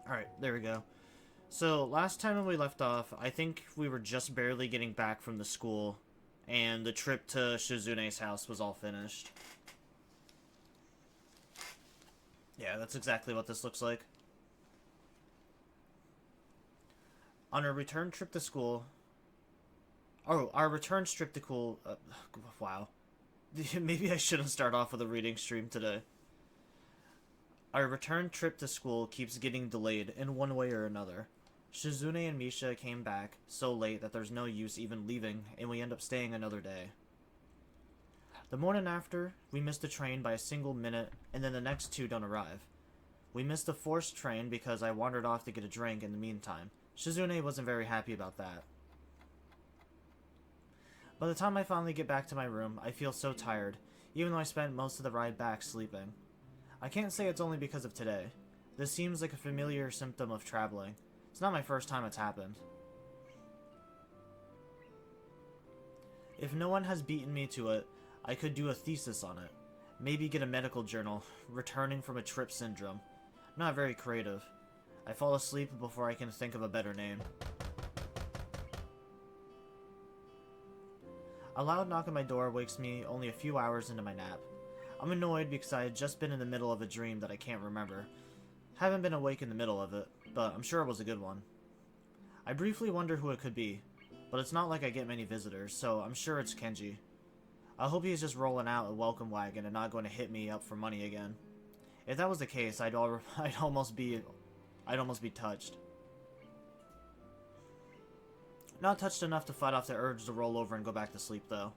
Alright, there we go. So, last time when we left off, I think we were just barely getting back from the school, and the trip to Shizune's house was all finished. Yeah, that's exactly what this looks like. On our return trip to school... Oh, our return trip to school... wow. Maybe I shouldn't start off with a reading stream today. Our return trip to school keeps getting delayed in one way or another. Shizune and Misha came back so late that there's no use even leaving, and we end up staying another day. The morning after, we missed the train by a single minute, and then the next two don't arrive. We missed the forced train because I wandered off to get a drink in the meantime. Shizune wasn't very happy about that. By the time I finally get back to my room, I feel so tired, even though I spent most of the ride back sleeping. I can't say it's only because of today. This seems like a familiar symptom of traveling. It's not my first time it's happened. If no one has beaten me to it, I could do a thesis on it. Maybe get a medical journal, returning from a trip syndrome. Not very creative. I fall asleep before I can think of a better name. A loud knock on my door wakes me only a few hours into my nap. I'm annoyed because I had just been in the middle of a dream that I can't remember. Haven't been awake in the middle of it, but I'm sure it was a good one. I briefly wonder who it could be, but it's not like I get many visitors, so I'm sure it's Kenji. I hope he's just rolling out a welcome wagon and not going to hit me up for money again. If that was the case, I'd almost be touched. Not touched enough to fight off the urge to roll over and go back to sleep, though.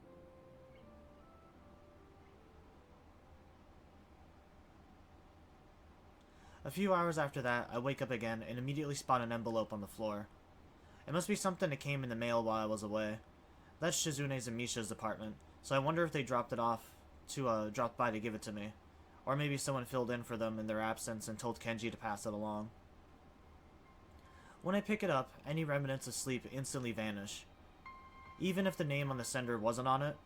A few hours after that, I wake up again and immediately spot an envelope on the floor. It must be something that came in the mail while I was away. That's Shizune's and Misha's apartment, so I wonder if they dropped by to give it to me. Or maybe someone filled in for them in their absence and told Kenji to pass it along. When I pick it up, any remnants of sleep instantly vanish. Even if the name on the sender wasn't on it,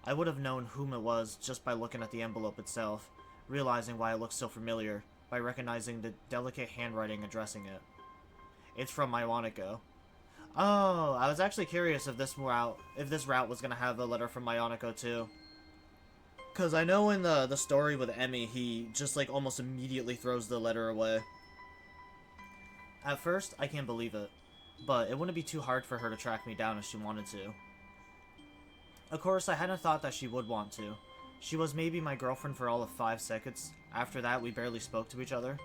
I would have known whom it was just by looking at the envelope itself, realizing why it looks so familiar, by recognizing the delicate handwriting addressing it. It's from Ioniko. Oh, I was actually curious if this route was gonna have a letter from Ioniko too. Cause I know in the story with Emmy, he just like almost immediately throws the letter away. At first, I can't believe it, but it wouldn't be too hard for her to track me down if she wanted to. Of course, I hadn't thought that she would want to. She was maybe my girlfriend for all of 5 seconds. After that, we barely spoke to each other.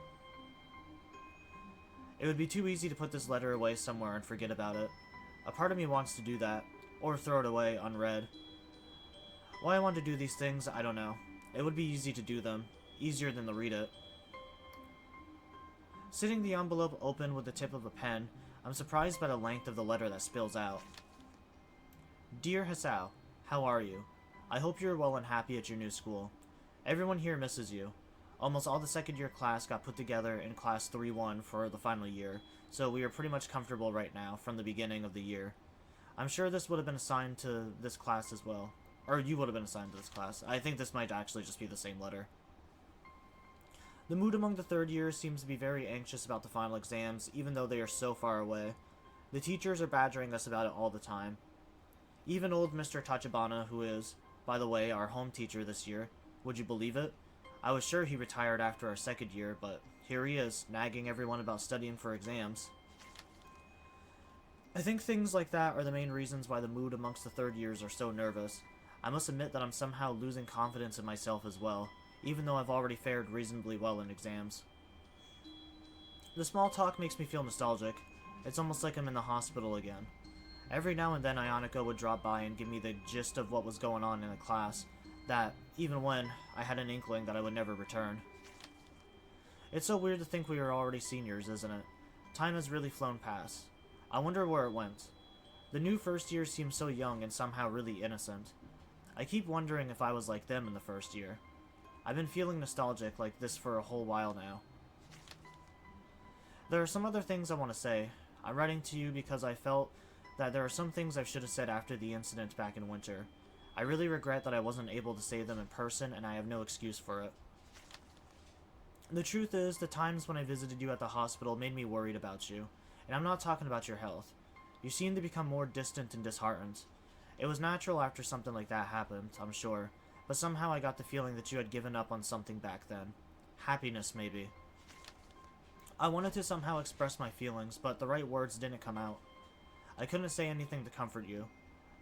It would be too easy to put this letter away somewhere and forget about it. A part of me wants to do that, or throw it away unread. Why I want to do these things, I don't know. It would be easy to do them, easier than to read it. Sitting the envelope open with the tip of a pen, I'm surprised by the length of the letter that spills out. Dear Hisao, how are you? I hope you're well and happy at your new school. Everyone here misses you. Almost all the second year class got put together in class 3-1 for the final year, so we are pretty much comfortable right now from the beginning of the year. I'm sure this would have been assigned to this class as well. Or you would have been assigned to this class. I think this might actually just be the same letter. The mood among the third years seems to be very anxious about the final exams, even though they are so far away. The teachers are badgering us about it all the time. Even old Mr. Tachibana, who is, by the way, our home teacher this year, would you believe it? I was sure he retired after our second year, but here he is, nagging everyone about studying for exams. I think things like that are the main reasons why the mood amongst the third years are so nervous. I must admit that I'm somehow losing confidence in myself as well, even though I've already fared reasonably well in exams. The small talk makes me feel nostalgic. It's almost like I'm in the hospital again. Every now and then Ioniko would drop by and give me the gist of what was going on in the class, that, even when, I had an inkling that I would never return. It's so weird to think we are already seniors, isn't it? Time has really flown past. I wonder where it went. The new first year seems so young and somehow really innocent. I keep wondering if I was like them in the first year. I've been feeling nostalgic like this for a whole while now. There are some other things I want to say. I'm writing to you because I felt that there are some things I should have said after the incident back in winter. I really regret that I wasn't able to say them in person, and I have no excuse for it. The truth is, the times when I visited you at the hospital made me worried about you, and I'm not talking about your health. You seem to become more distant and disheartened. It was natural after something like that happened, I'm sure, but somehow I got the feeling that you had given up on something back then. Happiness, maybe. I wanted to somehow express my feelings, but the right words didn't come out. I couldn't say anything to comfort you.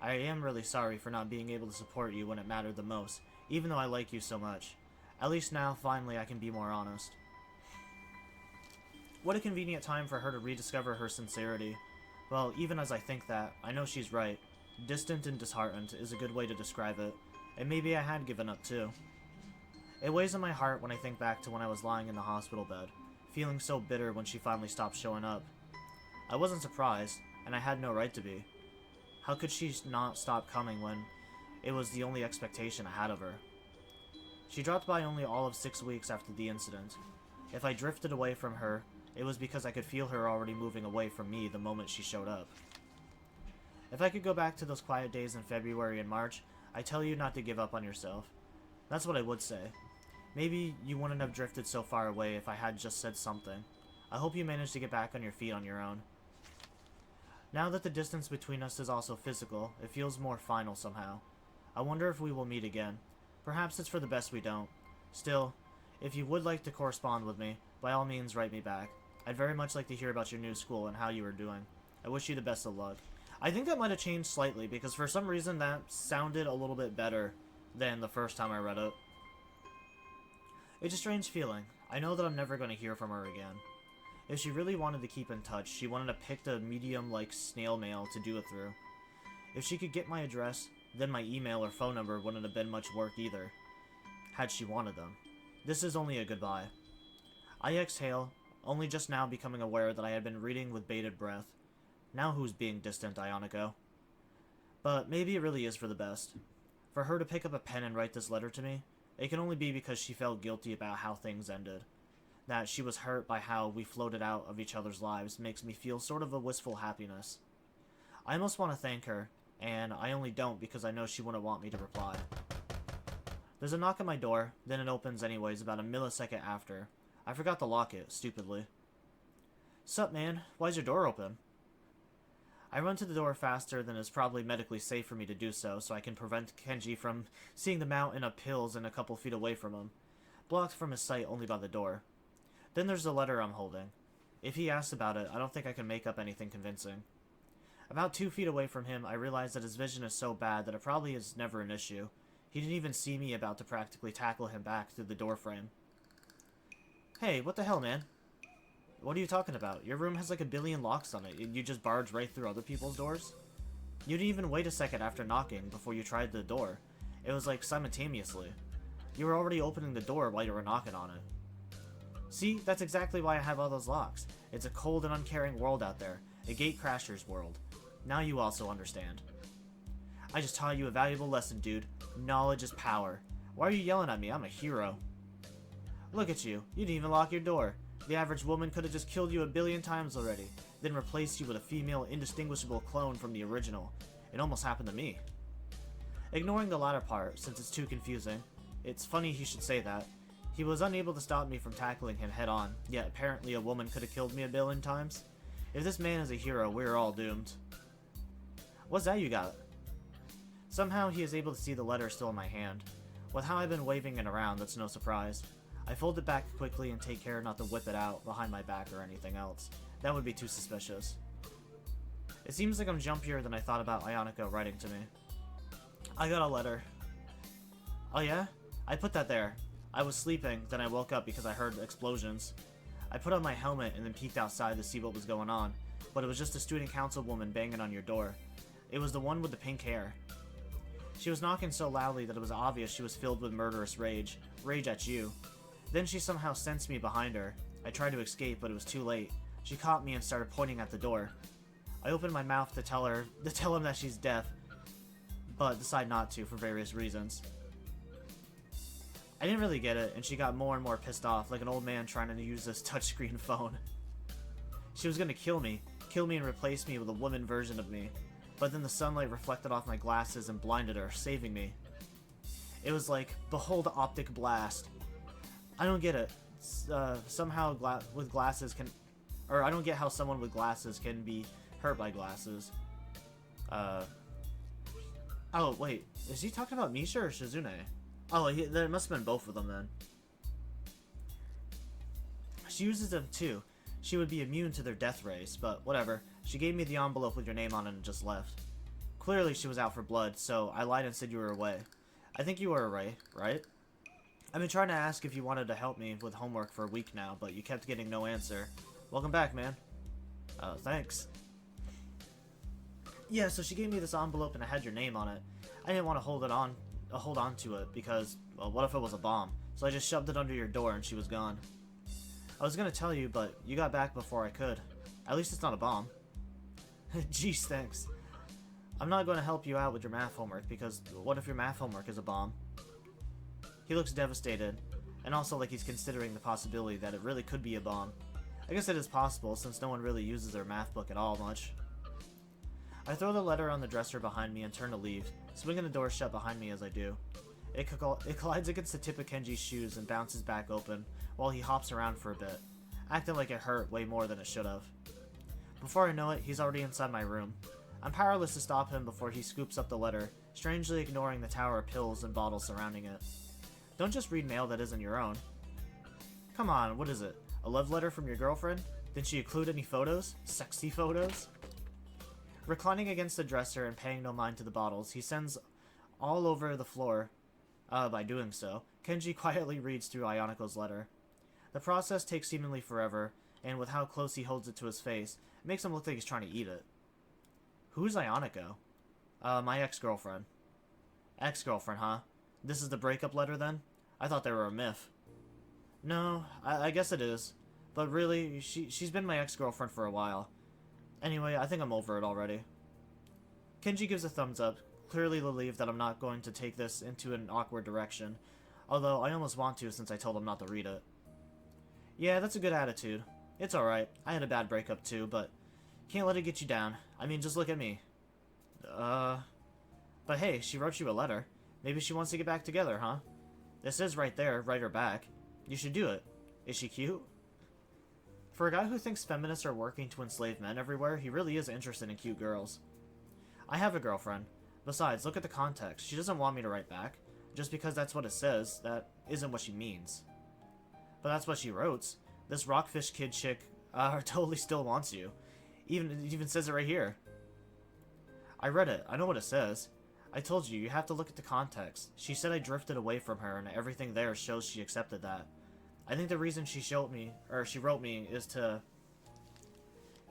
I am really sorry for not being able to support you when it mattered the most, even though I like you so much. At least now, finally, I can be more honest. What a convenient time for her to rediscover her sincerity. Well, even as I think that, I know she's right. Distant and disheartened is a good way to describe it, and maybe I had given up too. It weighs on my heart when I think back to when I was lying in the hospital bed, feeling so bitter when she finally stopped showing up. I wasn't surprised, and I had no right to be. How could she not stop coming when it was the only expectation I had of her? She dropped by only all of 6 weeks after the incident. If I drifted away from her, it was because I could feel her already moving away from me the moment she showed up. If I could go back to those quiet days in February and March, I tell you not to give up on yourself. That's what I would say. Maybe you wouldn't have drifted so far away if I had just said something. I hope you managed to get back on your feet on your own. Now that the distance between us is also physical, it feels more final somehow. I wonder if we will meet again. Perhaps it's for the best we don't. Still, if you would like to correspond with me, by all means write me back. I'd very much like to hear about your new school and how you are doing. I wish you the best of luck. I think that might have changed slightly, because for some reason that sounded a little bit better than the first time I read it. It's a strange feeling. I know that I'm never going to hear from her again. If she really wanted to keep in touch, she wanted to pick a medium-like snail mail to do it through. If she could get my address, then my email or phone number wouldn't have been much work either, had she wanted them. This is only a goodbye. I exhale, only just now becoming aware that I had been reading with bated breath. Now who's being distant, Ioniko? But maybe it really is for the best. For her to pick up a pen and write this letter to me, it can only be because she felt guilty about how things ended. That she was hurt by how we floated out of each other's lives makes me feel sort of a wistful happiness. I almost want to thank her, and I only don't because I know she wouldn't want me to reply. There's a knock at my door, then it opens anyways about a millisecond after. I forgot to lock it, stupidly. Sup, man? Why's your door open? I run to the door faster than is probably medically safe for me to do so I can prevent Kenji from seeing the mountain of pills and a couple feet away from him, blocked from his sight only by the door. Then there's the letter I'm holding. If he asks about it, I don't think I can make up anything convincing. About 2 feet away from him, I realize that his vision is so bad that it probably is never an issue. He didn't even see me about to practically tackle him back through the doorframe. Hey, what the hell, man? What are you talking about? Your room has like a billion locks on it. You just barge right through other people's doors? You didn't even wait a second after knocking before you tried the door. It was like simultaneously. You were already opening the door while you were knocking on it. See, that's exactly why I have all those locks. It's a cold and uncaring world out there. A gatecrasher's world. Now you also understand. I just taught you a valuable lesson, dude. Knowledge is power. Why are you yelling at me? I'm a hero. Look at you. You didn't even lock your door. The average woman could have just killed you a billion times already, then replaced you with a female indistinguishable clone from the original. It almost happened to me. Ignoring the latter part, since it's too confusing, it's funny he should say that. He was unable to stop me from tackling him head on, yet apparently a woman could have killed me a billion times. If this man is a hero, we're all doomed. What's that you got? Somehow he is able to see the letter still in my hand. With how I've been waving it around, that's no surprise. I fold it back quickly and take care not to whip it out behind my back or anything else. That would be too suspicious. It seems like I'm jumpier than I thought about Ioniko writing to me. I got a letter. Oh yeah? I put that there. I was sleeping, then I woke up because I heard explosions. I put on my helmet and then peeked outside to see what was going on, but it was just a student council woman banging on your door. It was the one with the pink hair. She was knocking so loudly that it was obvious she was filled with murderous rage. Rage at you. Then she somehow sensed me behind her. I tried to escape, but it was too late. She caught me and started pointing at the door. I opened my mouth to tell him that she's deaf, but decide not to for various reasons. I didn't really get it, and she got more and more pissed off, like an old man trying to use this touchscreen phone. She was gonna kill me and replace me with a woman version of me, but then the sunlight reflected off my glasses and blinded her, saving me. It was like, behold optic blast. I don't get it. somehow with glasses can... Or I don't get how someone with glasses can be hurt by glasses. Oh, wait. Is he talking about Misha or Shizune? Oh, there must have been both of them then. She uses them too. She would be immune to their death rays, but whatever. She gave me the envelope with your name on it and just left. Clearly she was out for blood, so I lied and said you were away. I think you were away, right? I've been trying to ask if you wanted to help me with homework for a week now, but you kept getting no answer. Welcome back, man. Thanks. Yeah, so she gave me this envelope and it had your name on it. I didn't want to hold on to it because, well, what if it was a bomb? So I just shoved it under your door and she was gone. I was gonna tell you, but you got back before I could. At least it's not a bomb. Jeez, thanks. I'm not going to help you out with your math homework because what if your math homework is a bomb? He looks devastated, and also like he's considering the possibility that it really could be a bomb. I guess it is possible since no one really uses their math book at all much. I throw the letter on the dresser behind me and turn to leave, swinging the door shut behind me as I do. It collides against the tip of Kenji's shoes and bounces back open, while he hops around for a bit, acting like it hurt way more than it should have. Before I know it, he's already inside my room. I'm powerless to stop him before he scoops up the letter, strangely ignoring the tower of pills and bottles surrounding it. Don't just read mail that isn't your own. Come on, what is it? A love letter from your girlfriend? Did she include any photos? Sexy photos? Reclining against the dresser and paying no mind to the bottles, he sends all over the floor. By doing so, Kenji quietly reads through Ayaneko's letter. The process takes seemingly forever, and with how close he holds it to his face, it makes him look like he's trying to eat it. Who's Ayaneko? My ex-girlfriend. Ex-girlfriend, huh? This is the breakup letter then? I thought they were a myth. No, I guess it is. But really, she's been my ex-girlfriend for a while. Anyway, I think I'm over it already. Kenji gives a thumbs up, clearly relieved that I'm not going to take this into an awkward direction, although I almost want to since I told him not to read it. Yeah, that's a good attitude. It's alright, I had a bad breakup too, but can't let it get you down. I mean, just look at me. But hey, she wrote you a letter. Maybe she wants to get back together, huh? This is right there, write her back. You should do it. Is she cute? For a guy who thinks feminists are working to enslave men everywhere, he really is interested in cute girls. I have a girlfriend. Besides, look at the context. She doesn't want me to write back. Just because that's what it says, that isn't what she means. But that's what she wrote. This rockfish kid chick totally still wants you. It even says it right here. I read it. I know what it says. I told you, you have to look at the context. She said I drifted away from her, and everything there shows she accepted that. I think the reason she wrote me is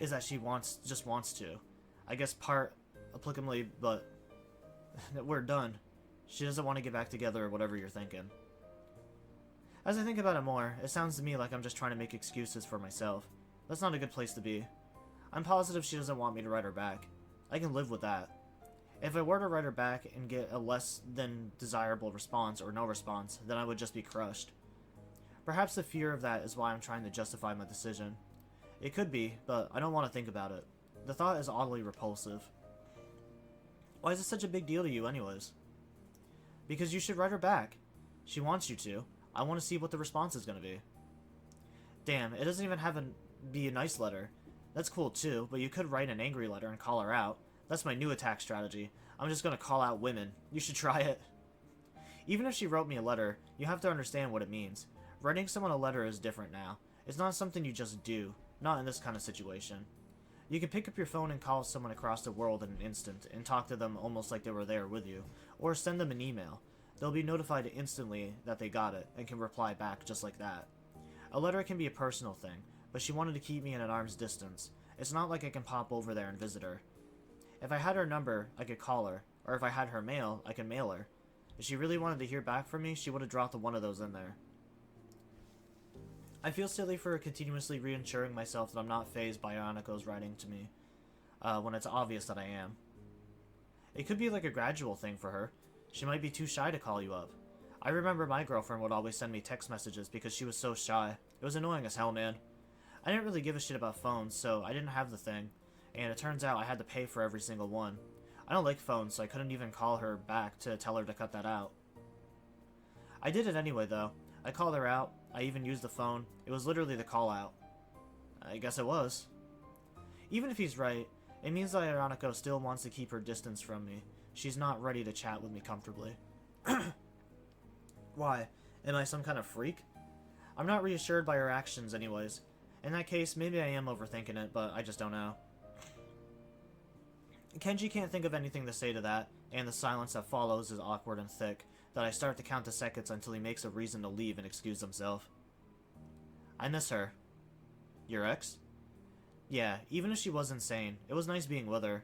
that she just wants to. I guess part applicably, but we're done. She doesn't want to get back together or whatever you're thinking. As I think about it more, it sounds to me like I'm just trying to make excuses for myself. That's not a good place to be. I'm positive she doesn't want me to write her back. I can live with that. If I were to write her back and get a less than desirable response or no response, then I would just be crushed. Perhaps the fear of that is why I'm trying to justify my decision. It could be, but I don't want to think about it. The thought is oddly repulsive. Why is it such a big deal to you anyways? Because you should write her back. She wants you to. I want to see what the response is going to be. Damn, it doesn't even have to be a nice letter. That's cool too, but you could write an angry letter and call her out. That's my new attack strategy. I'm just going to call out women. You should try it. Even if she wrote me a letter, you have to understand what it means. Writing someone a letter is different now. It's not something you just do. Not in this kind of situation. You can pick up your phone and call someone across the world in an instant and talk to them almost like they were there with you. Or send them an email. They'll be notified instantly that they got it and can reply back just like that. A letter can be a personal thing, but she wanted to keep me at an arm's distance. It's not like I can pop over there and visit her. If I had her number, I could call her, or if I had her mail, I could mail her. If she really wanted to hear back from me, she would have dropped one of those in there. I feel silly for continuously reassuring myself that I'm not fazed by Ayaneko's writing to me, when it's obvious that I am. It could be like a gradual thing for her. She might be too shy to call you up. I remember my girlfriend would always send me text messages because she was so shy. It was annoying as hell, man. I didn't really give a shit about phones, so I didn't have the thing, and it turns out I had to pay for every single one. I don't like phones, so I couldn't even call her back to tell her to cut that out. I did it anyway, though. I called her out, I even used the phone. It was literally the call out. I guess it was. Even if he's right, it means that Aranako still wants to keep her distance from me. She's not ready to chat with me comfortably. Why? Am I some kind of freak? I'm not reassured by her actions anyways. In that case, maybe I am overthinking it, but I just don't know. Kenji can't think of anything to say to that, and the silence that follows is awkward and thick, that I start to count the seconds until he makes a reason to leave and excuse himself. I miss her. Your ex? Yeah, even if she was insane, it was nice being with her.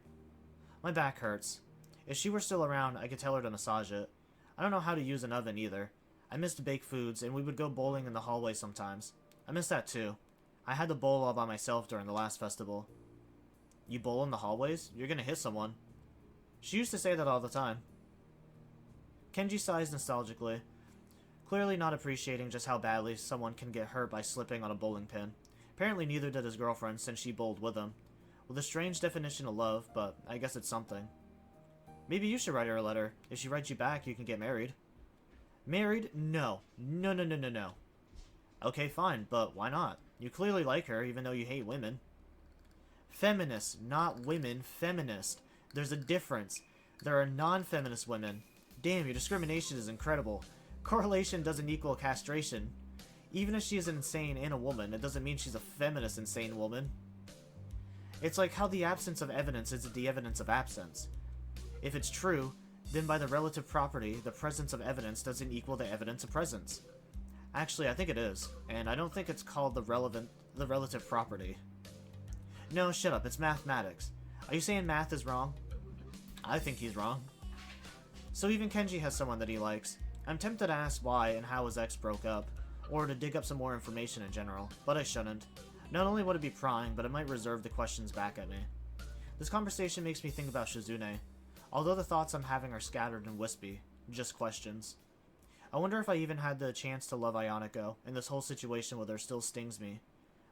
My back hurts. If she were still around, I could tell her to massage it. I don't know how to use an oven either. I missed baked foods, and we would go bowling in the hallway sometimes. I miss that too. I had to bowl all by myself during the last festival. You bowl in the hallways? You're gonna hit someone. She used to say that all the time. Kenji sighs nostalgically, clearly not appreciating just how badly someone can get hurt by slipping on a bowling pin. Apparently neither did his girlfriend since she bowled with him. With a strange definition of love, but I guess it's something. Maybe you should write her a letter. If she writes you back, you can get married. Married? No. No, no, no, no, no. Okay, fine, but why not? You clearly like her, even though you hate women. Feminist, not women, feminist. There's a difference. There are non-feminist women. Damn, your discrimination is incredible. Correlation doesn't equal castration. Even if she is insane and a woman, it doesn't mean she's a feminist insane woman. It's like how the absence of evidence isn't the evidence of absence. If it's true, then by the relative property, the presence of evidence doesn't equal the evidence of presence. Actually, I think it is, and I don't think it's called the relative property. No, shut up, it's mathematics. Are you saying math is wrong? I think he's wrong. So even Kenji has someone that he likes. I'm tempted to ask why and how his ex broke up, or to dig up some more information in general, but I shouldn't. Not only would it be prying, but it might reserve the questions back at me. This conversation makes me think about Shizune, although the thoughts I'm having are scattered and wispy, just questions. I wonder if I even had the chance to love Ayanako, and this whole situation with her still stings me.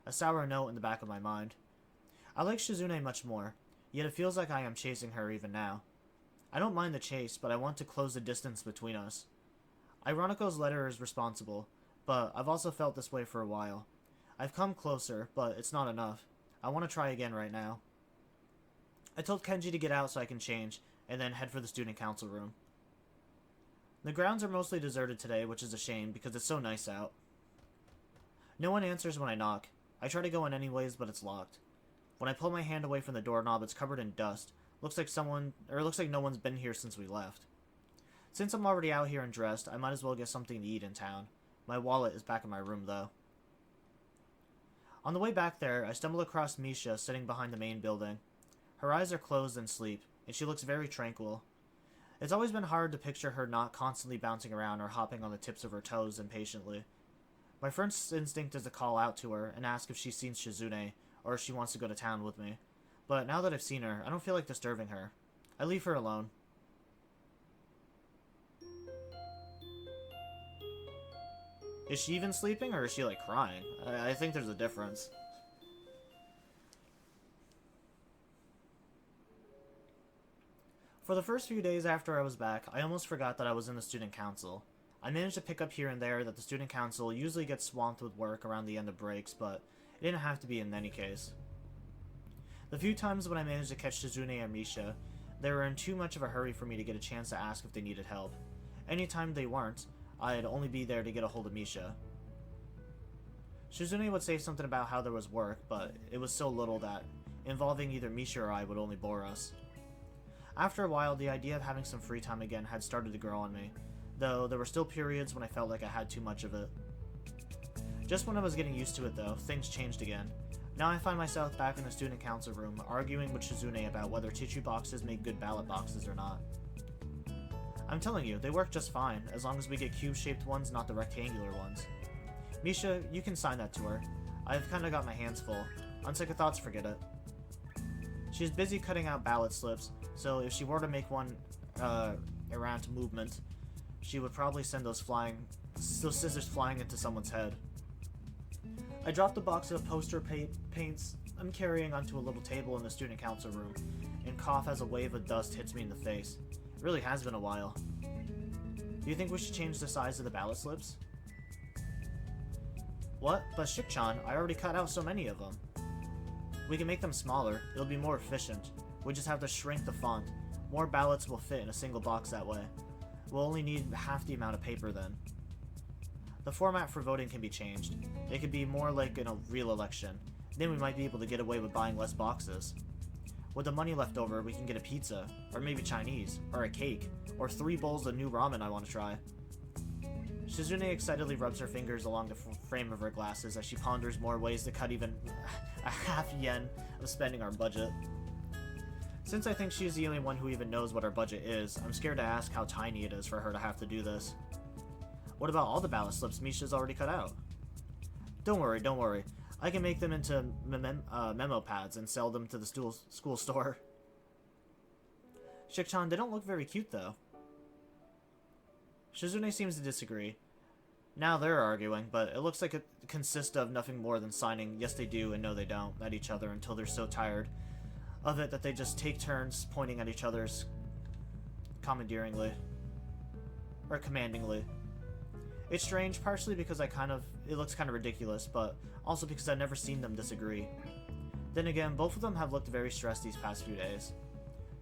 A sour note in the back of my mind. I like Shizune much more, yet it feels like I am chasing her even now. I don't mind the chase, but I want to close the distance between us. Ironico's letter is responsible, but I've also felt this way for a while. I've come closer, but it's not enough. I want to try again right now. I told Kenji to get out so I can change, and then head for the student council room. The grounds are mostly deserted today, which is a shame because it's so nice out. No one answers when I knock. I try to go in anyways, but it's locked. When I pull my hand away from the doorknob, it's covered in dust. Looks like no one's been here since we left. Since I'm already out here and dressed, I might as well get something to eat in town. My wallet is back in my room, though. On the way back there, I stumble across Misha sitting behind the main building. Her eyes are closed in sleep, and she looks very tranquil. It's always been hard to picture her not constantly bouncing around or hopping on the tips of her toes impatiently. My first instinct is to call out to her and ask if she's seen Shizune, or if she wants to go to town with me. But now that I've seen her, I don't feel like disturbing her. I leave her alone. Is she even sleeping, or is she, like, crying? I think there's a difference. For the first few days after I was back, I almost forgot that I was in the student council. I managed to pick up here and there that the student council usually gets swamped with work around the end of breaks, but it didn't have to be in any case. The few times when I managed to catch Shizune and Misha, they were in too much of a hurry for me to get a chance to ask if they needed help. Anytime they weren't, I'd only be there to get a hold of Misha. Shizune would say something about how there was work, but it was so little that involving either Misha or I would only bore us. After a while, the idea of having some free time again had started to grow on me, though there were still periods when I felt like I had too much of it. Just when I was getting used to it, though, things changed again. Now I find myself back in the student council room, arguing with Shizune about whether tissue boxes make good ballot boxes or not. I'm telling you, they work just fine, as long as we get cube-shaped ones, not the rectangular ones. Misha, you can sign that to her. I've kinda got my hands full. On second thoughts, forget it. She's busy cutting out ballot slips, so if she were to make one, errant movement, she would probably send those scissors flying into someone's head. I dropped the box of poster paints I'm carrying onto a little table in the student council room, and cough as a wave of dust hits me in the face. It really has been a while. Do you think we should change the size of the ballot slips? What? But Shik-chan, I already cut out so many of them. We can make them smaller. It'll be more efficient. We just have to shrink the font. More ballots will fit in a single box that way. We'll only need half the amount of paper then. The format for voting can be changed. It could be more like in a real election. Then we might be able to get away with buying less boxes. With the money left over, we can get a pizza, or maybe Chinese, or a cake, or 3 bowls of new ramen I want to try. Shizune excitedly rubs her fingers along the frame of her glasses as she ponders more ways to cut even a half yen of spending our budget. Since I think she's the only one who even knows what our budget is, I'm scared to ask how tiny it is for her to have to do this. What about all the ballot slips Misha's already cut out? Don't worry, don't worry. I can make them into memo pads and sell them to the school store. Shik-chan, they don't look very cute though. Shizune seems to disagree. Now they're arguing, but it looks like it consists of nothing more than signing yes they do and no they don't at each other until they're so tired of it that they just take turns pointing at each other's commandeeringly. Or commandingly. It's strange, partially because it looks kind of ridiculous, but also because I've never seen them disagree. Then again, both of them have looked very stressed these past few days.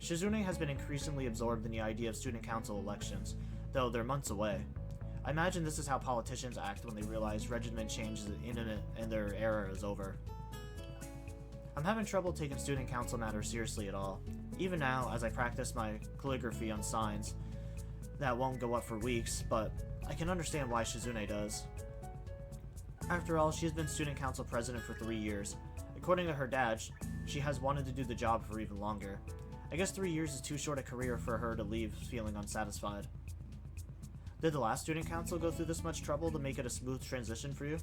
Shizune has been increasingly absorbed in the idea of student council elections, though they're months away. I imagine this is how politicians act when they realize regiment change is imminent and their era is over. I'm having trouble taking student council matters seriously at all. Even now, as I practice my calligraphy on signs that won't go up for weeks, but I can understand why Shizune does. After all, she has been student council president for 3 years. According to her dad, she has wanted to do the job for even longer. I guess 3 years is too short a career for her to leave feeling unsatisfied. Did the last student council go through this much trouble to make it a smooth transition for you?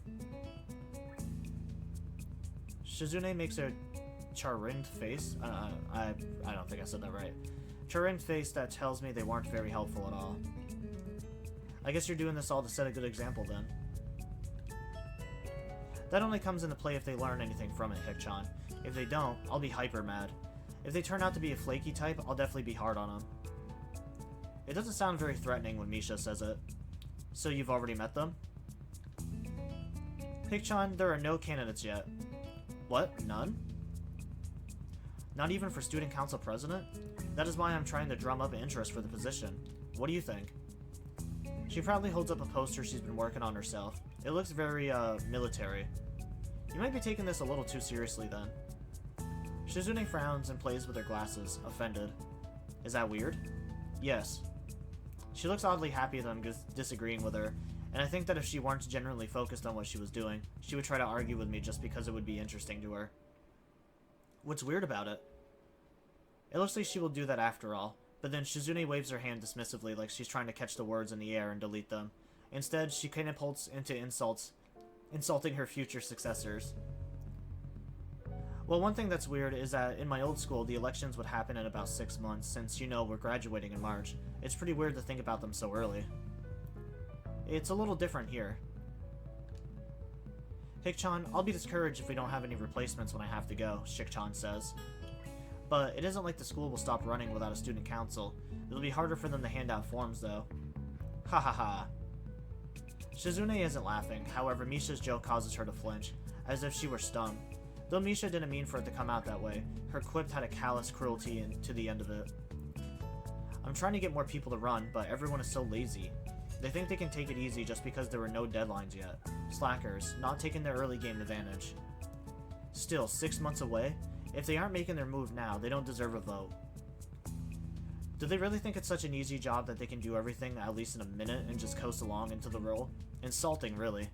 Shizune makes a chagrined face. I don't think I said that right. Chagrined face that tells me they weren't very helpful at all. I guess you're doing this all to set a good example then. That only comes into play if they learn anything from it, Hik-chan. If they don't, I'll be hyper mad. If they turn out to be a flaky type, I'll definitely be hard on them. It doesn't sound very threatening when Misha says it. So you've already met them? Hik-chan, there are no candidates yet. What? None? Not even for student council president? That is why I'm trying to drum up interest for the position. What do you think? She proudly holds up a poster she's been working on herself. It looks very, military. You might be taking this a little too seriously then. Shizune frowns and plays with her glasses, offended. Is that weird? Yes. She looks oddly happy that I'm disagreeing with her, and I think that if she weren't genuinely focused on what she was doing, she would try to argue with me just because it would be interesting to her. What's weird about it? It looks like she will do that after all, but then Shizune waves her hand dismissively like she's trying to catch the words in the air and delete them. Instead, she catapults into insulting her future successors. Well, one thing that's weird is that in my old school, the elections would happen in about 6 months, since, you know, we're graduating in March. It's pretty weird to think about them so early. It's a little different here. Hik-chan, I'll be discouraged if we don't have any replacements when I have to go, Shik-chan says. But it isn't like the school will stop running without a student council. It'll be harder for them to hand out forms, though. Ha ha ha. Shizune isn't laughing, however Misha's joke causes her to flinch, as if she were stung. Though Misha didn't mean for it to come out that way, her quip had a callous cruelty to the end of it. I'm trying to get more people to run, but everyone is so lazy. They think they can take it easy just because there were no deadlines yet. Slackers, not taking their early game advantage. Still, 6 months away? If they aren't making their move now, they don't deserve a vote. Do they really think it's such an easy job that they can do everything at least in a minute and just coast along into the role? Insulting, really.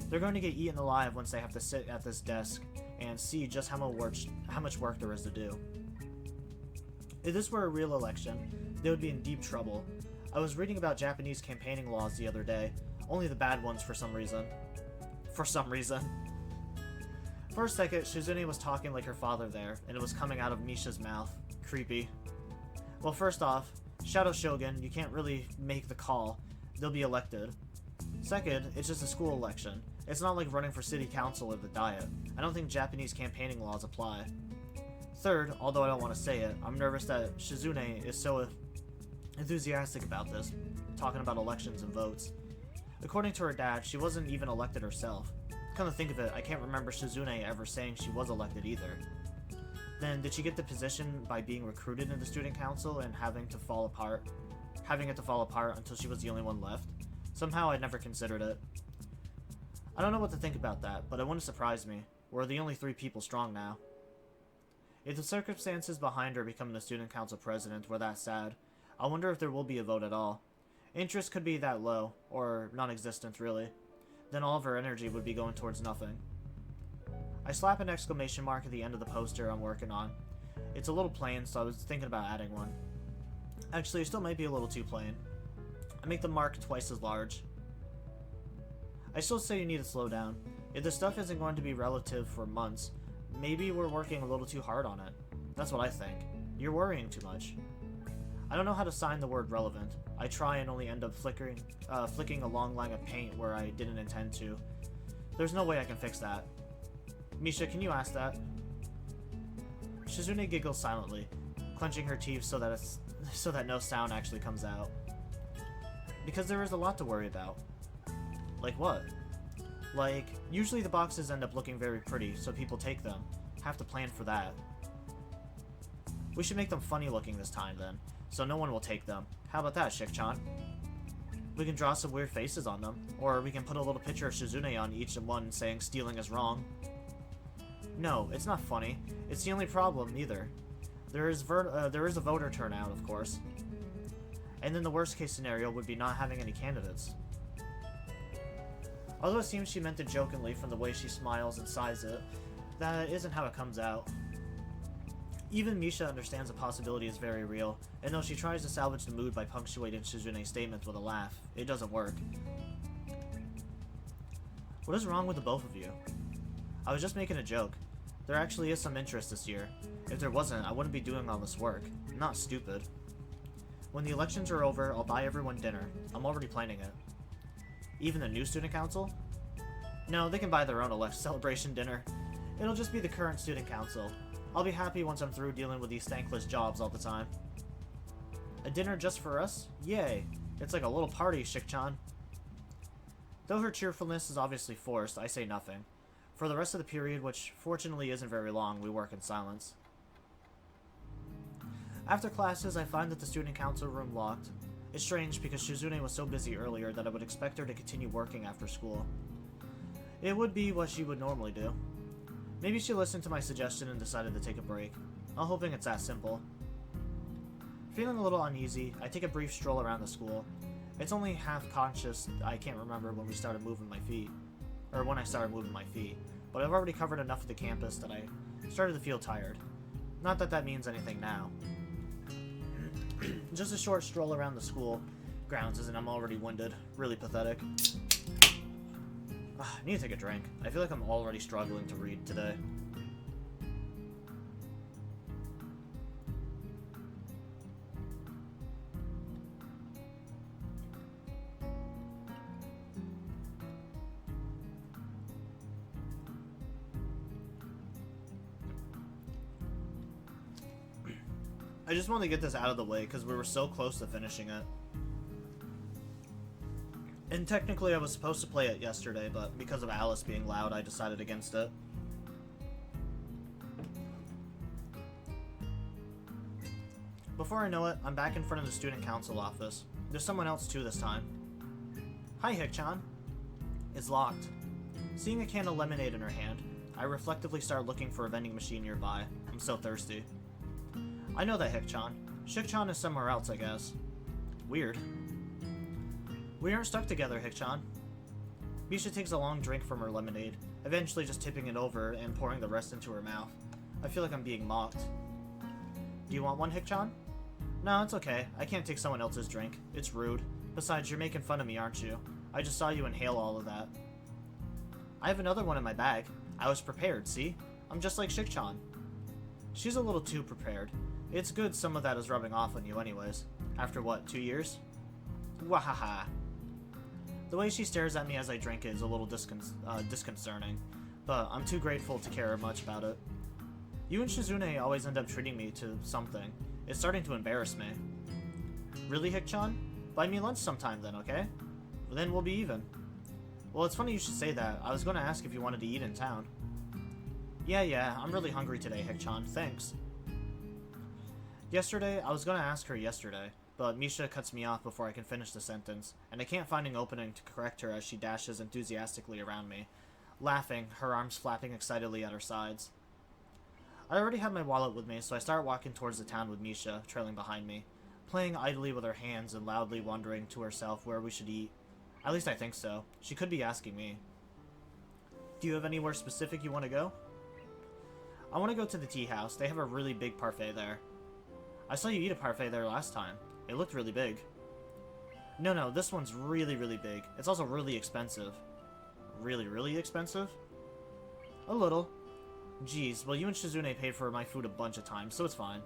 They're going to get eaten alive once they have to sit at this desk and see just how much work there is to do. If this were a real election, they would be in deep trouble. I was reading about Japanese campaigning laws the other day, only the bad ones for some reason. For a second, Shizune was talking like her father there, and it was coming out of Misha's mouth. Creepy. Well, first off, Shadow Shogun, you can't really make the call. They'll be elected. Second, it's just a school election. It's not like running for city council or the Diet. I don't think Japanese campaigning laws apply. Third, although I don't want to say it, I'm nervous that Shizune is so enthusiastic about this, talking about elections and votes. According to her dad, she wasn't even elected herself. Come to think of it, I can't remember Shizune ever saying she was elected either. Then, did she get the position by being recruited into student council and having it to fall apart until she was the only one left? Somehow I'd never considered it. I don't know what to think about that, but it wouldn't surprise me. We're the only 3 people strong now. If the circumstances behind her becoming the student council president were that sad, I wonder if there will be a vote at all. Interest could be that low, or non-existent really. Then all of her energy would be going towards nothing. I slap an exclamation mark at the end of the poster I'm working on. It's a little plain, so I was thinking about adding one. Actually, it still might be a little too plain. I make the mark twice as large. I still say you need to slow down. If the stuff isn't going to be relative for months, maybe we're working a little too hard on it. That's what I think. You're worrying too much. I don't know how to sign the word relevant. I try and only end up flicking a long line of paint where I didn't intend to. There's no way I can fix that. Misha, can you ask that? Shizune giggles silently, clenching her teeth so that no sound actually comes out. Because there is a lot to worry about. Like what? Like, usually the boxes end up looking very pretty, so people take them. Have to plan for that. We should make them funny looking this time then, so no one will take them. How about that, Shik-chan? We can draw some weird faces on them, or we can put a little picture of Shizune on each one saying stealing is wrong. No, it's not funny. It's the only problem, either. There is a voter turnout, of course. And then the worst case scenario would be not having any candidates. Although it seems she meant it jokingly from the way she smiles and sighs it, that isn't how it comes out. Even Misha understands the possibility is very real, and though she tries to salvage the mood by punctuating Shizune's statements with a laugh, it doesn't work. What is wrong with the both of you? I was just making a joke. There actually is some interest this year. If there wasn't, I wouldn't be doing all this work. I'm not stupid. When the elections are over, I'll buy everyone dinner. I'm already planning it. Even the new student council? No, they can buy their own celebration dinner. It'll just be the current student council. I'll be happy once I'm through dealing with these thankless jobs all the time. A dinner just for us? Yay! It's like a little party, Shik-chan. Though her cheerfulness is obviously forced, I say nothing. For the rest of the period, which fortunately isn't very long, we work in silence. After classes, I find that the student council room locked. It's strange because Shizune was so busy earlier that I would expect her to continue working after school. It would be what she would normally do. Maybe she listened to my suggestion and decided to take a break. I'm hoping it's that simple. Feeling a little uneasy, I take a brief stroll around the school. It's only half conscious I can't remember when I started moving my feet. But I've already covered enough of the campus that I started to feel tired. Not that that means anything now. Just a short stroll around the school grounds and I'm already winded. Really pathetic. I need to take a drink. I feel like I'm already struggling to read today. I just wanted to get this out of the way because we were so close to finishing it. And technically I was supposed to play it yesterday, but because of Alice being loud, I decided against it. Before I know it, I'm back in front of the student council office. There's someone else too this time. Hi, Hik-chan. It's locked. Seeing a can of lemonade in her hand, I reflectively start looking for a vending machine nearby. I'm so thirsty. I know that Hik-chan. Shik-chan is somewhere else, I guess. Weird. We aren't stuck together, Hik-chan. Misha takes a long drink from her lemonade, eventually just tipping it over and pouring the rest into her mouth. I feel like I'm being mocked. Do you want one, Hik-chan? No, it's okay. I can't take someone else's drink. It's rude. Besides, you're making fun of me, aren't you? I just saw you inhale all of that. I have another one in my bag. I was prepared, see? I'm just like Shik-chan. She's a little too prepared. It's good some of that is rubbing off on you anyways. After what, 2 years? Wahaha. The way she stares at me as I drink is a little disconcerting, but I'm too grateful to care much about it. You and Shizune always end up treating me to something. It's starting to embarrass me. Really, Hik-chan? Buy me lunch sometime then, okay? Then we'll be even. Well, it's funny you should say that. I was going to ask if you wanted to eat in town. Yeah, I'm really hungry today, Hikchan. Thanks. I was going to ask her yesterday, but Misha cuts me off before I can finish the sentence, and I can't find an opening to correct her as she dashes enthusiastically around me, laughing, her arms flapping excitedly at her sides. I already had my wallet with me, so I start walking towards the town with Misha, trailing behind me, playing idly with her hands and loudly wondering to herself where we should eat. At least I think so. She could be asking me. Do you have anywhere specific you want to go? I want to go to the tea house. They have a really big parfait there. I saw you eat a parfait there last time. It looked really big. No, this one's really, really big. It's also really expensive. Really expensive? A little. Geez, well you and Shizune paid for my food a bunch of times, so it's fine.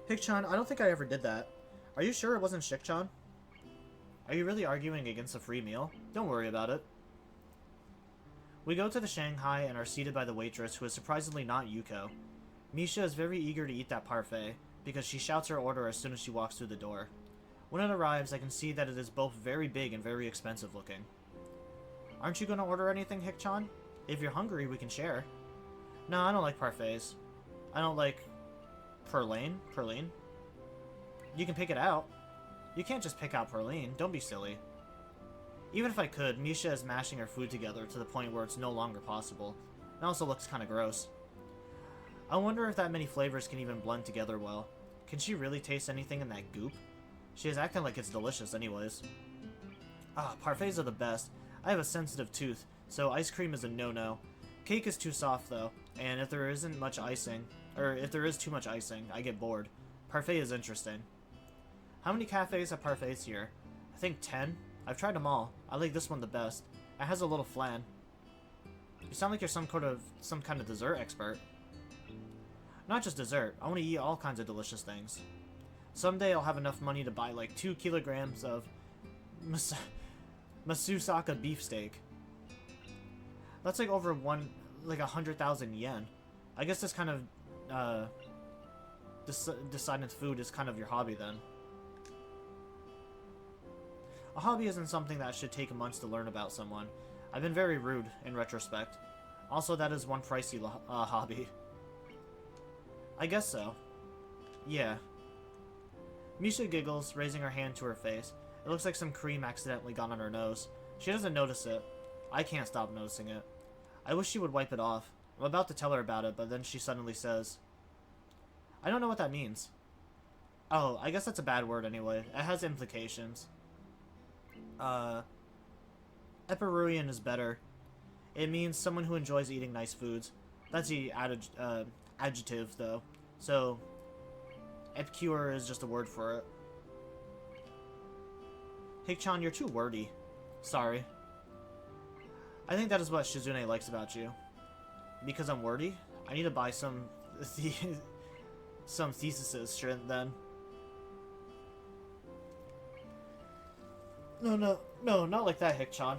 Hikchan, I don't think I ever did that. Are you sure it wasn't Shikchan? Are you really arguing against a free meal? Don't worry about it. We go to the Shanghai and are seated by the waitress, who is surprisingly not Yuko. Misha is very eager to eat that parfait, because she shouts her order as soon as she walks through the door. When it arrives, I can see that it is both very big and very expensive looking. Aren't you going to order anything, Hikchan? If you're hungry, we can share. No, I don't like parfaits. I don't like... Perline? You can pick it out. You can't just pick out Perline. Don't be silly. Even if I could, Misha is mashing her food together to the point where it's no longer possible. It also looks kind of gross. I wonder if that many flavors can even blend together well. Can she really taste anything in that goop? She is acting like it's delicious anyways. Parfaits are the best. I have a sensitive tooth, so ice cream is a no-no. Cake is too soft though, and if there isn't much icing, or if there is too much icing, I get bored. Parfait is interesting. How many cafes have parfaits here? I think 10. I've tried them all. I like this one the best. It has a little flan. You sound like you're some kind of dessert expert. Not just dessert. I want to eat all kinds of delicious things. Someday I'll have enough money to buy like 2 kilograms of Masusaka beefsteak. That's like over 100,000 yen. I guess this kind of deciding food is kind of your hobby then. A hobby isn't something that should take months to learn about someone. I've been very rude in retrospect. Also, that is one pricey hobby. I guess so. Yeah. Misha giggles, raising her hand to her face. It looks like some cream accidentally got on her nose. She doesn't notice it. I can't stop noticing it. I wish she would wipe it off. I'm about to tell her about it, but then she suddenly says, I don't know what that means. Oh, I guess that's a bad word anyway. It has implications. Epicurean is better. It means someone who enjoys eating nice foods. That's the adjective, though. So, epicure is just a word for it. Hikchan, you're too wordy. Sorry. I think that is what Shizune likes about you. Because I'm wordy? I need to buy some theses, shouldn't then? No, not like that, Hikchan.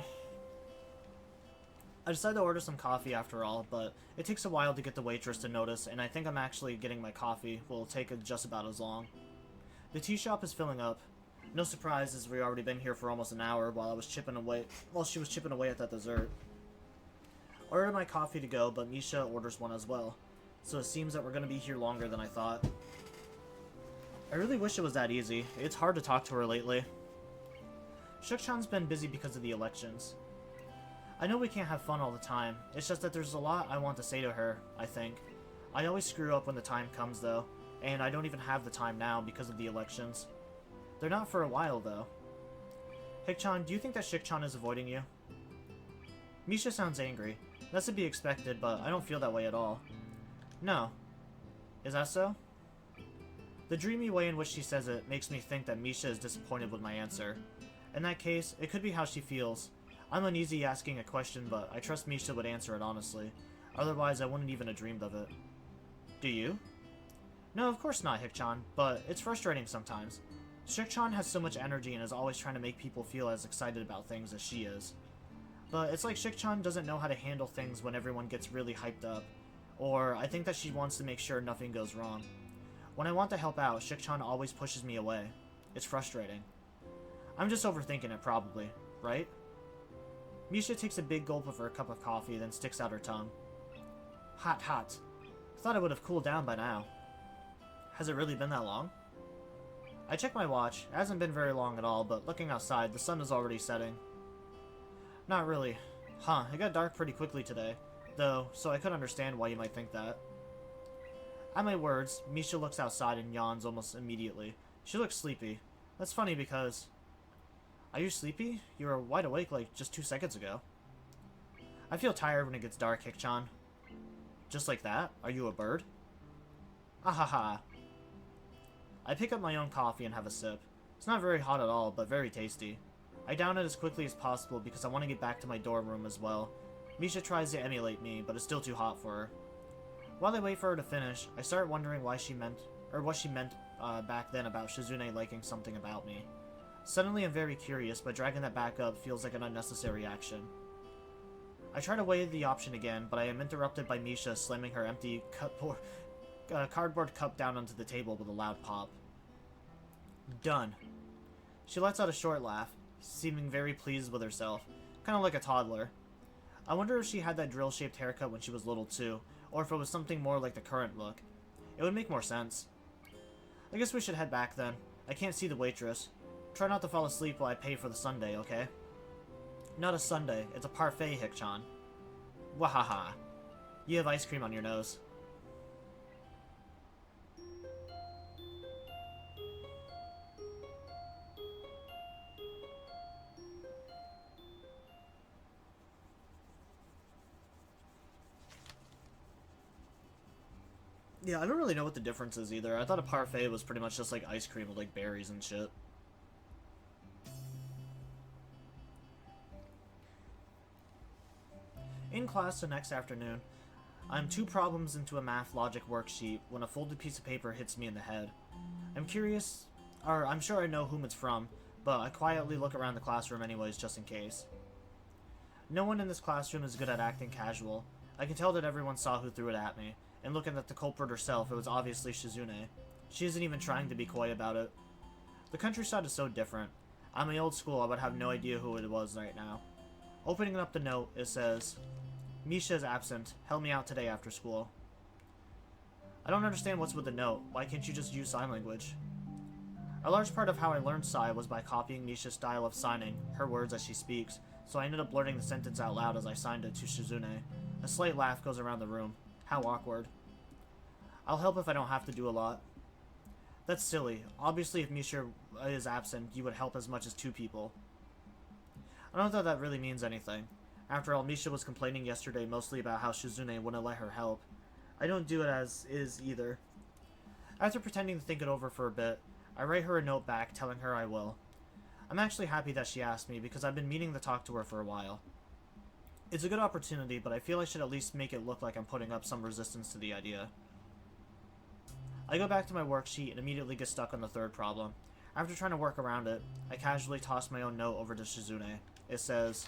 I decided to order some coffee after all, but it takes a while to get the waitress to notice, and I think I'm actually getting my coffee will take just about as long. The tea shop is filling up. No surprise, as we've already been here for almost an hour while she was chipping away at that dessert. I ordered my coffee to go, but Misha orders one as well, so it seems that we're going to be here longer than I thought. I really wish it was that easy. It's hard to talk to her lately. Shikchan's been busy because of the elections. I know we can't have fun all the time. It's just that there's a lot I want to say to her, I think. I always screw up when the time comes, though, and I don't even have the time now because of the elections. They're not for a while, though. Hikchan, do you think that Shikchan is avoiding you? Misha sounds angry. That's to be expected, but I don't feel that way at all. No. Is that so? The dreamy way in which she says it makes me think that Misha is disappointed with my answer. In that case, it could be how she feels. I'm uneasy asking a question, but I trust Misha would answer it honestly. Otherwise, I wouldn't even have dreamed of it. Do you? No, of course not, Hikchan, but it's frustrating sometimes. Shikchan has so much energy and is always trying to make people feel as excited about things as she is. But it's like Shikchan doesn't know how to handle things when everyone gets really hyped up. Or I think that she wants to make sure nothing goes wrong. When I want to help out, Shikchan always pushes me away. It's frustrating. I'm just overthinking it, probably, right? Misha takes a big gulp of her cup of coffee, then sticks out her tongue. Hot, hot. Thought it would have cooled down by now. Has it really been that long? I check my watch. It hasn't been very long at all, but looking outside, the sun is already setting. Not really. Huh, it got dark pretty quickly today, though, so I could understand why you might think that. At my words, Misha looks outside and yawns almost immediately. She looks sleepy. That's funny because... Are you sleepy? You were wide awake like just 2 seconds ago. I feel tired when it gets dark, Hikchan. Just like that? Are you a bird? Ahaha. I pick up my own coffee and have a sip. It's not very hot at all, but very tasty. I down it as quickly as possible because I want to get back to my dorm room as well. Misha tries to emulate me, but it's still too hot for her. While I wait for her to finish, I start wondering what she meant back then about Shizune liking something about me. Suddenly I'm very curious, but dragging that back up feels like an unnecessary action. I try to weigh the option again, but I am interrupted by Misha slamming her empty cardboard cup down onto the table with a loud pop. Done. She lets out a short laugh, seeming very pleased with herself, kind of like a toddler. I wonder if she had that drill-shaped haircut when she was little too, or if it was something more like the current look. It would make more sense. I guess we should head back then. I can't see the waitress. Try not to fall asleep while I pay for the sundae, okay? Not a sundae, it's a parfait, Hikchan. Wahaha. You have ice cream on your nose. Yeah, I don't really know what the difference is either. I thought a parfait was pretty much just like ice cream with like berries and shit. In class the next afternoon, I'm 2 problems into a math logic worksheet when a folded piece of paper hits me in the head. I'm sure I know whom it's from, but I quietly look around the classroom anyways just in case. No one in this classroom is good at acting casual. I can tell that everyone saw who threw it at me, and looking at the culprit herself, it was obviously Shizune. She isn't even trying to be coy about it. The countryside is so different. At my old school, I would have no idea who it was right now. Opening up the note, it says, Misha is absent. Help me out today after school. I don't understand what's with the note. Why can't you just use sign language? A large part of how I learned Sai was by copying Misha's style of signing, her words as she speaks, so I ended up blurting the sentence out loud as I signed it to Shizune. A slight laugh goes around the room. How awkward. I'll help if I don't have to do a lot. That's silly. Obviously, if Misha is absent, you would help as much as 2 people. I don't know if that really means anything. After all, Misha was complaining yesterday mostly about how Shizune wouldn't let her help. I don't do it as is either. After pretending to think it over for a bit, I write her a note back telling her I will. I'm actually happy that she asked me because I've been meaning to talk to her for a while. It's a good opportunity, but I feel I should at least make it look like I'm putting up some resistance to the idea. I go back to my worksheet and immediately get stuck on the 3rd problem. After trying to work around it, I casually toss my own note over to Shizune. It says,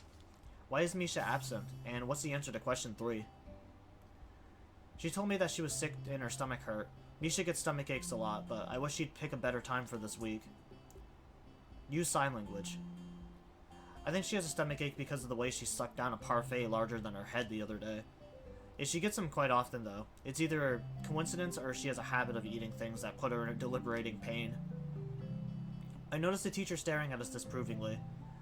why is Misha absent, and what's the answer to question 3? She told me that she was sick and her stomach hurt. Misha gets stomach aches a lot, but I wish she'd pick a better time for this week. Use sign language. I think she has a stomach ache because of the way she sucked down a parfait larger than her head the other day. If she gets them quite often though, it's either a coincidence or she has a habit of eating things that put her in a deliberating pain. I noticed the teacher staring at us disapprovingly.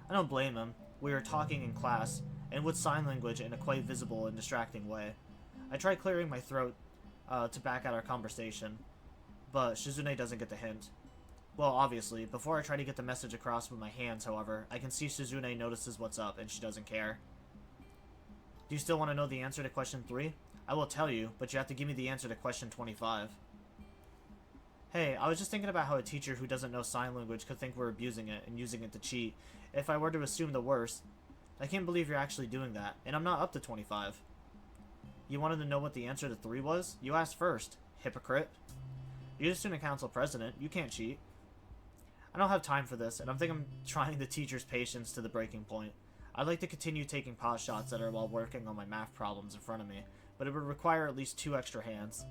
I don't blame him. We were talking in class, and with sign language in a quite visible and distracting way. I try clearing my throat to back out our conversation, but Shizune doesn't get the hint. Well, obviously, before I try to get the message across with my hands, however, I can see Shizune notices what's up, and she doesn't care. Do you still want to know the answer to question 3? I will tell you, but you have to give me the answer to question 25. Hey, I was just thinking about how a teacher who doesn't know sign language could think we're abusing it and using it to cheat. If I were to assume the worst, I can't believe you're actually doing that, and I'm not up to 25. You wanted to know what the answer to 3 was? You asked first. Hypocrite. You're the student council president. You can't cheat. I don't have time for this, and I think I'm trying the teacher's patience to the breaking point. I'd like to continue taking pot shots at her while working on my math problems in front of me, but it would require at least 2 extra hands.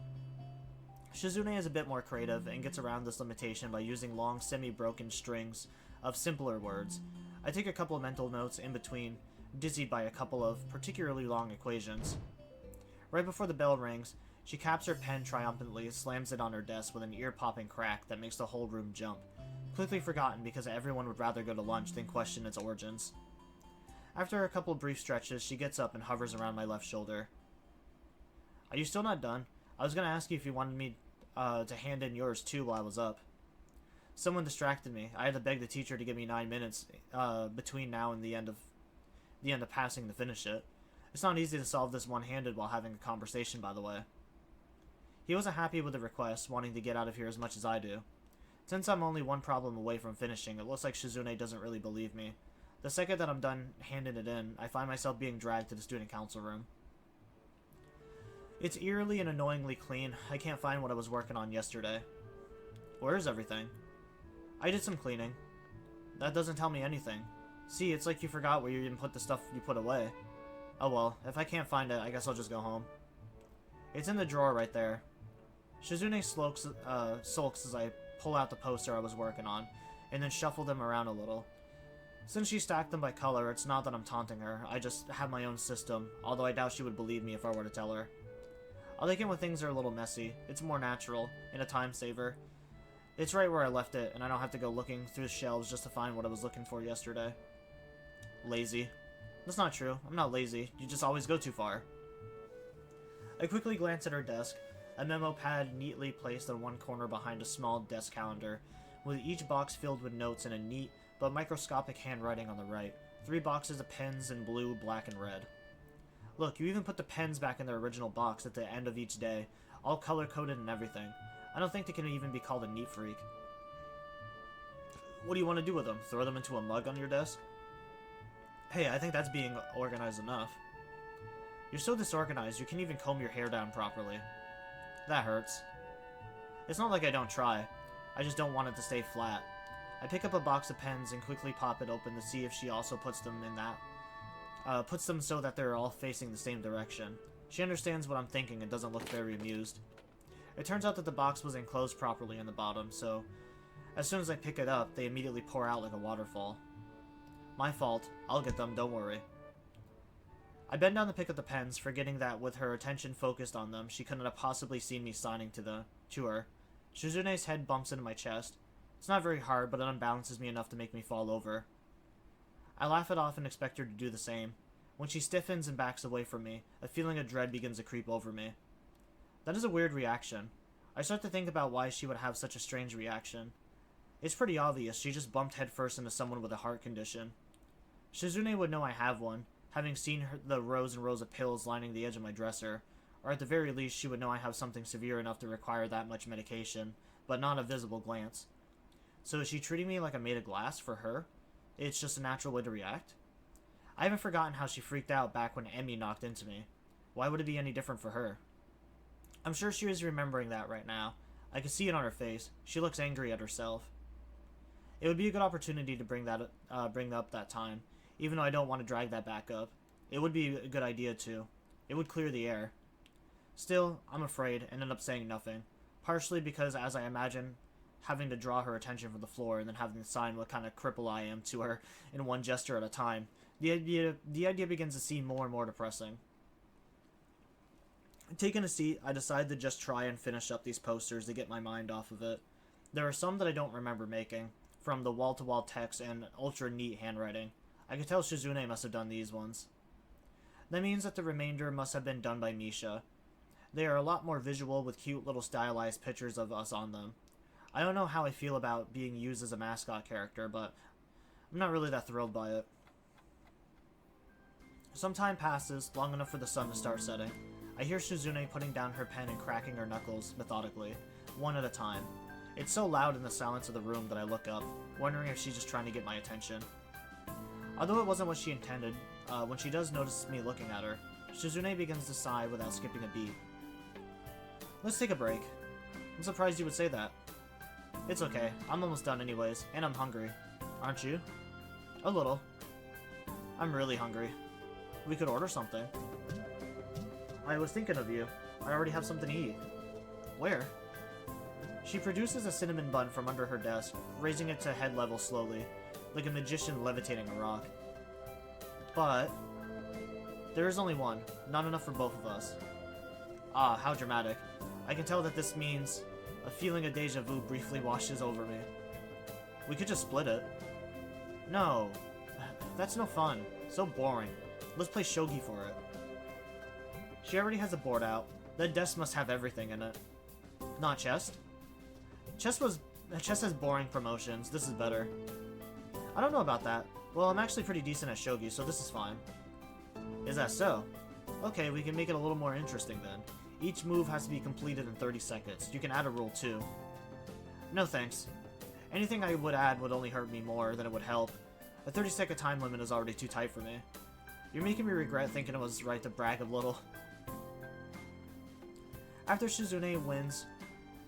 Shizune is a bit more creative and gets around this limitation by using long, semi-broken strings of simpler words. I take a couple of mental notes in between, dizzied by a couple of particularly long equations. Right before the bell rings, she caps her pen triumphantly and slams it on her desk with an ear-popping crack that makes the whole room jump. Quickly forgotten because everyone would rather go to lunch than question its origins. After a couple of brief stretches, she gets up and hovers around my left shoulder. Are you still not done? I was going to ask you if you wanted me to hand in yours too while I was up. Someone distracted me. I had to beg the teacher to give me 9 minutes between now and the end of passing to finish it. It's not easy to solve this one-handed while having a conversation, by the way. He wasn't happy with the request, wanting to get out of here as much as I do. Since I'm only one problem away from finishing, it looks like Shizune doesn't really believe me. The second that I'm done handing it in, I find myself being dragged to the student council room. It's eerily and annoyingly clean. I can't find what I was working on yesterday. Where is everything? I did some cleaning. That doesn't tell me anything. See, it's like you forgot where you didn't put the stuff you put away. Oh well, if I can't find it, I guess I'll just go home. It's in the drawer right there. Shizune sulks as I pull out the poster I was working on, and then shuffle them around a little. Since she stacked them by color, it's not that I'm taunting her, I just have my own system, although I doubt she would believe me if I were to tell her. I like it when things are a little messy. It's more natural, and a time saver. It's right where I left it, and I don't have to go looking through the shelves just to find what I was looking for yesterday. Lazy. That's not true. I'm not lazy. You just always go too far. I quickly glance at her desk, a memo pad neatly placed in one corner behind a small desk calendar, with each box filled with notes in a neat but microscopic handwriting on the right. 3 boxes of pens in blue, black, and red. Look, you even put the pens back in their original box at the end of each day, all color-coded and everything. I don't think they can even be called a neat freak. What do you want to do with them? Throw them into a mug on your desk? Hey, I think that's being organized enough. You're so disorganized, you can't even comb your hair down properly. That hurts. It's not like I don't try. I just don't want it to stay flat. I pick up a box of pens and quickly pop it open to see if she also puts them in that. Puts them so that they're all facing the same direction. She understands what I'm thinking and doesn't look very amused. It turns out that the box was enclosed properly in the bottom, so as soon as I pick it up, they immediately pour out like a waterfall. My fault. I'll get them, don't worry. I bend down to pick up the pens, forgetting that with her attention focused on them, she couldn't have possibly seen me signing to her. Shizune's head bumps into my chest. It's not very hard, but it unbalances me enough to make me fall over. I laugh it off and expect her to do the same. When she stiffens and backs away from me, a feeling of dread begins to creep over me. That is a weird reaction. I start to think about why she would have such a strange reaction. It's pretty obvious, she just bumped headfirst into someone with a heart condition. Shizune would know I have one, having seen the rows and rows of pills lining the edge of my dresser, or at the very least she would know I have something severe enough to require that much medication, but not a visible glance. So is she treating me like I'm made of glass for her? It's just a natural way to react? I haven't forgotten how she freaked out back when Emmy knocked into me. Why would it be any different for her? I'm sure she is remembering that right now. I can see it on her face. She looks angry at herself. It would be a good opportunity to bring up that time, even though I don't want to drag that back up. It would be a good idea too. It would clear the air. Still, I'm afraid and end up saying nothing, partially because as I imagine having to draw her attention from the floor and then having to sign what kind of cripple I am to her in one gesture at a time, the idea begins to seem more and more depressing. Taking a seat, I decide to just try and finish up these posters to get my mind off of it. There are some that I don't remember making, from the wall-to-wall text and ultra-neat handwriting. I can tell Shizune must have done these ones. That means that the remainder must have been done by Misha. They are a lot more visual with cute little stylized pictures of us on them. I don't know how I feel about being used as a mascot character, but I'm not really that thrilled by it. Some time passes, long enough for the sun to start setting. I hear Shizune putting down her pen and cracking her knuckles methodically, one at a time. It's so loud in the silence of the room that I look up, wondering if she's just trying to get my attention. Although it wasn't what she intended, when she does notice me looking at her, Shizune begins to sigh without skipping a beat. Let's take a break. I'm surprised you would say that. It's okay, I'm almost done anyways, and I'm hungry. Aren't you? A little. I'm really hungry. We could order something. I was thinking of you. I already have something to eat. Where? She produces a cinnamon bun from under her desk, raising it to head level slowly. like a magician levitating a rock. But there is only one, not enough for both of us. Ah, how dramatic. I can tell that this means a feeling of deja vu briefly washes over me. We could just split it. No, that's no fun. So boring. Let's play shogi for it. She already has a board out. That desk must have everything in it. Not chess? Chess has boring promotions. This is better. I don't know about that. Well, I'm actually pretty decent at shogi, so this is fine. Is that so? Okay, we can make it a little more interesting then. Each move has to be completed in 30 seconds. You can add a rule too. No thanks. Anything I would add would only hurt me more than it would help. A 30-second time limit is already too tight for me. You're making me regret thinking it was right to brag a little. After Shizune wins,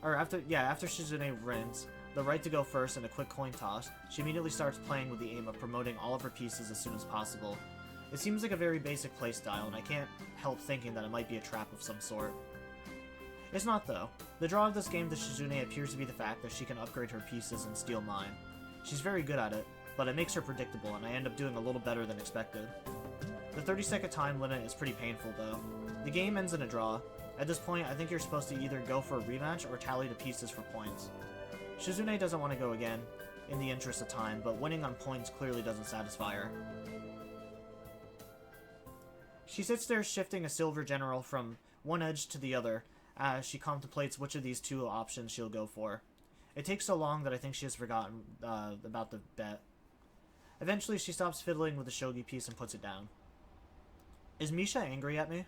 after Shizune wins the right to go first in a quick coin toss, she immediately starts playing with the aim of promoting all of her pieces as soon as possible. It seems like a very basic playstyle, and I can't help thinking that it might be a trap of some sort. It's not though. The draw of this game to Shizune appears to be the fact that she can upgrade her pieces and steal mine. She's very good at it, but it makes her predictable, and I end up doing a little better than expected. The 30-second time limit is pretty painful though. The game ends in a draw. At this point, I think you're supposed to either go for a rematch or tally the pieces for points. Shizune doesn't want to go again, in the interest of time, but winning on points clearly doesn't satisfy her. She sits there shifting a silver general from one edge to the other as she contemplates which of these two options she'll go for. It takes so long that I think she has forgotten about the bet. Eventually, she stops fiddling with the shogi piece and puts it down. Is Misha angry at me?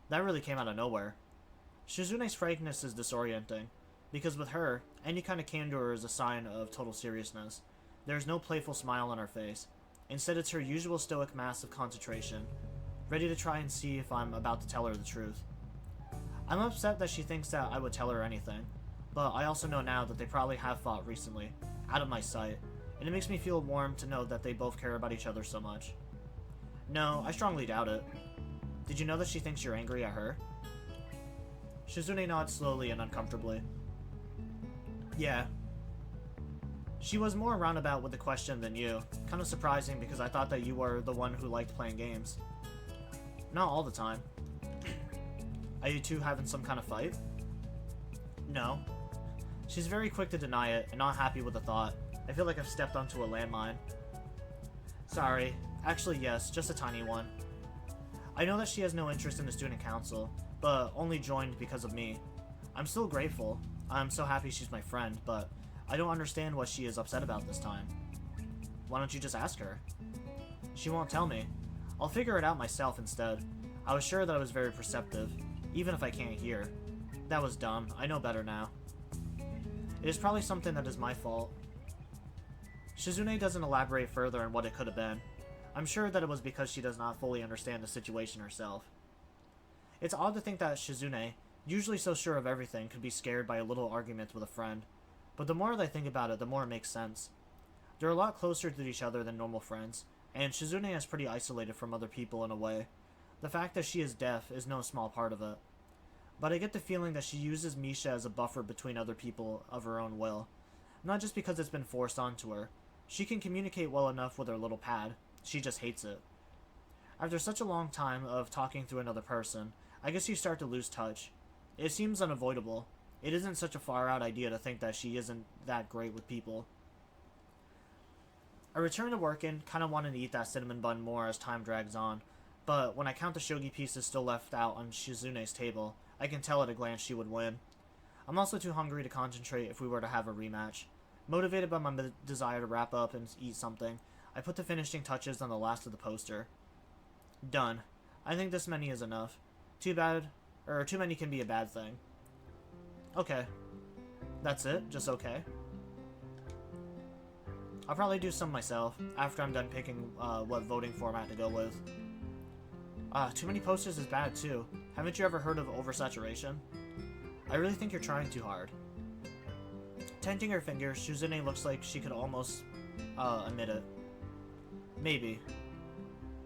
That really came out of nowhere. Shizune's frankness is disorienting, because with her, any kind of candor is a sign of total seriousness. There's no playful smile on her face. Instead, it's her usual stoic mask of concentration, ready to try and see if I'm about to tell her the truth. I'm upset that she thinks that I would tell her anything, but I also know now that they probably have fought recently, out of my sight, and it makes me feel warm to know that they both care about each other so much. No, I strongly doubt it. Did you know that she thinks you're angry at her? Shizune nods slowly and uncomfortably. Yeah. She was more roundabout with the question than you. Kind of surprising because I thought that you were the one who liked playing games. Not all the time. Are you two having some kind of fight? No. She's very quick to deny it and not happy with the thought. I feel like I've stepped onto a landmine. Sorry. Actually, yes, just a tiny one. I know that she has no interest in the student council, but only joined because of me. I'm still grateful. I'm so happy she's my friend, but I don't understand what she is upset about this time. Why don't you just ask her? She won't tell me. I'll figure it out myself instead. I was sure that I was very perceptive, even if I can't hear. That was dumb. I know better now. It is probably something that is my fault. Shizune doesn't elaborate further on what it could have been. I'm sure that it was because she does not fully understand the situation herself. It's odd to think that Shizune, usually so sure of everything, could be scared by a little argument with a friend. But the more that I think about it, the more it makes sense. They're a lot closer to each other than normal friends, and Shizune is pretty isolated from other people in a way. The fact that she is deaf is no small part of it. But I get the feeling that she uses Misha as a buffer between other people of her own will. Not just because it's been forced onto her. She can communicate well enough with her little pad. She just hates it. After such a long time of talking through another person, I guess you start to lose touch. It seems unavoidable. It isn't such a far-out idea to think that she isn't that great with people. I return to work and kind of wanted to eat that cinnamon bun more as time drags on, but when I count the shogi pieces still left out on Shizune's table, I can tell at a glance she would win. I'm also too hungry to concentrate if we were to have a rematch. Motivated by my desire to wrap up and eat something, I put the finishing touches on the last of the poster. Done. I think this many is enough. Too many can be a bad thing. Okay. That's it? Just okay? I'll probably do some myself, after I'm done picking what voting format to go with. Too many posters is bad too. Haven't you ever heard of oversaturation? I really think you're trying too hard. Tenting her fingers, Shizune looks like she could almost admit it. Maybe.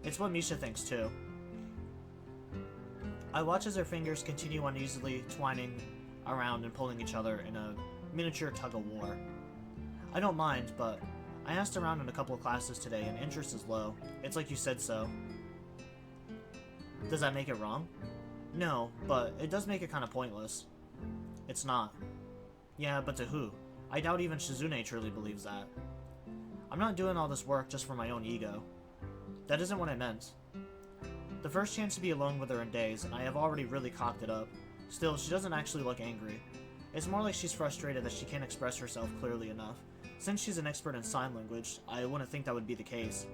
It's what Misha thinks too. I watch as her fingers continue uneasily twining around and pulling each other in a miniature tug-of-war. I don't mind, but I asked around in a couple of classes today and interest is low. It's like you said so. Does that make it wrong? No, but it does make it kind of pointless. It's not. Yeah, but to who? I doubt even Shizune truly believes that. I'm not doing all this work just for my own ego. That isn't what I meant. The first chance to be alone with her in days, and I have already really cocked it up. Still, she doesn't actually look angry. It's more like she's frustrated that she can't express herself clearly enough. Since she's an expert in sign language, I wouldn't think that would be the case.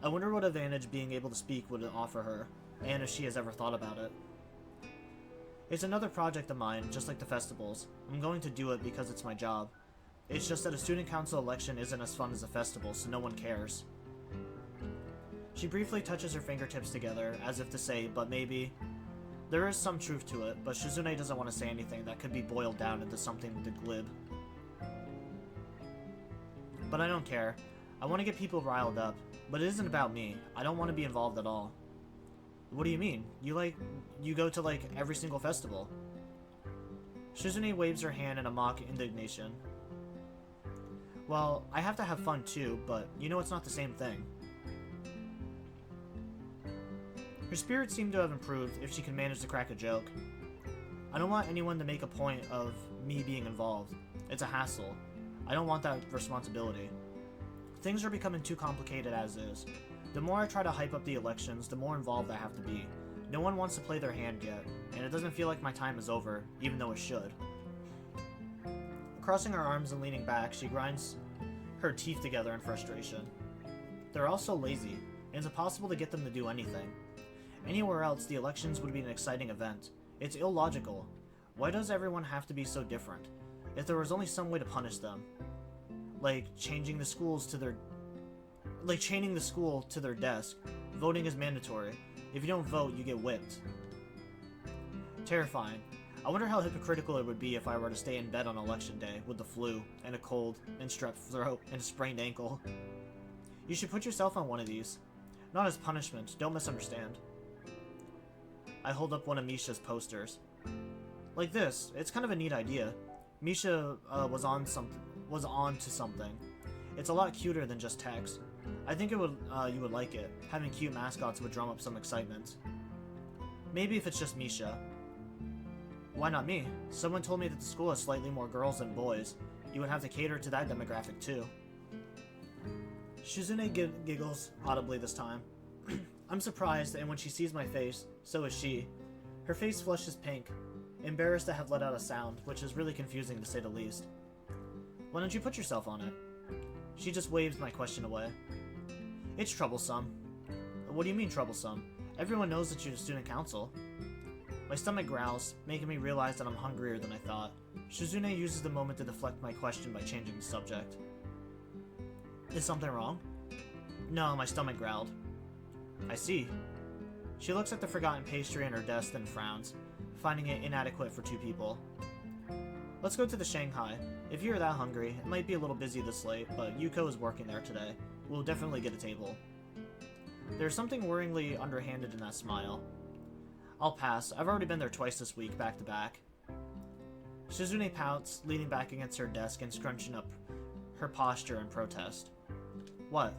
I wonder what advantage being able to speak would offer her, and if she has ever thought about it. It's another project of mine, just like the festivals. I'm going to do it because it's my job. It's just that a student council election isn't as fun as a festival, so no one cares. She briefly touches her fingertips together, as if to say, but maybe. There is some truth to it, but Shizune doesn't want to say anything that could be boiled down into something glib. But I don't care. I want to get people riled up, but it isn't about me. I don't want to be involved at all. What do you mean? You go to every single festival. Shizune waves her hand in a mock indignation. Well, I have to have fun too, but you know it's not the same thing. Her spirits seem to have improved if she can manage to crack a joke. I don't want anyone to make a point of me being involved. It's a hassle. I don't want that responsibility. Things are becoming too complicated as is. The more I try to hype up the elections, the more involved I have to be. No one wants to play their hand yet, and it doesn't feel like my time is over, even though it should. Crossing her arms and leaning back, she grinds her teeth together in frustration. They're all so lazy, and it's impossible to get them to do anything. Anywhere else, the elections would be an exciting event. It's illogical. Why does everyone have to be so different? If there was only some way to punish them. Chaining the school to their desk. Voting is mandatory. If you don't vote, you get whipped. Terrifying. I wonder how hypocritical it would be if I were to stay in bed on election day with the flu, and a cold, and strep throat, and a sprained ankle. You should put yourself on one of these. Not as punishment, don't misunderstand. I hold up one of Misha's posters. Like this, it's kind of a neat idea. Misha was on to something. It's a lot cuter than just text. I think you would like it. Having cute mascots would drum up some excitement. Maybe if it's just Misha. Why not me? Someone told me that the school has slightly more girls than boys. You would have to cater to that demographic too. Shizune giggles audibly this time. I'm surprised, and when she sees my face, so is she. Her face flushes pink, embarrassed to have let out a sound, which is really confusing to say the least. Why don't you put yourself on it? She just waves my question away. It's troublesome. What do you mean troublesome? Everyone knows that you're the student council. My stomach growls, making me realize that I'm hungrier than I thought. Shizune uses the moment to deflect my question by changing the subject. Is something wrong? No, my stomach growled. I see. She looks at the forgotten pastry on her desk and frowns, finding it inadequate for two people. Let's go to the Shanghai. If you're that hungry, it might be a little busy this late, but Yuko is working there today. We'll definitely get a table. There's something worryingly underhanded in that smile. I'll pass. I've already been there twice this week, back to back. Shizune pouts, leaning back against her desk and scrunching up her posture in protest. What?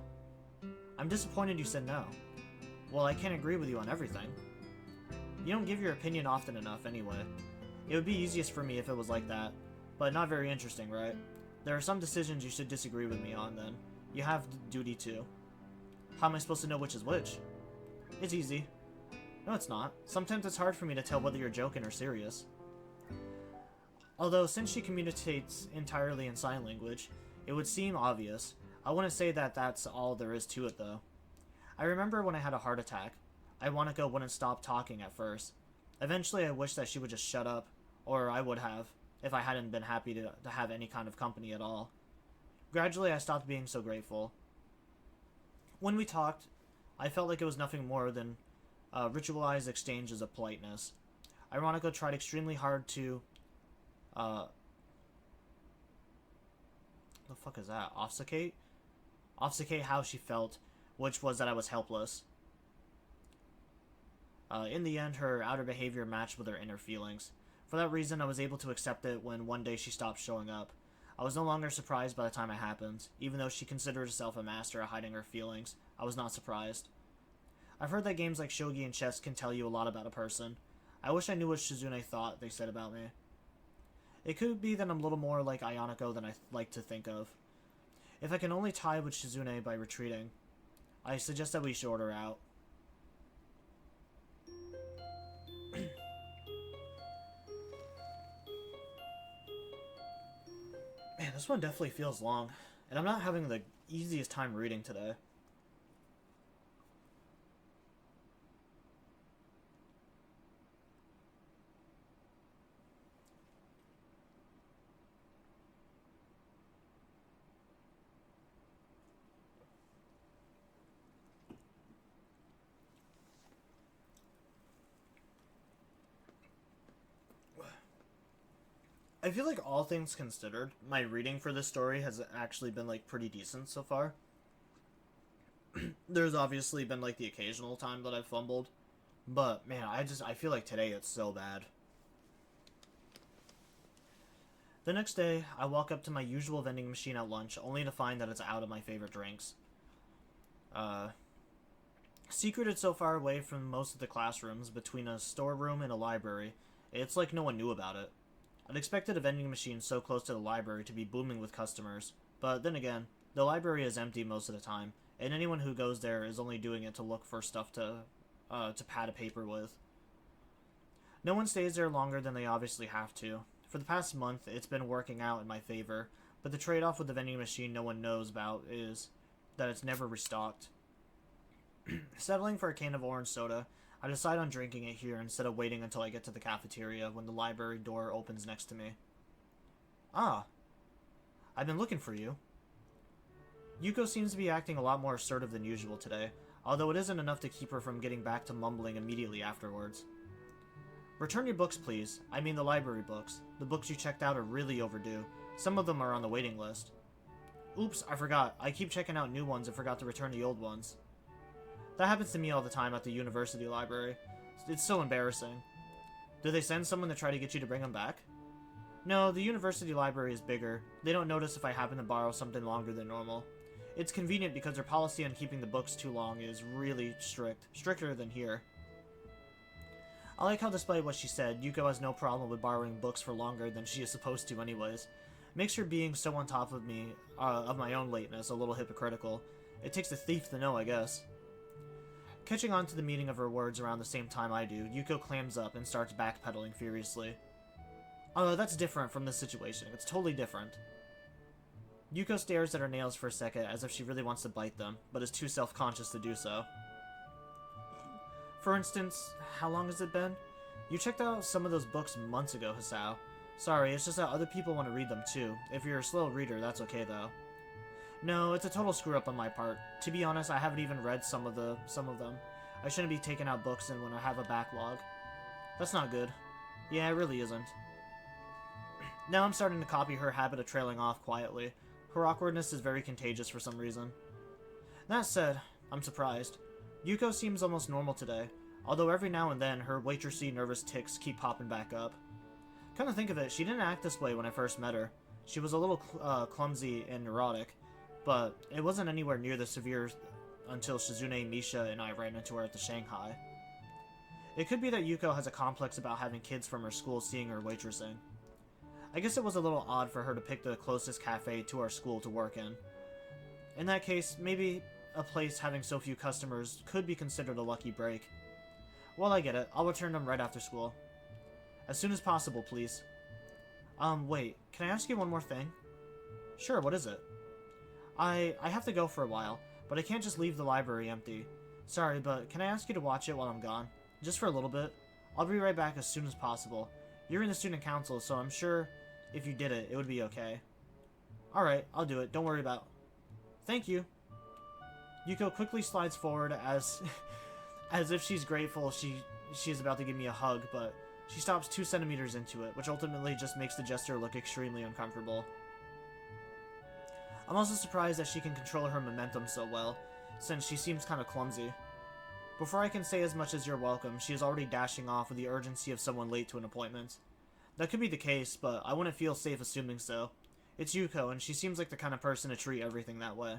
I'm disappointed you said no. Well, I can't agree with you on everything. You don't give your opinion often enough anyway. It would be easiest for me if it was like that, but not very interesting, right? There are some decisions you should disagree with me on, then. You have duty to. How am I supposed to know which is which? It's easy. No, it's not. Sometimes it's hard for me to tell whether you're joking or serious. Although, since she communicates entirely in sign language, it would seem obvious. I wouldn't say that that's all there is to it, though. I remember when I had a heart attack. Iwanaka wouldn't stop talking at first. Eventually, I wished that she would just shut up, or I would have, if I hadn't been happy to have any kind of company at all. Gradually, I stopped being so grateful. When we talked, I felt like it was nothing more than ritualized exchanges of politeness. Iwanaka tried extremely hard to... the fuck is that? Obfuscate? Obfuscate how she felt, which was that I was helpless. In the end, her outer behavior matched with her inner feelings. For that reason, I was able to accept it when one day she stopped showing up. I was no longer surprised by the time it happened. Even though she considered herself a master at hiding her feelings, I was not surprised. I've heard that games like shogi and chess can tell you a lot about a person. I wish I knew what Shizune thought they said about me. It could be that I'm a little more like Ayanako than I like to think of. If I can only tie with Shizune by retreating, I suggest that we should order out. Man, this one definitely feels long, and I'm not having the easiest time reading today. I feel like all things considered, my reading for this story has actually been like pretty decent so far. There's obviously been like the occasional time that I've fumbled, but man, I feel like today it's so bad. The next day, I walk up to my usual vending machine at lunch, only to find that it's out of my favorite drinks. Secreted so far away from most of the classrooms, between a storeroom and a library, it's like no one knew about it. I'd expected a vending machine so close to the library to be booming with customers, but then again, the library is empty most of the time, and anyone who goes there is only doing it to look for stuff to pad a paper with. No one stays there longer than they obviously have to. For the past month, it's been working out in my favor, but the trade-off with the vending machine no one knows about is that it's never restocked. Settling for a can of orange soda, I decide on drinking it here instead of waiting until I get to the cafeteria when the library door opens next to me. Ah, I've been looking for you. Yuko seems to be acting a lot more assertive than usual today, although it isn't enough to keep her from getting back to mumbling immediately afterwards. Return your books, please. I mean the library books. The books you checked out are really overdue. Some of them are on the waiting list. Oops, I forgot. I keep checking out new ones and forgot to return the old ones. That happens to me all the time at the university library. It's so embarrassing. Do they send someone to try to get you to bring them back? No, the university library is bigger. They don't notice if I happen to borrow something longer than normal. It's convenient because their policy on keeping the books too long is really strict. Stricter than here. I like how, despite what she said, Yuko has no problem with borrowing books for longer than she is supposed to anyways. Makes her being so on top of me, of my own lateness, a little hypocritical. It takes a thief to know, I guess. Catching on to the meaning of her words around the same time I do, Yuko clams up and starts backpedaling furiously. Oh, that's different from this situation. It's totally different. Yuko stares at her nails for a second as if she really wants to bite them, but is too self-conscious to do so. For instance, how long has it been? You checked out some of those books months ago, Hisao. Sorry, it's just that other people want to read them too. If you're a slow reader, that's okay though. No, it's a total screw-up on my part. To be honest, I haven't even read some of them. I shouldn't be taking out books and when I have a backlog. That's not good. Yeah, it really isn't. Now I'm starting to copy her habit of trailing off quietly. Her awkwardness is very contagious for some reason. That said, I'm surprised. Yuko seems almost normal today, although every now and then her waitressy nervous tics keep popping back up. Come to think of it, she didn't act this way when I first met her. She was a little clumsy and neurotic, but it wasn't anywhere near the severe until Shizune, Misha, and I ran into her at the Shanghai. It could be that Yuko has a complex about having kids from her school seeing her waitressing. I guess it was a little odd for her to pick the closest cafe to our school to work in. In that case, maybe a place having so few customers could be considered a lucky break. Well, I get it. I'll return them right after school. As soon as possible, please. Wait. Can I ask you one more thing? Sure, what is it? I have to go for a while, but I can't just leave the library empty. Sorry, but can I ask you to watch it while I'm gone? Just for a little bit. I'll be right back as soon as possible. You're in the student council, so I'm sure if you did it, it would be okay. Alright, I'll do it. Don't worry about it. Thank you. Yuko quickly slides forward as if she's grateful she is about to give me a hug, but she stops 2 centimeters into it, which ultimately just makes the gesture look extremely uncomfortable. I'm also surprised that she can control her momentum so well, since she seems kind of clumsy. Before I can say as much as you're welcome, she is already dashing off with the urgency of someone late to an appointment. That could be the case, but I wouldn't feel safe assuming so. It's Yuko, and she seems like the kind of person to treat everything that way.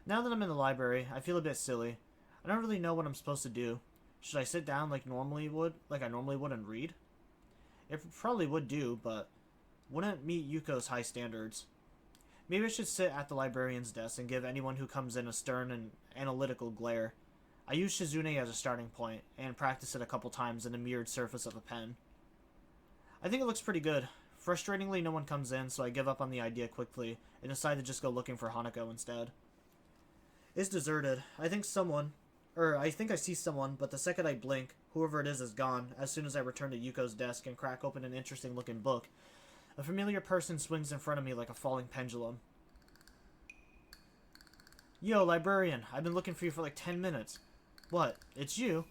Now that I'm in the library, I feel a bit silly. I don't really know what I'm supposed to do. Should I sit down like I normally would and read? It probably would do, but wouldn't meet Yuko's high standards. Maybe I should sit at the librarian's desk and give anyone who comes in a stern and analytical glare. I use Shizune as a starting point, and practice it a couple times in the mirrored surface of a pen. I think it looks pretty good. Frustratingly, no one comes in, so I give up on the idea quickly, and decide to just go looking for Hanako instead. It's deserted. I think I see someone, but the second I blink, whoever it is gone, as soon as I return to Yuko's desk and crack open an interesting-looking book. A familiar person swings in front of me like a falling pendulum. Yo, librarian, I've been looking for you for like 10 minutes. What, it's you?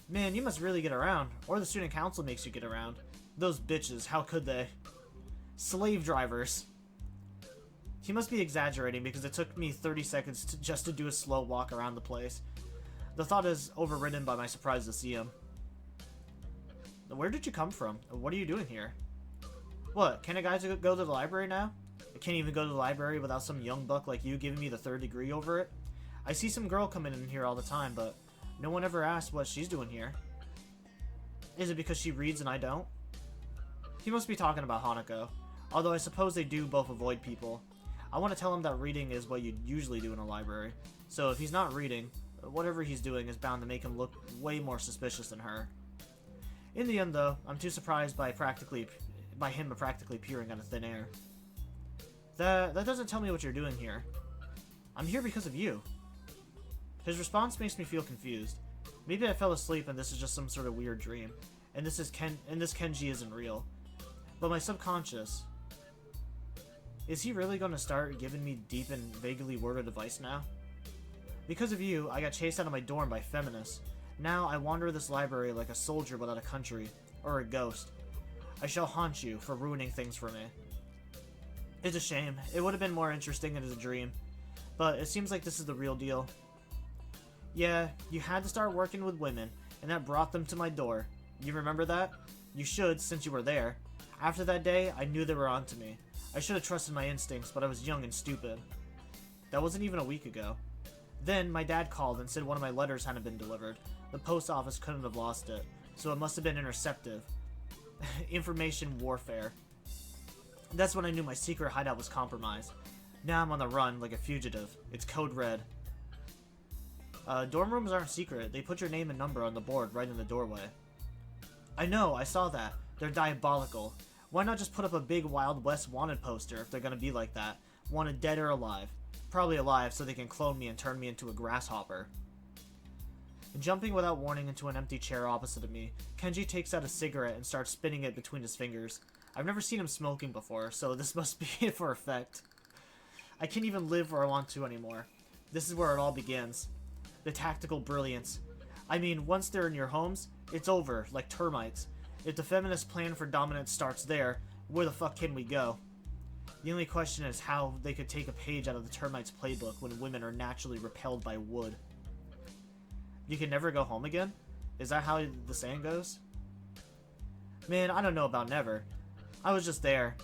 Man, you must really get around, or the student council makes you get around. Those bitches, how could they? Slave drivers. He must be exaggerating because it took me 30 seconds just to do a slow walk around the place. The thought is overridden by my surprise to see him. Where did you come from? What are you doing here? What, can a guy go to the library now? I can't even go to the library without some young buck like you giving me the third degree over it? I see some girl coming in here all the time, but no one ever asks what she's doing here. Is it because she reads and I don't? He must be talking about Hanako, although I suppose they do both avoid people. I want to tell him that reading is what you'd usually do in a library, so if he's not reading, whatever he's doing is bound to make him look way more suspicious than her. In the end, though, I'm too surprised by him practically peering out of thin air. That doesn't tell me what you're doing here. I'm here because of you. His response makes me feel confused. Maybe I fell asleep and this is just some sort of weird dream, and this Kenji isn't real. But my subconscious... Is he really going to start giving me deep and vaguely worded advice now? Because of you, I got chased out of my dorm by feminists. Now I wander this library like a soldier without a country, or a ghost. I shall haunt you for ruining things for me. It's a shame. It would have been more interesting as a dream. But it seems like this is the real deal. Yeah, you had to start working with women, and that brought them to my door. You remember that? You should, since you were there. After that day, I knew they were onto me. I should have trusted my instincts, but I was young and stupid. That wasn't even a week ago. Then, my dad called and said one of my letters hadn't been delivered. The post office couldn't have lost it, so it must have been interceptive. Information warfare. That's when I knew my secret hideout was compromised. Now I'm on the run like a fugitive. It's code red. Dorm rooms aren't secret. They put your name and number on the board right in the doorway. I know, I saw that. They're diabolical. Why not just put up a big Wild West wanted poster if they're gonna be like that? Wanted dead or alive. Probably alive so they can clone me and turn me into a grasshopper. Jumping without warning into an empty chair opposite of me, Kenji takes out a cigarette and starts spinning it between his fingers. I've never seen him smoking before, so this must be it for effect. I can't even live where I want to anymore. This is where it all begins. The tactical brilliance. I mean, once they're in your homes, it's over, like termites. If the feminist plan for dominance starts there, where the fuck can we go? The only question is how they could take a page out of the termites' playbook when women are naturally repelled by wood. You can never go home again? Is that how the saying goes? Man, I don't know about never. I was just there.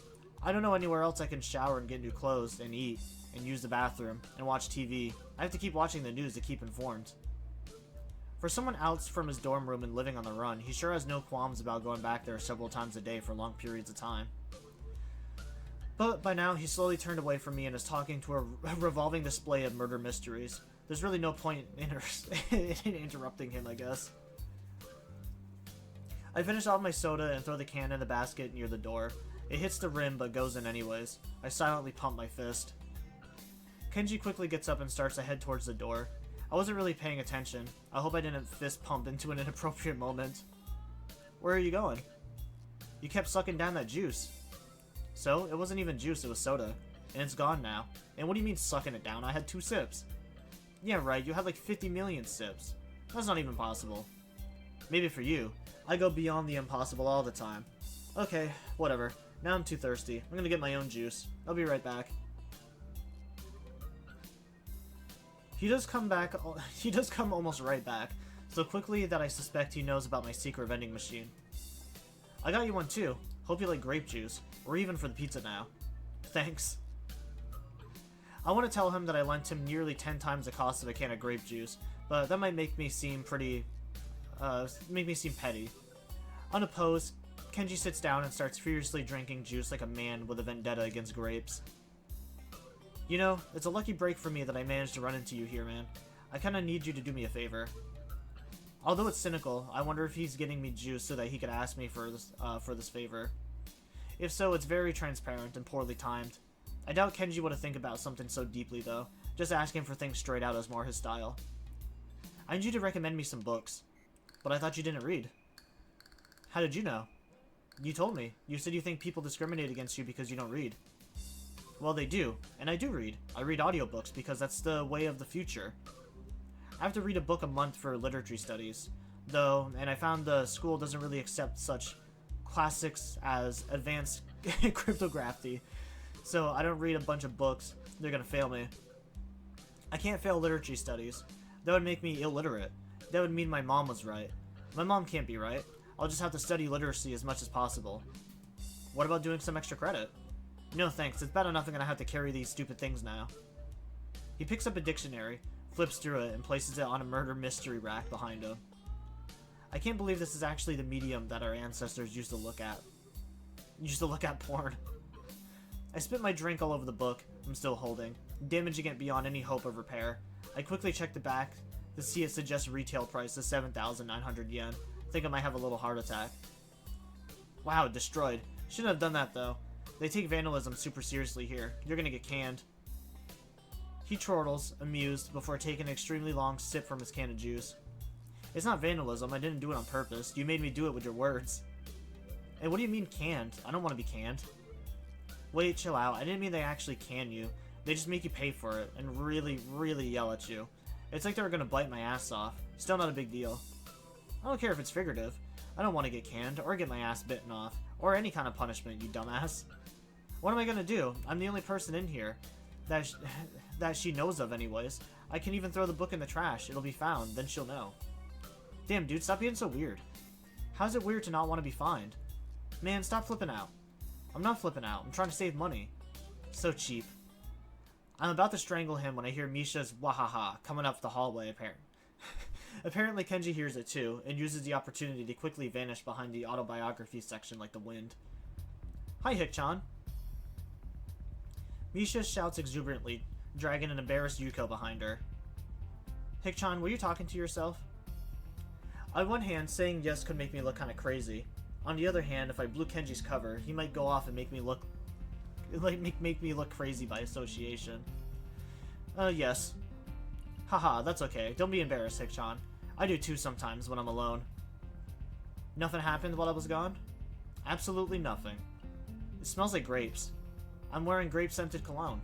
I don't know anywhere else I can shower and get new clothes and eat and use the bathroom and watch TV. I have to keep watching the news to keep informed. For someone out from his dorm room and living on the run, he sure has no qualms about going back there several times a day for long periods of time. But by now, he's slowly turned away from me and is talking to a revolving display of murder mysteries. There's really no point in interrupting him, I guess. I finish off my soda and throw the can in the basket near the door. It hits the rim but goes in anyways. I silently pump my fist. Kenji quickly gets up and starts to head towards the door. I wasn't really paying attention. I hope I didn't fist pump into an inappropriate moment. Where are you going? You kept sucking down that juice. So, it wasn't even juice, it was soda. And it's gone now. And what do you mean sucking it down? I had 2 sips. Yeah, right, you had like 50 million sips. That's not even possible. Maybe for you. I go beyond the impossible all the time. Okay, whatever. Now I'm too thirsty. I'm gonna get my own juice. I'll be right back. He does come almost right back, so quickly that I suspect he knows about my secret vending machine. I got you one too. Hope you like grape juice, or even for the pizza now. Thanks. I want to tell him that I lent him nearly 10 times the cost of a can of grape juice, but that might make me seem petty. Unopposed, Kenji sits down and starts furiously drinking juice like a man with a vendetta against grapes. You know, it's a lucky break for me that I managed to run into you here, man. I kinda need you to do me a favor. Although it's cynical, I wonder if he's getting me juice so that he could ask me for this favor. If so, it's very transparent and poorly timed. I doubt Kenji would have think about something so deeply, though. Just asking for things straight out is more his style. I need you to recommend me some books. But I thought you didn't read. How did you know? You told me. You said you think people discriminate against you because you don't read. Well, they do, and I do read. I read audiobooks because that's the way of the future. I have to read a book a month for literature studies, though, and I found the school doesn't really accept such classics as advanced cryptography, so I don't read a bunch of books. They're gonna fail me. I can't fail literature studies. That would make me illiterate. That would mean my mom was right. My mom can't be right. I'll just have to study literacy as much as possible. What about doing some extra credit? No thanks, it's bad enough I'm gonna have to carry these stupid things now. He picks up a dictionary, flips through it, and places it on a murder mystery rack behind him. I can't believe this is actually the medium that our ancestors used to look at. Porn. I spit my drink all over the book I'm still holding, damaging it beyond any hope of repair. I quickly check the back to see it suggests retail price is 7,900 yen. Think I might have a little heart attack. Wow, destroyed. Shouldn't have done that though. They take vandalism super seriously here. You're gonna get canned. He chortles, amused, before taking an extremely long sip from his can of juice. It's not vandalism, I didn't do it on purpose. You made me do it with your words. And what do you mean canned? I don't want to be canned. Wait, chill out. I didn't mean they actually can you. They just make you pay for it, and really, really yell at you. It's like they were gonna bite my ass off. Still not a big deal. I don't care if it's figurative. I don't want to get canned, or get my ass bitten off, or any kind of punishment, you dumbass. What am I gonna do? I'm the only person in here that she knows of anyways. I can even throw the book in the trash. It'll be found, then she'll know. Damn, dude, stop being so weird. How's it weird to not want to be fined? Man, stop flipping out. I'm not flipping out. I'm trying to save money. So cheap. I'm about to strangle him when I hear Misha's wahaha coming up the hallway, Apparently Kenji hears it too, and uses the opportunity to quickly vanish behind the autobiography section like the wind. Hi, Hik-chan. Misha shouts exuberantly, dragging an embarrassed Yuko behind her. Hik-chan, were you talking to yourself? On one hand, saying yes could make me look kinda crazy. On the other hand, if I blew Kenji's cover, he might go off and make me look crazy by association. Yes. Haha, that's okay. Don't be embarrassed, Hik-chan. I do too sometimes when I'm alone. Nothing happened while I was gone? Absolutely nothing. It smells like grapes. I'm wearing grape-scented cologne.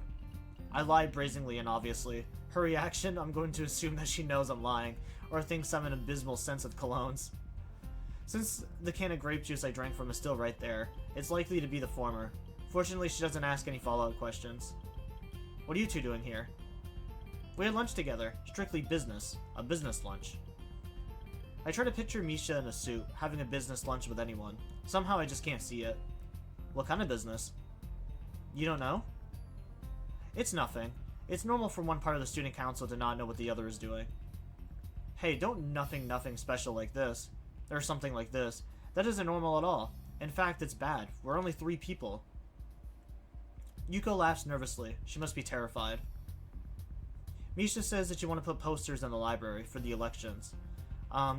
I lied brazenly and obviously. Her reaction, I'm going to assume that she knows I'm lying, or thinks I'm an abysmal sense of colognes. Since the can of grape juice I drank from is still right there, it's likely to be the former. Fortunately, she doesn't ask any follow-up questions. What are you two doing here? We had lunch together. Strictly business. A business lunch. I try to picture Misha in a suit, having a business lunch with anyone. Somehow I just can't see it. What kind of business? You don't know? It's nothing. It's normal for one part of the student council to not know what the other is doing. Hey, don't nothing special like this. Or something like this. That isn't normal at all. In fact, it's bad. We're only 3 people. Yuko laughs nervously. She must be terrified. Misha says that you want to put posters in the library for the elections.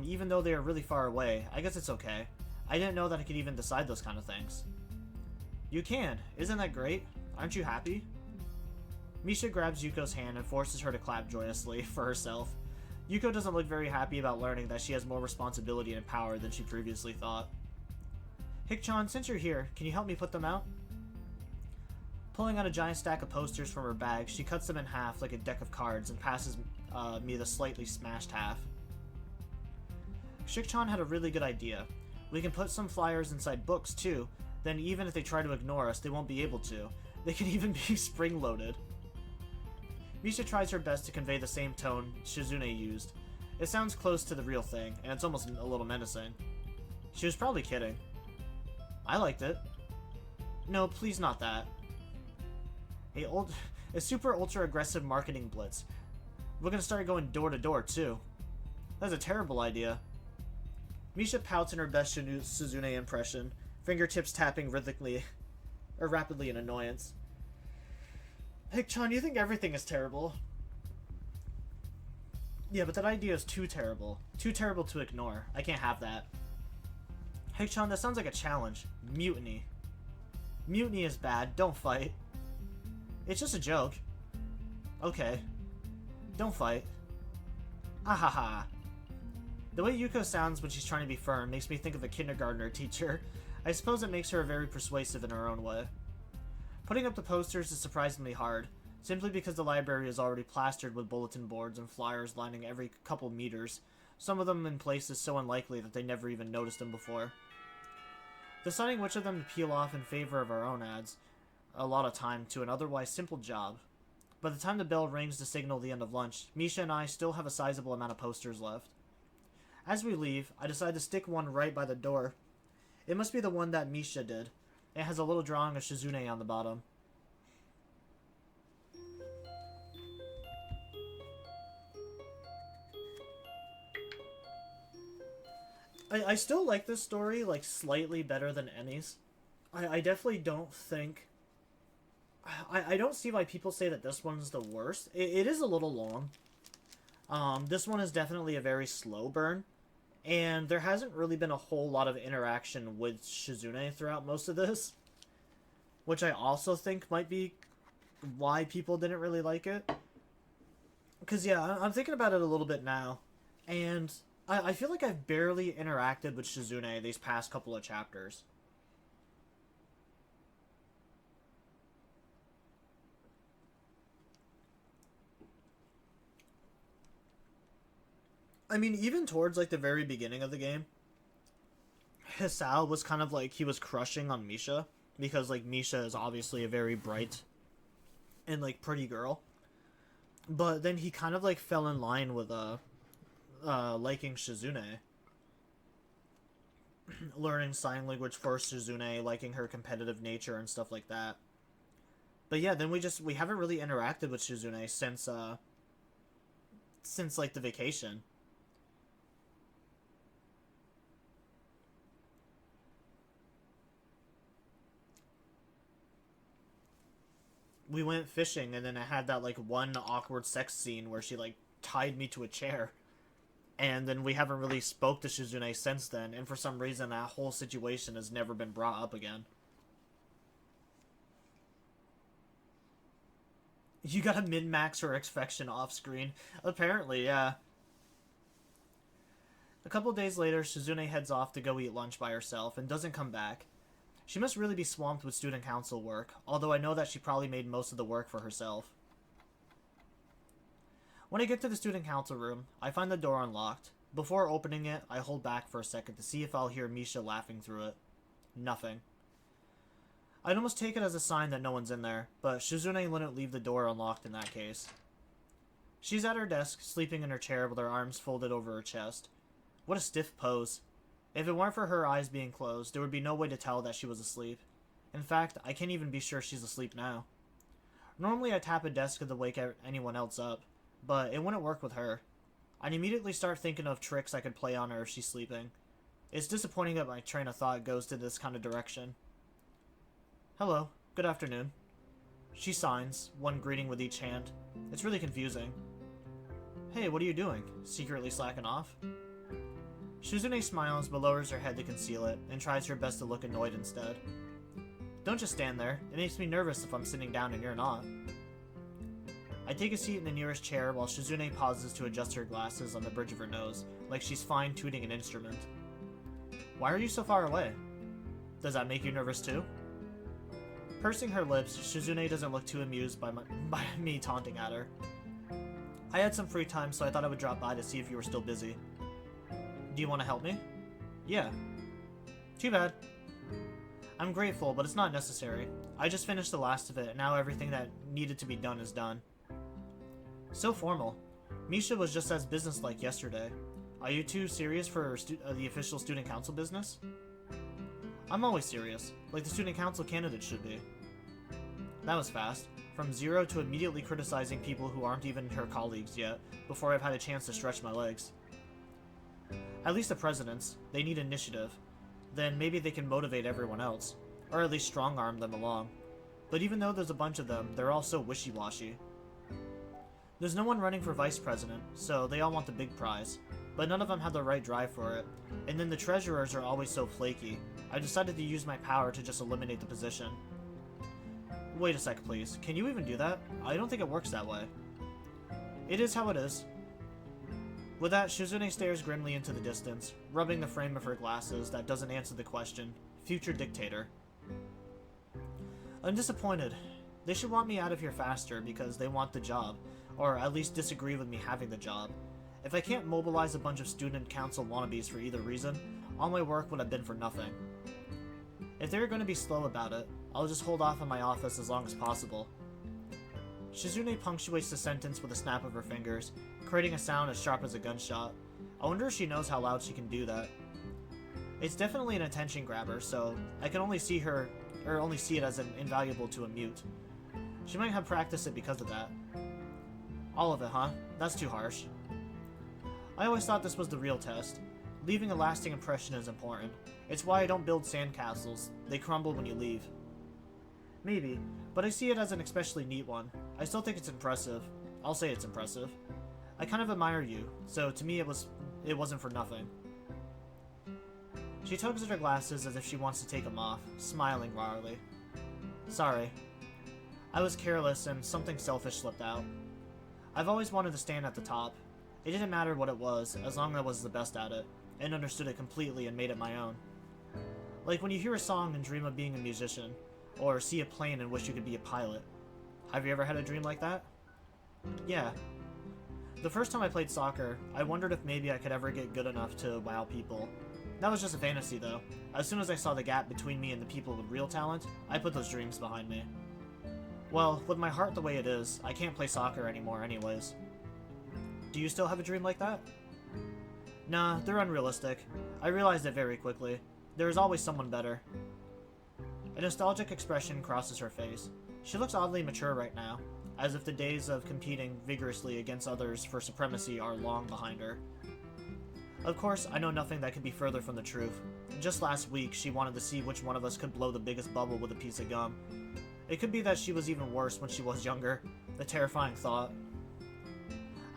Even though they are really far away, I guess it's okay. I didn't know that I could even decide those kind of things. You can. Isn't that great? Aren't you happy? Misha grabs Yuko's hand and forces her to clap joyously for herself. Yuko doesn't look very happy about learning that she has more responsibility and power than she previously thought. Hik-chan, since you're here, can you help me put them out? Pulling out a giant stack of posters from her bag, she cuts them in half like a deck of cards and passes me the slightly smashed half. Hik-chan had a really good idea. We can put some flyers inside books too, then even if they try to ignore us, they won't be able to. They can even be spring-loaded. Misha tries her best to convey the same tone Shizune used. It sounds close to the real thing, and it's almost a little menacing. She was probably kidding. I liked it. No, please not that. A, old, a super ultra aggressive marketing blitz. We're gonna start going door to door, too. That's a terrible idea. Misha pouts in her best Shizune impression, fingertips tapping rapidly in annoyance. Hick-chan, you think everything is terrible? Yeah, but that idea is too terrible. Too terrible to ignore. I can't have that. Hick-chan, that sounds like a challenge. Mutiny. Mutiny is bad. Don't fight. It's just a joke. Okay. Don't fight. Ahaha. The way Yuko sounds when she's trying to be firm makes me think of a kindergartner teacher. I suppose it makes her very persuasive in her own way. Putting up the posters is surprisingly hard, simply because the library is already plastered with bulletin boards and flyers lining every couple meters, some of them in places so unlikely that they never even noticed them before. Deciding which of them to peel off in favor of our own ads a lot of time to an otherwise simple job. By the time the bell rings to signal the end of lunch, Misha and I still have a sizable amount of posters left. As we leave, I decide to stick one right by the door. It must be the one that Misha did. It has a little drawing of Shizune on the bottom. I still like this story, like, slightly better than Emmy's. I definitely don't think... I don't see why people say that this one's the worst. It is a little long. This one is definitely a very slow burn. And there hasn't really been a whole lot of interaction with Shizune throughout most of this. Which I also think might be why people didn't really like it. Because, yeah, I'm thinking about it a little bit now. And I feel like I've barely interacted with Shizune these past couple of chapters. I mean, even towards, like, the very beginning of the game, Hisao was kind of like, he was crushing on Misha, because, like, Misha is obviously a very bright and, like, pretty girl. But then he kind of, like, fell in line with, liking Shizune. Learning sign language for Shizune, liking her competitive nature and stuff like that. But yeah, then we haven't really interacted with Shizune since, like, the vacation. We went fishing, and then I had that, like, one awkward sex scene where she, like, tied me to a chair. And then we haven't really spoke to Shizune since then, and for some reason that whole situation has never been brought up again. You gotta min-max her affection off-screen. Apparently, yeah. A couple days later, Shizune heads off to go eat lunch by herself, and doesn't come back. She must really be swamped with student council work, although I know that she probably made most of the work for herself. When I get to the student council room, I find the door unlocked. Before opening it, I hold back for a second to see if I'll hear Misha laughing through it. Nothing. I'd almost take it as a sign that no one's in there, but Shizune wouldn't leave the door unlocked in that case. She's at her desk, sleeping in her chair with her arms folded over her chest. What a stiff pose. If it weren't for her eyes being closed, there would be no way to tell that she was asleep. In fact, I can't even be sure she's asleep now. Normally I tap a desk to wake anyone else up, but it wouldn't work with her. I'd immediately start thinking of tricks I could play on her if she's sleeping. It's disappointing that my train of thought goes to this kind of direction. Hello, good afternoon. She signs, one greeting with each hand. It's really confusing. Hey, what are you doing? Secretly slacking off? Shizune smiles but lowers her head to conceal it, and tries her best to look annoyed instead. Don't just stand there. It makes me nervous if I'm sitting down and you're not. I take a seat in the nearest chair while Shizune pauses to adjust her glasses on the bridge of her nose, like she's fine-tuning an instrument. Why are you so far away? Does that make you nervous too? Pursing her lips, Shizune doesn't look too amused by me taunting at her. I had some free time, so I thought I would drop by to see if you were still busy. Do you want to help me? Yeah. Too bad. I'm grateful, but it's not necessary. I just finished the last of it, and now everything that needed to be done is done. So formal. Misha was just as businesslike yesterday. Are you too serious for the official student council business? I'm always serious, like the student council candidate should be. That was fast. from 0 to immediately criticizing people who aren't even her colleagues yet, before I've had a chance to stretch my legs. At least the presidents, they need initiative. Then maybe they can motivate everyone else, or at least strong-arm them along. But even though there's a bunch of them, they're all so wishy-washy. There's no one running for vice president, so they all want the big prize, but none of them have the right drive for it. And then the treasurers are always so flaky. I decided to use my power to just eliminate the position. Wait a sec, please. Can you even do that? I don't think it works that way. It is how it is. With that, Shizune stares grimly into the distance, rubbing the frame of her glasses that doesn't answer the question, future dictator. I'm disappointed. They should want me out of here faster because they want the job, or at least disagree with me having the job. If I can't mobilize a bunch of student council wannabes for either reason, all my work would have been for nothing. If they're going to be slow about it, I'll just hold off in my office as long as possible. Shizune punctuates the sentence with a snap of her fingers, creating a sound as sharp as a gunshot. I wonder if she knows how loud she can do that. It's definitely an attention grabber, so I can only see it as an invaluable to a mute. She might have practiced it because of that. All of it, huh? That's too harsh. I always thought this was the real test. Leaving a lasting impression is important. It's why I don't build sandcastles. They crumble when you leave. Maybe, but I see it as an especially neat one. I still think it's impressive. I'll say it's impressive. I kind of admire you, so to me it wasn't for nothing. She tugs at her glasses as if she wants to take them off, smiling wryly. Sorry. I was careless and something selfish slipped out. I've always wanted to stand at the top. It didn't matter what it was, as long as I was the best at it, and understood it completely and made it my own. Like when you hear a song and dream of being a musician, or see a plane and wish you could be a pilot. Have you ever had a dream like that? Yeah. The first time I played soccer, I wondered if maybe I could ever get good enough to wow people. That was just a fantasy though. As soon as I saw the gap between me and the people with real talent, I put those dreams behind me. Well, with my heart the way it is, I can't play soccer anymore anyways. Do you still have a dream like that? Nah, they're unrealistic. I realized it very quickly. There is always someone better. A nostalgic expression crosses her face. She looks oddly mature right now, as if the days of competing vigorously against others for supremacy are long behind her. Of course, I know nothing that could be further from the truth. Just last week, she wanted to see which one of us could blow the biggest bubble with a piece of gum. It could be that she was even worse when she was younger. The terrifying thought.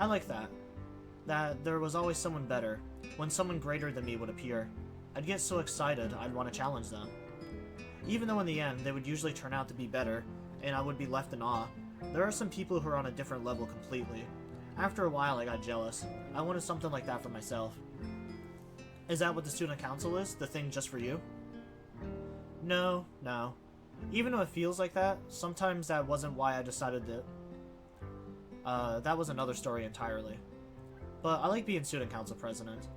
I like that. That there was always someone better, when someone greater than me would appear. I'd get so excited I'd want to challenge them. Even though in the end they would usually turn out to be better, and I would be left in awe, there are some people who are on a different level completely. After a while I got jealous. I wanted something like that for myself. Is that what the student council is? The thing just for you? No. Even though it feels like that, sometimes that wasn't why I decided that was another story entirely. But I like being student council president.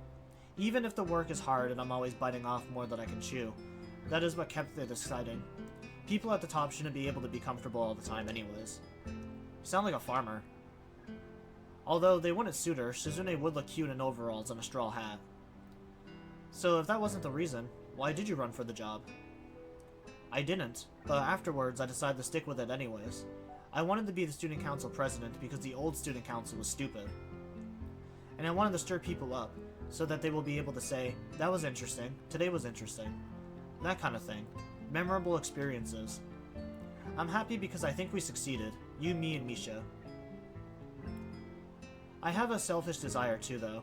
Even if the work is hard and I'm always biting off more than I can chew, that is what kept it exciting. People at the top shouldn't be able to be comfortable all the time anyways. You sound like a farmer. Although they wouldn't suit her, Shizune would look cute in overalls and a straw hat. So if that wasn't the reason, why did you run for the job? I didn't, but afterwards I decided to stick with it anyways. I wanted to be the student council president because the old student council was stupid. And I wanted to stir people up, so that they will be able to say, that was interesting, today was interesting. That kind of thing. Memorable experiences. I'm happy because I think we succeeded. You, me, and Misha. I have a selfish desire too, though.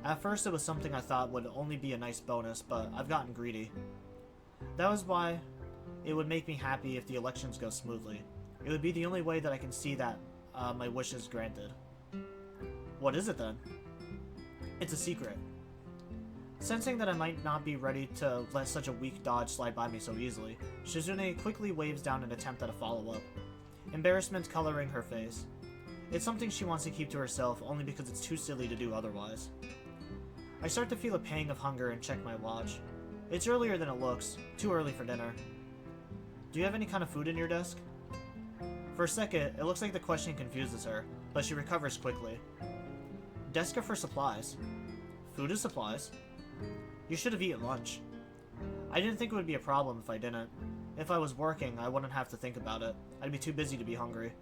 At first it was something I thought would only be a nice bonus, but I've gotten greedy. That was why it would make me happy if the elections go smoothly. It would be the only way that I can see that my wish is granted. What is it then? It's a secret. Sensing that I might not be ready to let such a weak dodge slide by me so easily, Shizune quickly waves down an attempt at a follow-up, embarrassment coloring her face. It's something she wants to keep to herself only because it's too silly to do otherwise. I start to feel a pang of hunger and check my watch. It's earlier than it looks, too early for dinner. Do you have any kind of food in your desk? For a second, it looks like the question confuses her, but she recovers quickly. Desk for supplies. Food is supplies. You should have eaten lunch. I didn't think it would be a problem if I didn't. If I was working, I wouldn't have to think about it. I'd be too busy to be hungry.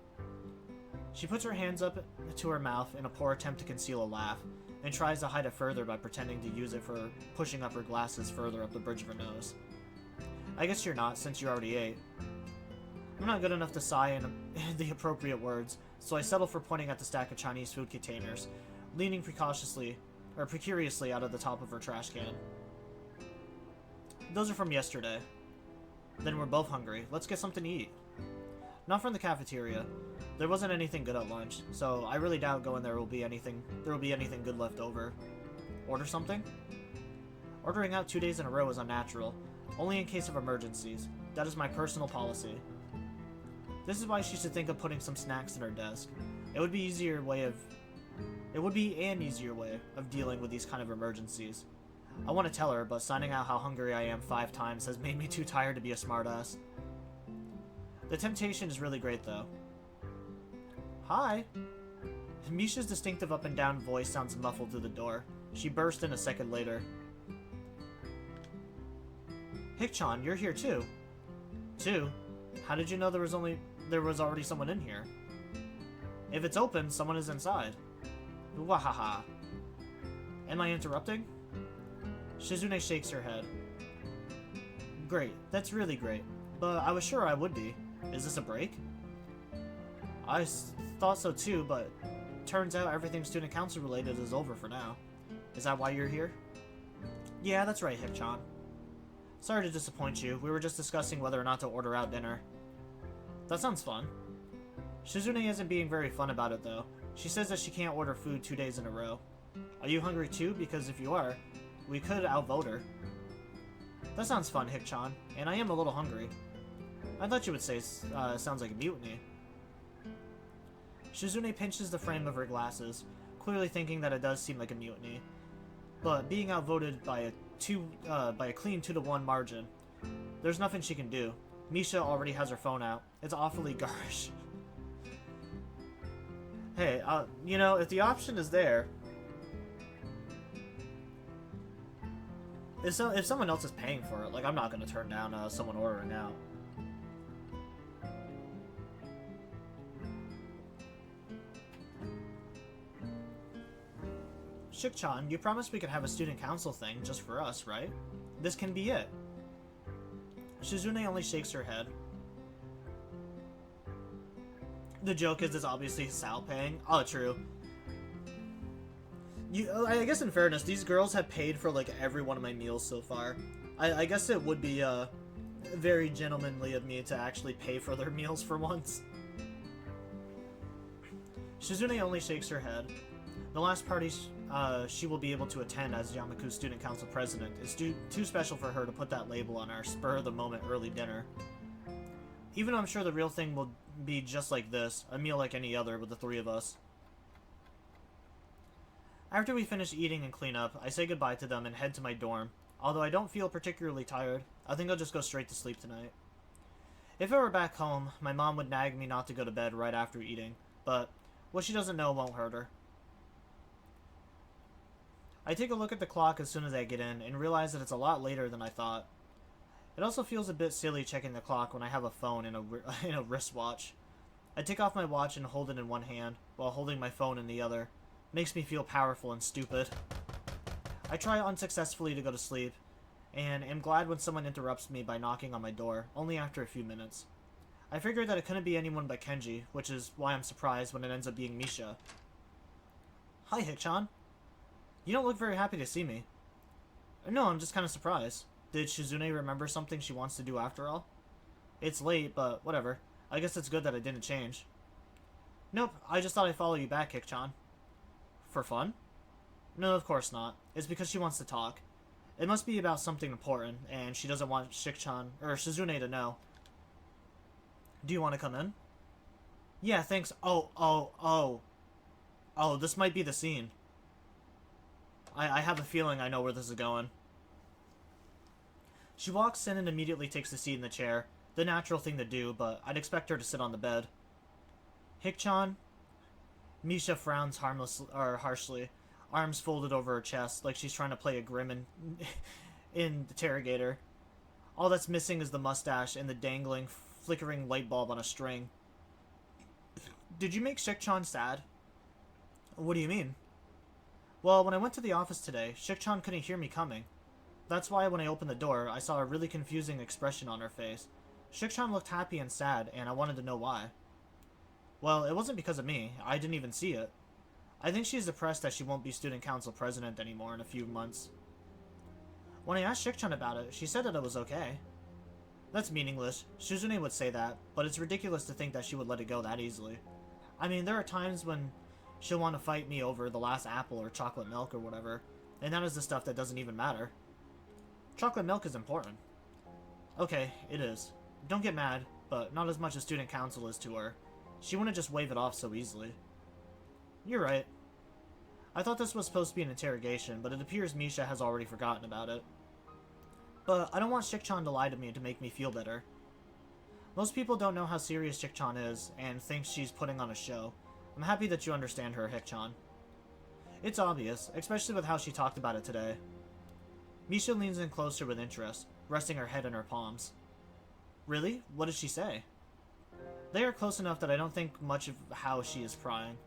She puts her hands up to her mouth in a poor attempt to conceal a laugh, and tries to hide it further by pretending to use it for pushing up her glasses further up the bridge of her nose. I guess you're not, since you already ate. I'm not good enough to sigh in the appropriate words, so I settle for pointing at the stack of Chinese food containers, leaning precariously out of the top of her trash can. Those are from yesterday. Then we're both hungry. Let's get something to eat. Not from the cafeteria. There wasn't anything good at lunch, so I really doubt there will be anything good left over. Order something? Ordering out 2 days in a row is unnatural, only in case of emergencies. That is my personal policy. This is why she should think of putting some snacks in her desk. It would be an easier way of dealing with these kind of emergencies. I want to tell her, but signing out how hungry I am 5 times has made me too tired to be a smartass. The temptation is really great, though. Hi! Misha's distinctive up and down voice sounds muffled through the door. She burst in a second later. Hick-chan, you're here too. Too? How did you know there was already someone in here? If it's open, someone is inside. Wahaha. Am I interrupting? Shizune shakes her head. Great, that's really great. But I was sure I would be. Is this a break? I thought so too, but turns out everything student council related is over for now. Is that why you're here? Yeah, that's right, Hick-chan. Sorry to disappoint you. We were just discussing whether or not to order out dinner. That sounds fun. Shizune isn't being very fun about it, though. She says that she can't order food 2 days in a row. Are you hungry too? Because if you are, we could outvote her. That sounds fun, Hick-chan, and I am a little hungry. I thought you would say sounds like a mutiny. Shizune pinches the frame of her glasses, clearly thinking that it does seem like a mutiny. But being outvoted by a clean 2-to-1 margin, there's nothing she can do. Misha already has her phone out. It's awfully garish. Hey, you know, if the option is there, if someone else is paying for it, like, I'm not gonna turn down someone ordering out. Shik-chan, you promised we could have a student council thing just for us, right? This can be it. Shizune only shakes her head. The joke is it's obviously Sal paying. Oh, true. I guess in fairness, these girls have paid for like every one of my meals so far. I guess it would be very gentlemanly of me to actually pay for their meals for once. Shizune only shakes her head. The last party she will be able to attend as Yamaku's student council president is too special for her to put that label on our spur-of-the-moment early dinner. Even though I'm sure the real thing will be just like this, a meal like any other with the 3 of us. After we finish eating and clean up, I say goodbye to them and head to my dorm. Although I don't feel particularly tired, I think I'll just go straight to sleep tonight. If I were back home, my mom would nag me not to go to bed right after eating, but what she doesn't know won't hurt her. I take a look at the clock as soon as I get in and realize that it's a lot later than I thought. It also feels a bit silly checking the clock when I have a phone and a wristwatch. I take off my watch and hold it in one hand, while holding my phone in the other. Makes me feel powerful and stupid. I try unsuccessfully to go to sleep, and am glad when someone interrupts me by knocking on my door, only after a few minutes. I figured that it couldn't be anyone but Kenji, which is why I'm surprised when it ends up being Misha. Hi, Hick-chan. You don't look very happy to see me. No, I'm just kind of surprised. Did Shizune remember something she wants to do after all? It's late, but whatever. I guess it's good that I didn't change. Nope, I just thought I'd follow you back, Hick-chan. For fun? No, of course not. It's because she wants to talk. It must be about something important, and she doesn't want Shik-chan, or Shizune to know. Do you want to come in? Yeah, thanks. Oh, this might be the scene. I have a feeling I know where this is going. She walks in and immediately takes a seat in the chair. The natural thing to do, but I'd expect her to sit on the bed. Hick-chan? Misha frowns harshly, arms folded over her chest, like she's trying to play a grim interrogator. All that's missing is the mustache and the dangling, flickering light bulb on a string. Did you make Shik-chan sad? What do you mean? Well, when I went to the office today, Shik-chan couldn't hear me coming. That's why when I opened the door, I saw a really confusing expression on her face. Shik-chan looked happy and sad, and I wanted to know why. Well, it wasn't because of me. I didn't even see it. I think she's depressed that she won't be student council president anymore in a few months. When I asked Shik-chan about it, she said that it was okay. That's meaningless. Shizune would say that, but it's ridiculous to think that she would let it go that easily. I mean, there are times when she'll want to fight me over the last apple or chocolate milk or whatever, and that is the stuff that doesn't even matter. Chocolate milk is important. Okay, it is. Don't get mad, but not as much as student council is to her. She wouldn't just wave it off so easily. You're right. I thought this was supposed to be an interrogation, but it appears Misha has already forgotten about it. But I don't want Shik-chan to lie to me to make me feel better. Most people don't know how serious Shik-chan is, and think she's putting on a show. I'm happy that you understand her, Hik-chan. It's obvious, especially with how she talked about it today. Misha leans in closer with interest, resting her head in her palms. Really? What did she say? They are close enough that I don't think much of how she is prying.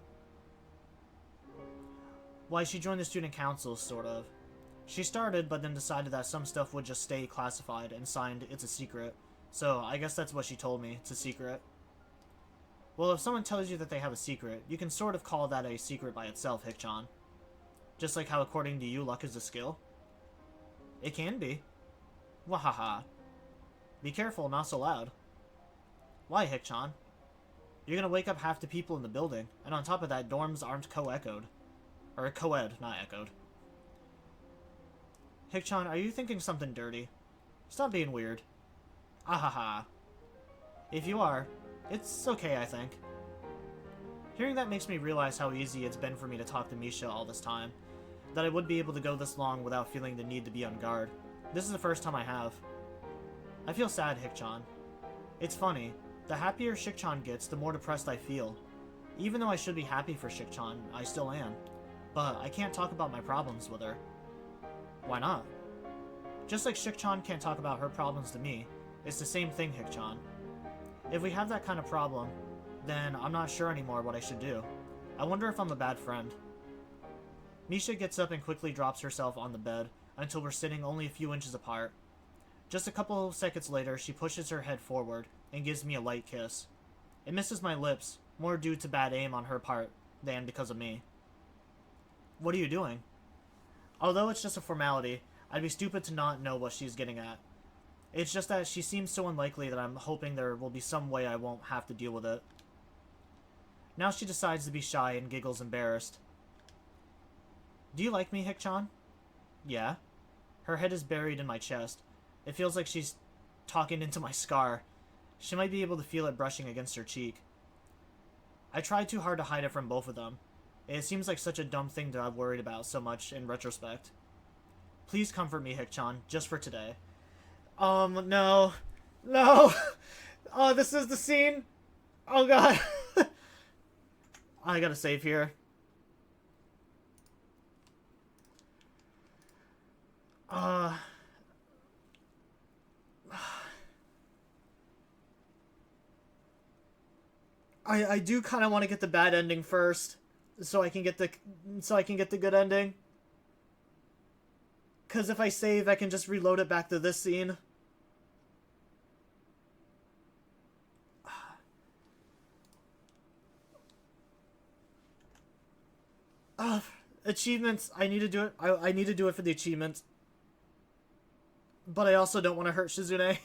Why, she joined the student council, sort of. She started, but then decided that some stuff would just stay classified and signed it's a secret. So, I guess that's what she told me, it's a secret. Well, if someone tells you that they have a secret, you can sort of call that a secret by itself, Hik-chan. Just like how according to you, luck is a skill. It can be. Wahaha. Be careful, not so loud. Why, Hik-chan? You're gonna wake up half the people in the building, and on top of that, dorms aren't co-echoed. Or co-ed, not echoed. Hik-chan, are you thinking something dirty? Stop being weird. Ahaha. If you are, it's okay, I think. Hearing that makes me realize how easy it's been for me to talk to Misha all this time. That I would be able to go this long without feeling the need to be on guard. This is the first time I have. I feel sad, Hik-chan. It's funny. The happier Shik-chan gets, the more depressed I feel. Even though I should be happy for Shik-chan, I still am. But I can't talk about my problems with her. Why not? Just like Shik-chan can't talk about her problems to me, it's the same thing, Hik-chan. If we have that kind of problem, then I'm not sure anymore what I should do. I wonder if I'm a bad friend. Misha gets up and quickly drops herself on the bed until we're sitting only a few inches apart. Just a couple of seconds later, she pushes her head forward and gives me a light kiss. It misses my lips, more due to bad aim on her part than because of me. What are you doing? Although it's just a formality, I'd be stupid to not know what she's getting at. It's just that she seems so unlikely that I'm hoping there will be some way I won't have to deal with it. Now she decides to be shy and giggles embarrassed. Do you like me, Hik-chan? Yeah. Her head is buried in my chest. It feels like she's talking into my scar. She might be able to feel it brushing against her cheek. I tried too hard to hide it from both of them. It seems like such a dumb thing to have worried about so much in retrospect. Please comfort me, Hik-chan, just for today. No. No! Oh, this is the scene? Oh god. I gotta save here. I do kind of want to get the bad ending first, so I can get the good ending. Cause if I save, I can just reload it back to this scene. Achievements. I need to do it. I need to do it for the achievements. But I also don't want to hurt Shizune.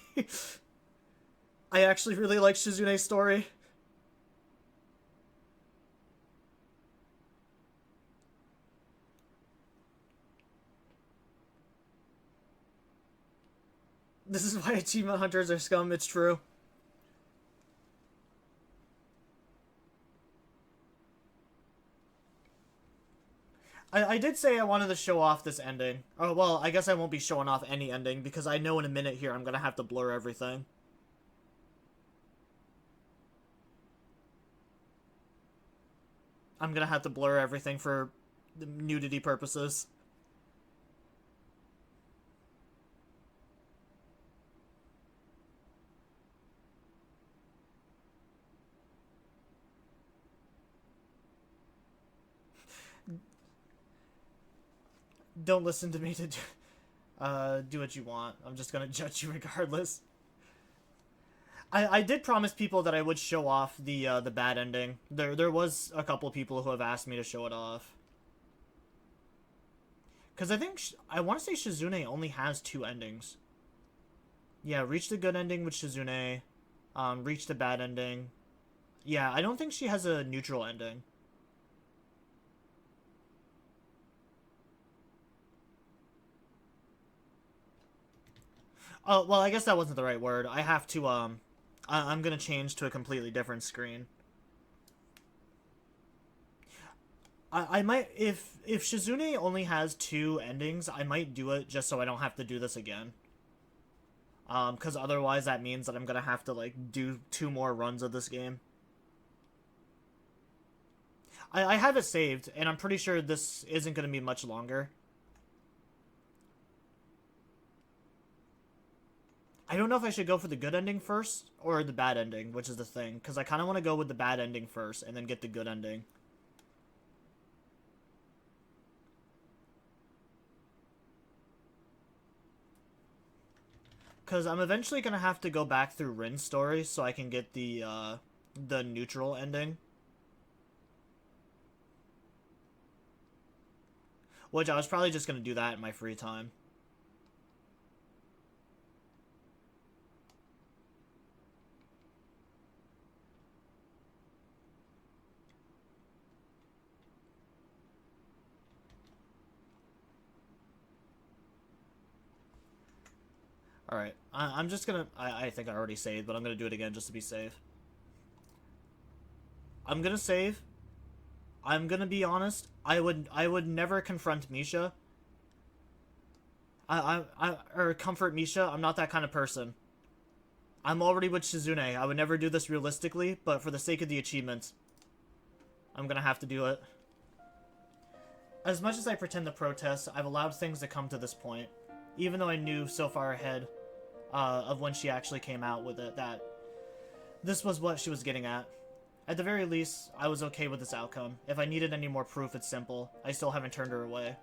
I actually really like Shizune's story. This is why achievement hunters are scum, it's true. I did say I wanted to show off this ending. Oh, well, I guess I won't be showing off any ending, because I know in a minute here I'm gonna have to blur everything. I'm gonna have to blur everything for nudity purposes. Don't listen to me to do what you want. I'm just gonna judge you regardless. I did promise people that I would show off the bad ending. There was a couple people who have asked me to show it off. Because I think, I want to say Shizune only has 2 endings. Yeah, reach the good ending with Shizune. Reach the bad ending. Yeah, I don't think she has a neutral ending. Oh, well, I guess that wasn't the right word. I have to, I'm gonna change to a completely different screen. I might, if Shizune only has 2 endings, I might do it just so I don't have to do this again. Because otherwise that means that I'm gonna have to, like, do 2 more runs of this game. I have it saved, and I'm pretty sure this isn't gonna be much longer. I don't know if I should go for the good ending first, or the bad ending, which is the thing. Because I kind of want to go with the bad ending first, and then get the good ending. Because I'm eventually going to have to go back through Rin's story so I can get the neutral ending. Which I was probably just going to do that in my free time. Alright, I'm just gonna... I think I already saved, but I'm gonna do it again just to be safe. I'm gonna save. I'm gonna be honest. I would never confront Misha. Or comfort Misha. I'm not that kind of person. I'm already with Shizune. I would never do this realistically, but for the sake of the achievement, I'm gonna have to do it. As much as I pretend to protest, I've allowed things to come to this point. Even though I knew so far ahead of when she actually came out with it that this was what she was getting at. At the very least, I was okay with this outcome. If I needed any more proof, it's simple. I still haven't turned her away.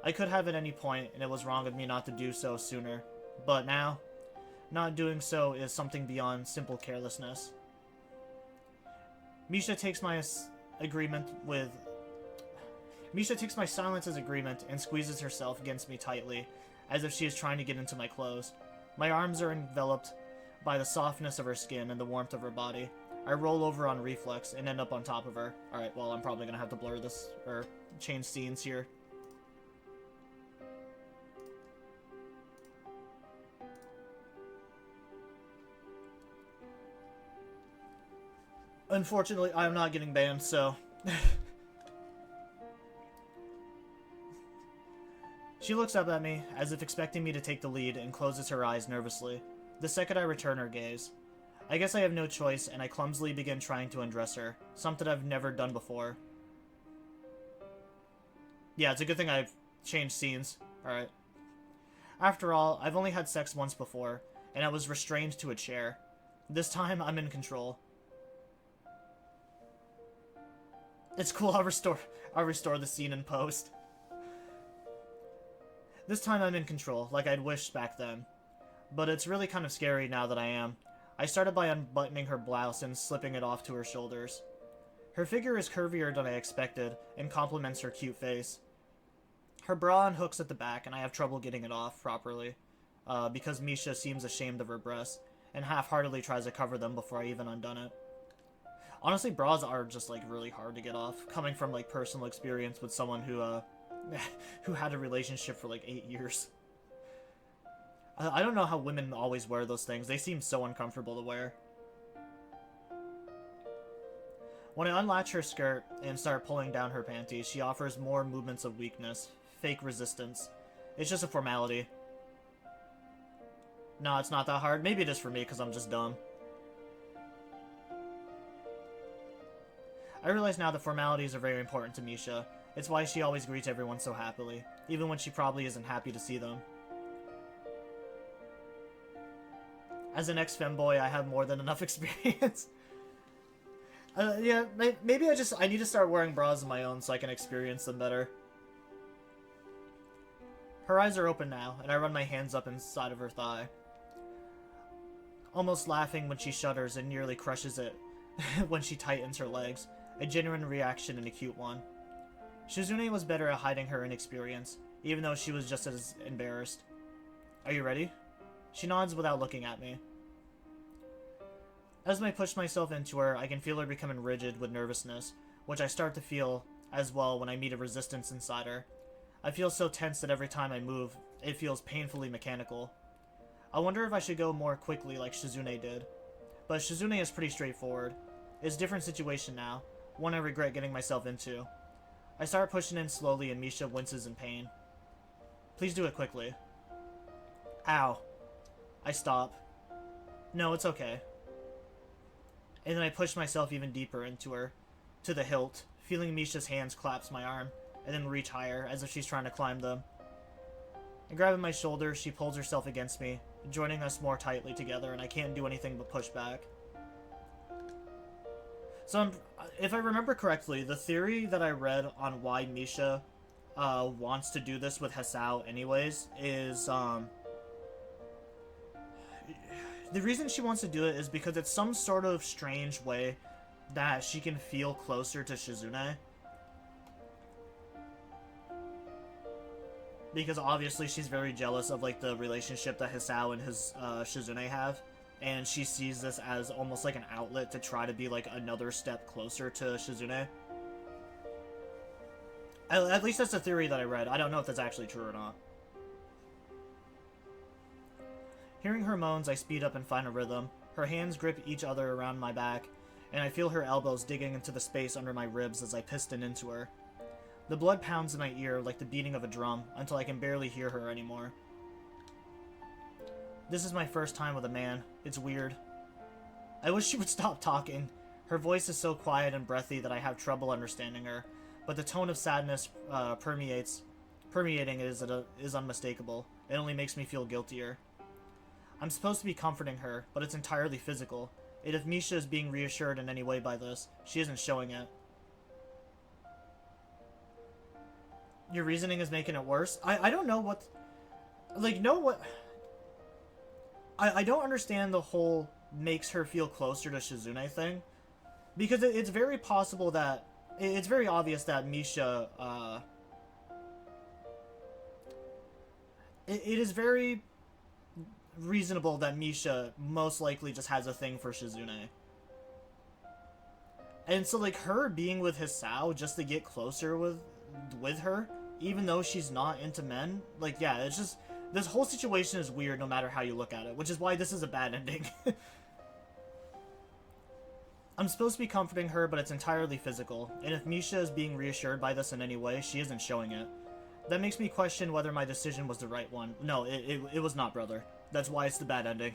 I could have at any point, and it was wrong of me not to do so sooner. But now, not doing so is something beyond simple carelessness. Misha takes my silence as agreement and squeezes herself against me tightly, as if she is trying to get into my clothes. My arms are enveloped by the softness of her skin and the warmth of her body. I roll over on reflex and end up on top of her. Alright, well, I'm probably gonna have to blur this, or change scenes here. Unfortunately, I'm not getting banned, so... She looks up at me, as if expecting me to take the lead, and closes her eyes nervously. The second I return her gaze. I guess I have no choice, and I clumsily begin trying to undress her. Something I've never done before. Yeah, it's a good thing I've changed scenes. Alright. After all, I've only had sex once before, and I was restrained to a chair. This time, I'm in control. It's cool, I'll restore the scene in post. This time I'm in control, like I'd wished back then. But it's really kind of scary now that I am. I started by unbuttoning her blouse and slipping it off to her shoulders. Her figure is curvier than I expected, and complements her cute face. Her bra unhooks at the back, and I have trouble getting it off properly, because Misha seems ashamed of her breasts, and half-heartedly tries to cover them before I even undone it. Honestly, bras are just, like, really hard to get off, coming from, like, personal experience with someone who, who had a relationship for, like, 8 years. I don't know how women always wear those things. They seem so uncomfortable to wear. When I unlatch her skirt and start pulling down her panties, she offers more movements of weakness. Fake resistance. It's just a formality. No, it's not that hard. Maybe it is for me because I'm just dumb. I realize now that formalities are very important to Misha. It's why she always greets everyone so happily, even when she probably isn't happy to see them. As an ex-femboy, I have more than enough experience. Yeah, maybe I need to start wearing bras of my own so I can experience them better. Her eyes are open now, and I run my hands up inside of her thigh, almost laughing when she shudders and nearly crushes it when she tightens her legs. A genuine reaction and a cute one. Shizune was better at hiding her inexperience, even though she was just as embarrassed. Are you ready? She nods without looking at me. As I push myself into her, I can feel her becoming rigid with nervousness, which I start to feel as well when I meet a resistance inside her. I feel so tense that every time I move, it feels painfully mechanical. I wonder if I should go more quickly like Shizune did. But Shizune is pretty straightforward. It's a different situation now, one I regret getting myself into. I start pushing in slowly and Misha winces in pain. Please do it quickly. Ow. I stop. No, it's okay. And then I push myself even deeper into her, to the hilt, feeling Misha's hands clasp my arm, and then reach higher, as if she's trying to climb them. And grabbing my shoulder, she pulls herself against me, joining us more tightly together, and I can't do anything but push back. So, if I remember correctly, the theory that I read on why Misha wants to do this with Hisao anyways is, the reason she wants to do it is because it's some sort of strange way that she can feel closer to Shizune. Because obviously she's very jealous of, like, the relationship that Hisao and his Shizune have. And she sees this as almost like an outlet to try to be, like, another step closer to Shizune. At least that's the theory that I read. I don't know if that's actually true or not. Hearing her moans, I speed up and find a rhythm. Her hands grip each other around my back, and I feel her elbows digging into the space under my ribs as I piston into her. The blood pounds in my ear like the beating of a drum, until I can barely hear her anymore. This is my first time with a man. It's weird. I wish she would stop talking. Her voice is so quiet and breathy that I have trouble understanding her, but the tone of sadness permeating it is unmistakable. It only makes me feel guiltier. I'm supposed to be comforting her, but it's entirely physical, and if Misha is being reassured in any way by this, she isn't showing it. Your reasoning is making it worse? I don't know what... Like, no what... I don't understand the whole makes her feel closer to Shizune thing. Because it's very possible that... It's very obvious that Misha, it is very reasonable that Misha most likely just has a thing for Shizune. And so, like, her being with Hisao just to get closer with her, even though she's not into men, like, yeah, it's just... This whole situation is weird no matter how you look at it, which is why this is a bad ending. I'm supposed to be comforting her, but it's entirely physical, and if Misha is being reassured by this in any way, she isn't showing it. That makes me question whether my decision was the right one. No, it was not, brother. That's why it's the bad ending.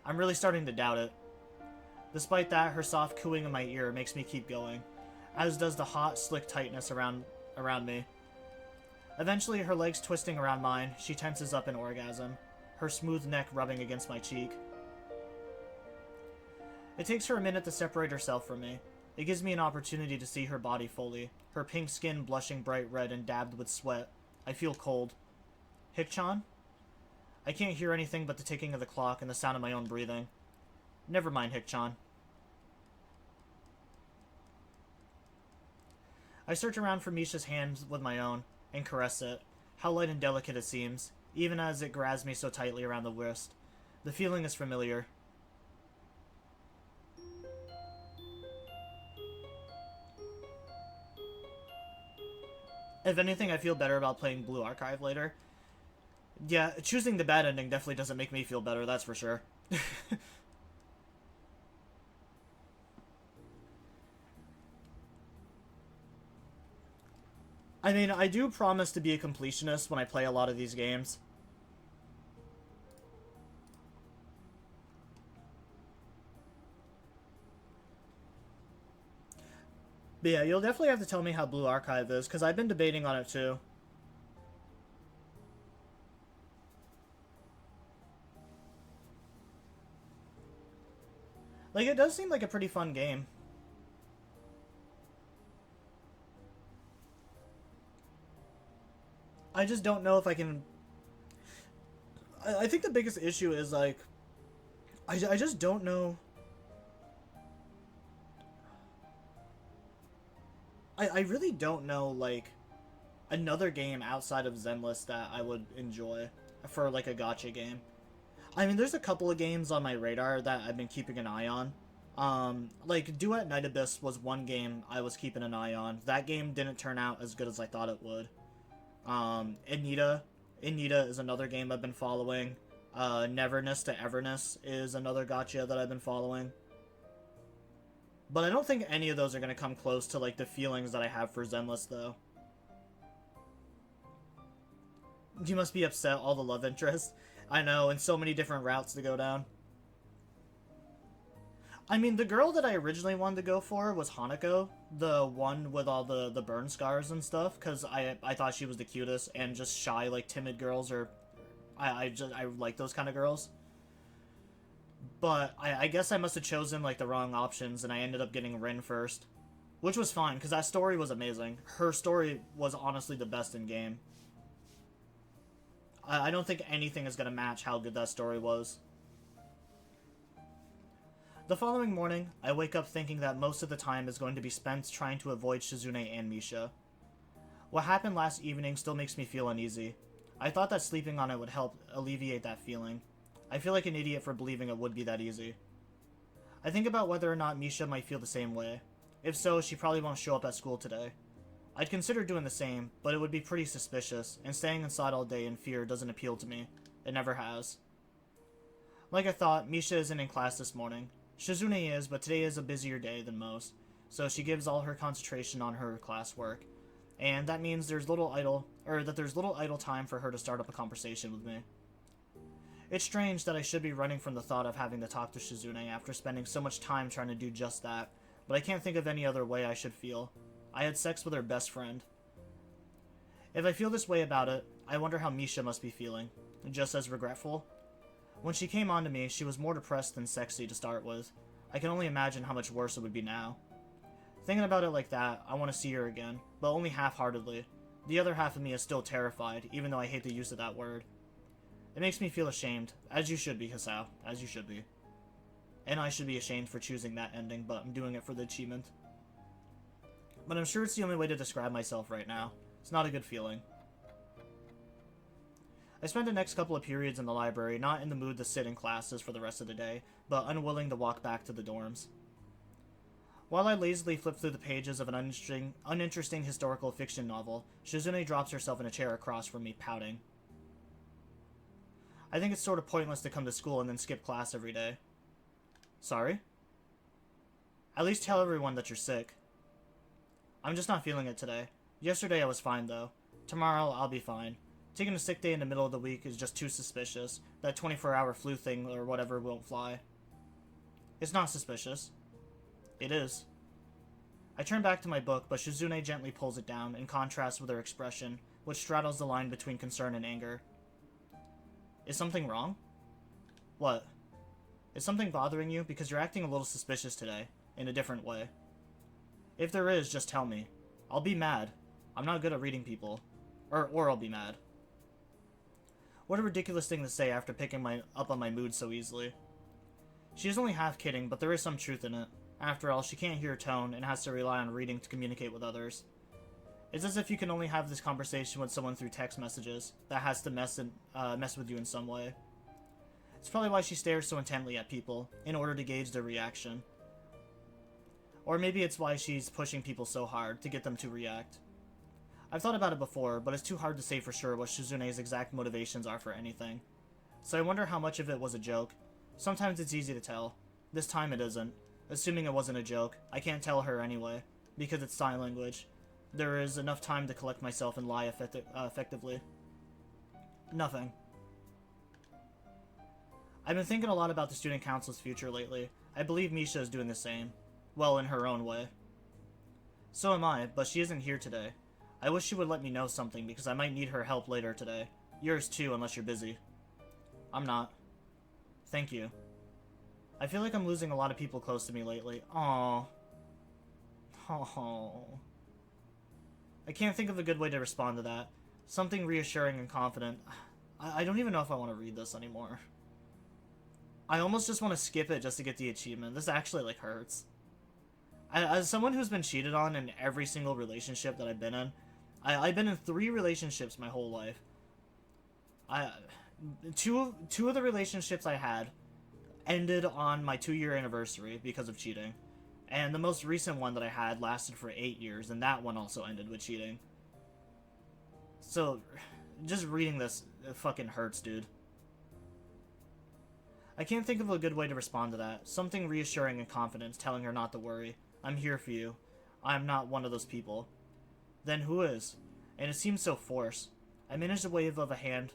I'm really starting to doubt it. Despite that, her soft cooing in my ear makes me keep going, as does the hot, slick tightness around me. Eventually, her legs twisting around mine, she tenses up in orgasm, her smooth neck rubbing against my cheek. It takes her a minute to separate herself from me. It gives me an opportunity to see her body fully, her pink skin blushing bright red and dabbed with sweat. I feel cold. Hikchan? I can't hear anything but the ticking of the clock and the sound of my own breathing. Never mind, Hikchan. I search around for Misha's hands with my own, and caress it. How light and delicate it seems, even as it grabs me so tightly around the wrist. The feeling is familiar. If anything, I feel better about playing Blue Archive later. Yeah, choosing the bad ending definitely doesn't make me feel better, that's for sure. I mean, I do promise to be a completionist when I play a lot of these games. But yeah, you'll definitely have to tell me how Blue Archive is, because I've been debating on it too. Like, it does seem like a pretty fun game. I just don't know if I can... I think the biggest issue is, like... I just don't know... I really don't know, like... another game outside of Zenless that I would enjoy for, like, a gacha game. I mean, there's a couple of games on my radar that I've been keeping an eye on. Like, Duet Night Abyss was one game I was keeping an eye on. That game didn't turn out as good as I thought it would. Anita is another game I've been following. Neverness to Everness is another gacha that I've been following. But I don't think any of those are going to come close to, like, the feelings that I have for Zenless, though. You must be upset, all the love interest. I know, and so many different routes to go down. I mean, the girl that I originally wanted to go for was Hanako, the one with all the burn scars and stuff, because I thought she was the cutest, and just shy, like, timid girls, or... I like those kind of girls. But I guess I must have chosen, like, the wrong options, and I ended up getting Rin first. Which was fine, because that story was amazing. Her story was honestly the best in game. I don't think anything is going to match how good that story was. The following morning, I wake up thinking that most of the time is going to be spent trying to avoid Shizune and Misha. What happened last evening still makes me feel uneasy. I thought that sleeping on it would help alleviate that feeling. I feel like an idiot for believing it would be that easy. I think about whether or not Misha might feel the same way. If so, she probably won't show up at school today. I'd consider doing the same, but it would be pretty suspicious, and staying inside all day in fear doesn't appeal to me. It never has. Like I thought, Misha isn't in class this morning. Shizune is, but today is a busier day than most, so she gives all her concentration on her classwork. And that means there's little idle time for her to start up a conversation with me. It's strange that I should be running from the thought of having to talk to Shizune after spending so much time trying to do just that, but I can't think of any other way I should feel. I had sex with her best friend. If I feel this way about it, I wonder how Misha must be feeling. Just as regretful? When she came on to me, she was more depressed than sexy to start with. I can only imagine how much worse it would be now. Thinking about it like that, I want to see her again, but only half-heartedly. The other half of me is still terrified, even though I hate the use of that word. It makes me feel ashamed, as you should be, Hisao, as you should be. And I should be ashamed for choosing that ending, but I'm doing it for the achievement. But I'm sure it's the only way to describe myself right now. It's not a good feeling. I spent the next couple of periods in the library not in the mood to sit in classes for the rest of the day, but unwilling to walk back to the dorms. While I lazily flip through the pages of an uninteresting historical fiction novel, Shizune drops herself in a chair across from me, pouting. I think it's sort of pointless to come to school and then skip class every day. Sorry? At least tell everyone that you're sick. I'm just not feeling it today. Yesterday I was fine, though. Tomorrow I'll be fine. Taking a sick day in the middle of the week is just too suspicious. That 24-hour flu thing or whatever won't fly. It's not suspicious. It is. I turn back to my book, but Shizune gently pulls it down, in contrast with her expression, which straddles the line between concern and anger. Is something wrong? What? Is something bothering you? Because you're acting a little suspicious today, in a different way. If there is, just tell me. I'll be mad. I'm not good at reading people. Or I'll be mad. What a ridiculous thing to say after picking up on my mood so easily. She is only half kidding, but there is some truth in it. After all, she can't hear tone and has to rely on reading to communicate with others. It's as if you can only have this conversation with someone through text messages that has to mess with you in some way. It's probably why she stares so intently at people, in order to gauge their reaction. Or maybe it's why she's pushing people so hard to get them to react. I've thought about it before, but it's too hard to say for sure what Shizune's exact motivations are for anything. So I wonder how much of it was a joke. Sometimes it's easy to tell. This time it isn't. Assuming it wasn't a joke, I can't tell her anyway, because it's sign language. There is enough time to collect myself and lie effectively. Nothing. I've been thinking a lot about the student council's future lately. I believe Misha is doing the same. Well, in her own way. So am I, but she isn't here today. I wish she would let me know something, because I might need her help later today. Yours too, unless you're busy. I'm not. Thank you. I feel like I'm losing a lot of people close to me lately. Aww. Aww. I can't think of a good way to respond to that. Something reassuring and confident. I don't even know if I want to read this anymore. I almost just want to skip it just to get the achievement. This actually, like, hurts. As someone who's been cheated on in every single relationship that I've been in, I've been in 3 relationships my whole life. Two of the relationships I had ended on my 2-year anniversary because of cheating. And the most recent one that I had lasted for 8 years, and that one also ended with cheating. So, just reading this, it fucking hurts, dude. I can't think of a good way to respond to that. Something reassuring and confident, telling her not to worry. I'm here for you. I'm not one of those people. Then who is? And it seems so forced. I managed a wave of a hand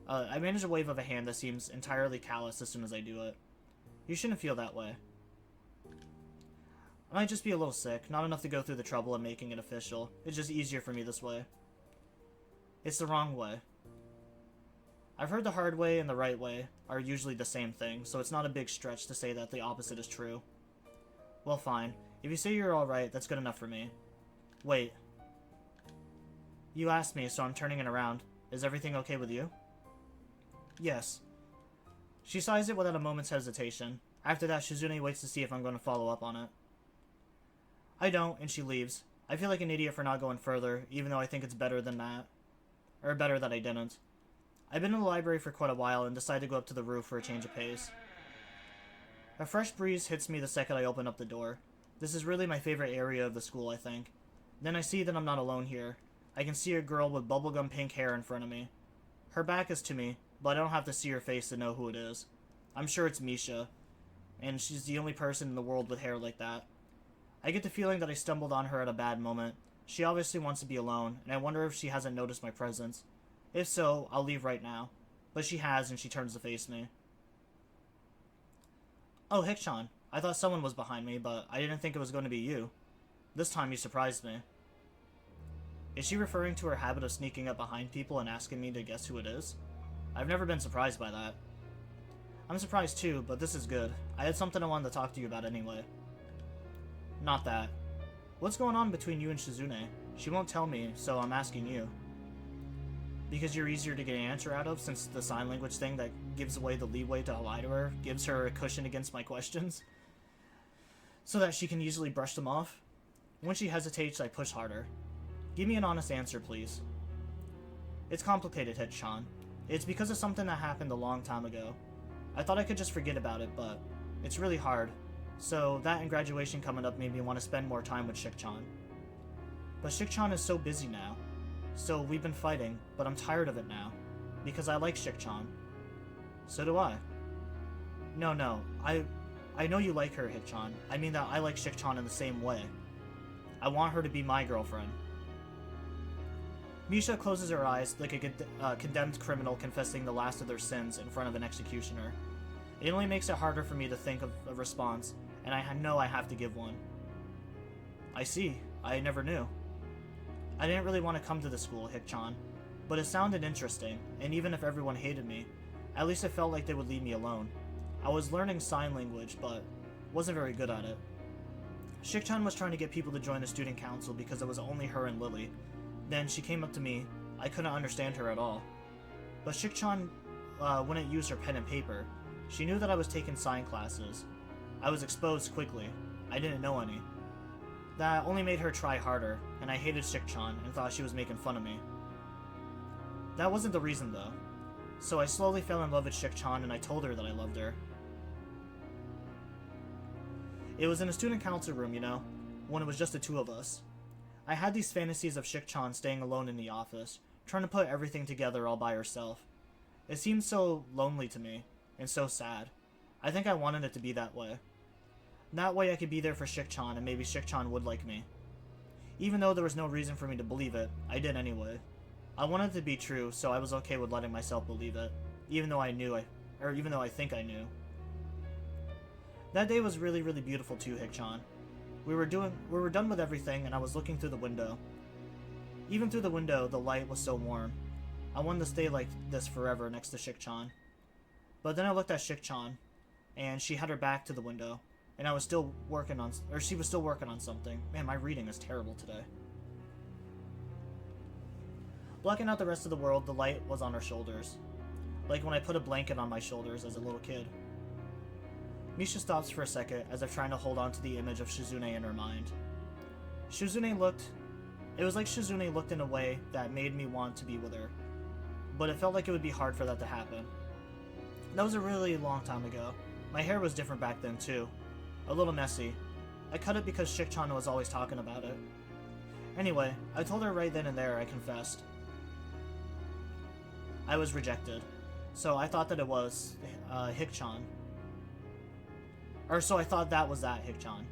that seems entirely callous as soon as I do it. You shouldn't feel that way. I might just be a little sick, not enough to go through the trouble of making it official. It's just easier for me this way. It's the wrong way. I've heard the hard way and the right way are usually the same thing, so it's not a big stretch to say that the opposite is true. Well, fine. If you say you're alright, that's good enough for me. Wait. You asked me, so I'm turning it around. Is everything okay with you? Yes. She sighs it without a moment's hesitation. After that, Shizune waits to see if I'm going to follow up on it. I don't, and she leaves. I feel like an idiot for not going further, even though I think it's better than that. Or better that I didn't. I've been in the library for quite a while and decided to go up to the roof for a change of pace. A fresh breeze hits me the second I open up the door. This is really my favorite area of the school, I think. Then I see that I'm not alone here. I can see a girl with bubblegum pink hair in front of me. Her back is to me, but I don't have to see her face to know who it is. I'm sure it's Misha, and she's the only person in the world with hair like that. I get the feeling that I stumbled on her at a bad moment. She obviously wants to be alone, and I wonder if she hasn't noticed my presence. If so, I'll leave right now. But she has, and she turns to face me. Oh, Hikchan. I thought someone was behind me, but I didn't think it was going to be you. This time you surprised me. Is she referring to her habit of sneaking up behind people and asking me to guess who it is? I've never been surprised by that. I'm surprised too, but this is good. I had something I wanted to talk to you about anyway. Not that. What's going on between you and Shizune? She won't tell me, so I'm asking you. Because you're easier to get an answer out of, since the sign language thing that gives away the leeway to lie to her gives her a cushion against my questions, so that she can easily brush them off. When she hesitates, I push harder. Give me an honest answer, please. It's complicated, Hikchan. It's because of something that happened a long time ago. I thought I could just forget about it, but it's really hard. So that and graduation coming up made me want to spend more time with Shikchan. But Shikchan is so busy now. So we've been fighting, but I'm tired of it now. Because I like Shikchan. So do I. No. I know you like her, Hikchan. I mean that I like Shikchan in the same way. I want her to be my girlfriend. Misha closes her eyes like a condemned criminal confessing the last of their sins in front of an executioner. It only makes it harder for me to think of a response, and I know I have to give one. I see. I never knew. I didn't really want to come to the school, Hikchan, but it sounded interesting, and even if everyone hated me, at least it felt like they would leave me alone. I was learning sign language, but wasn't very good at it. Shikchan was trying to get people to join the student council because it was only her and Lily. Then she came up to me. I couldn't understand her at all. But Shikchan wouldn't use her pen and paper. She knew that I was taking sign classes. I was exposed quickly. I didn't know any. That only made her try harder, and I hated Shikchan and thought she was making fun of me. That wasn't the reason, though. So I slowly fell in love with Shikchan, and I told her that I loved her. It was in a student council room, you know, when it was just the two of us. I had these fantasies of Shikchan staying alone in the office, trying to put everything together all by herself. It seemed so lonely to me, and so sad. I think I wanted it to be that way. That way I could be there for Shikchan, and maybe Shikchan would like me. Even though there was no reason for me to believe it, I did anyway. I wanted it to be true, so I was okay with letting myself believe it, even though I think I knew. That day was really, really beautiful too, Hikchan. We were done with everything, and I was looking through the window. Even through the window, the light was so warm. I wanted to stay like this forever next to Shikchan. But then I looked at Shikchan, and she had her back to the window, and she was still working on something. Man, my reading is terrible today. Blocking out the rest of the world, the light was on her shoulders. Like when I put a blanket on my shoulders as a little kid. Misha stops for a second as if trying to hold on to the image of Shizune in her mind. It was like Shizune looked in a way that made me want to be with her. But it felt like it would be hard for that to happen. That was a really long time ago. My hair was different back then too. A little messy. I cut it because Shik-chan was always talking about it. Anyway, I told her right then and there I confessed. I was rejected. So I thought that it was Hik-chan. Or so I thought that was that Hik-chan.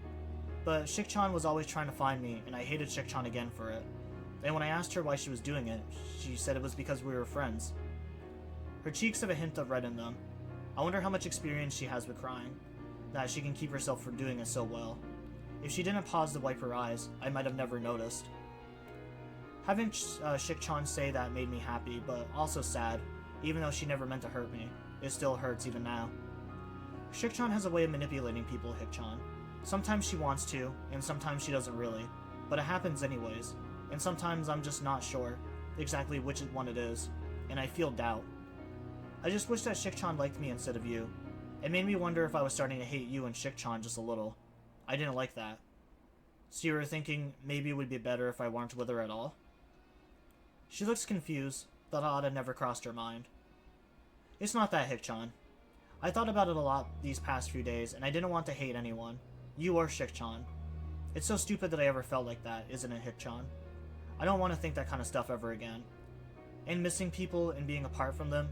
But Shik-chan was always trying to find me, and I hated Shik-chan again for it. And when I asked her why she was doing it, she said it was because we were friends. Her cheeks have a hint of red in them. I wonder how much experience she has with crying, that she can keep herself from doing it so well. If she didn't pause to wipe her eyes, I might have never noticed. Having Shik-chan say that made me happy, but also sad, even though she never meant to hurt me. It still hurts even now. Shik-chan has a way of manipulating people, Hik-chan. Sometimes she wants to, and sometimes she doesn't really, but it happens anyways, and sometimes I'm just not sure exactly which one it is, and I feel doubt. I just wish that Shik-chan liked me instead of you. It made me wonder if I was starting to hate you and Shik-chan just a little. I didn't like that. So you were thinking maybe it would be better if I weren't with her at all? She looks confused. The thought had never crossed her mind. It's not that, Hik-chan. I thought about it a lot these past few days, and I didn't want to hate anyone. You or Shik-chan. It's so stupid that I ever felt like that, isn't it, Hik-chan? I don't want to think that kind of stuff ever again. And missing people and being apart from them,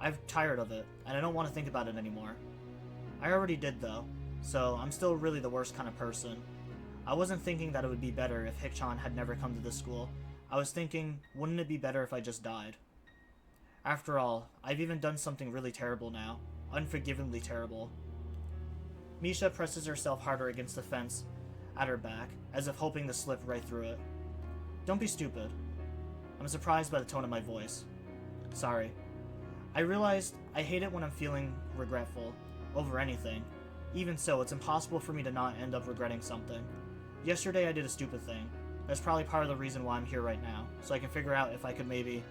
I'm tired of it, and I don't want to think about it anymore. I already did, though, so I'm still really the worst kind of person. I wasn't thinking that it would be better if Hik-chan had never come to this school. I was thinking, wouldn't it be better if I just died? After all, I've even done something really terrible now. Unforgivingly terrible. Misha presses herself harder against the fence at her back, as if hoping to slip right through it. Don't be stupid. I'm surprised by the tone of my voice. Sorry. I realized I hate it when I'm feeling regretful over anything. Even so, it's impossible for me to not end up regretting something. Yesterday I did a stupid thing. That's probably part of the reason why I'm here right now, so I can figure out if I could maybe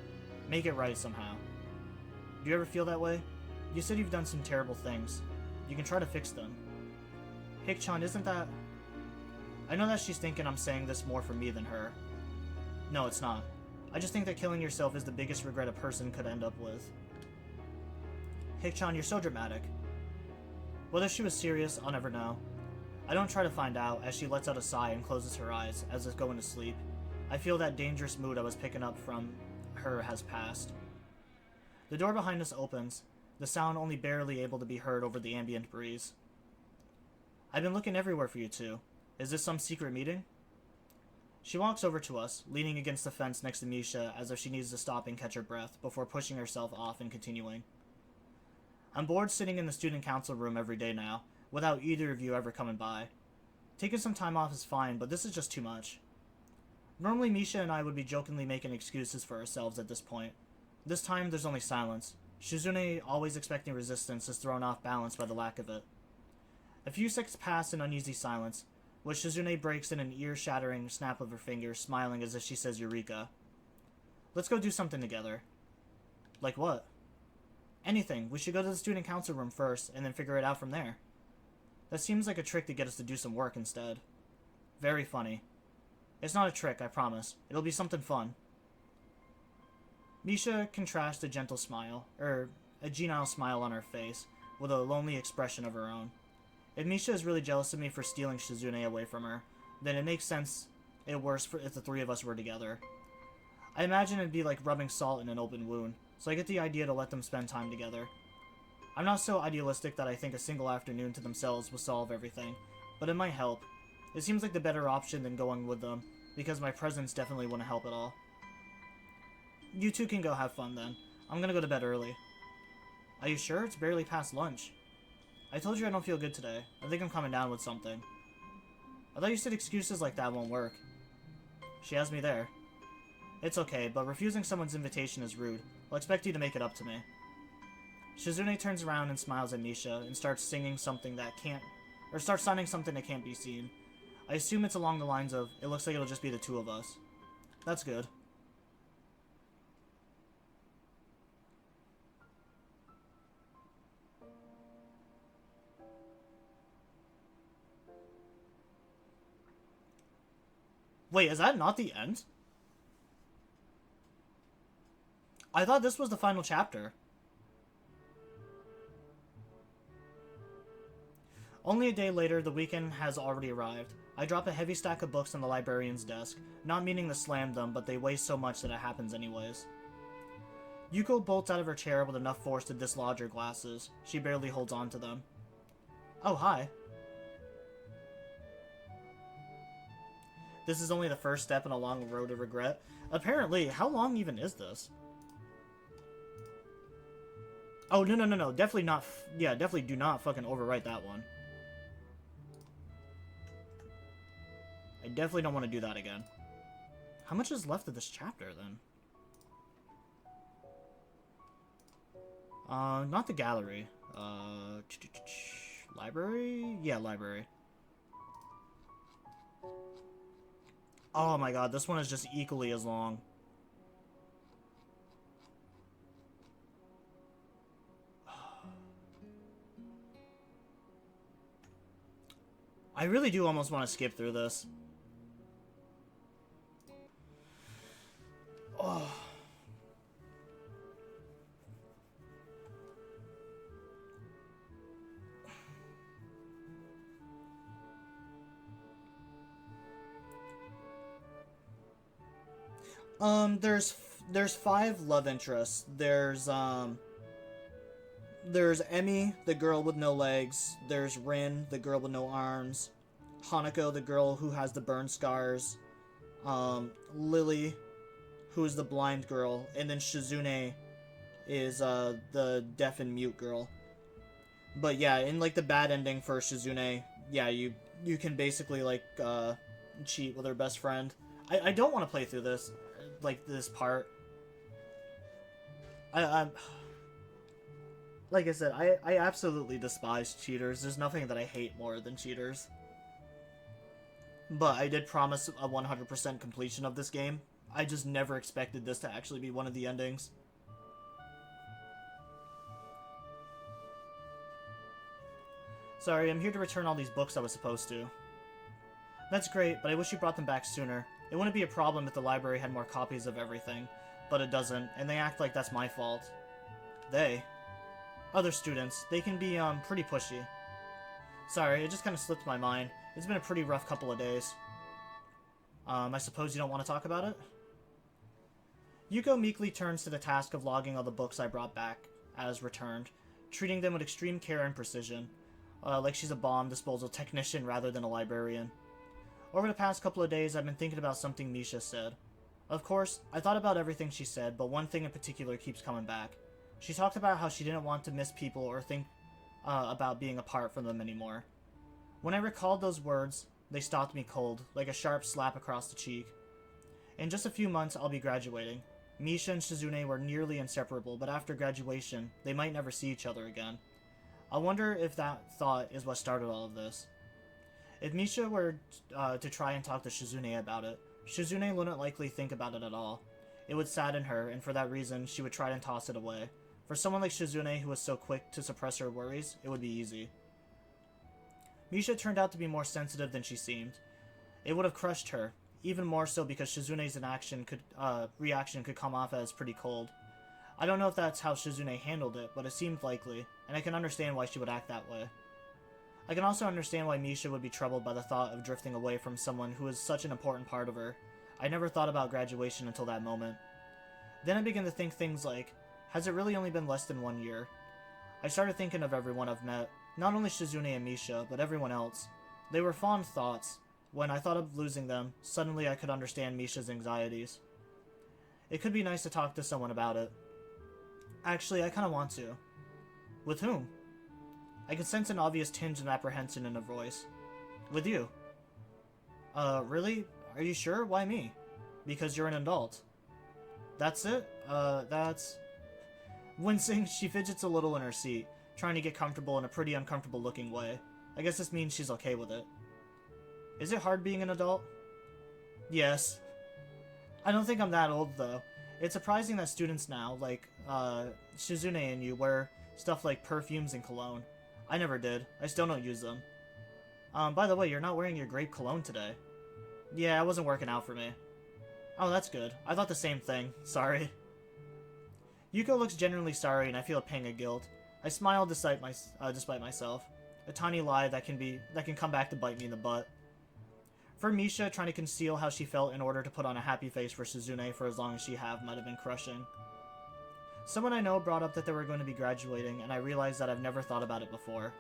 make it right somehow. Do you ever feel that way? You said you've done some terrible things. You can try to fix them. Hik-chan, isn't that... I know that she's thinking I'm saying this more for me than her. No, it's not. I just think that killing yourself is the biggest regret a person could end up with. Hik-chan, you're so dramatic. Whether she was serious, I'll never know. I don't try to find out, as she lets out a sigh and closes her eyes, as if going to sleep. I feel that dangerous mood I was picking up from her has passed. The door behind us opens, the sound only barely able to be heard over the ambient breeze. I've been looking everywhere for you two. Is this some secret meeting? She walks over to us, leaning against the fence next to Misha as if she needs to stop and catch her breath before pushing herself off and continuing. I'm bored sitting in the student council room every day now, without either of you ever coming by. Taking some time off is fine, but this is just too much. Normally Misha and I would be jokingly making excuses for ourselves at this point. This time there's only silence. Shizune, always expecting resistance, is thrown off balance by the lack of it. A few seconds pass in uneasy silence, which Shizune breaks in an ear-shattering snap of her fingers, smiling as if she says Eureka. Let's go do something together. Like what? Anything. We should go to the student council room first, and then figure it out from there. That seems like a trick to get us to do some work instead. Very funny. It's not a trick, I promise. It'll be something fun. Misha contrasts a gentle smile, a genial smile on her face, with a lonely expression of her own. If Misha is really jealous of me for stealing Shizune away from her, then it makes sense if the three of us were together. I imagine it'd be like rubbing salt in an open wound, so I get the idea to let them spend time together. I'm not so idealistic that I think a single afternoon to themselves will solve everything, but it might help. It seems like the better option than going with them, because my presence definitely wouldn't help at all. You two can go have fun then. I'm gonna go to bed early. Are you sure? It's barely past lunch. I told you I don't feel good today. I think I'm coming down with something. I thought you said excuses like that won't work. She has me there. It's okay, but refusing someone's invitation is rude. I'll expect you to make it up to me. Shizune turns around and smiles at Misha and starts singing something that starts sounding something that can't be seen. I assume it's along the lines of, it looks like it'll just be the two of us. That's good. Wait, is that not the end? I thought this was the final chapter. Only a day later, the weekend has already arrived. I drop a heavy stack of books on the librarian's desk, not meaning to slam them, but they weigh so much that it happens anyways. Yuko bolts out of her chair with enough force to dislodge her glasses. She barely holds on to them. Oh, hi. This is only the first step in a long road of regret. Apparently, how long even is this? Oh, no. Definitely not. Yeah, definitely do not fucking overwrite that one. I definitely don't want to do that again. How much is left of this chapter, then? Not the gallery. Library? Yeah, library. Oh my god, this one is just equally as long. I really do almost want to skip through this. Oh. There's 5 love interests. There's Emmy, the girl with no legs. There's Rin, the girl with no arms. Hanako, the girl who has the burn scars. Lily, who is the blind girl, and then Shizune is the deaf and mute girl. But yeah, in like the bad ending for Shizune, yeah, you can basically like cheat with her best friend. I don't want to play through this, like this part. I'm like I said, I absolutely despise cheaters. There's nothing that I hate more than cheaters. But I did promise a 100% completion of this game. I just never expected this to actually be one of the endings. Sorry, I'm here to return all these books I was supposed to. That's great, but I wish you brought them back sooner. It wouldn't be a problem if the library had more copies of everything, but it doesn't, and they act like that's my fault. They? Other students. They can be, pretty pushy. Sorry, it just kind of slipped my mind. It's been a pretty rough couple of days. I suppose you don't want to talk about it? Yuko meekly turns to the task of logging all the books I brought back as returned, treating them with extreme care and precision, like she's a bomb disposal technician rather than a librarian. Over the past couple of days, I've been thinking about something Misha said. Of course, I thought about everything she said, but one thing in particular keeps coming back. She talked about how she didn't want to miss people or think about being apart from them anymore. When I recalled those words, they stopped me cold, like a sharp slap across the cheek. In just a few months, I'll be graduating. Misha and Shizune were nearly inseparable, but after graduation, they might never see each other again. I wonder if that thought is what started all of this. If Misha were to try and talk to Shizune about it, Shizune wouldn't likely think about it at all. It would sadden her, and for that reason, she would try and toss it away. For someone like Shizune who was so quick to suppress her worries, it would be easy. Misha turned out to be more sensitive than she seemed. It would have crushed her, even more so because Shizune's reaction could come off as pretty cold. I don't know if that's how Shizune handled it, but it seemed likely, and I can understand why she would act that way. I can also understand why Misha would be troubled by the thought of drifting away from someone who is such an important part of her. I never thought about graduation until that moment. Then I began to think things like, has it really only been less than 1 year? I started thinking of everyone I've met, not only Shizune and Misha, but everyone else. They were fond thoughts. When I thought of losing them, suddenly I could understand Misha's anxieties. It could be nice to talk to someone about it. Actually, I kinda want to. With whom? I could sense an obvious tinge of apprehension in her voice. With you. Really? Are you sure? Why me? Because you're an adult. That's it? That's... Wincing, she fidgets a little in her seat, trying to get comfortable in a pretty uncomfortable looking way. I guess this means she's okay with it. Is it hard being an adult? Yes. I don't think I'm that old, though. It's surprising that students now, like, Shizune and you, wear stuff like perfumes and cologne. I never did. I still don't use them. By the way, you're not wearing your grape cologne today. Yeah, it wasn't working out for me. Oh, that's good. I thought the same thing. Sorry. Yuko looks genuinely sorry, and I feel a pang of guilt. I smile despite myself. A tiny lie that can come back to bite me in the butt. For Misha, trying to conceal how she felt in order to put on a happy face for Shizune for as long as she might have been crushing. Someone I know brought up that they were going to be graduating, and I realized that I've never thought about it before.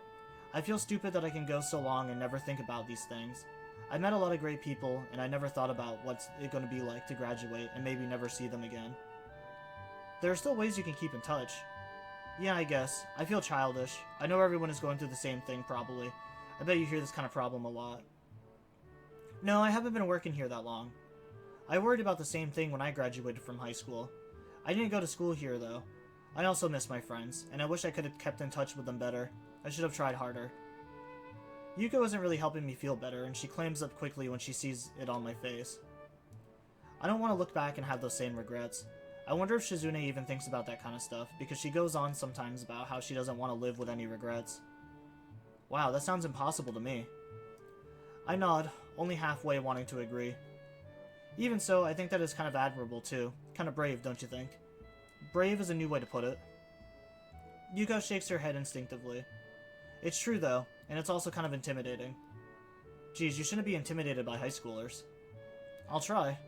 I feel stupid that I can go so long and never think about these things. I've met a lot of great people, and I never thought about what's it going to be like to graduate and maybe never see them again. There are still ways you can keep in touch. Yeah, I guess. I feel childish. I know everyone is going through the same thing, probably. I bet you hear this kind of problem a lot. No, I haven't been working here that long. I worried about the same thing when I graduated from high school. I didn't go to school here, though. I also miss my friends, and I wish I could have kept in touch with them better. I should have tried harder. Yuko isn't really helping me feel better, and she clams up quickly when she sees it on my face. I don't want to look back and have those same regrets. I wonder if Shizune even thinks about that kind of stuff, because she goes on sometimes about how she doesn't want to live with any regrets. Wow, that sounds impossible to me. I nod, only halfway wanting to agree. Even so, I think that is kind of admirable too. Kind of brave, don't you think? Brave is a new way to put it. Yuko shakes her head instinctively. It's true though, and it's also kind of intimidating. Geez, you shouldn't be intimidated by high schoolers. I'll try.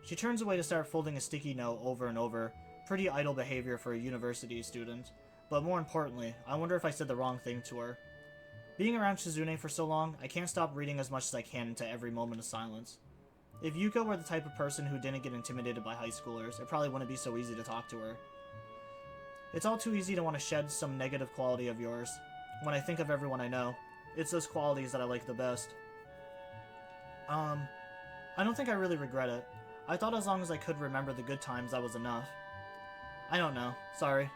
She turns away to start folding a sticky note over and over. Pretty idle behavior for a university student. But more importantly, I wonder if I said the wrong thing to her. Being around Shizune for so long, I can't stop reading as much as I can into every moment of silence. If Yuko were the type of person who didn't get intimidated by high schoolers, it probably wouldn't be so easy to talk to her. It's all too easy to want to shed some negative quality of yours. When I think of everyone I know, it's those qualities that I like the best. I don't think I really regret it. I thought as long as I could remember the good times, that was enough. I don't know. Sorry.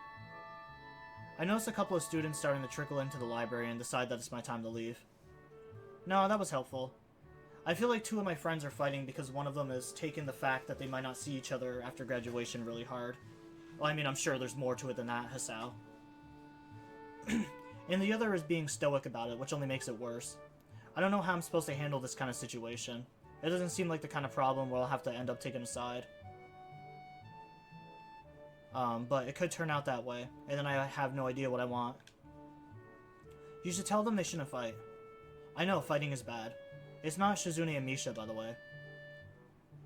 I noticed a couple of students starting to trickle into the library and decide that it's my time to leave. No, that was helpful. I feel like two of my friends are fighting because one of them has taken the fact that they might not see each other after graduation really hard. Well, I mean, I'm sure there's more to it than that, Hisao. And the other is being stoic about it, which only makes it worse. I don't know how I'm supposed to handle this kind of situation. It doesn't seem like the kind of problem where I'll have to end up taking a side. But it could turn out that way, and then I have no idea what I want. You should tell them they shouldn't fight. I know, fighting is bad. It's not Shizune and Misha, by the way.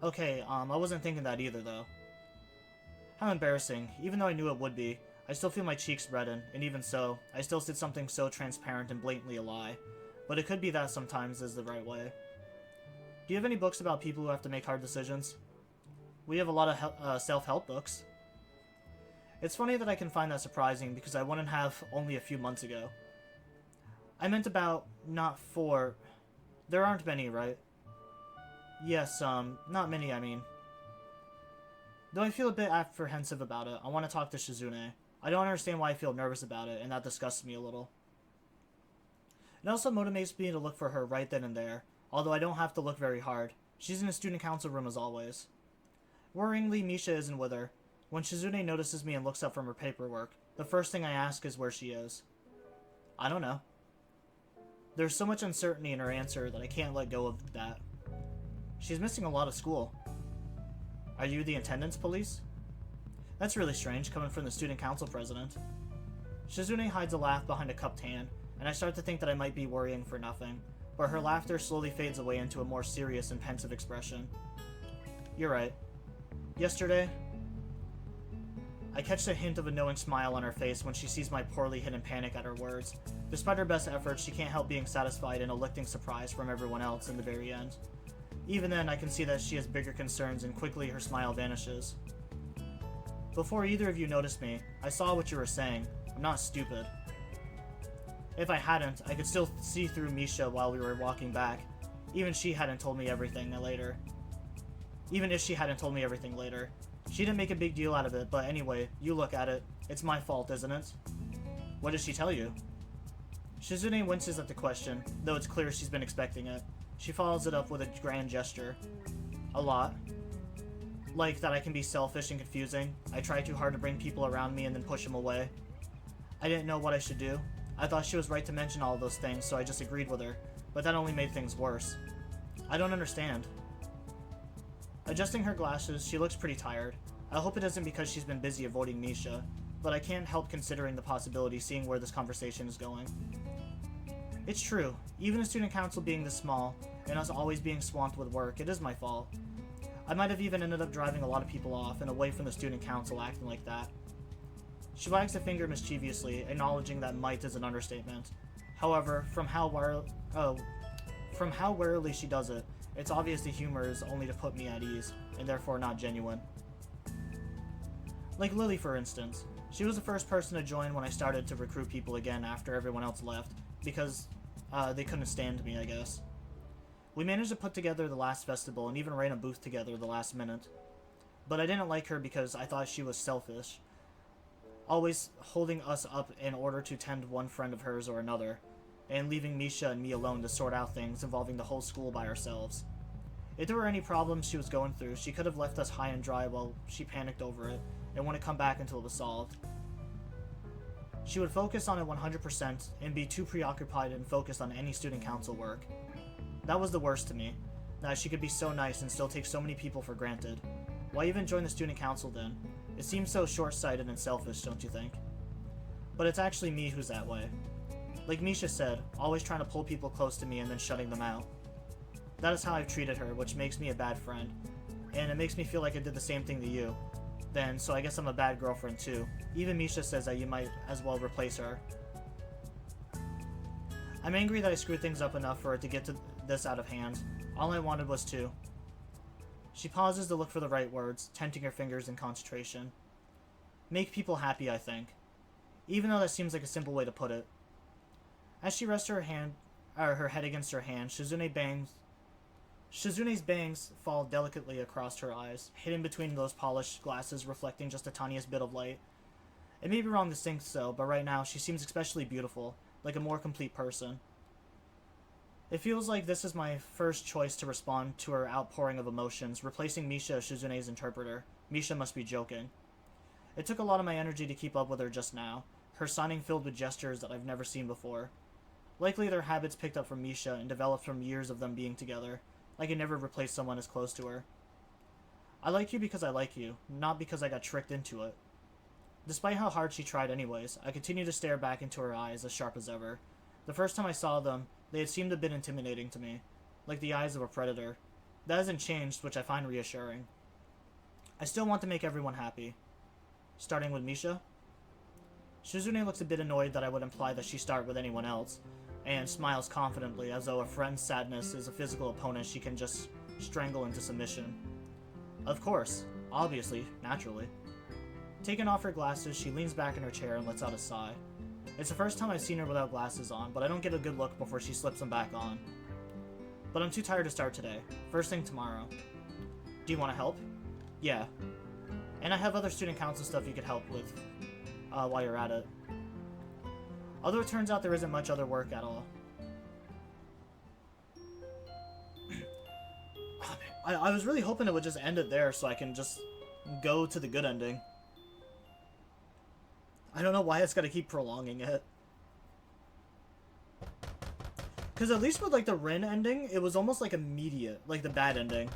Okay, I wasn't thinking that either, though. How embarrassing. Even though I knew it would be, I still feel my cheeks redden, and even so, I still said something so transparent and blatantly a lie. But it could be that sometimes is the right way. Do you have any books about people who have to make hard decisions? We have a lot of self-help books. It's funny that I can find that surprising because I wouldn't have only a few months ago. I meant about, not for... There aren't many, right? Yes, not many, I mean. Though I feel a bit apprehensive about it, I want to talk to Shizune. I don't understand why I feel nervous about it, and that disgusts me a little. It also motivates me to look for her right then and there, although I don't have to look very hard. She's in the student council room as always. Worryingly, Misha isn't with her. When Shizune notices me and looks up from her paperwork, the first thing I ask is where she is. I don't know. There's so much uncertainty in her answer that I can't let go of that. She's missing a lot of school. Are you the attendance police? That's really strange, coming from the student council president. Shizune hides a laugh behind a cupped hand, and I start to think that I might be worrying for nothing, but her laughter slowly fades away into a more serious and pensive expression. You're right. Yesterday... I catch the hint of a knowing smile on her face when she sees my poorly hidden panic at her words. Despite her best efforts, she can't help being satisfied and a lifting surprise from everyone else in the very end. Even then, I can see that she has bigger concerns and quickly her smile vanishes. Before either of you noticed me, I saw what you were saying. I'm not stupid. If I hadn't, I could still see through Misha while we were walking back. Even if she hadn't told me everything later. She didn't make a big deal out of it, but anyway, you look at it. It's my fault, isn't it? What did she tell you? Shizune winces at the question, though it's clear she's been expecting it. She follows it up with a grand gesture. A lot. Like that I can be selfish and confusing. I try too hard to bring people around me and then push them away. I didn't know what I should do. I thought she was right to mention all of those things, so I just agreed with her. But that only made things worse. I don't understand. Adjusting her glasses, she looks pretty tired. I hope it isn't because she's been busy avoiding Misha, but I can't help considering the possibility seeing where this conversation is going. It's true, even a student council being this small, and us always being swamped with work, it is my fault. I might have even ended up driving a lot of people off and away from the student council acting like that. She wags a finger mischievously, acknowledging that might is an understatement. However, from how warily she does it, it's obvious the humor is only to put me at ease, and therefore not genuine. Like Lily, for instance. She was the first person to join when I started to recruit people again after everyone else left, because they couldn't stand me, I guess. We managed to put together the last festival and even ran a booth together the last minute. But I didn't like her because I thought she was selfish, always holding us up in order to tend one friend of hers or another, and leaving Misha and me alone to sort out things involving the whole school by ourselves. If there were any problems she was going through, she could have left us high and dry while she panicked over it, and wouldn't come back until it was solved. She would focus on it 100% and be too preoccupied and focused on any student council work. That was the worst to me, that she could be so nice and still take so many people for granted. Why even join the student council then? It seems so short-sighted and selfish, don't you think? But it's actually me who's that way. Like Misha said, always trying to pull people close to me and then shutting them out. That is how I've treated her, which makes me a bad friend. And it makes me feel like I did the same thing to you. Then, so I guess I'm a bad girlfriend too. Even Misha says that you might as well replace her. I'm angry that I screwed things up enough for it to get to this out of hand. All I wanted was to. She pauses to look for the right words, tenting her fingers in concentration. Make people happy, I think. Even though that seems like a simple way to put it. As she rests her head against her hand, Shizune's bangs fall delicately across her eyes, hidden between those polished glasses reflecting just the tiniest bit of light. It may be wrong to think so, but right now she seems especially beautiful, like a more complete person. It feels like this is my first choice to respond to her outpouring of emotions, replacing Misha as Shizune's interpreter. Misha must be joking. It took a lot of my energy to keep up with her just now, her signing filled with gestures that I've never seen before. Likely their habits picked up from Misha and developed from years of them being together. I could never replace someone as close to her. I like you because I like you, not because I got tricked into it. Despite how hard she tried anyways, I continued to stare back into her eyes as sharp as ever. The first time I saw them, they had seemed a bit intimidating to me, like the eyes of a predator. That hasn't changed, which I find reassuring. I still want to make everyone happy. Starting with Misha? Shizune looks a bit annoyed that I would imply that she start with anyone else, and smiles confidently as though a friend's sadness is a physical opponent she can just strangle into submission. Of course. Obviously. Naturally. Taking off her glasses, she leans back in her chair and lets out a sigh. It's the first time I've seen her without glasses on, but I don't get a good look before she slips them back on. But I'm too tired to start today. First thing tomorrow. Do you want to help? Yeah. And I have other student council stuff you could help with while you're at it. Although it turns out there isn't much other work at all. I was really hoping it would just end it there so I can just go to the good ending. I don't know why it's got to keep prolonging it. Because at least with like the Rin ending, it was almost like immediate, like the bad ending.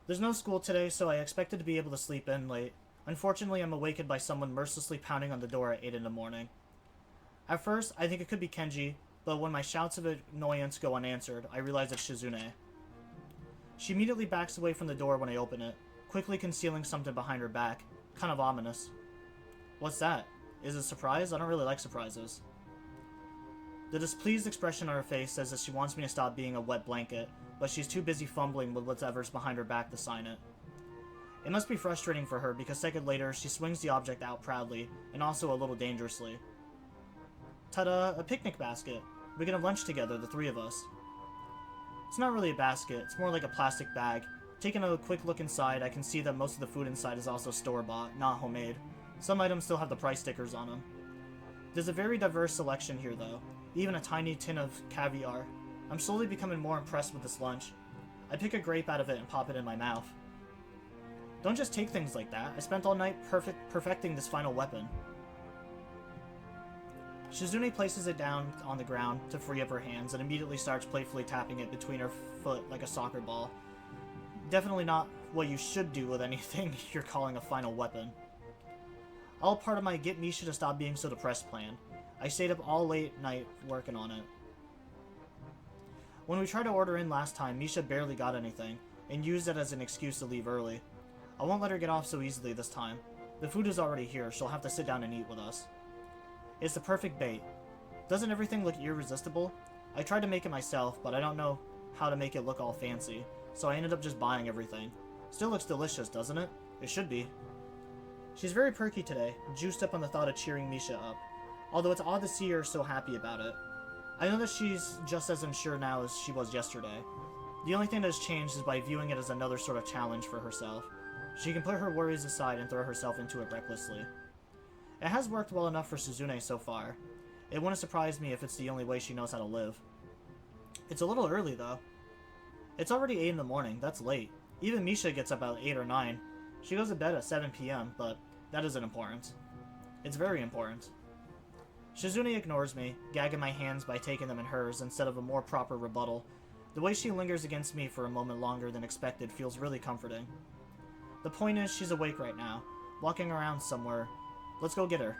There's no school today, so I expected to be able to sleep in late. Unfortunately, I'm awakened by someone mercilessly pounding on the door at 8 in the morning. At first, I think it could be Kenji, but when my shouts of annoyance go unanswered, I realize it's Shizune. She immediately backs away from the door when I open it, quickly concealing something behind her back. Kind of ominous. What's that? Is it a surprise? I don't really like surprises. The displeased expression on her face says that she wants me to stop being a wet blanket, but she's too busy fumbling with whatever's behind her back to sign it. It must be frustrating for her because a second later, she swings the object out proudly, and also a little dangerously. Ta-da, a picnic basket. We can have lunch together, the three of us. It's not really a basket, it's more like a plastic bag. Taking a quick look inside, I can see that most of the food inside is also store-bought, not homemade. Some items still have the price stickers on them. There's a very diverse selection here though, even a tiny tin of caviar. I'm slowly becoming more impressed with this lunch. I pick a grape out of it and pop it in my mouth. Don't just take things like that. I spent all night perfecting this final weapon. Shizune places it down on the ground to free up her hands and immediately starts playfully tapping it between her foot like a soccer ball. Definitely not what you should do with anything you're calling a final weapon. All part of my get Misha to stop being so depressed plan. I stayed up all late night working on it. When we tried to order in last time, Misha barely got anything, and used it as an excuse to leave early. I won't let her get off so easily this time. The food is already here, she'll have to sit down and eat with us. It's the perfect bait. Doesn't everything look irresistible? I tried to make it myself, but I don't know how to make it look all fancy, so I ended up just buying everything. Still looks delicious, doesn't it? It should be. She's very perky today, juiced up on the thought of cheering Misha up, although it's odd to see her so happy about it. I know that she's just as unsure now as she was yesterday. The only thing that has changed is by viewing it as another sort of challenge for herself. She can put her worries aside and throw herself into it recklessly. It has worked well enough for Shizune so far. It wouldn't surprise me if it's the only way she knows how to live. It's a little early, though. It's already 8 in the morning, that's late. Even Misha gets up at 8 or 9. She goes to bed at 7 p.m., but that isn't important. It's very important. Shizune ignores me, gagging my hands by taking them in hers instead of a more proper rebuttal. The way she lingers against me for a moment longer than expected feels really comforting. The point is, she's awake right now, walking around somewhere. Let's go get her.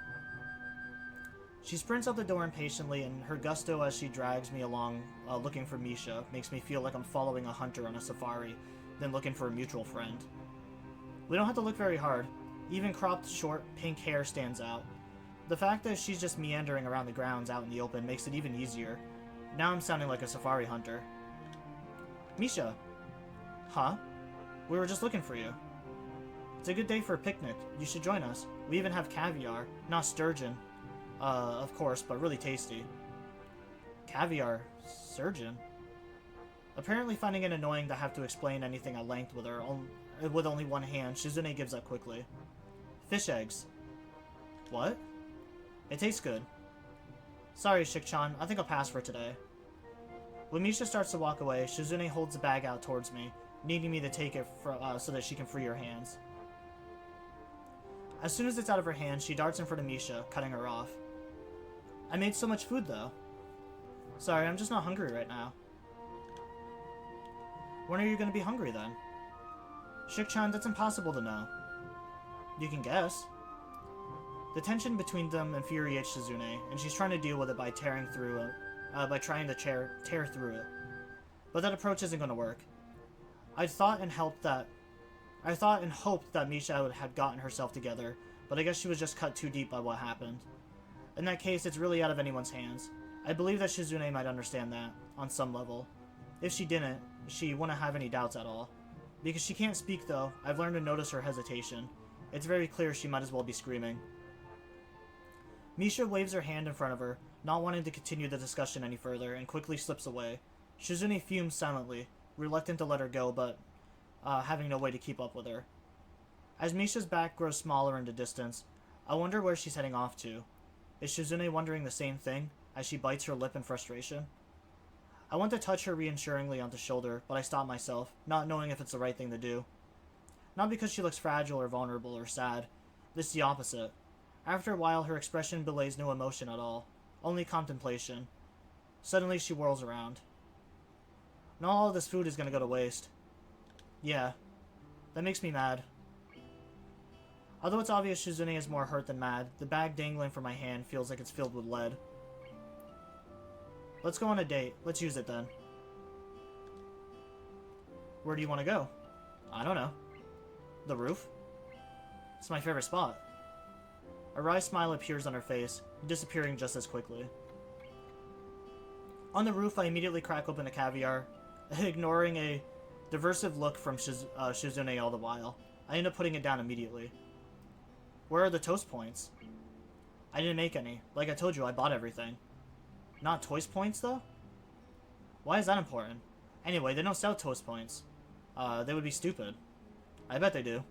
She sprints out the door impatiently, and her gusto as she drags me along looking for Misha makes me feel like I'm following a hunter on a safari, then looking for a mutual friend. We don't have to look very hard. Even cropped, short, pink hair stands out. The fact that she's just meandering around the grounds out in the open makes it even easier. Now I'm sounding like a safari hunter. Misha. Huh? We were just looking for you. It's a good day for a picnic. You should join us. We even have caviar. Not sturgeon. Of course, but really tasty. Caviar? Sturgeon? Apparently finding it annoying to have to explain anything at length with her with only one hand, Shizune gives up quickly. Fish eggs. What? It tastes good. Sorry, Shik-chan. I think I'll pass for today. When Misha starts to walk away, Shizune holds the bag out towards me, needing me to take it so that she can free her hands. As soon as it's out of her hands, she darts in front of Misha, cutting her off. I made so much food, though. Sorry, I'm just not hungry right now. When are you going to be hungry, then? Shik-chan, that's impossible to know. You can guess. The tension between them infuriates Shizune, and she's trying to deal with it by trying to tear through it. But that approach isn't going to work. I thought and hoped that Misha had gotten herself together, but I guess she was just cut too deep by what happened. In that case, it's really out of anyone's hands. I believe that Shizune might understand that, on some level. If she didn't, she wouldn't have any doubts at all. Because she can't speak, though, I've learned to notice her hesitation. It's very clear she might as well be screaming. Misha waves her hand in front of her, not wanting to continue the discussion any further, and quickly slips away. Shizune fumes silently, reluctant to let her go, but having no way to keep up with her. As Misha's back grows smaller in the distance, I wonder where she's heading off to. Is Shizune wondering the same thing, as she bites her lip in frustration? I want to touch her reassuringly on the shoulder, but I stop myself, not knowing if it's the right thing to do. Not because she looks fragile or vulnerable or sad. It's the opposite. After a while, her expression belays no emotion at all, only contemplation. Suddenly, she whirls around. Not all of this food is going to go to waste. Yeah, that makes me mad. Although it's obvious Shizune is more hurt than mad, the bag dangling from my hand feels like it's filled with lead. Let's go on a date. Let's use it then. Where do you want to go? I don't know. The roof? It's my favorite spot. A wry smile appears on her face, disappearing just as quickly. On the roof, I immediately crack open the caviar, ignoring a diversive look from Shizune all the while. I end up putting it down immediately. Where are the toast points? I didn't make any. Like I told you, I bought everything. Not toast points, though? Why is that important? Anyway, they don't sell toast points. They would be stupid. I bet they do.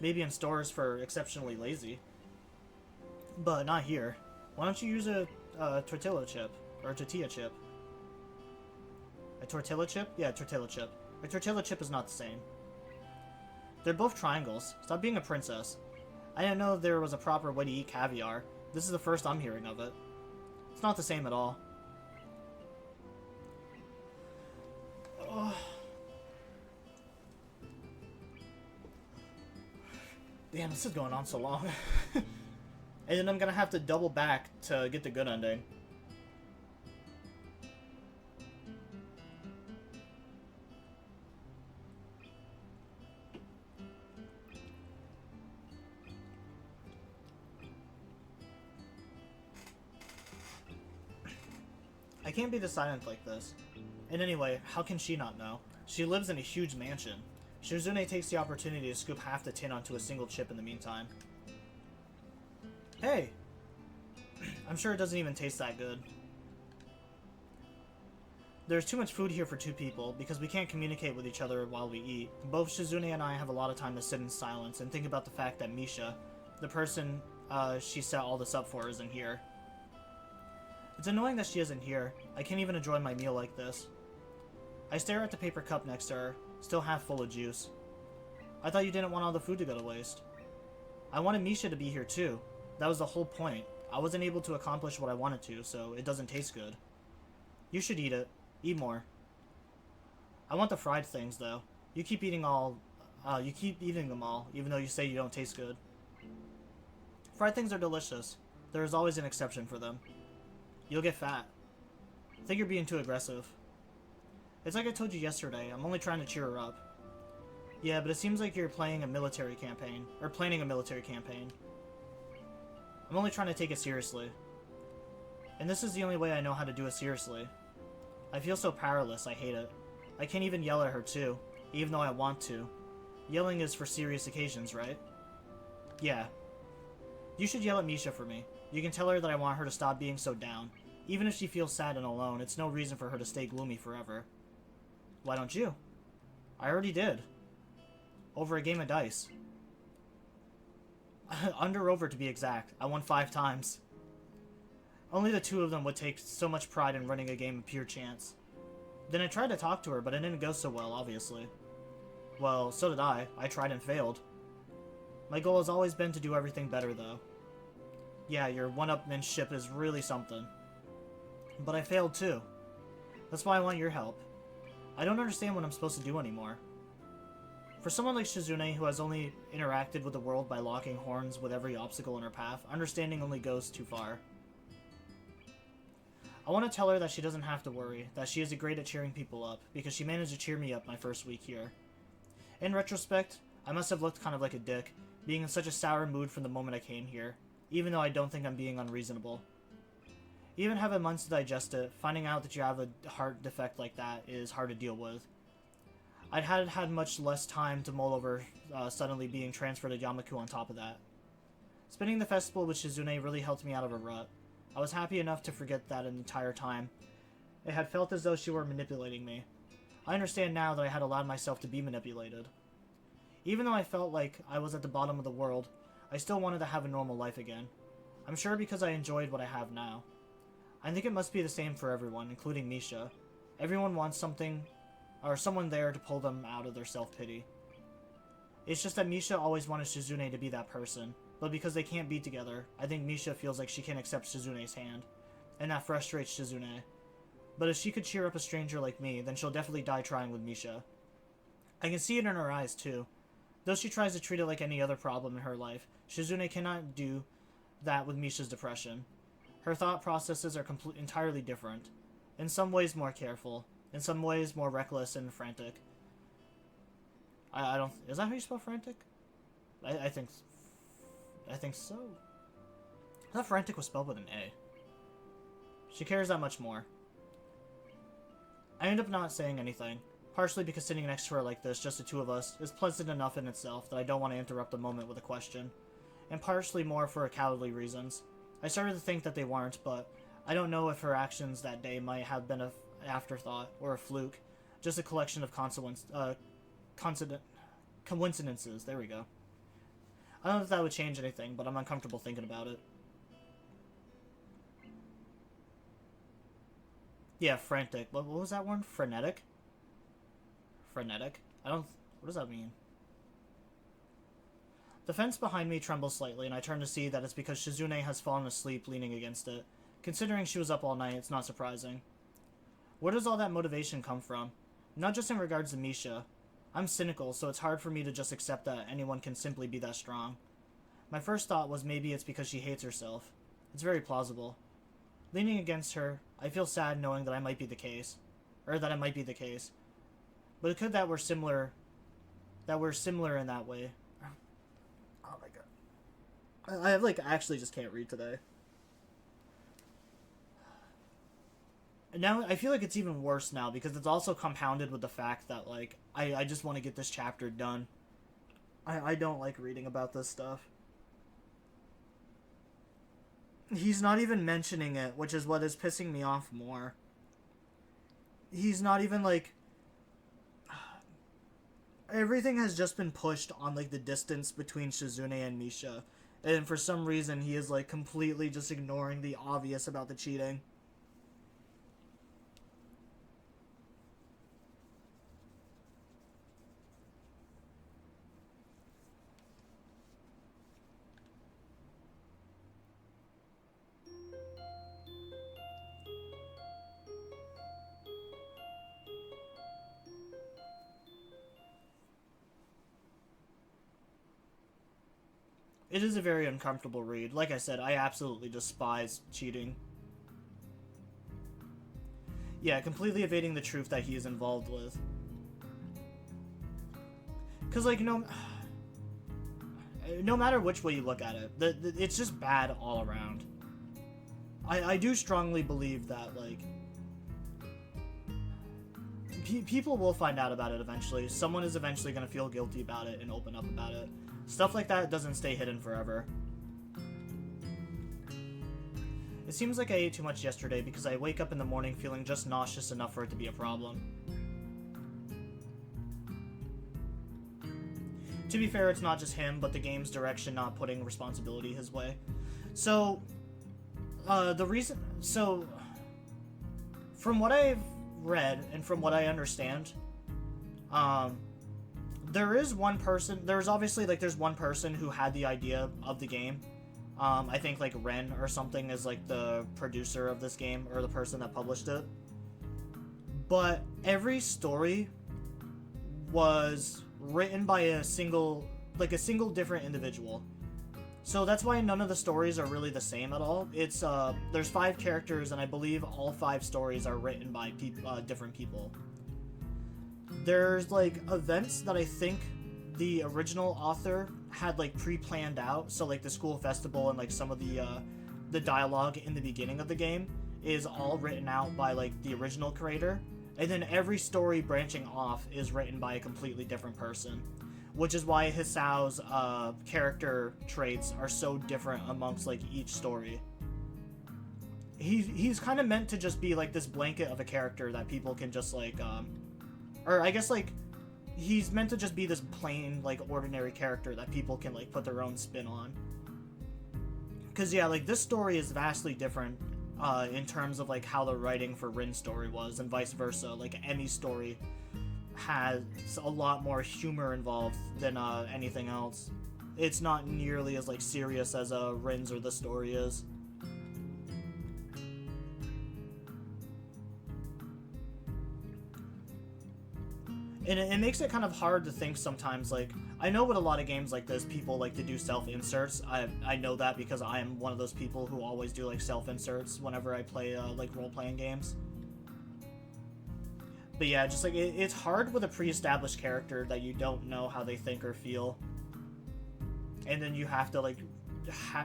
Maybe in stores for exceptionally lazy. But not here. Why don't you use a tortilla chip? Or a tortilla chip? A tortilla chip? Yeah, a tortilla chip. A tortilla chip is not the same. They're both triangles. Stop being a princess. I didn't know there was a proper way to eat caviar. This is the first I'm hearing of it. not the same at all. Oh. Damn, this is going on so long. And then I'm gonna have to double back to get the good ending. I can't be silent like this. And anyway, how can she not know? She lives in a huge mansion. Shizune takes the opportunity to scoop half the tin onto a single chip in the meantime. Hey! I'm sure it doesn't even taste that good. There's too much food here for 2 people, because we can't communicate with each other while we eat. Both Shizune and I have a lot of time to sit in silence and think about the fact that Misha, the person she set all this up for, isn't here. It's annoying that she isn't here. I can't even enjoy my meal like this. I stare at the paper cup next to her, still half full of juice. I thought you didn't want all the food to go to waste. I wanted Misha to be here too. That was the whole point. I wasn't able to accomplish what I wanted to, so it doesn't taste good. You should eat it. Eat more. I want the fried things, though. You keep eating them all, even though you say you don't taste good. Fried things are delicious. There is always an exception for them. You'll get fat. I think you're being too aggressive. It's like I told you yesterday, I'm only trying to cheer her up. Yeah, but it seems like you're playing a military campaign, or planning a military campaign. I'm only trying to take it seriously. And this is the only way I know how to do it seriously. I feel so powerless, I hate it. I can't even yell at her too, even though I want to. Yelling is for serious occasions, right? Yeah. You should yell at Misha for me. You can tell her that I want her to stop being so down. Even if she feels sad and alone, it's no reason for her to stay gloomy forever. Why don't you? I already did. Over a game of dice. Over to be exact. I won 5 times. Only the 2 of them would take so much pride in running a game of pure chance. Then I tried to talk to her, but it didn't go so well, obviously. Well, so did I. I tried and failed. My goal has always been to do everything better, though. Yeah, your one-upmanship is really something. But I failed, too. That's why I want your help. I don't understand what I'm supposed to do anymore. For someone like Shizune, who has only interacted with the world by locking horns with every obstacle in her path, understanding only goes too far. I want to tell her that she doesn't have to worry, that she is great at cheering people up, because she managed to cheer me up my first week here. In retrospect, I must have looked kind of like a dick, being in such a sour mood from the moment I came here, even though I don't think I'm being unreasonable. Even having months to digest it, finding out that you have a heart defect like that is hard to deal with. I'd had much less time to mull over suddenly being transferred to Yamaku on top of that. Spending the festival with Shizune really helped me out of a rut. I was happy enough to forget that an entire time. It had felt as though she were manipulating me. I understand now that I had allowed myself to be manipulated. Even though I felt like I was at the bottom of the world, I still wanted to have a normal life again. I'm sure because I enjoyed what I have now. I think it must be the same for everyone, including Misha. Everyone wants something, or someone there to pull them out of their self-pity. It's just that Misha always wanted Shizune to be that person, but because they can't be together, I think Misha feels like she can't accept Shizune's hand, and that frustrates Shizune. But if she could cheer up a stranger like me, then she'll definitely die trying with Misha. I can see it in her eyes, too. Though she tries to treat it like any other problem in her life, Shizune cannot do that with Misha's depression. Her thought processes are entirely different. In some ways more careful, in some ways more reckless and frantic. I don't... Is that how you spell frantic? I think so. I thought frantic was spelled with an A. She cares that much more. I end up not saying anything, partially because sitting next to her like this, just the 2 of us, is pleasant enough in itself that I don't want to interrupt the moment with a question, and partially more for cowardly reasons. I started to think that they weren't, but I don't know if her actions that day might have been an afterthought, or a fluke, just a collection of coincidences, there we go. I don't know if that would change anything, but I'm uncomfortable thinking about it. Yeah, frantic. What was that one? Frenetic? Frenetic? what does that mean? The fence behind me trembles slightly, and I turn to see that it's because Shizune has fallen asleep leaning against it. Considering she was up all night, it's not surprising. Where does all that motivation come from? Not just in regards to Misha. I'm cynical, so it's hard for me to just accept that anyone can simply be that strong. My first thought was maybe it's because she hates herself. It's very plausible. Leaning against her, I feel sad knowing that I might be the case. Or that it might be the case. But it could that we're similar in that way. Oh my god. I actually just can't read today. And now I feel like it's even worse now because it's also compounded with the fact that I just want to get this chapter done. I don't like reading about this stuff. He's not even mentioning it, which is what is pissing me off more. He's not even everything has just been pushed on the distance between Shizune and Misha. And for some reason he is completely just ignoring the obvious about the cheating. It is a very uncomfortable read. Like I said, I absolutely despise cheating. Yeah, completely evading the truth that he is involved with. Because, no matter which way you look at it, it's just bad all around. I do strongly believe that, people will find out about it eventually. Someone is eventually going to feel guilty about it and open up about it. Stuff like that doesn't stay hidden forever. It seems like I ate too much yesterday because I wake up in the morning feeling just nauseous enough for it to be a problem. To be fair, it's not just him, but the game's direction not putting responsibility his way. So, from what I've read and from what I understand, there's obviously there's one person who had the idea of the game. I think Ren or something is the producer of this game or the person that published it. But every story was written by a single different individual. So that's why none of the stories are really the same at all. It's there's 5 characters and I believe all 5 stories are written by different people. There's events that I think the original author had pre-planned out, so the school festival and some of the dialogue in the beginning of the game is all written out by the original creator, and then every story branching off is written by a completely different person, which is why Hisao's character traits are so different amongst each story. He's kind of meant to just be this blanket of a character that people can just or I guess he's meant to just be this plain ordinary character that people can put their own spin on. Because yeah, this story is vastly different in terms of how the writing for Rin's story was, and vice versa. Emi's story has a lot more humor involved than anything else. It's not nearly as serious as Rin's or the story is. And it makes it kind of hard to think sometimes. I know with a lot of games like this, people like to do self-inserts. I know that because I am one of those people who always do self-inserts whenever I play role-playing games. But yeah, just it's hard with a pre-established character that you don't know how they think or feel. And then you have to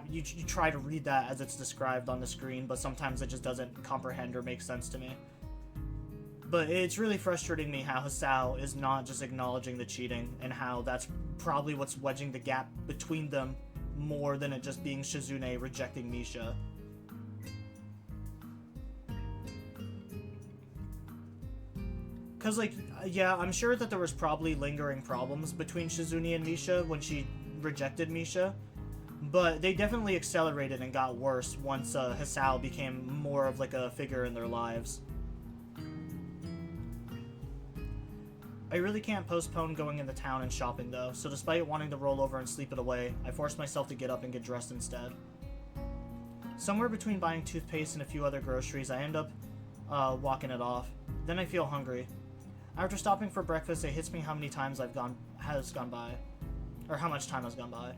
you try to read that as it's described on the screen, but sometimes it just doesn't comprehend or make sense to me. But it's really frustrating me how Hisao is not just acknowledging the cheating, and how that's probably what's wedging the gap between them more than it just being Shizune rejecting Misha. Because, yeah, I'm sure that there was probably lingering problems between Shizune and Misha when she rejected Misha, but they definitely accelerated and got worse once Hisao became more of a figure in their lives. I really can't postpone going into town and shopping though, so despite wanting to roll over and sleep it away, I forced myself to get up and get dressed instead. Somewhere between buying toothpaste and a few other groceries, I end up walking it off. Then I feel hungry. After stopping for breakfast, it hits me how many times has gone by. Or how much time has gone by.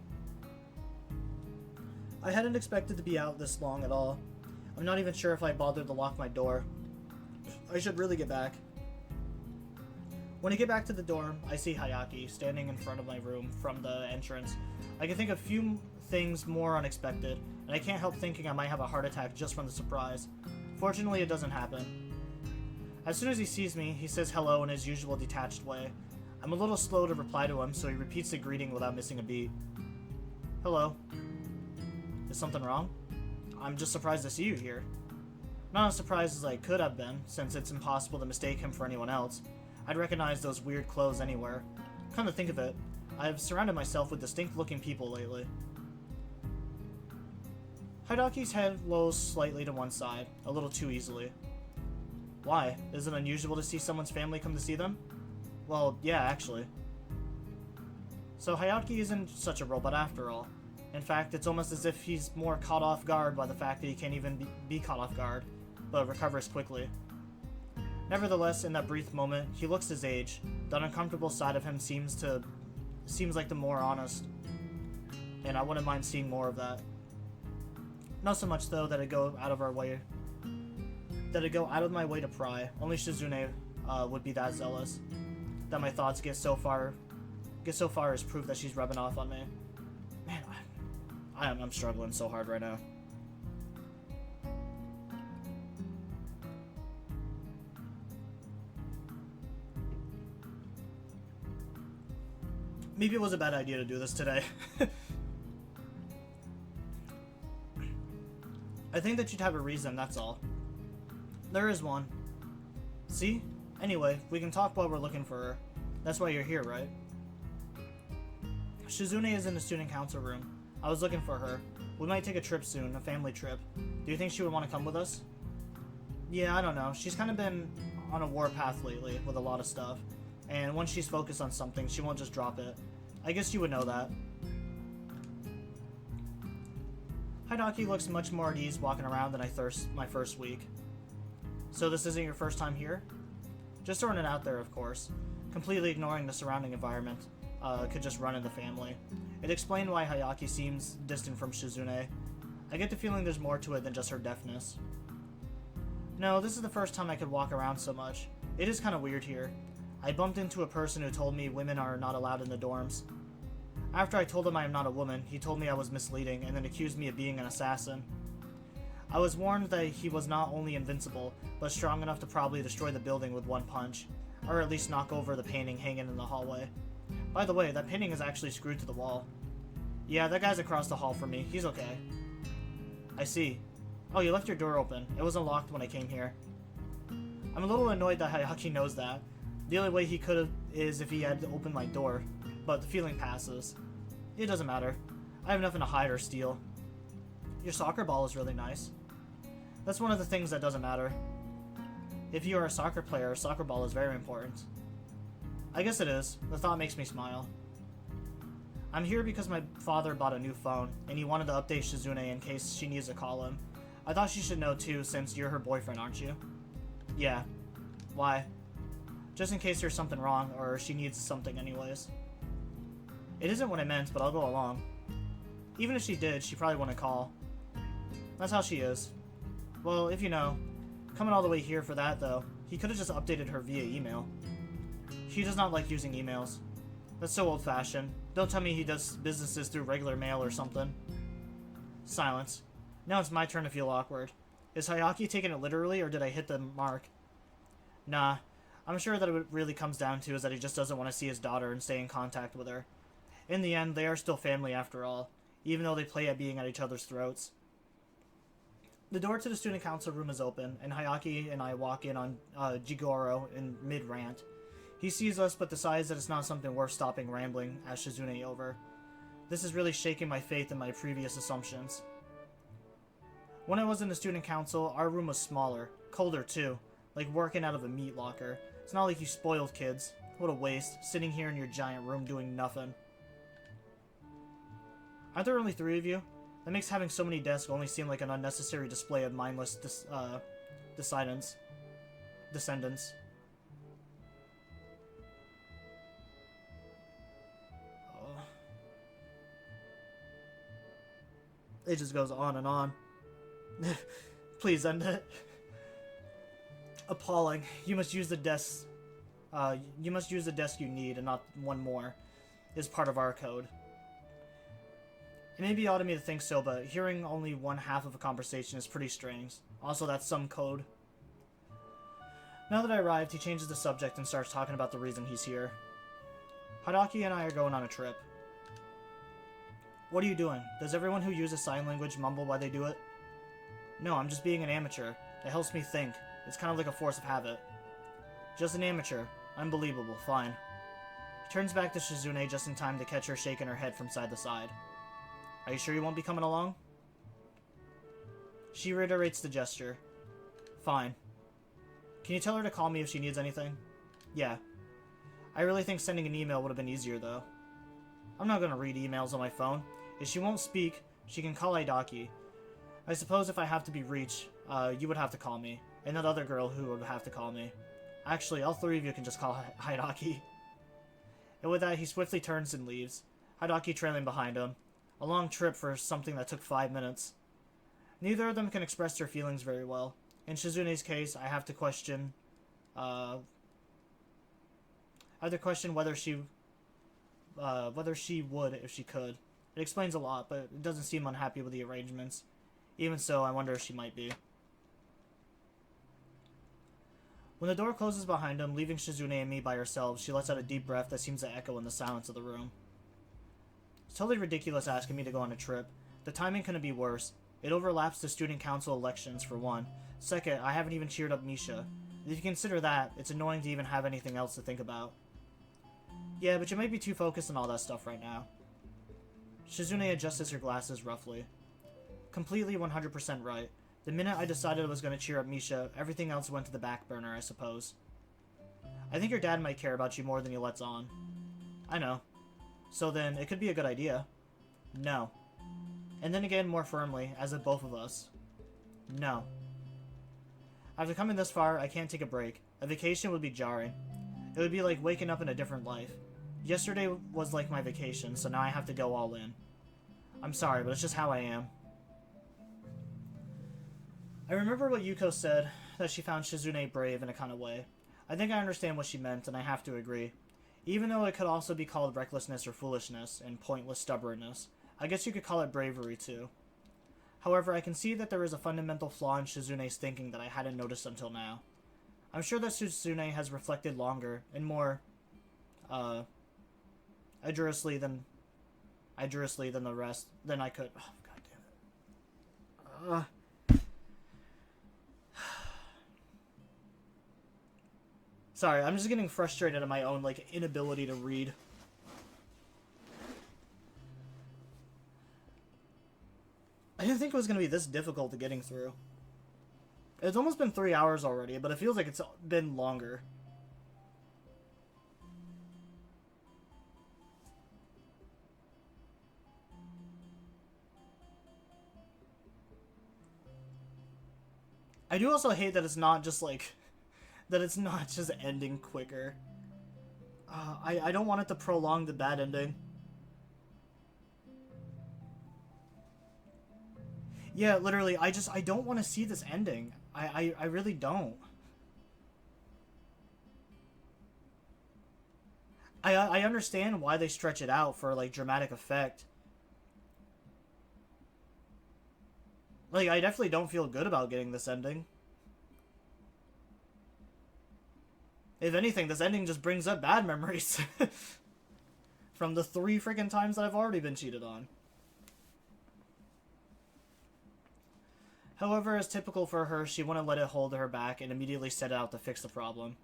I hadn't expected to be out this long at all. I'm not even sure if I bothered to lock my door. I should really get back. When I get back to the dorm, I see Hayaki standing in front of my room from the entrance. I can think of few things more unexpected, and I can't help thinking I might have a heart attack just from the surprise. Fortunately, it doesn't happen. As soon as he sees me, he says hello in his usual detached way. I'm a little slow to reply to him, so he repeats the greeting without missing a beat. Hello. Is something wrong? I'm just surprised to see you here. Not as surprised as I could have been, since it's impossible to mistake him for anyone else. I'd recognize those weird clothes anywhere. Come to think of it, I've surrounded myself with distinct-looking people lately. Hidaki's head lolls slightly to one side, a little too easily. Why? Is it unusual to see someone's family come to see them? Well, yeah, actually. So Hayaki isn't such a robot after all. In fact, it's almost as if he's more caught off guard by the fact that he can't even be caught off guard, but recovers quickly. Nevertheless, in that brief moment, he looks his age. The uncomfortable side of him seems like the more honest, and I wouldn't mind seeing more of that. Not so much though that I go out of my way to pry. Only Shizune would be that zealous. That my thoughts get so far as proof that she's rubbing off on me. Man, I'm struggling so hard right now. Maybe it was a bad idea to do this today. I think that you'd have a reason, that's all. There is one. See? Anyway, we can talk while we're looking for her. That's why you're here, right? Shizune is in the student council room. I was looking for her. We might take a trip soon, a family trip. Do you think she would want to come with us? Yeah, I don't know. She's kind of been on a warpath lately with a lot of stuff. And once she's focused on something, she won't just drop it. I guess you would know that. Hidaki looks much more at ease walking around than my first week. So this isn't your first time here? Just throwing it out there, of course. Completely ignoring the surrounding environment. Could just run in the family. It explained why Hayaki seems distant from Shizune. I get the feeling there's more to it than just her deafness. No, this is the first time I could walk around so much. It is kind of weird here. I bumped into a person who told me women are not allowed in the dorms. After I told him I am not a woman, he told me I was misleading and then accused me of being an assassin. I was warned that he was not only invincible, but strong enough to probably destroy the building with one punch, or at least knock over the painting hanging in the hallway. By the way, that painting is actually screwed to the wall. Yeah, that guy's across the hall from me. He's okay. I see. Oh, you left your door open. It wasn't locked when I came here. I'm a little annoyed that Hayaki knows that. The only way he could have is if he had opened my door, but the feeling passes. It doesn't matter. I have nothing to hide or steal. Your soccer ball is really nice. That's one of the things that doesn't matter. If you are a soccer player, a soccer ball is very important. I guess it is. The thought makes me smile. I'm here because my father bought a new phone, and he wanted to update Shizune in case she needs to call him. I thought she should know too, since you're her boyfriend, aren't you? Yeah. Why? Just in case there's something wrong, or she needs something anyways. It isn't what I meant, but I'll go along. Even if she did, she probably wouldn't call. That's how she is. Well, if you know. Coming all the way here for that, though, he could have just updated her via email. She does not like using emails. That's so old-fashioned. Don't tell me he does businesses through regular mail or something. Silence. Now it's my turn to feel awkward. Is Hayaki taking it literally, or did I hit the mark? Nah. I'm sure that what it really comes down to is that he just doesn't want to see his daughter and stay in contact with her. In the end, they are still family after all, even though they play at being at each other's throats. The door to the student council room is open, and Hayaki and I walk in on Jigoro in mid-rant. He sees us, but decides that it's not something worth stopping rambling at Shizune over. This is really shaking my faith in my previous assumptions. When I was in the student council, our room was smaller, colder too, like working out of a meat locker. It's not like you spoiled kids. What a waste, sitting here in your giant room doing nothing. Aren't there only 3 of you? That makes having so many desks only seem like an unnecessary display of mindless descendants. Oh. It just goes on and on. Please end it. Appalling. You must use the desk. You must use the desk you need and not one more. Is part of our code. It may be odd of me to think so, but hearing only one half of a conversation is pretty strange. Also, that's some code. Now that I arrived, he changes the subject and starts talking about the reason he's here. Hadaki and I are going on a trip. What are you doing? Does everyone who uses sign language mumble while they do it? No, I'm just being an amateur. It helps me think. It's kind of like a force of habit. Just an amateur. Unbelievable. Fine. He turns back to Shizune just in time to catch her shaking her head from side to side. Are you sure you won't be coming along? She reiterates the gesture. Fine. Can you tell her to call me if she needs anything? Yeah. I really think sending an email would have been easier, though. I'm not going to read emails on my phone. If she won't speak, she can call Hidaki. I suppose if I have to be reached, you would have to call me. And that other girl who would have to call me. Actually, all three of you can just call Hidaki. And with that, he swiftly turns and leaves, Hidaki trailing behind him. A long trip for something that took 5 minutes. Neither of them can express their feelings very well. In Shizune's case, I have to question whether she would if she could. It explains a lot, but it doesn't seem unhappy with the arrangements. Even so, I wonder if she might be. When the door closes behind him, leaving Shizune and me by ourselves, she lets out a deep breath that seems to echo in the silence of the room. It's totally ridiculous asking me to go on a trip. The timing couldn't be worse. It overlaps the student council elections, for one. Second, I haven't even cheered up Misha. If you consider that, it's annoying to even have anything else to think about. Yeah, but you might be too focused on all that stuff right now. Shizune adjusts her glasses roughly. Completely 100% right. The minute I decided I was going to cheer up Misha, everything else went to the back burner, I suppose. I think your dad might care about you more than he lets on. I know. So then, it could be a good idea. No. And then again, more firmly, as if both of us. No. After coming this far, I can't take a break. A vacation would be jarring. It would be like waking up in a different life. Yesterday was like my vacation, so now I have to go all in. I'm sorry, but it's just how I am. I remember what Yuko said, that she found Shizune brave in a kind of way. I think I understand what she meant, and I have to agree. Even though it could also be called recklessness or foolishness, and pointless stubbornness, I guess you could call it bravery too. However, I can see that there is a fundamental flaw in Shizune's thinking that I hadn't noticed until now. I'm sure that Shizune has reflected longer and more, adroitly than the rest, than I could. Oh, God damn it. Sorry, I'm just getting frustrated at my own, inability to read. I didn't think it was going to be this difficult to getting through. It's almost been 3 hours already, but it feels like it's been longer. I do also hate that it's not just, that it's not just ending quicker. I don't want it to prolong the bad ending. Yeah, literally, I don't want to see this ending. I really don't. I understand why they stretch it out for, dramatic effect. I definitely don't feel good about getting this ending. If anything, this ending just brings up bad memories. From the 3 freaking times that I've already been cheated on. However, as typical for her, she wouldn't let it hold her back and immediately set out to fix the problem.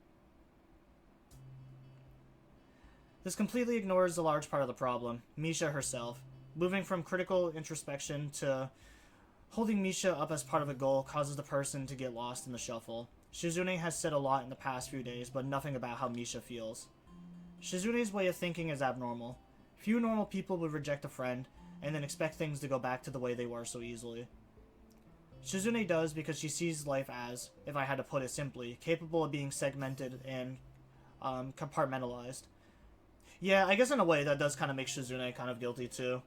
This completely ignores a large part of the problem, Misha herself. Moving from critical introspection to holding Misha up as part of a goal causes the person to get lost in the shuffle. Shizune has said a lot in the past few days, but nothing about how Misha feels. Shizune's way of thinking is abnormal. Few normal people would reject a friend, and then expect things to go back to the way they were so easily. Shizune does because she sees life as, if I had to put it simply, capable of being segmented and compartmentalized. Yeah, I guess in a way that does kind of make Shizune kind of guilty too.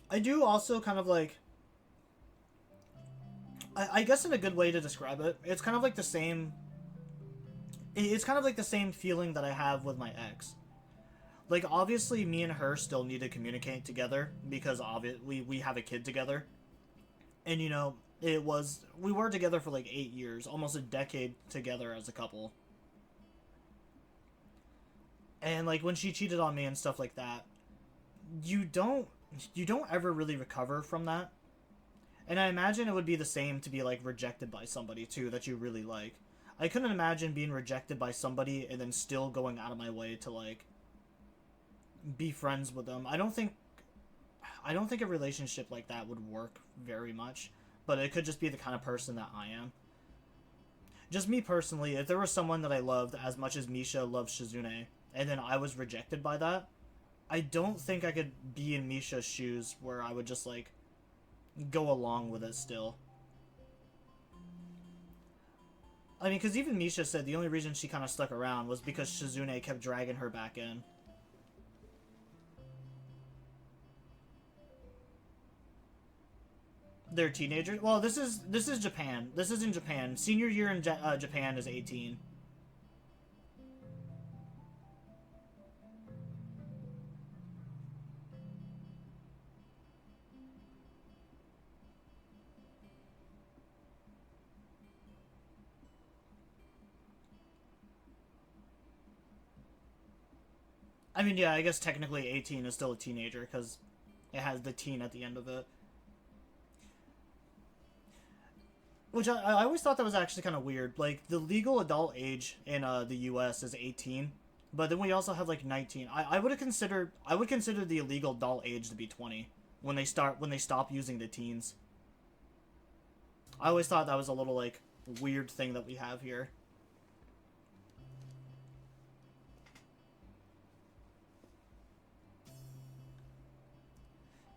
I do also kind of like... I guess in a good way to describe it, it's kind of like the same... It's kind of like the same feeling that I have with my ex. Like, obviously, me and her still need to communicate together because we have a kid together. And, you know, we were together for like 8 years, almost a decade together as a couple. And, like, when she cheated on me and stuff like that, you don't ever really recover from that. And I imagine it would be the same to be, like, rejected by somebody, too, that you really like. I couldn't imagine being rejected by somebody and then still going out of my way to, like, be friends with them. I don't think a relationship like that would work very much, but it could just be the kind of person that I am. Just me personally, if there was someone that I loved as much as Misha loved Shizune, and then I was rejected by that, I don't think I could be in Misha's shoes where I would just, like, go along with it still. I mean, because even Misha said the only reason she kind of stuck around was because Shizune kept dragging her back in. They're teenagers? Well, this is Japan. This is in Japan. Senior year in Japan is 18. I mean, yeah, I guess technically 18 is still a teenager because it has the teen at the end of it. Which I always thought that was actually kind of weird. Like, the legal adult age in the U.S. is 18, but then we also have, like, 19. I would consider the illegal adult age to be 20 when they stop using the teens. I always thought that was a little, like, weird thing that we have here.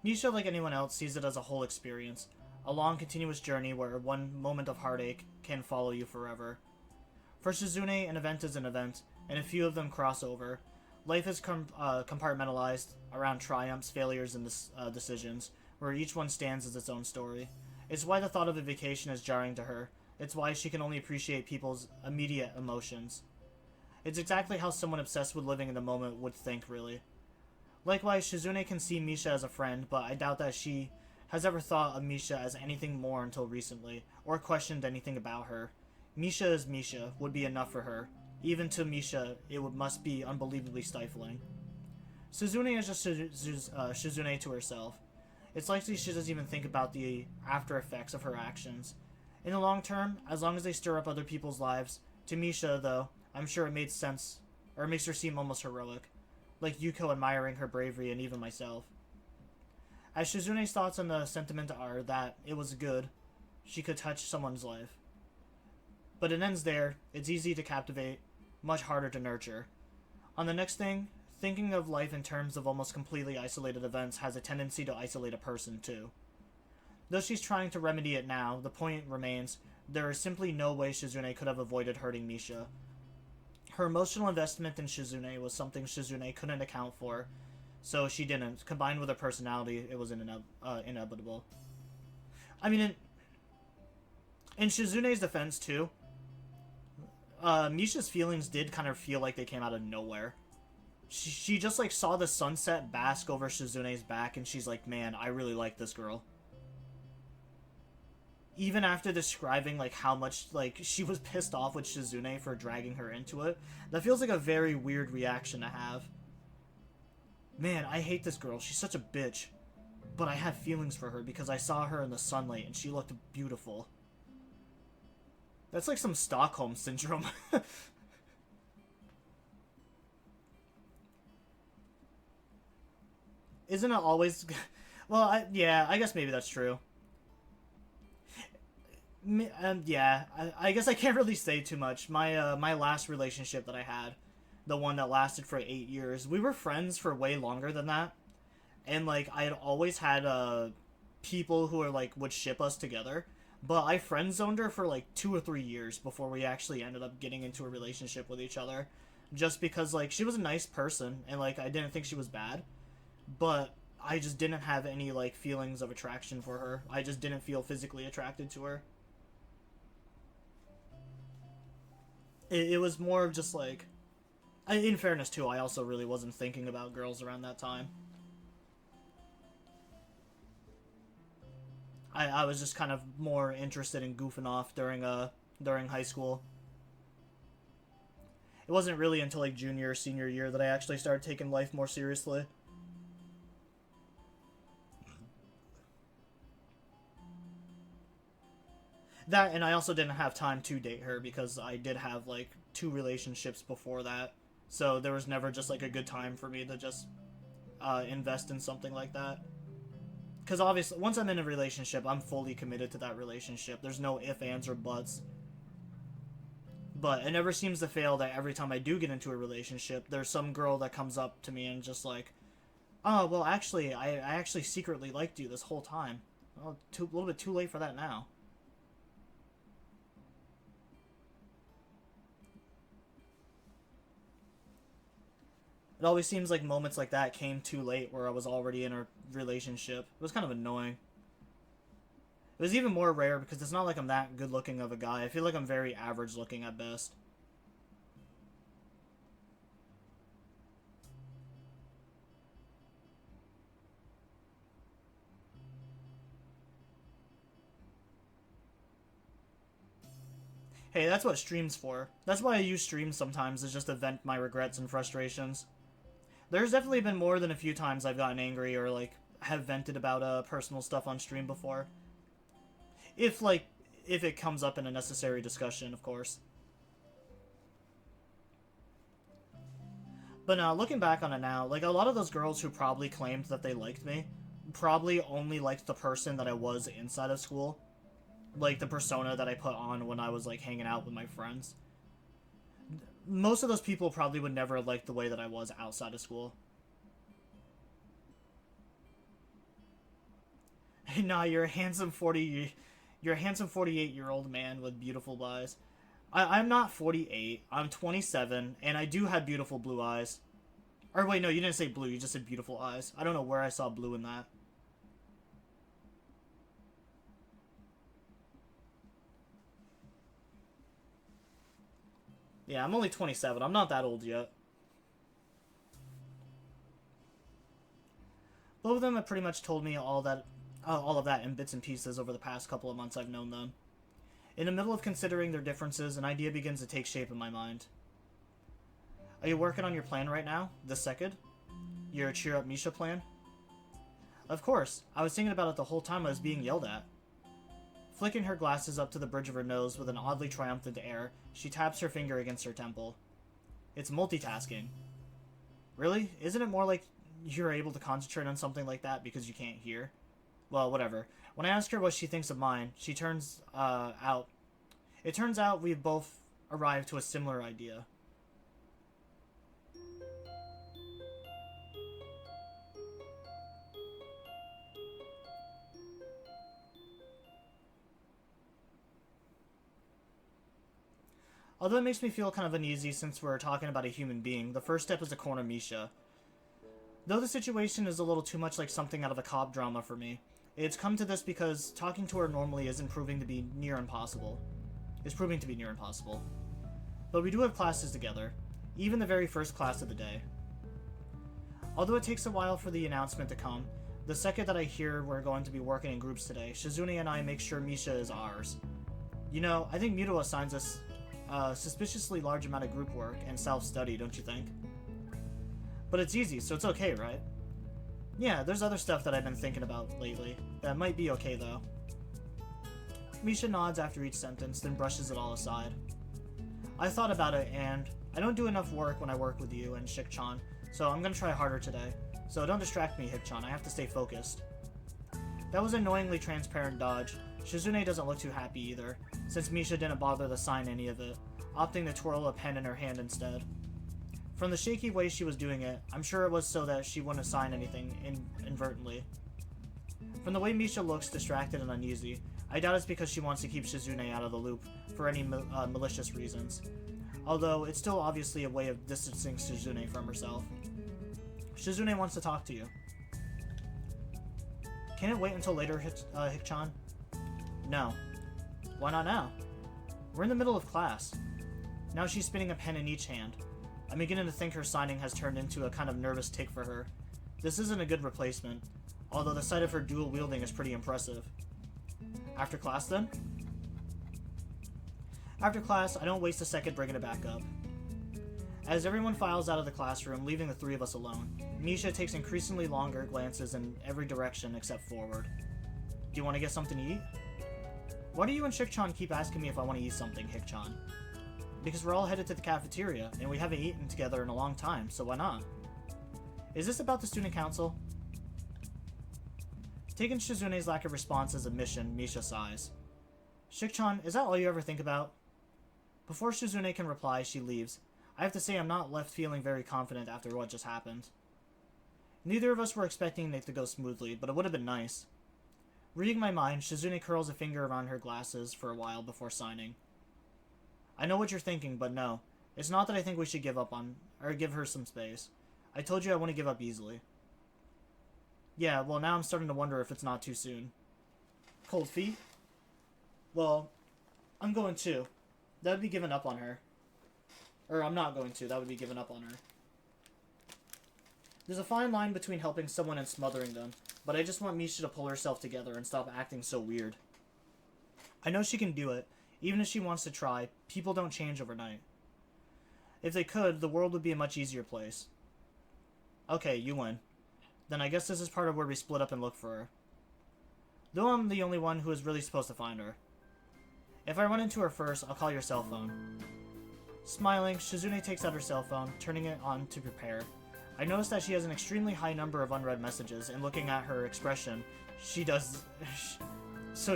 Misha, like anyone else, sees it as a whole experience. A long, continuous journey where one moment of heartache can follow you forever. For Shizune, an event is an event, and a few of them cross over. Life is compartmentalized around triumphs, failures, and decisions, where each one stands as its own story. It's why the thought of a vacation is jarring to her. It's why she can only appreciate people's immediate emotions. It's exactly how someone obsessed with living in the moment would think, really. Likewise, Shizune can see Misha as a friend, but I doubt that she has ever thought of Misha as anything more until recently, or questioned anything about her. Misha is Misha would be enough for her. Even to Misha, must be unbelievably stifling. Shizune is just Shizune to herself. It's likely she doesn't even think about the after effects of her actions. In the long term, as long as they stir up other people's lives, to Misha, though, I'm sure it made sense, or it makes her seem almost heroic. Like Yuko admiring her bravery and even myself. As Shizune's thoughts on the sentiment are that it was good, she could touch someone's life. But it ends there. It's easy to captivate, much harder to nurture. On the next thing, thinking of life in terms of almost completely isolated events has a tendency to isolate a person too. Though she's trying to remedy it now, the point remains, there is simply no way Shizune could have avoided hurting Misha. Her emotional investment in Shizune was something Shizune couldn't account for, so she didn't. Combined with her personality, it was inevitable. I mean, in Shizune's defense, too, Misha's feelings did kind of feel like they came out of nowhere. She just, like, saw the sunset bask over Shizune's back, and she's like, man, I really like this girl. Even after describing, like, how much, like, she was pissed off with Shizune for dragging her into it, that feels like a very weird reaction to have. Man, I hate this girl. She's such a bitch. But I have feelings for her because I saw her in the sunlight and she looked beautiful. That's like some Stockholm syndrome. Isn't it always... Well, yeah, I guess maybe that's true. Yeah, I guess I can't really say too much. My last relationship that I had, the one that lasted for 8 years, we were friends for way longer than that, and like I had always had people who are like would ship us together, but I friend zoned her for like 2 or 3 years before we actually ended up getting into a relationship with each other, just because like she was a nice person and like I didn't think she was bad, but I just didn't have any like feelings of attraction for her. I just didn't feel physically attracted to her. It was more of just like, in fairness too, I also really wasn't thinking about girls around that time. I was just kind of more interested in goofing off during high school. It wasn't really until like junior or senior year that I actually started taking life more seriously. That, and I also didn't have time to date her because I did have like 2 relationships before that. So there was never just like a good time for me to just invest in something like that. Because obviously, once I'm in a relationship, I'm fully committed to that relationship. There's no ifs, ands, or buts. But it never seems to fail that every time I do get into a relationship, there's some girl that comes up to me and just like, oh, well, actually, I actually secretly liked you this whole time. Well, a little bit too late for that now. It always seems like moments like that came too late where I was already in a relationship. It was kind of annoying. It was even more rare because it's not like I'm that good looking of a guy. I feel like I'm very average looking at best. Hey, that's what stream's for. That's why I use streams sometimes, is just to vent my regrets and frustrations. There's definitely been more than a few times I've gotten angry or like have vented about personal stuff on stream before. If like if it comes up in a necessary discussion, of course. But looking back on it now, like a lot of those girls who probably claimed that they liked me probably only liked the person that I was inside of school, like the persona that I put on when I was like hanging out with my friends. Most of those people probably would never like the way that I was outside of school. Nah, you're a handsome 48-year-old man with beautiful eyes. I'm not 48. I'm 27, and I do have beautiful blue eyes. Or wait, no, you didn't say blue. You just said beautiful eyes. I don't know where I saw blue in that. Yeah, I'm only 27. I'm not that old yet. Both of them have pretty much told me all of that in bits and pieces over the past couple of months I've known them. In the middle of considering their differences, an idea begins to take shape in my mind. Are you working on your plan right now? The second? Your cheer up Misha plan? Of course. I was thinking about it the whole time I was being yelled at. Flicking her glasses up to the bridge of her nose with an oddly triumphant air, she taps her finger against her temple. It's multitasking. Really? Isn't it more like you're able to concentrate on something like that because you can't hear? Well, whatever. When I ask her what she thinks of mine, she turns out. It turns out we've both arrived to a similar idea. Although it makes me feel kind of uneasy since we're talking about a human being, the first step is to corner Misha. Though the situation is a little too much like something out of a cop drama for me, it's come to this because talking to her normally isn't proving to be near impossible. It's proving to be near impossible. But we do have classes together, even the very first class of the day. Although it takes a while for the announcement to come, the second that I hear we're going to be working in groups today, Shizune and I make sure Misha is ours. You know, I think Muto assigns us a suspiciously large amount of group work and self-study, don't you think? But it's easy, so it's okay, right? Yeah, there's other stuff that I've been thinking about lately that might be okay, though. Misha nods after each sentence, then brushes it all aside. I thought about it, and I don't do enough work when I work with you and Shik-chan, so I'm gonna try harder today. So don't distract me, Hik-chan, I have to stay focused. That was an annoyingly transparent dodge, Shizune doesn't look too happy either, since Misha didn't bother to sign any of it, opting to twirl a pen in her hand instead. From the shaky way she was doing it, I'm sure it was so that she wouldn't sign anything inadvertently. From the way Misha looks distracted and uneasy, I doubt it's because she wants to keep Shizune out of the loop for any malicious reasons, although it's still obviously a way of distancing Shizune from herself. Shizune wants to talk to you. Can it wait until later, Hikchan? No. Why not now? We're in the middle of class. Now she's spinning a pen in each hand. I'm beginning to think her signing has turned into a kind of nervous tic for her. This isn't a good replacement, although the sight of her dual wielding is pretty impressive. After class, then? After class, I don't waste a second bringing it back up. As everyone files out of the classroom, leaving the three of us alone, Misha takes increasingly longer glances in every direction except forward. Do you want to get something to eat? Why do you and Shikchan keep asking me if I want to eat something, Hikchan? Because we're all headed to the cafeteria, and we haven't eaten together in a long time, so why not? Is this about the student council? Taking Shizune's lack of response as a mission, Misha sighs. Shikchan, is that all you ever think about? Before Shizune can reply, she leaves. I have to say I'm not left feeling very confident after what just happened. Neither of us were expecting it to go smoothly, but it would have been nice. Reading my mind, Shizune curls a finger around her glasses for a while before signing. I know what you're thinking, but no. It's not that I think we should give up on, or give her some space. I told you I wouldn't give up easily. Yeah, well now I'm starting to wonder if it's not too soon. Cold feet? Well, I'm going to. That would be giving up on her. Or I'm not going to, that would be giving up on her. There's a fine line between helping someone and smothering them, but I just want Misha to pull herself together and stop acting so weird. I know she can do it. Even if she wants to try, people don't change overnight. If they could, the world would be a much easier place. Okay, you win. Then I guess this is part of where we split up and look for her. Though I'm the only one who is really supposed to find her. If I run into her first, I'll call your cell phone. Smiling, Shizune takes out her cell phone, turning it on to prepare. I notice that she has an extremely high number of unread messages, and looking at her expression, so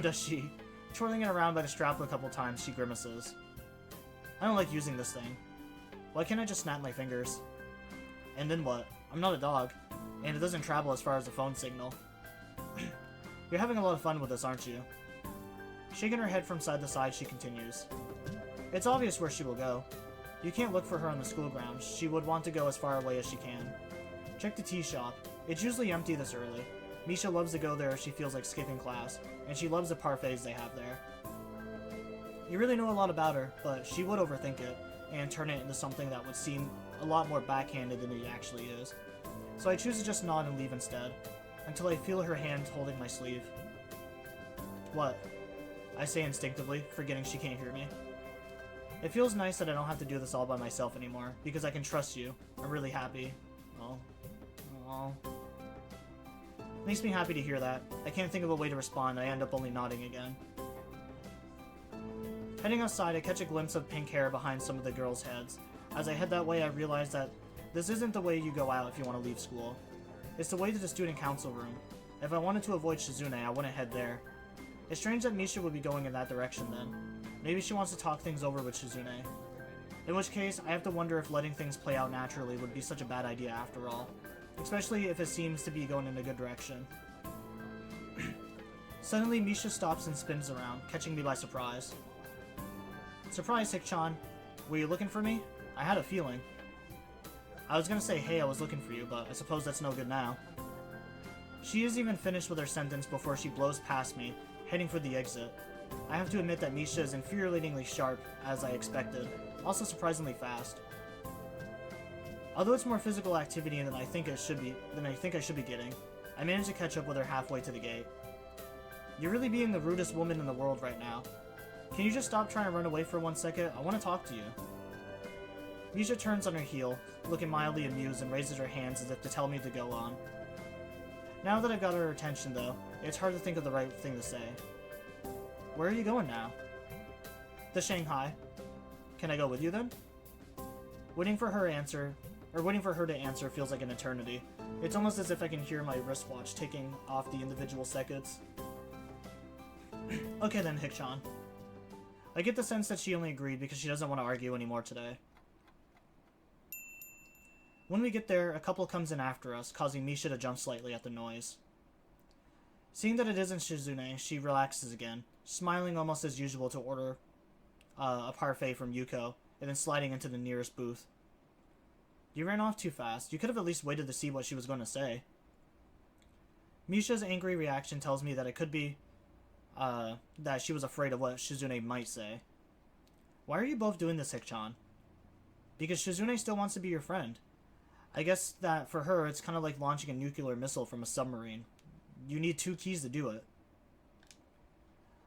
does she. Twirling it around by the strap a couple times, she grimaces. I don't like using this thing. Why can't I just snap my fingers? And then what? I'm not a dog, and it doesn't travel as far as the phone signal. You're having a lot of fun with this, aren't you? Shaking her head from side to side, she continues. It's obvious where she will go. You can't look for her on the school grounds. She would want to go as far away as she can. Check the tea shop. It's usually empty this early. Misha loves to go there if she feels like skipping class, and she loves the parfaits they have there. You really know a lot about her, but she would overthink it, and turn it into something that would seem a lot more backhanded than it actually is. So I choose to just nod and leave instead, until I feel her hand holding my sleeve. What? I say instinctively, forgetting she can't hear me. It feels nice that I don't have to do this all by myself anymore, because I can trust you. I'm really happy. Oh. Makes me happy to hear that. I can't think of a way to respond, and I end up only nodding again. Heading outside, I catch a glimpse of pink hair behind some of the girls' heads. As I head that way, I realize that this isn't the way you go out if you want to leave school. It's the way to the student council room. If I wanted to avoid Shizune, I wouldn't head there. It's strange that Misha would be going in that direction then. Maybe she wants to talk things over with Shizune. In which case, I have to wonder if letting things play out naturally would be such a bad idea after all. Especially if it seems to be going in a good direction. Suddenly, Misha stops and spins around, catching me by surprise. Surprise, Hikchan. Were you looking for me? I had a feeling. I was gonna say, hey, I was looking for you, but I suppose that's no good now. She isn't even finished with her sentence before she blows past me, heading for the exit. I have to admit that Misha is infuriatingly sharp, as I expected, also surprisingly fast. Although it's more physical activity than I think I should be getting, I managed to catch up with her halfway to the gate. You're really being the rudest woman in the world right now. Can you just stop trying to run away for 1 second? I want to talk to you. Misha turns on her heel, looking mildly amused, and raises her hands as if to tell me to go on. Now that I've got her attention, though, it's hard to think of the right thing to say. Where are you going now? To Shanghai. Can I go with you then? Waiting for her to answer feels like an eternity. It's almost as if I can hear my wristwatch ticking off the individual seconds. Okay then, Hikchan. I get the sense that she only agreed because she doesn't want to argue anymore today. When we get there, a couple comes in after us, causing Misha to jump slightly at the noise. Seeing that it isn't Shizune, she relaxes again, smiling almost as usual to order a parfait from Yuko, and then sliding into the nearest booth. You ran off too fast. You could have at least waited to see what she was going to say. Misha's angry reaction tells me that it could be that she was afraid of what Shizune might say. Why are you both doing this, Hikchan? Because Shizune still wants to be your friend. I guess that for her, it's kind of like launching a nuclear missile from a submarine. You need 2 keys to do it.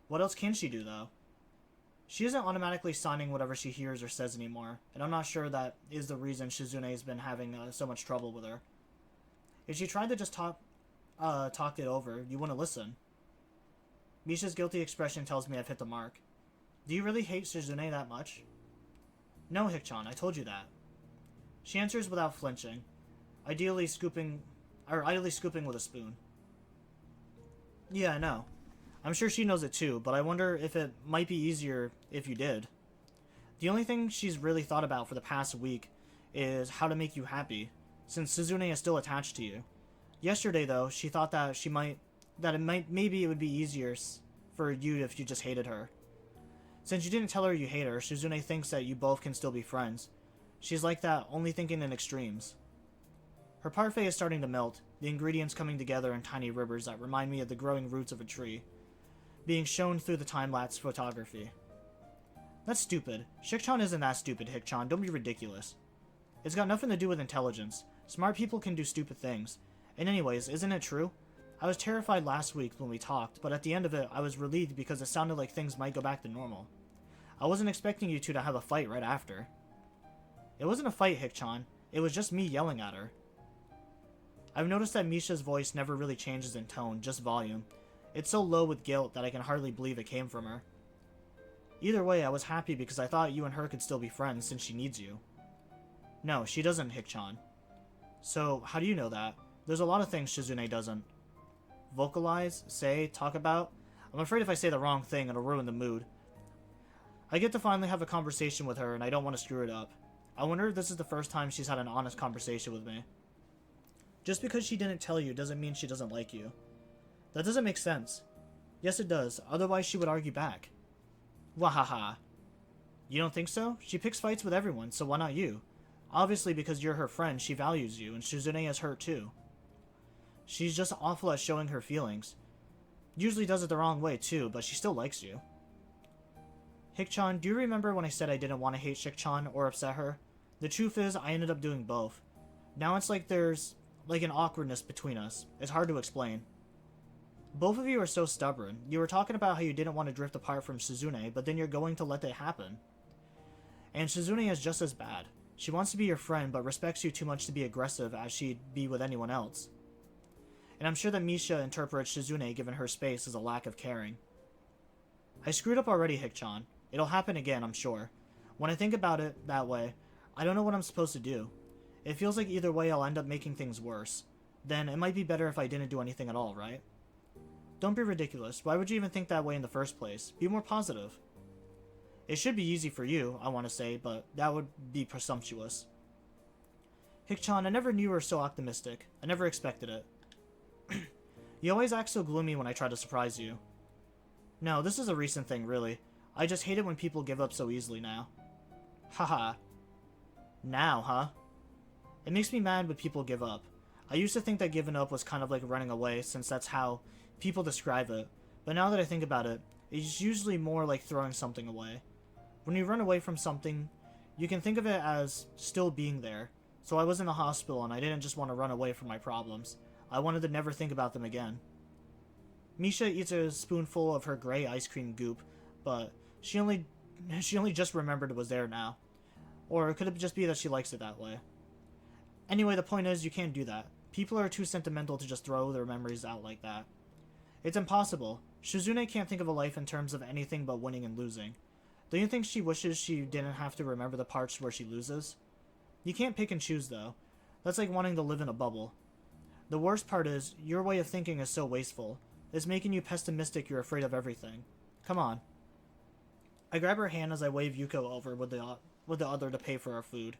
What else can she do, though? She isn't automatically signing whatever she hears or says anymore, and I'm not sure that is the reason Shizune's been having so much trouble with her. If she tried to just talk it over, you wouldn't listen. Misha's guilty expression tells me I've hit the mark. Do you really hate Shizune that much? No, Hikchan, I told you that. She answers without flinching, idly scooping with a spoon. Yeah, I know. I'm sure she knows it too, but I wonder if it might be easier if you did. The only thing she's really thought about for the past week is how to make you happy, since Shizune is still attached to you. Yesterday, though, she thought that maybe it would be easier for you if you just hated her. Since you didn't tell her you hate her, Shizune thinks that you both can still be friends. She's like that, only thinking in extremes. Her parfait is starting to melt, the ingredients coming together in tiny rivers that remind me of the growing roots of a tree, being shown through the time-lapse photography. That's stupid. Shikchan isn't that stupid, Hikchan. Don't be ridiculous. It's got nothing to do with intelligence. Smart people can do stupid things. And anyways, isn't it true? I was terrified last week when we talked, but at the end of it, I was relieved because it sounded like things might go back to normal. I wasn't expecting you two to have a fight right after. It wasn't a fight, Hikchan. It was just me yelling at her. I've noticed that Misha's voice never really changes in tone, just volume. It's so low with guilt that I can hardly believe it came from her. Either way, I was happy because I thought you and her could still be friends since she needs you. No, she doesn't, Hikchan. So, how do you know that? There's a lot of things Shizune doesn't. Vocalize, say, talk about. I'm afraid if I say the wrong thing, it'll ruin the mood. I get to finally have a conversation with her, and I don't want to screw it up. I wonder if this is the first time she's had an honest conversation with me. Just because she didn't tell you doesn't mean she doesn't like you. That doesn't make sense. Yes, it does. Otherwise, she would argue back. Wahaha. You don't think so? She picks fights with everyone, so why not you? Obviously, because you're her friend, she values you, and Shizune is her too. She's just awful at showing her feelings. Usually does it the wrong way too, but she still likes you. Hikchan, do you remember when I said I didn't want to hate Shikchan or upset her? The truth is, I ended up doing both. Now it's like there's an awkwardness between us. It's hard to explain. Both of you are so stubborn. You were talking about how you didn't want to drift apart from Shizune, but then you're going to let it happen. And Shizune is just as bad. She wants to be your friend, but respects you too much to be aggressive as she'd be with anyone else. And I'm sure that Misha interprets Shizune given her space as a lack of caring. I screwed up already, Hikchan. It'll happen again, I'm sure. When I think about it that way, I don't know what I'm supposed to do. It feels like either way I'll end up making things worse. Then it might be better if I didn't do anything at all, right? Don't be ridiculous. Why would you even think that way in the first place? Be more positive. It should be easy for you, I want to say, but that would be presumptuous. Hikchan, I never knew you were so optimistic. I never expected it. You always act so gloomy when I try to surprise you. No, this is a recent thing, really. I just hate it when people give up so easily now. Haha. Now, huh? It makes me mad when people give up. I used to think that giving up was kind of like running away, since that's how people describe it. But now that I think about it, it's usually more like throwing something away. When you run away from something, you can think of it as still being there. So I was in the hospital and I didn't just want to run away from my problems. I wanted to never think about them again. Misha eats a spoonful of her gray ice cream goop, but she only just remembered it was there now. Or it could just be that she likes it that way. Anyway, the point is, you can't do that. People are too sentimental to just throw their memories out like that. It's impossible. Shizune can't think of a life in terms of anything but winning and losing. Don't you think she wishes she didn't have to remember the parts where she loses? You can't pick and choose, though. That's like wanting to live in a bubble. The worst part is, your way of thinking is so wasteful. It's making you pessimistic. You're afraid of everything. Come on. I grab her hand as I wave Yuko over with the other to pay for our food.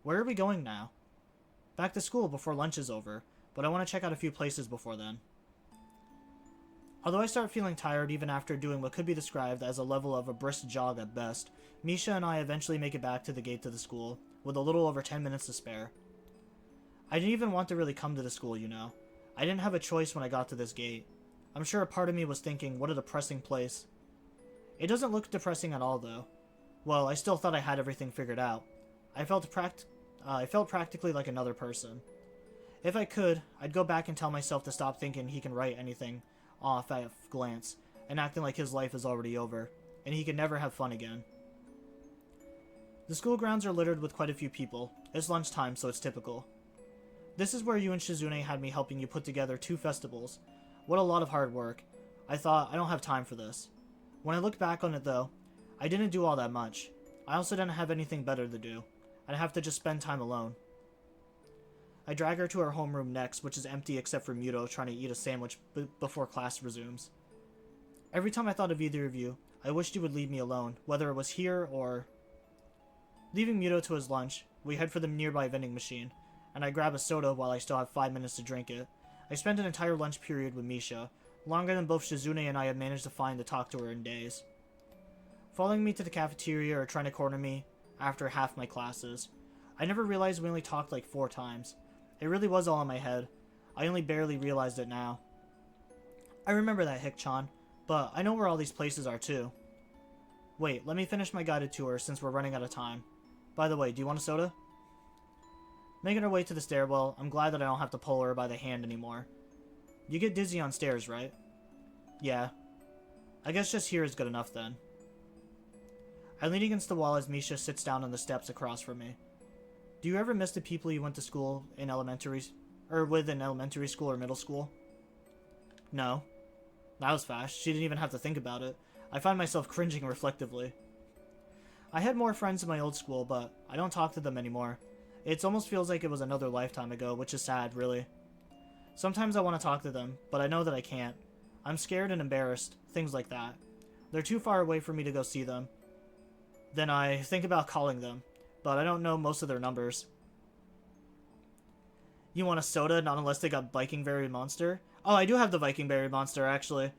Where are we going now? Back to school before lunch is over, but I want to check out a few places before then. Although I start feeling tired even after doing what could be described as a level of a brisk jog at best, Misha and I eventually make it back to the gate to the school, with a little over 10 minutes to spare. I didn't even want to really come to the school, you know. I didn't have a choice when I got to this gate. I'm sure a part of me was thinking, what a depressing place. It doesn't look depressing at all, though. Well, I still thought I had everything figured out. I felt practically like another person. If I could, I'd go back and tell myself to stop thinking he can write anything off at a glance, and acting like his life is already over, and he can never have fun again. The school grounds are littered with quite a few people. It's lunchtime, so it's typical. This is where you and Shizune had me helping you put together 2 festivals. What a lot of hard work. I thought, I don't have time for this. When I look back on it though, I didn't do all that much. I also didn't have anything better to do. I'd have to just spend time alone. I drag her to her homeroom next, which is empty except for Muto trying to eat a sandwich before class resumes. Every time I thought of either of you, I wished you would leave me alone, whether it was here or... Leaving Muto to his lunch, we head for the nearby vending machine, and I grab a soda while I still have 5 minutes to drink it. I spent an entire lunch period with Misha, longer than both Shizune and I had managed to find to talk to her in days. Following me to the cafeteria or trying to corner me after half my classes. I never realized we only talked like 4 times. It really was all in my head. I only barely realized it now. I remember that, Hick-chan, but I know where all these places are too. Wait, let me finish my guided tour since we're running out of time. By the way, do you want a soda? Making her way to the stairwell, I'm glad that I don't have to pull her by the hand anymore. You get dizzy on stairs, right? Yeah. I guess just here is good enough then. I lean against the wall as Misha sits down on the steps across from me. Do you ever miss the people you went to school in elementary school or middle school? No. That was fast. She didn't even have to think about it. I find myself cringing reflectively. I had more friends in my old school, but I don't talk to them anymore. It almost feels like it was another lifetime ago, which is sad, really. Sometimes I want to talk to them, but I know that I can't. I'm scared and embarrassed, things like that. They're too far away for me to go see them. Then I think about calling them, but I don't know most of their numbers. You want a soda? Not unless they got Viking Berry Monster? Oh, I do have the Viking Berry Monster, actually.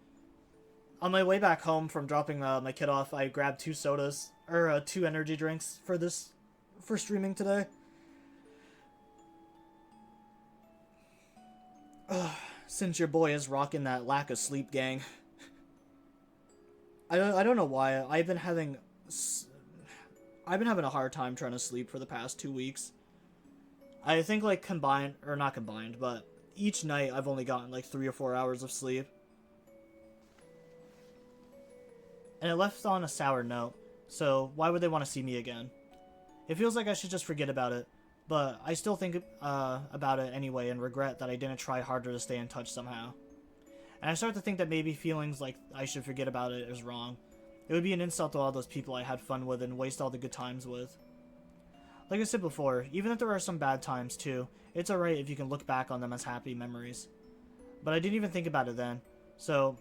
On my way back home from dropping my kid off, I grabbed 2 sodas, or 2 energy drinks for streaming today. Since your boy is rocking that lack of sleep, gang. I don't know why. I've been having a hard time trying to sleep for the past 2 weeks. I think like not combined, but each night I've only gotten like 3 or 4 hours of sleep. And it left on a sour note, so why would they want to see me again? It feels like I should just forget about it, but I still think about it anyway and regret that I didn't try harder to stay in touch somehow. And I start to think that maybe feelings like I should forget about it is wrong. It would be an insult to all those people I had fun with and waste all the good times with. Like I said before, even if there are some bad times too, it's alright if you can look back on them as happy memories. But I didn't even think about it then, so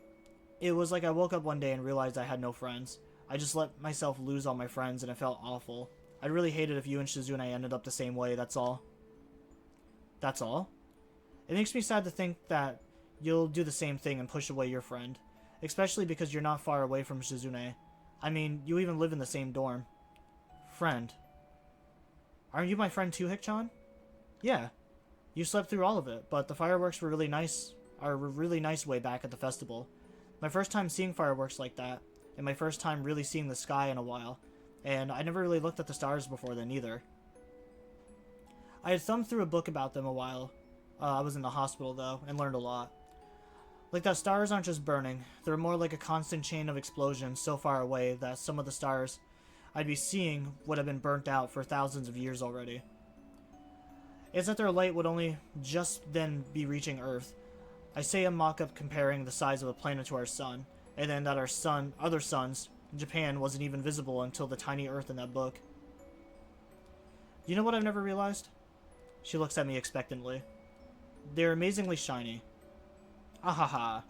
it was like I woke up one day and realized I had no friends. I just let myself lose all my friends and it felt awful. I really hated if you and Shizune ended up the same way, that's all. That's all? It makes me sad to think that you'll do the same thing and push away your friend. Especially because you're not far away from Shizune. I mean, you even live in the same dorm. Friend. Aren't you my friend too, Hick-chan? Yeah. You slept through all of it, but the fireworks were really nice way back at the festival. My first time seeing fireworks like that, and my first time really seeing the sky in a while, and I never really looked at the stars before then either. I had thumbed through a book about them a while. I was in the hospital though, and learned a lot. Like that stars aren't just burning, they're more like a constant chain of explosions so far away that some of the stars I'd be seeing would have been burnt out for thousands of years already. It's that their light would only just then be reaching Earth. I say a mock-up comparing the size of a planet to our sun, and then that our other suns, in Japan, wasn't even visible until the tiny Earth in that book. You know what I've never realized? She looks at me expectantly. They're amazingly shiny. Ahaha.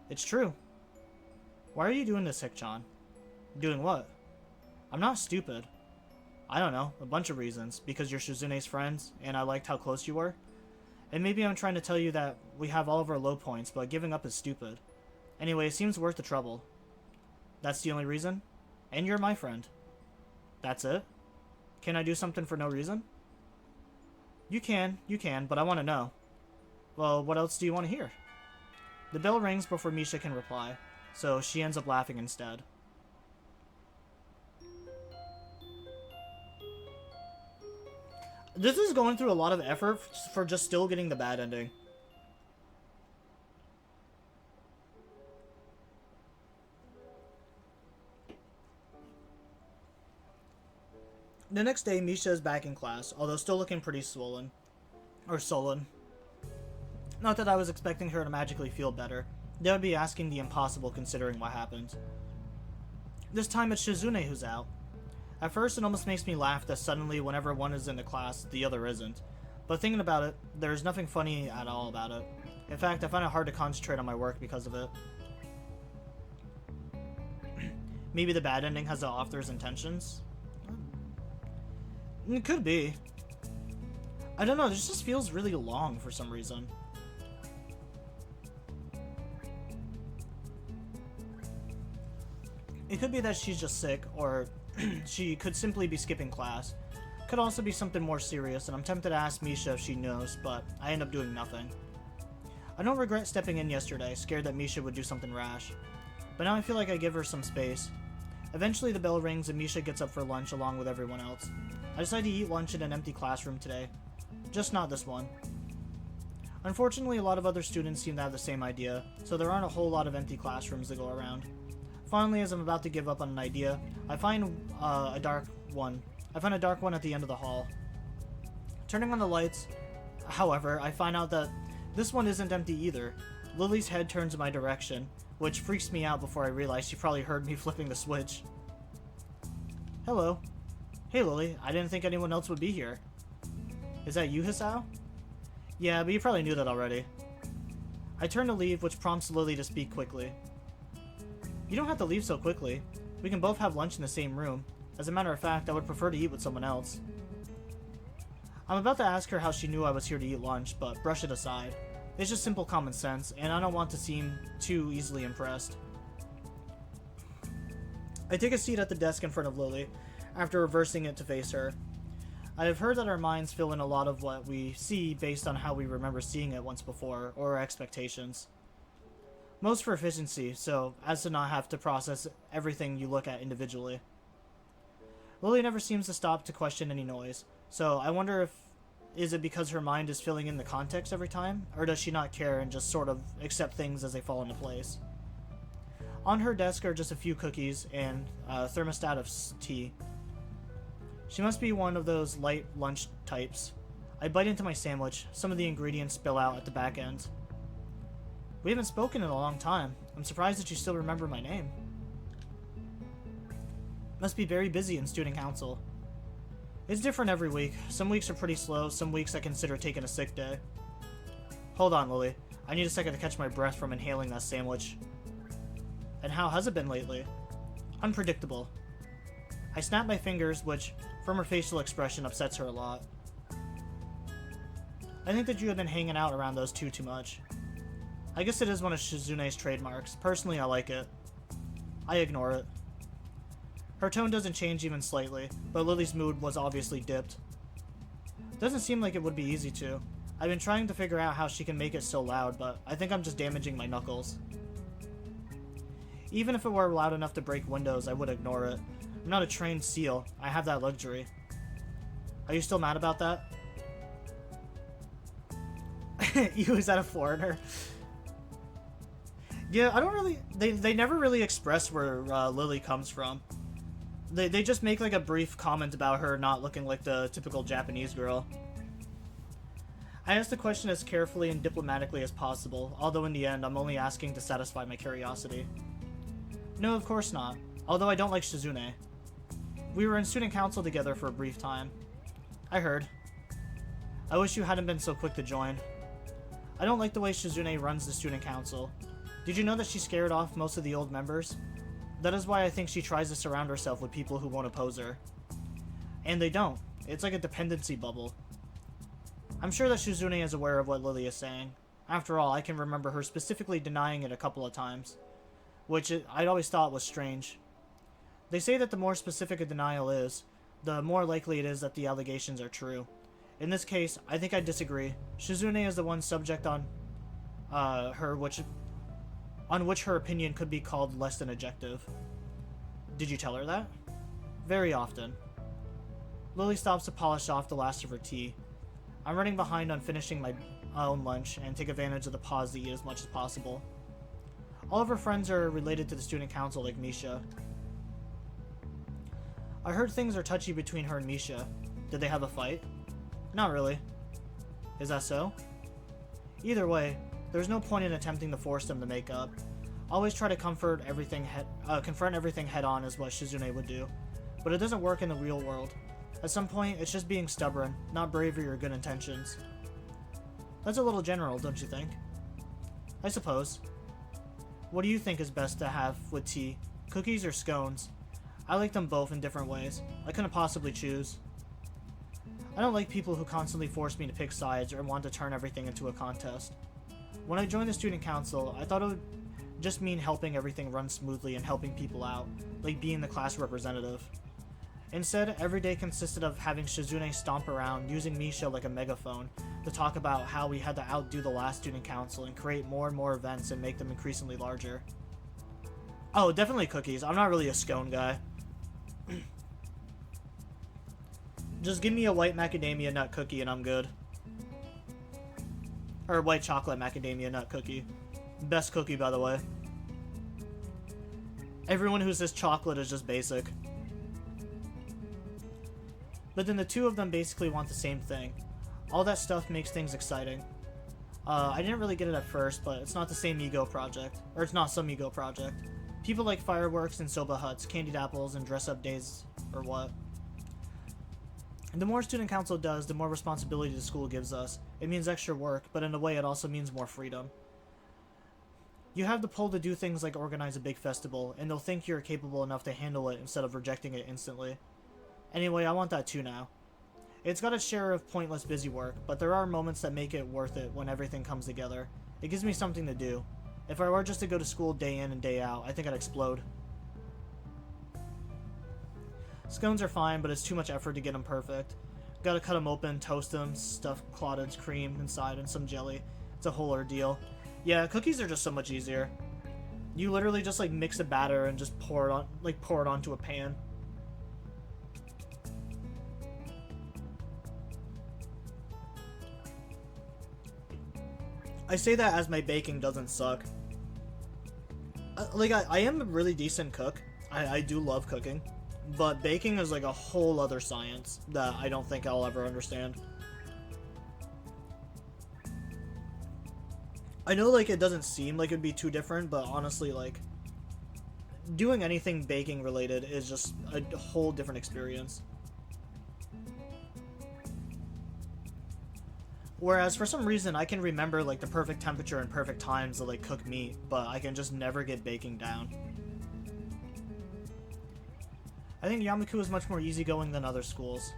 It's true. Why are you doing this, Hikchan? Doing what? I'm not stupid. I don't know, a bunch of reasons. Because you're Shizune's friends, and I liked how close you were. And maybe I'm trying to tell you that we have all of our low points, but giving up is stupid. Anyway, it seems worth the trouble. That's the only reason? And you're my friend. That's it? Can I do something for no reason? You can, but I want to know. Well, what else do you want to hear? The bell rings before Misha can reply, so she ends up laughing instead. This is going through a lot of effort for just still getting the bad ending. The next day, Misha is back in class, although still looking pretty swollen. Or sullen. Not that I was expecting her to magically feel better. That would be asking the impossible considering what happened. This time it's Shizune who's out. At first it almost makes me laugh that suddenly whenever one is in the class, the other isn't. But thinking about it, there's nothing funny at all about it. In fact, I find it hard to concentrate on my work because of it. Maybe the bad ending has the author's intentions? It could be. I don't know, this just feels really long for some reason. It could be that she's just sick, or she could simply be skipping class. Could also be something more serious, and I'm tempted to ask Misha if she knows, but I end up doing nothing. I don't regret stepping in yesterday, scared that Misha would do something rash. But now I feel like I give her some space. Eventually the bell rings and Misha gets up for lunch along with everyone else. I decide to eat lunch in an empty classroom today. Just not this one. Unfortunately, a lot of other students seem to have the same idea, so there aren't a whole lot of empty classrooms to go around. Finally, as I'm about to give up on an idea, I find a dark one. I find a dark one at the end of the hall. Turning on the lights, however, I find out that this one isn't empty either. Lily's head turns in my direction, which freaks me out before I realize she probably heard me flipping the switch. Hello. Hey Lily, I didn't think anyone else would be here. Is that you, Hisao? Yeah, but you probably knew that already. I turn to leave, which prompts Lily to speak quickly. You don't have to leave so quickly. We can both have lunch in the same room. As a matter of fact, I would prefer to eat with someone else. I'm about to ask her how she knew I was here to eat lunch, but brush it aside. It's just simple common sense, and I don't want to seem too easily impressed. I take a seat at the desk in front of Lily, after reversing it to face her. I have heard that our minds fill in a lot of what we see based on how we remember seeing it once before, or our expectations. Most for efficiency, so as to not have to process everything you look at individually. Lily never seems to stop to question any noise, so I wonder if is it because her mind is filling in the context every time, or does she not care and just sort of accept things as they fall into place? On her desk are just a few cookies and a thermostat of tea. She must be one of those light lunch types. I bite into my sandwich. Some of the ingredients spill out at the back end. We haven't spoken in a long time. I'm surprised that you still remember my name. Must be very busy in student council. It's different every week. Some weeks are pretty slow, some weeks I consider taking a sick day. Hold on, Lily. I need a second to catch my breath from inhaling that sandwich. And how has it been lately? Unpredictable. I snap my fingers, which, from her facial expression, upsets her a lot. I think that you have been hanging out around those two too much. I guess it is one of Shizune's trademarks. Personally, I like it. I ignore it. Her tone doesn't change even slightly, but Lily's mood was obviously dipped. Doesn't seem like it would be easy to. I've been trying to figure out how she can make it so loud, but I think I'm just damaging my knuckles. Even if it were loud enough to break windows, I would ignore it. I'm not a trained SEAL. I have that luxury. Are you still mad about that? You, is that a foreigner? Yeah, I don't really... They never really express where Lily comes from. They just make like a brief comment about her not looking like the typical Japanese girl. I ask the question as carefully and diplomatically as possible, although in the end I'm only asking to satisfy my curiosity. No, of course not, although I don't like Shizune. We were in student council together for a brief time. I heard. I wish you hadn't been so quick to join. I don't like the way Shizune runs the student council. Did you know that she scared off most of the old members? That is why I think she tries to surround herself with people who won't oppose her. And they don't. It's like a dependency bubble. I'm sure that Shizune is aware of what Lily is saying. After all, I can remember her specifically denying it a couple of times, which I'd always thought was strange. They say that the more specific a denial is, the more likely it is that the allegations are true. In this case, I think I disagree. Shizune is the one subject on which her opinion could be called less than objective. Did you tell her that? Very often. Lily stops to polish off the last of her tea. I'm running behind on finishing my own lunch and take advantage of the pause to eat as much as possible. All of her friends are related to the student council like Misha. I heard things are touchy between her and Misha. Did they have a fight? Not really. Is that so? Either way, there's no point in attempting to force them to make up. Always try to confront everything head on is what Shizune would do. But it doesn't work in the real world. At some point, it's just being stubborn, not bravery or good intentions. That's a little general, don't you think? I suppose. What do you think is best to have with tea? Cookies or scones? I like them both in different ways. I couldn't possibly choose. I don't like people who constantly force me to pick sides or want to turn everything into a contest. When I joined the student council, I thought it would just mean helping everything run smoothly and helping people out, like being the class representative. Instead, every day consisted of having Shizune stomp around, using Misha like a megaphone, to talk about how we had to outdo the last student council and create more and more events and make them increasingly larger. Oh, definitely cookies. I'm not really a scone guy. Just give me a white macadamia nut cookie and I'm good. Or white chocolate macadamia nut cookie. Best cookie, by the way. Everyone who says chocolate is just basic. But then the two of them basically want the same thing. All that stuff makes things exciting. I didn't really get it at first, but it's not the same ego project. Or it's not some ego project. People like fireworks and soba huts, candied apples, and dress-up days, or what. And the more student council does, the more responsibility the school gives us. It means extra work, but in a way it also means more freedom. You have the pull to do things like organize a big festival, and they'll think you're capable enough to handle it instead of rejecting it instantly. Anyway, I want that too now. It's got its share of pointless busy work, but there are moments that make it worth it when everything comes together. It gives me something to do. If I were just to go to school day in and day out, I think I'd explode. Scones are fine, but it's too much effort to get them perfect. Gotta cut them open, toast them, stuff clotted cream inside, and some jelly. It's a whole ordeal. Yeah, cookies are just so much easier. You literally just like mix a batter and just pour it onto a pan. I say that as my baking doesn't suck. I am a really decent cook. I do love cooking. But baking is like a whole other science that I don't think I'll ever understand. I know like it doesn't seem like it'd be too different, but honestly like doing anything baking related is just a whole different experience. Whereas for some reason I can remember like the perfect temperature and perfect times to like cook meat, but I can just never get baking down. I think Yamaku is much more easygoing than other schools.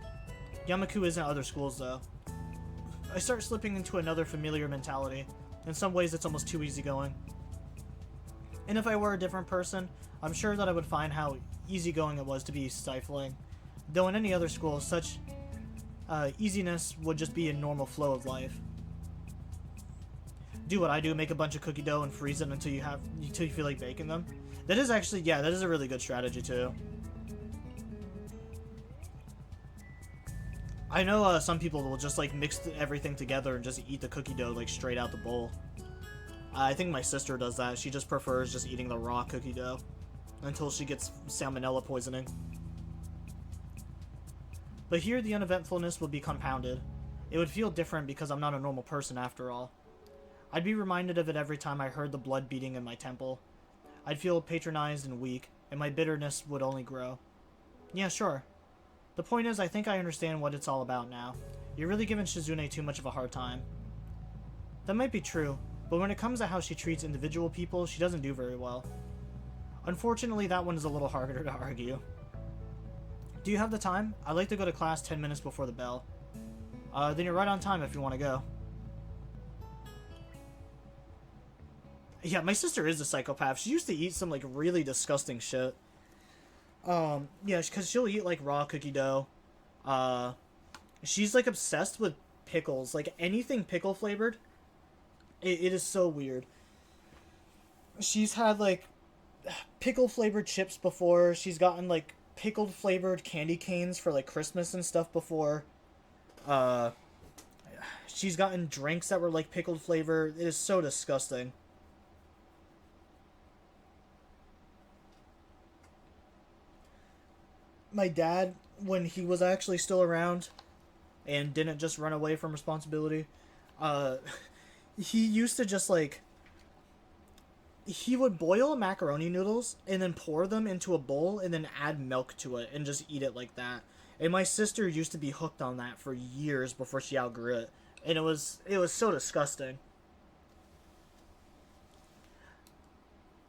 Yamaku isn't other schools though. I start slipping into another familiar mentality. In some ways it's almost too easygoing. And if I were a different person, I'm sure that I would find how easygoing it was to be stifling. Though in any other school, such easiness would just be a normal flow of life. Do what I do, make a bunch of cookie dough and freeze it until you feel like baking them. That is actually, yeah, that is a really good strategy too. I know some people will just like mix everything together and just eat the cookie dough like straight out the bowl. I think my sister does that. She just prefers just eating the raw cookie dough until she gets salmonella poisoning. But here the uneventfulness would be compounded. It would feel different because I'm not a normal person after all. I'd be reminded of it every time I heard the blood beating in my temple. I'd feel patronized and weak, and my bitterness would only grow. Yeah, sure. The point is, I think I understand what it's all about now. You're really giving Shizune too much of a hard time. That might be true, but when it comes to how she treats individual people, she doesn't do very well. Unfortunately, that one is a little harder to argue. Do you have the time? I'd like to go to class 10 minutes before the bell. Then you're right on time if you want to go. Yeah, my sister is a psychopath. She used to eat some, like, really disgusting shit. Yeah, because she'll eat, like, raw cookie dough. She's, like, obsessed with pickles. Like, anything pickle flavored. It is so weird. She's had, like, pickle flavored chips before. She's gotten, like, pickled flavored candy canes for, like, Christmas and stuff before. She's gotten drinks that were, like, pickled flavored. It is so disgusting. My dad, when he was actually still around and didn't just run away from responsibility, he used to just, like, he would boil macaroni noodles and then pour them into a bowl and then add milk to it and just eat it like that. And my sister used to be hooked on that for years before she outgrew it. And it was so disgusting.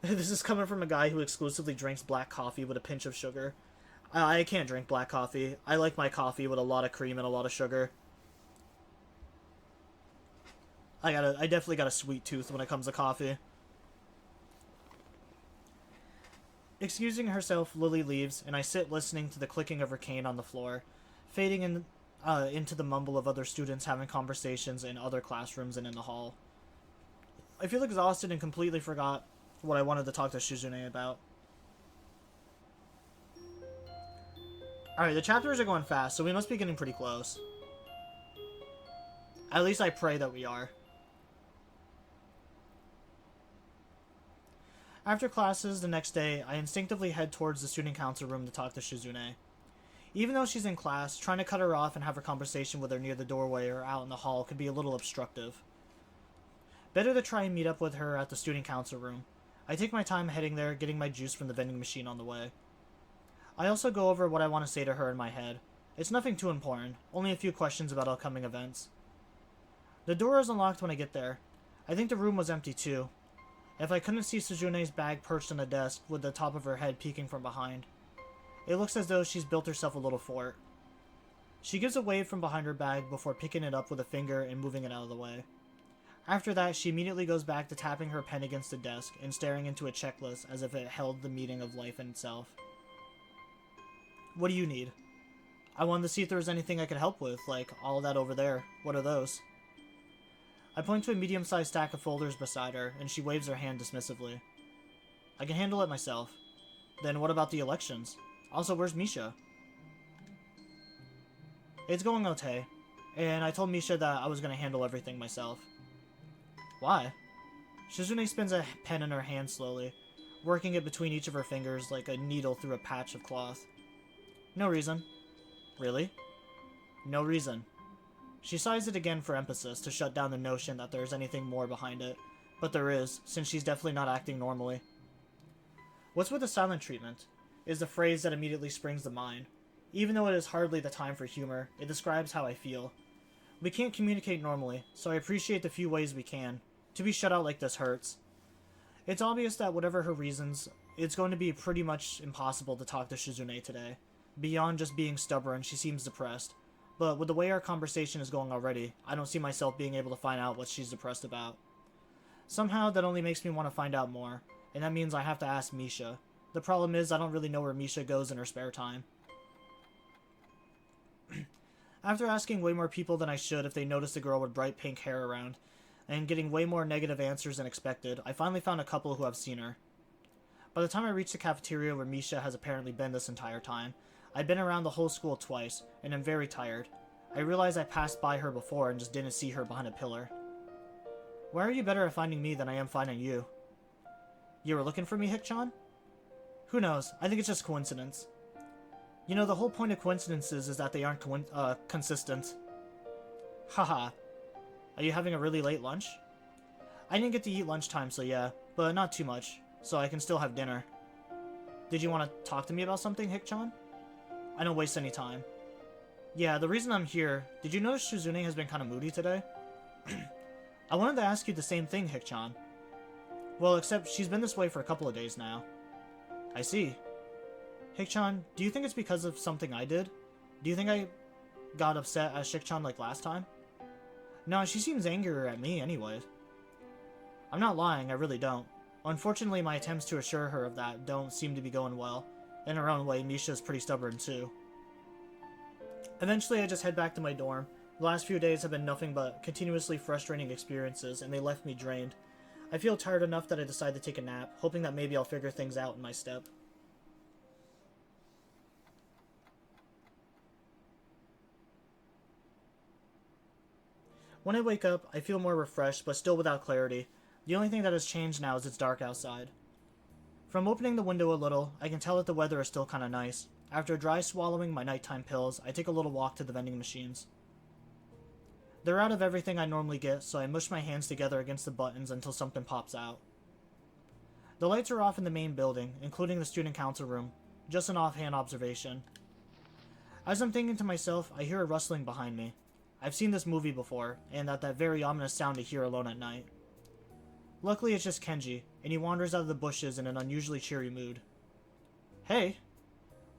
This is coming from a guy who exclusively drinks black coffee with a pinch of sugar. I can't drink black coffee. I like my coffee with a lot of cream and a lot of sugar. I definitely got a sweet tooth when it comes to coffee. Excusing herself, Lily leaves, and I sit listening to the clicking of her cane on the floor, fading into the mumble of other students having conversations in other classrooms and in the hall. I feel exhausted and completely forgot what I wanted to talk to Shizune about. Alright, the chapters are going fast, so we must be getting pretty close. At least I pray that we are. After classes the next day, I instinctively head towards the student council room to talk to Shizune. Even though she's in class, trying to cut her off and have a conversation with her near the doorway or out in the hall could be a little obstructive. Better to try and meet up with her at the student council room. I take my time heading there, getting my juice from the vending machine on the way. I also go over what I want to say to her in my head. It's nothing too important, only a few questions about upcoming events. The door is unlocked when I get there. I think the room was empty too. If I couldn't see Shizune's bag perched on the desk with the top of her head peeking from behind. It looks as though she's built herself a little fort. She gives a wave from behind her bag before picking it up with a finger and moving it out of the way. After that, she immediately goes back to tapping her pen against the desk and staring into a checklist as if it held the meaning of life in itself. What do you need? I wanted to see if there was anything I could help with, like all that over there. What are those? I point to a medium-sized stack of folders beside her, and she waves her hand dismissively. I can handle it myself. Then what about the elections? Also, where's Misha? It's going okay, and I told Misha that I was going to handle everything myself. Why? Shizune spins a pen in her hand slowly, working it between each of her fingers like a needle through a patch of cloth. No reason. Really? No reason. She sighs it again for emphasis to shut down the notion that there's anything more behind it, but there is, since she's definitely not acting normally. What's with the silent treatment? Is the phrase that immediately springs to mind. Even though it is hardly the time for humor, it describes how I feel. We can't communicate normally, so I appreciate the few ways we can. To be shut out like this hurts. It's obvious that whatever her reasons, it's going to be pretty much impossible to talk to Shizune today. Beyond just being stubborn, she seems depressed. But with the way our conversation is going already, I don't see myself being able to find out what she's depressed about. Somehow, that only makes me want to find out more, and that means I have to ask Misha. The problem is, I don't really know where Misha goes in her spare time. After asking way more people than I should if they noticed a girl with bright pink hair around, and getting way more negative answers than expected, I finally found a couple who have seen her. By the time I reach the cafeteria where Misha has apparently been this entire time, I've been around the whole school twice, and I'm very tired. I realize I passed by her before and just didn't see her behind a pillar. Why are you better at finding me than I am finding you? You were looking for me, Hikchan? Who knows, I think it's just coincidence. You know, the whole point of coincidences is that they aren't consistent. Haha. Are you having a really late lunch? I didn't get to eat lunchtime, so yeah, but not too much, so I can still have dinner. Did you want to talk to me about something, Hikchan? I don't waste any time. Yeah, the reason I'm here, did you notice Shizune has been kind of moody today? I wanted to ask you the same thing, Hikchan. Well, except she's been this way for a couple of days now. I see. Hikchan, do you think it's because of something I did? Do you think I got upset at Shikchan like last time? No, she seems angrier at me anyway. I'm not lying, I really don't. Unfortunately, my attempts to assure her of that don't seem to be going well. In her own way, Misha's pretty stubborn too. Eventually, I just head back to my dorm. The last few days have been nothing but continuously frustrating experiences, and they left me drained. I feel tired enough that I decide to take a nap, hoping that maybe I'll figure things out in my step. When I wake up, I feel more refreshed, but still without clarity. The only thing that has changed now is it's dark outside. From opening the window a little, I can tell that the weather is still kinda nice. After dry swallowing my nighttime pills, I take a little walk to the vending machines. They're out of everything I normally get, so I mush my hands together against the buttons until something pops out. The lights are off in the main building, including the student council room. Just an offhand observation. As I'm thinking to myself, I hear a rustling behind me. I've seen this movie before, and that very ominous sound to hear alone at night. Luckily, it's just Kenji, and he wanders out of the bushes in an unusually cheery mood. Hey!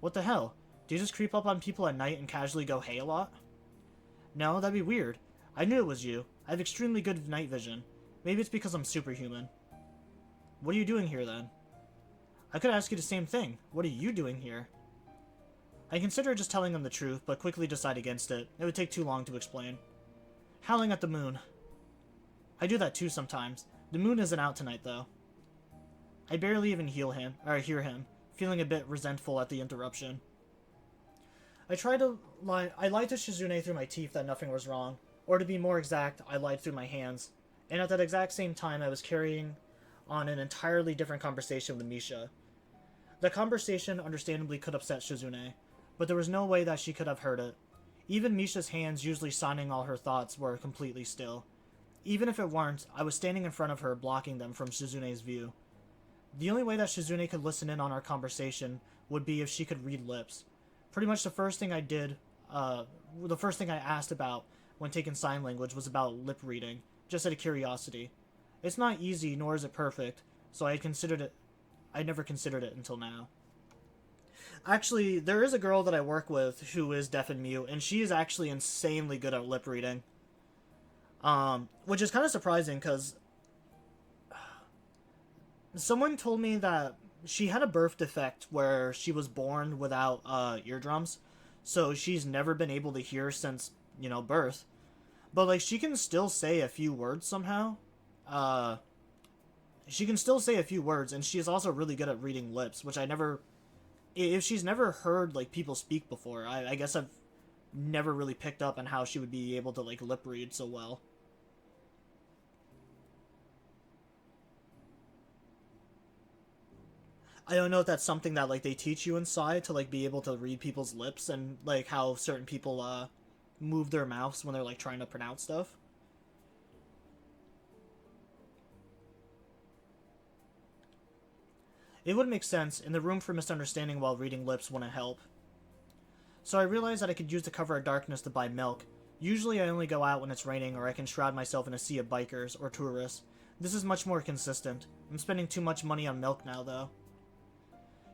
What the hell? Do you just creep up on people at night and casually go hey a lot? No, that'd be weird. I knew it was you. I have extremely good night vision. Maybe it's because I'm superhuman. What are you doing here, then? I could ask you the same thing. What are you doing here? I consider just telling him the truth, but quickly decide against it. It would take too long to explain. Howling at the moon. I do that too sometimes. The moon isn't out tonight, though. I barely even hear him, feeling a bit resentful at the interruption. I lied to Shizune through my teeth that nothing was wrong. Or to be more exact, I lied through my hands. And at that exact same time, I was carrying on an entirely different conversation with Misha. The conversation understandably could upset Shizune, but there was no way that she could have heard it. Even Misha's hands, usually signing all her thoughts, were completely still. Even if it weren't, I was standing in front of her, blocking them from Shizune's view. The only way that Shizune could listen in on our conversation would be if she could read lips. Pretty much the first thing I asked about when taking sign language was about lip reading, just out of curiosity. It's not easy, nor is it perfect, so I never considered it until now. Actually, there is a girl that I work with who is deaf and mute, and she is actually insanely good at lip reading. Which is kind of surprising, because someone told me that she had a birth defect where she was born without eardrums, so she's never been able to hear since, birth. But, like, she can still say a few words somehow. She can still say a few words, and she is also really good at reading lips, which if she's never heard, like, people speak before, I guess I've never really picked up on how she would be able to, like, lip read so well. I don't know if that's something that, like, they teach you inside to, like, be able to read people's lips and, like, how certain people, move their mouths when they're, like, trying to pronounce stuff. It would make sense, and the room for misunderstanding while reading lips wouldn't help. So I realized that I could use the cover of darkness to buy milk. Usually I only go out when it's raining, or I can shroud myself in a sea of bikers or tourists. This is much more consistent. I'm spending too much money on milk now, though.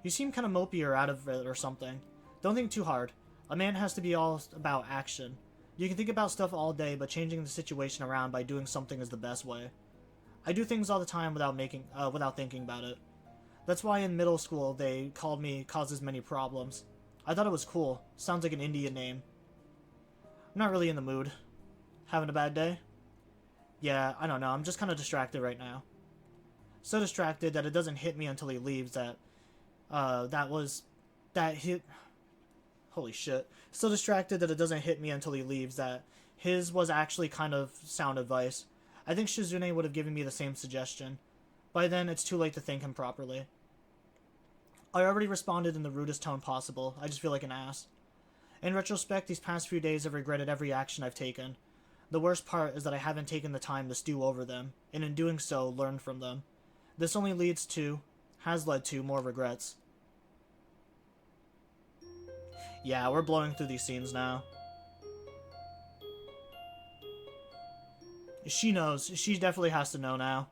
You seem kind of mopey or out of it or something. Don't think too hard. A man has to be all about action. You can think about stuff all day, but changing the situation around by doing something is the best way. I do things all the time without thinking about it. That's why in middle school they called me Causes Many Problems. I thought it was cool. Sounds like an Indian name. I'm not really in the mood. Having a bad day? Yeah, I don't know. I'm just kind of distracted right now. So distracted that it doesn't hit me until he leaves Holy shit. So distracted that it doesn't hit me until he leaves that his was actually kind of sound advice. I think Shizune would have given me the same suggestion. By then, it's too late to thank him properly. I already responded in the rudest tone possible. I just feel like an ass. In retrospect, these past few days I've regretted every action I've taken. The worst part is that I haven't taken the time to stew over them, and in doing so, learn from them. This only has led to more regrets. Yeah, we're blowing through these scenes now. She knows. She definitely has to know now.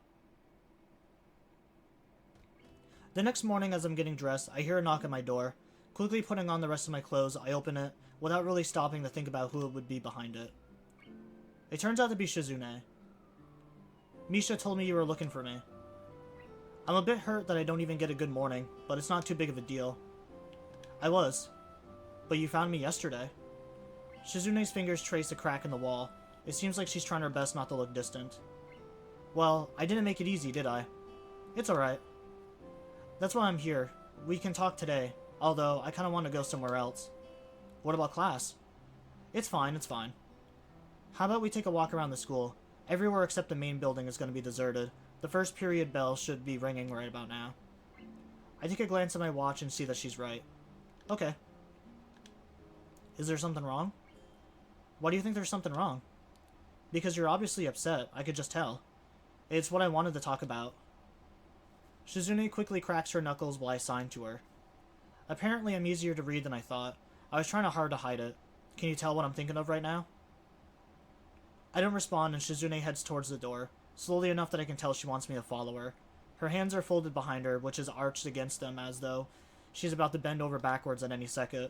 The next morning as I'm getting dressed, I hear a knock at my door. Quickly putting on the rest of my clothes, I open it, without really stopping to think about who it would be behind it. It turns out to be Shizune. Misha told me you were looking for me. I'm a bit hurt that I don't even get a good morning, but it's not too big of a deal. I was. But you found me yesterday. Shizune's fingers trace a crack in the wall. It seems like she's trying her best not to look distant. Well, I didn't make it easy, did I? It's alright. That's why I'm here. We can talk today, although I kinda want to go somewhere else. What about class? It's fine, it's fine. How about we take a walk around the school? Everywhere except the main building is going to be deserted. The first period bell should be ringing right about now. I take a glance at my watch and see that she's right. Okay. Is there something wrong? Why do you think there's something wrong? Because you're obviously upset, I could just tell. It's what I wanted to talk about. Shizune quickly cracks her knuckles while I sign to her. Apparently I'm easier to read than I thought. I was trying hard to hide it. Can you tell what I'm thinking of right now? I don't respond and Shizune heads towards the door, slowly enough that I can tell she wants me to follow her. Her hands are folded behind her, which is arched against them as though she's about to bend over backwards at any second.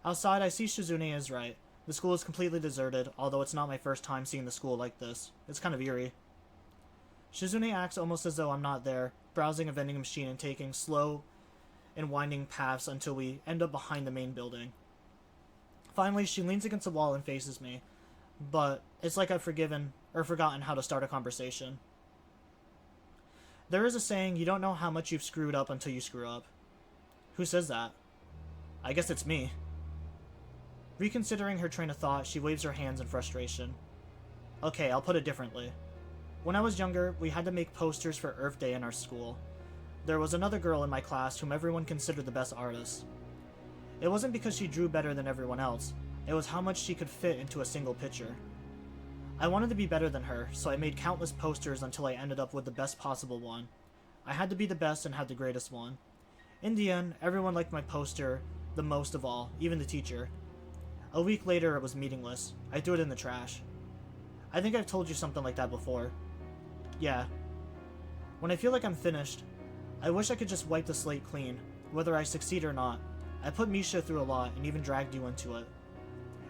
Outside, I see Shizune is right. The school is completely deserted, although it's not my first time seeing the school like this. It's kind of eerie. Shizune acts almost as though I'm not there, browsing a vending machine and taking slow and winding paths until we end up behind the main building. Finally, she leans against the wall and faces me, but it's like I've forgotten how to start a conversation. There is a saying, you don't know how much you've screwed up until you screw up. Who says that? I guess it's me. Reconsidering her train of thought, she waves her hands in frustration. Okay, I'll put it differently. When I was younger, we had to make posters for Earth Day in our school. There was another girl in my class whom everyone considered the best artist. It wasn't because she drew better than everyone else, it was how much she could fit into a single picture. I wanted to be better than her, so I made countless posters until I ended up with the best possible one. I had to be the best and have the greatest one. In the end, everyone liked my poster the most of all, even the teacher. A week later, it was meaningless. I threw it in the trash. I think I've told you something like that before. Yeah. When I feel like I'm finished, I wish I could just wipe the slate clean, whether I succeed or not. I put Misha through a lot and even dragged you into it.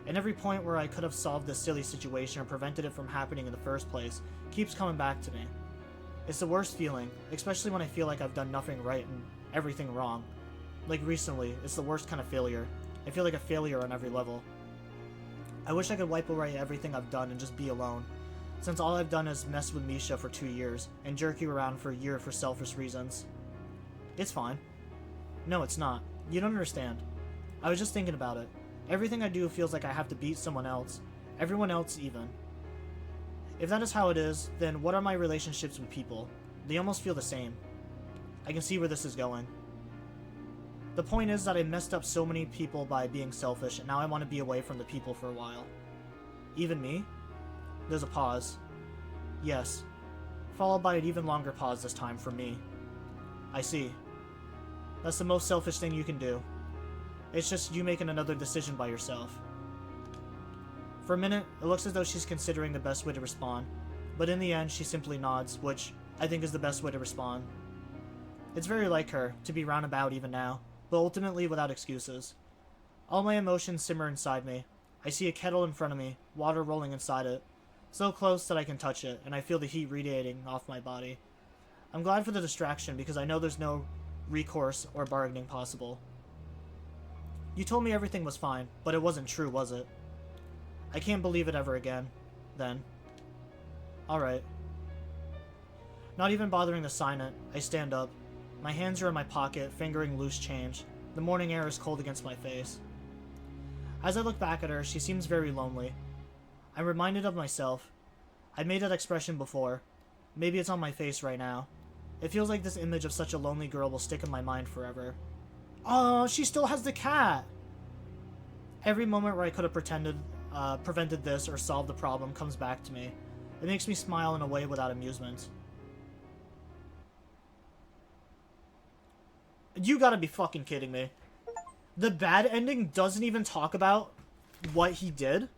And every point where I could have solved this silly situation or prevented it from happening in the first place keeps coming back to me. It's the worst feeling, especially when I feel like I've done nothing right and everything wrong. Like recently, it's the worst kind of failure. I feel like a failure on every level. I wish I could wipe away everything I've done and just be alone, since all I've done is mess with Misha for 2 years and jerk you around for a year for selfish reasons. It's fine. No, it's not. You don't understand. I was just thinking about it. Everything I do feels like I have to beat someone else. Everyone else even. If that is how it is, then what are my relationships with people? They almost feel the same. I can see where this is going. The point is that I messed up so many people by being selfish, and now I want to be away from the people for a while. Even me? There's a pause. Yes. Followed by an even longer pause this time for me. I see. That's the most selfish thing you can do. It's just you making another decision by yourself. For a minute, it looks as though she's considering the best way to respond, but in the end, she simply nods, which I think is the best way to respond. It's very like her, to be roundabout even now, but ultimately without excuses. All my emotions simmer inside me. I see a kettle in front of me, water rolling inside it, so close that I can touch it, and I feel the heat radiating off my body. I'm glad for the distraction because I know there's no recourse or bargaining possible. You told me everything was fine, but it wasn't true, was it? I can't believe it ever again, then. Alright. Not even bothering to sign it, I stand up. My hands are in my pocket, fingering loose change. The morning air is cold against my face. As I look back at her, she seems very lonely. I'm reminded of myself. I made that expression before. Maybe it's on my face right now. It feels like this image of such a lonely girl will stick in my mind forever. Oh, she still has the cat! Every moment where I could have prevented this or solved the problem comes back to me. It makes me smile in a way without amusement. You gotta be fucking kidding me. The bad ending doesn't even talk about what he did?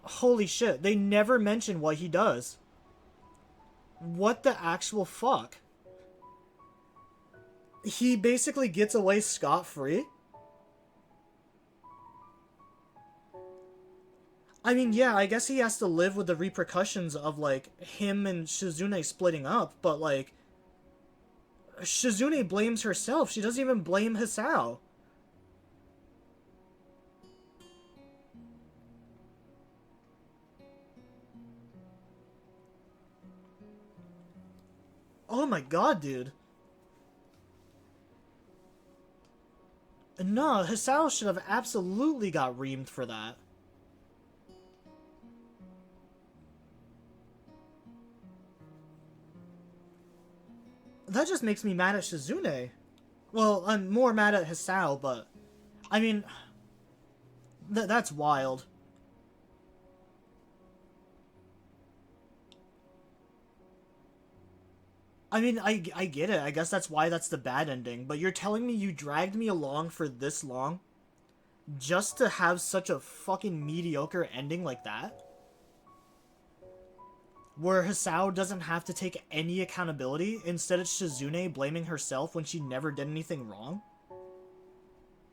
Holy shit, they never mention what he does. What the actual fuck? He basically gets away scot-free? I mean, yeah, I guess he has to live with the repercussions of, like, him and Shizune splitting up, but, like, Shizune blames herself. She doesn't even blame Hisao. Oh my god, dude. No, Hisao should have absolutely got reamed for that. That just makes me mad at Shizune. Well, I'm more mad at Hisao, but... I mean... that's wild. I mean, I get it. I guess that's why that's the bad ending. But you're telling me you dragged me along for this long? Just to have such a fucking mediocre ending like that? Where Hisao doesn't have to take any accountability, instead it's Shizune blaming herself when she never did anything wrong?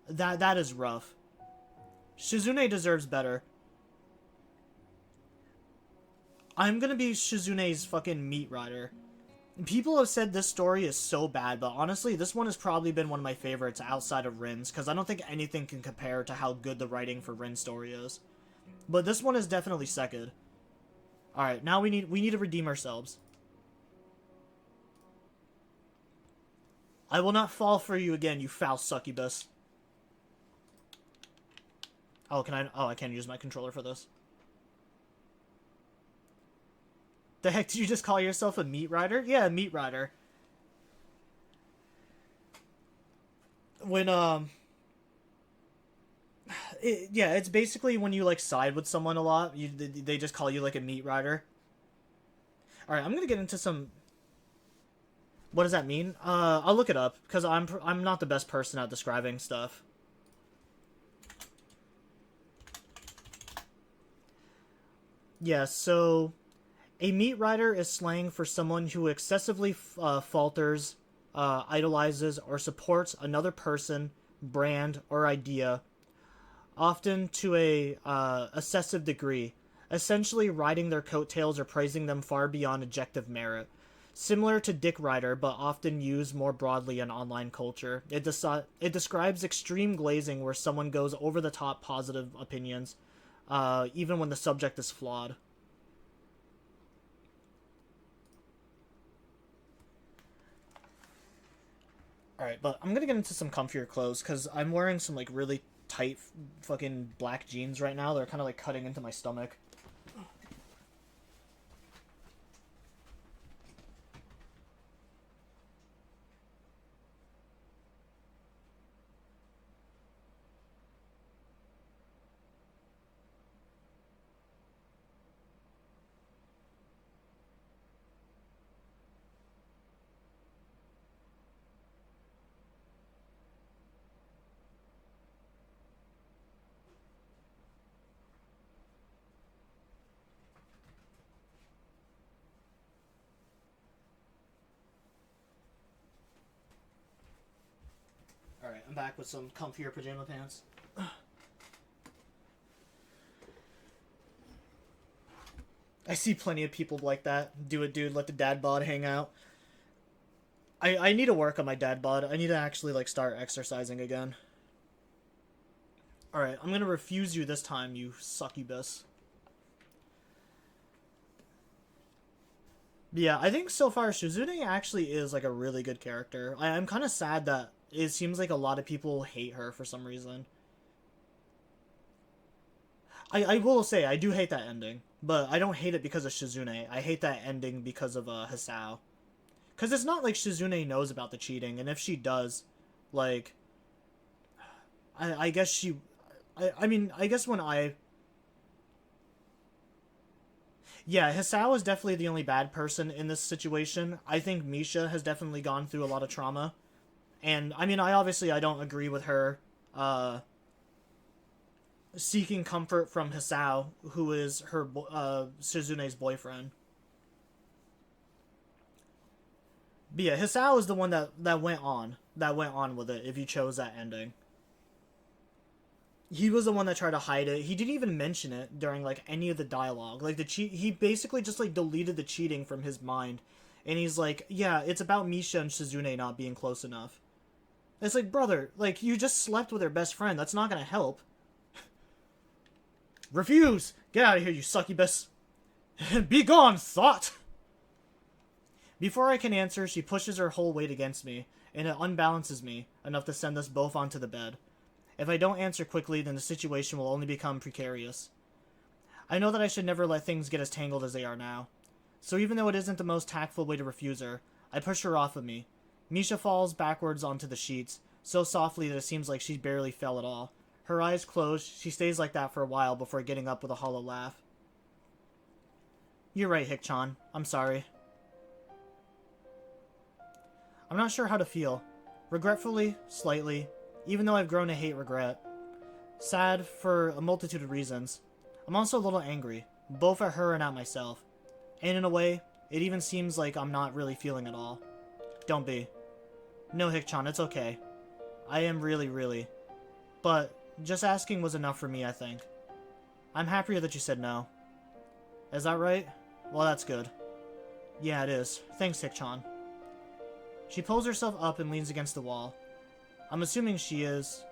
That is rough. Shizune deserves better. I'm gonna be Shizune's fucking meat rider. People have said this story is so bad, but honestly, this one has probably been one of my favorites outside of Rin's, because I don't think anything can compare to how good the writing for Rin's story is. But this one is definitely second. Alright, now we need to redeem ourselves. I will not fall for you again, you foul succubus. Oh, can I... Oh, I can't use my controller for this. The heck, did you just call yourself a meat rider? Yeah, a meat rider. When, yeah, it's basically when you, like, side with someone a lot, they just call you, like, a meat rider. Alright, I'm gonna get into some... What does that mean? I'll look it up, because I'm not the best person at describing stuff. Yeah, so... A meat rider is slang for someone who excessively falters, idolizes, or supports another person, brand, or idea, often to a excessive degree, essentially riding their coattails or praising them far beyond objective merit. Similar to dick rider, but often used more broadly in online culture. It describes extreme glazing where someone goes over the top positive opinions, even when the subject is flawed. Alright, but I'm gonna get into some comfier clothes, because I'm wearing some, like, really tight fucking black jeans right now. They're kind of, like, cutting into my stomach. Alright, I'm back with some comfier pajama pants. I see plenty of people like that. Do it, dude. Let the dad bod hang out. I need to work on my dad bod. I need to actually, like, start exercising again. Alright, I'm gonna refuse you this time, you succubus. Yeah, I think so far Shizune actually is, like, a really good character. I'm kind of sad that it seems like a lot of people hate her for some reason. I will say, I do hate that ending. But I don't hate it because of Shizune. I hate that ending because of Hisao. Because it's not like Shizune knows about the cheating, and if she does, like... I guess she... I mean, I guess when I... Yeah, Hisao is definitely the only bad person in this situation. I think Misha has definitely gone through a lot of trauma. And, I mean, I don't agree with her, seeking comfort from Hisao, who is her Shizune's boyfriend. But yeah, Hisao is the one that went on with it. If you chose that ending, he was the one that tried to hide it. He didn't even mention it during like any of the dialogue. Like the cheat, he basically just like deleted the cheating from his mind, and he's like, yeah, it's about Misha and Shizune not being close enough. It's like, brother, like you just slept with her best friend. That's not gonna help. Refuse! Get out of here, you succubus! Be gone, thought! Before I can answer, she pushes her whole weight against me, and it unbalances me enough to send us both onto the bed. If I don't answer quickly, then the situation will only become precarious. I know that I should never let things get as tangled as they are now. So even though it isn't the most tactful way to refuse her, I push her off of me. Misha falls backwards onto the sheets, so softly that it seems like she barely fell at all. Her eyes closed, she stays like that for a while before getting up with a hollow laugh. You're right, Hik-chan. I'm sorry. I'm not sure how to feel. Regretfully, slightly, even though I've grown to hate regret. Sad for a multitude of reasons. I'm also a little angry, both at her and at myself. And in a way, it even seems like I'm not really feeling at all. Don't be. No, Hik-chan, it's okay. I am really. But just asking was enough for me, I think. I'm happier that you said no. Is that right? Well, that's good. Yeah, it is. Thanks, Hik-chan. She pulls herself up and leans against the wall. I'm assuming she is.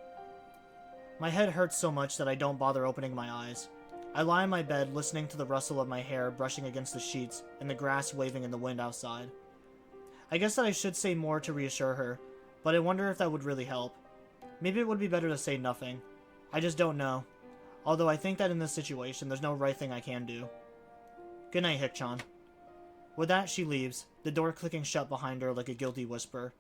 My head hurts so much that I don't bother opening my eyes. I lie in my bed listening to the rustle of my hair brushing against the sheets and the grass waving in the wind outside. I guess that I should say more to reassure her, but I wonder if that would really help. Maybe it would be better to say nothing. I just don't know. Although I think that in this situation, there's no right thing I can do. Good night, Hik-chan. With that, she leaves, the door clicking shut behind her like a guilty whisper.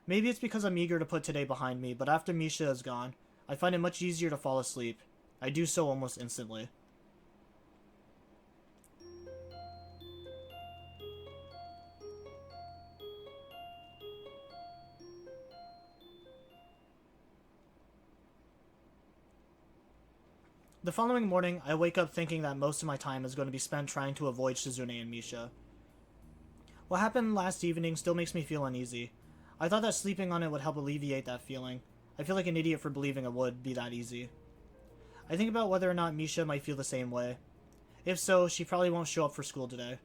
Maybe it's because I'm eager to put today behind me, but after Misha is gone, I find it much easier to fall asleep. I do so almost instantly. The following morning, I wake up thinking that most of my time is going to be spent trying to avoid Shizune and Misha. What happened last evening still makes me feel uneasy. I thought that sleeping on it would help alleviate that feeling. I feel like an idiot for believing it would be that easy. I think about whether or not Misha might feel the same way. If so, she probably won't show up for school today.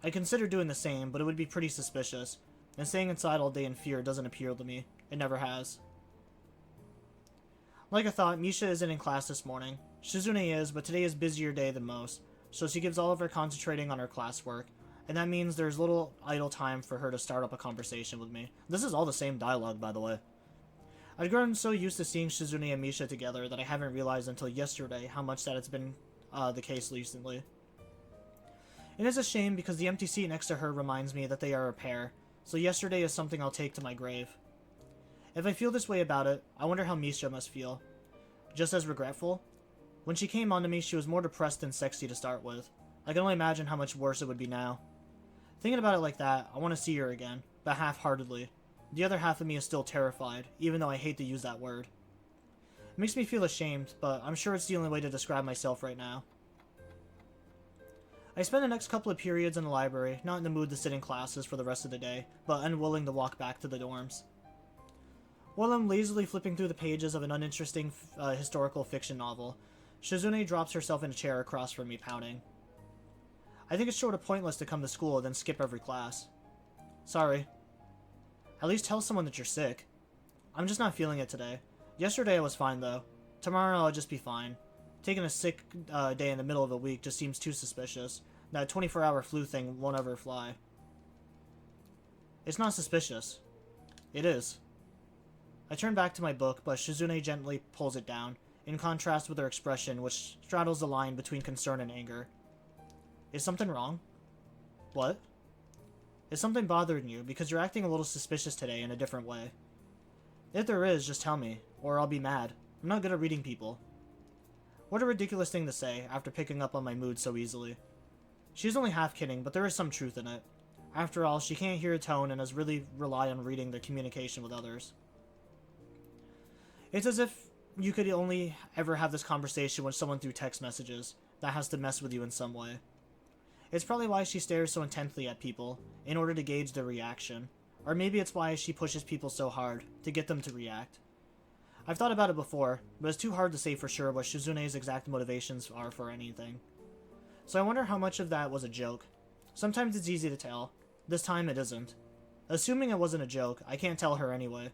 I consider doing the same, but it would be pretty suspicious, and staying inside all day in fear doesn't appeal to me. It never has. Like I thought, Misha isn't in class this morning. Shizune is, but today is a busier day than most, so she gives all of her concentrating on her classwork, and that means there's little idle time for her to start up a conversation with me. This is all the same dialogue, by the way. I've grown so used to seeing Shizune and Misha together that I haven't realized until yesterday how much that it's been the case recently. It is a shame because the empty seat next to her reminds me that they are a pair, so yesterday is something I'll take to my grave. If I feel this way about it, I wonder how Misha must feel. Just as regretful? When she came onto me, she was more depressed than sexy to start with. I can only imagine how much worse it would be now. Thinking about it like that, I want to see her again, but half-heartedly. The other half of me is still terrified, even though I hate to use that word. It makes me feel ashamed, but I'm sure it's the only way to describe myself right now. I spend the next couple of periods in the library, not in the mood to sit in classes for the rest of the day, but unwilling to walk back to the dorms. While I'm lazily flipping through the pages of an uninteresting historical fiction novel, Shizune drops herself in a chair across from me, pouting. I think it's sort of pointless to come to school and then skip every class. Sorry. At least tell someone that you're sick. I'm just not feeling it today. Yesterday I was fine though. Tomorrow I'll just be fine. Taking a sick day in the middle of a week just seems too suspicious. That 24-hour flu thing won't ever fly. It's not suspicious. It is. I turn back to my book, but Shizune gently pulls it down, in contrast with her expression, which straddles the line between concern and anger. Is something wrong? What? Is something bothering you, because you're acting a little suspicious today in a different way? If there is, just tell me, or I'll be mad. I'm not good at reading people. What a ridiculous thing to say, after picking up on my mood so easily. She's only half kidding, but there is some truth in it. After all, she can't hear a tone and has really relied on reading the communication with others. It's as if you could only ever have this conversation with someone through text messages that has to mess with you in some way. It's probably why she stares so intently at people, in order to gauge their reaction. Or maybe it's why she pushes people so hard, to get them to react. I've thought about it before, but it's too hard to say for sure what Shizune's exact motivations are for anything. So I wonder how much of that was a joke. Sometimes it's easy to tell. This time it isn't. Assuming it wasn't a joke, I can't tell her anyway.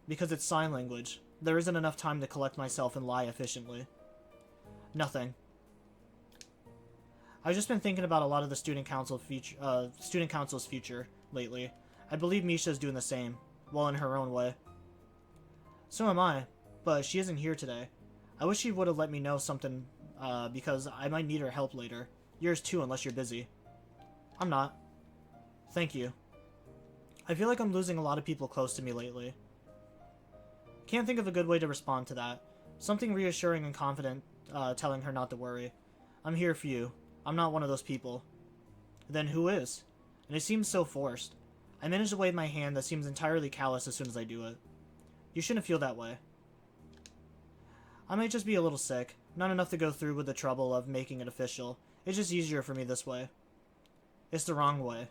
Because it's sign language. There isn't enough time to collect myself and lie efficiently. Nothing. I've just been thinking about a lot of the student council's future lately. I believe Misha's doing the same, well, in her own way. So am I, but she isn't here today. I wish she would have let me know something, because I might need her help later. Yours too, unless you're busy. I'm not. Thank you. I feel like I'm losing a lot of people close to me lately. Can't think of a good way to respond to that. Something reassuring and confident, telling her not to worry. I'm here for you. I'm not one of those people. Then who is? And it seems so forced. I manage to wave my hand that seems entirely callous as soon as I do it. You shouldn't feel that way. I might just be a little sick. Not enough to go through with the trouble of making it official. It's just easier for me this way. It's the wrong way.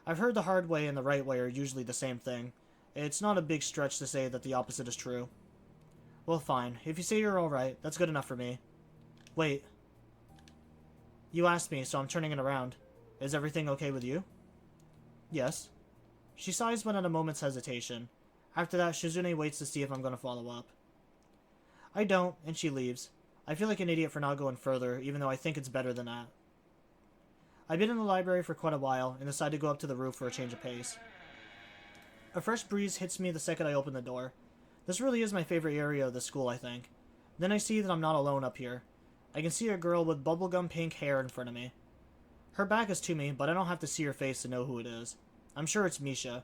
I've heard the hard way and the right way are usually the same thing. It's not a big stretch to say that the opposite is true. Well, fine. If you say you're alright, that's good enough for me. Wait. You asked me, so I'm turning it around. Is everything okay with you? Yes. She sighs but at a moment's hesitation. After that, Shizune waits to see if I'm going to follow up. I don't, and she leaves. I feel like an idiot for not going further, even though I think it's better than that. I've been in the library for quite a while, and decide to go up to the roof for a change of pace. A fresh breeze hits me the second I open the door. This really is my favorite area of the school, I think. Then I see that I'm not alone up here. I can see a girl with bubblegum pink hair in front of me. Her back is to me, but I don't have to see her face to know who it is. I'm sure it's Misha,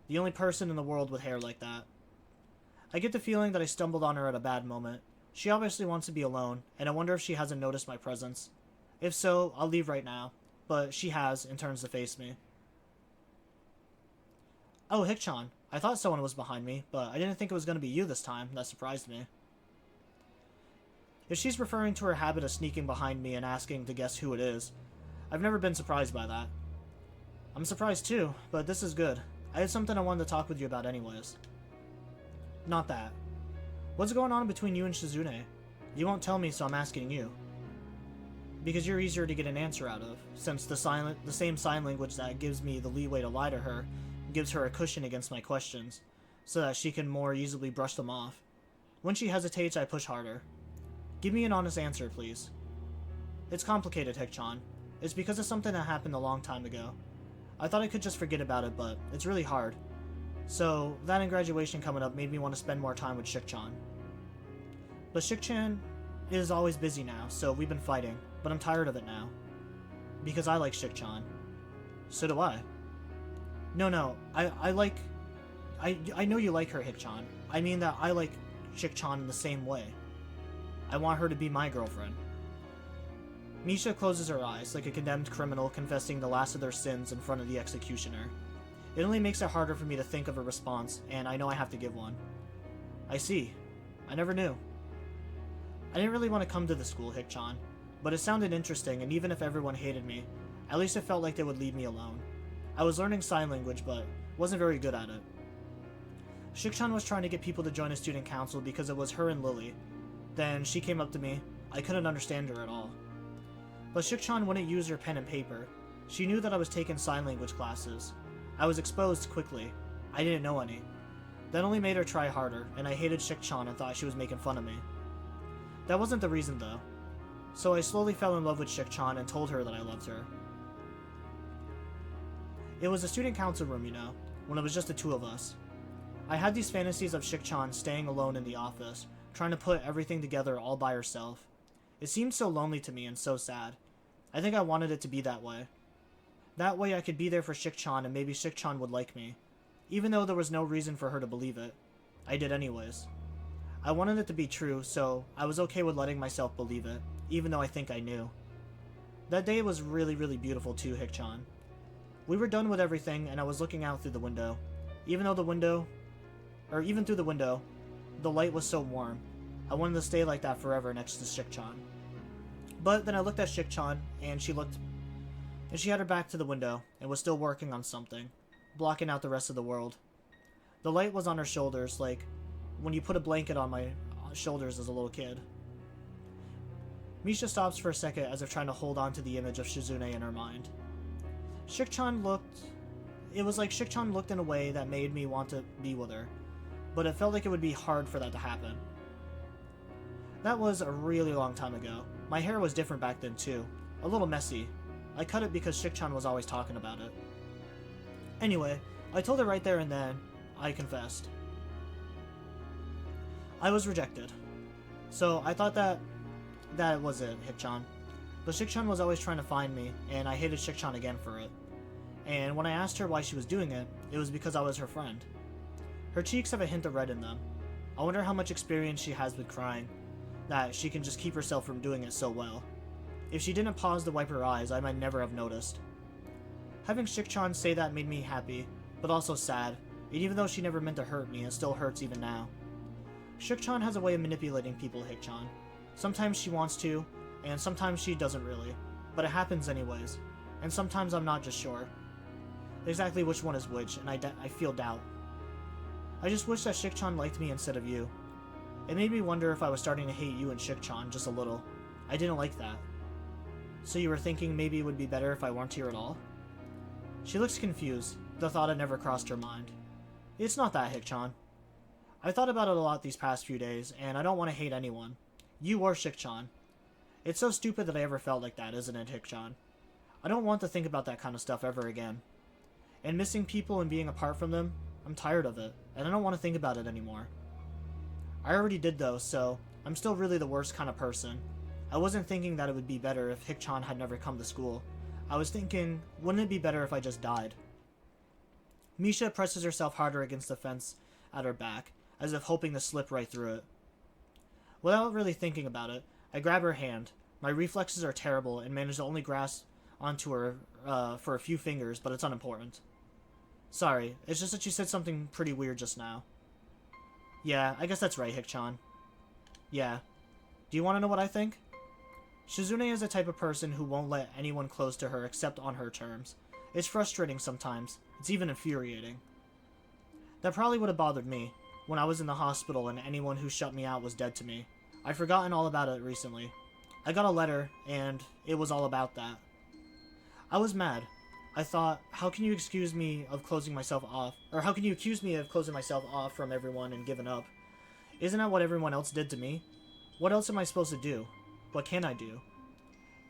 the only person in the world with hair like that. I get the feeling that I stumbled on her at a bad moment. She obviously wants to be alone, and I wonder if she hasn't noticed my presence. If so, I'll leave right now, but she has and turns to face me. Oh, Hikchan. I thought someone was behind me, but I didn't think it was going to be you this time. That surprised me. If she's referring to her habit of sneaking behind me and asking to guess who it is, I've never been surprised by that. I'm surprised too, but this is good. I had something I wanted to talk with you about anyways. Not that. What's going on between you and Shizune? You won't tell me, so I'm asking you. Because you're easier to get an answer out of, since the same sign language that gives me the leeway to lie to her gives her a cushion against my questions, so that she can more easily brush them off. When she hesitates, I push harder. Give me an honest answer, please. It's complicated, Hikchan. It's because of something that happened a long time ago. I thought I could just forget about it, but it's really hard. So, that and graduation coming up made me want to spend more time with Shikchan. But Shikchan is always busy now, so we've been fighting, but I'm tired of it now. Because I like Shikchan. So do I. No, I know you like her, Hikchan. I mean that I like Shikchan in the same way. I want her to be my girlfriend. Misha closes her eyes, like a condemned criminal confessing the last of their sins in front of the executioner. It only makes it harder for me to think of a response, and I know I have to give one. I see. I never knew. I didn't really want to come to the school, Hikchan, but it sounded interesting, and even if everyone hated me, at least it felt like they would leave me alone. I was learning sign language, but wasn't very good at it. Shikchan was trying to get people to join a student council because it was her and Lily. Then she came up to me. I couldn't understand her at all. But Shikchan wouldn't use her pen and paper. She knew that I was taking sign language classes. I was exposed quickly. I didn't know any. That only made her try harder, and I hated Shikchan and thought she was making fun of me. That wasn't the reason though. So I slowly fell in love with Shikchan and told her that I loved her. It was a student council room, you know, when it was just the two of us. I had these fantasies of Shikchan staying alone in the office, trying to put everything together all by herself. It seemed so lonely to me and so sad. I think I wanted it to be that way. That way I could be there for Shikchan and maybe Shikchan would like me. Even though there was no reason for her to believe it. I did anyways. I wanted it to be true, so I was okay with letting myself believe it, even though I think I knew. That day was really, really beautiful too, Hikchan. We were done with everything and I was looking out through the window. Even through the window, the light was so warm, I wanted to stay like that forever next to Shik-chan. But then I looked at Shik-chan, and she had her back to the window, and was still working on something, blocking out the rest of the world. The light was on her shoulders, like when you put a blanket on my shoulders as a little kid. Misha stops for a second as if trying to hold on to the image of Shizune in her mind. It was like Shik-chan looked in a way that made me want to be with her, but it felt like it would be hard for that to happen. That was a really long time ago. My hair was different back then too, a little messy. I cut it because Shik-chan was always talking about it. Anyway, I told her right there and then, I confessed. I was rejected. So I thought that was it, Hik-chan. But Shik-chan was always trying to find me, and I hated Shik-chan again for it. And when I asked her why she was doing it, it was because I was her friend. Her cheeks have a hint of red in them. I wonder how much experience she has with crying, that she can just keep herself from doing it so well. If she didn't pause to wipe her eyes, I might never have noticed. Having Shik-chan say that made me happy, but also sad, and even though she never meant to hurt me, it still hurts even now. Shik-chan has a way of manipulating people, Hik-chan. Sometimes she wants to, and sometimes she doesn't really, but it happens anyways, and sometimes I'm not just sure exactly which one is which, and I feel doubt. I just wish that Shik-chan liked me instead of you. It made me wonder if I was starting to hate you and Shik-chan just a little. I didn't like that. So you were thinking maybe it would be better if I weren't here at all? She looks confused. The thought had never crossed her mind. It's not that, Hik-chan. I thought about it a lot these past few days, and I don't want to hate anyone. You or Shik-chan. It's so stupid that I ever felt like that, isn't it, Hik-chan? I don't want to think about that kind of stuff ever again. And missing people and being apart from them, I'm tired of it, and I don't want to think about it anymore. I already did though, so I'm still really the worst kind of person. I wasn't thinking that it would be better if Hik-chan had never come to school. I was thinking, wouldn't it be better if I just died? Misha presses herself harder against the fence at her back, as if hoping to slip right through it. Without really thinking about it, I grab her hand. My reflexes are terrible and manage to only grasp onto her for a few fingers, but it's unimportant. Sorry, it's just that you said something pretty weird just now. Yeah, I guess that's right, Hik-chan. Yeah. Do you want to know what I think? Shizune is the type of person who won't let anyone close to her except on her terms. It's frustrating sometimes. It's even infuriating. That probably would have bothered me when I was in the hospital and anyone who shut me out was dead to me. I'd forgotten all about it recently. I got a letter, and it was all about that. I was mad. I thought, how can you accuse me of closing myself off from everyone and giving up? Isn't that what everyone else did to me? What else am I supposed to do? What can I do?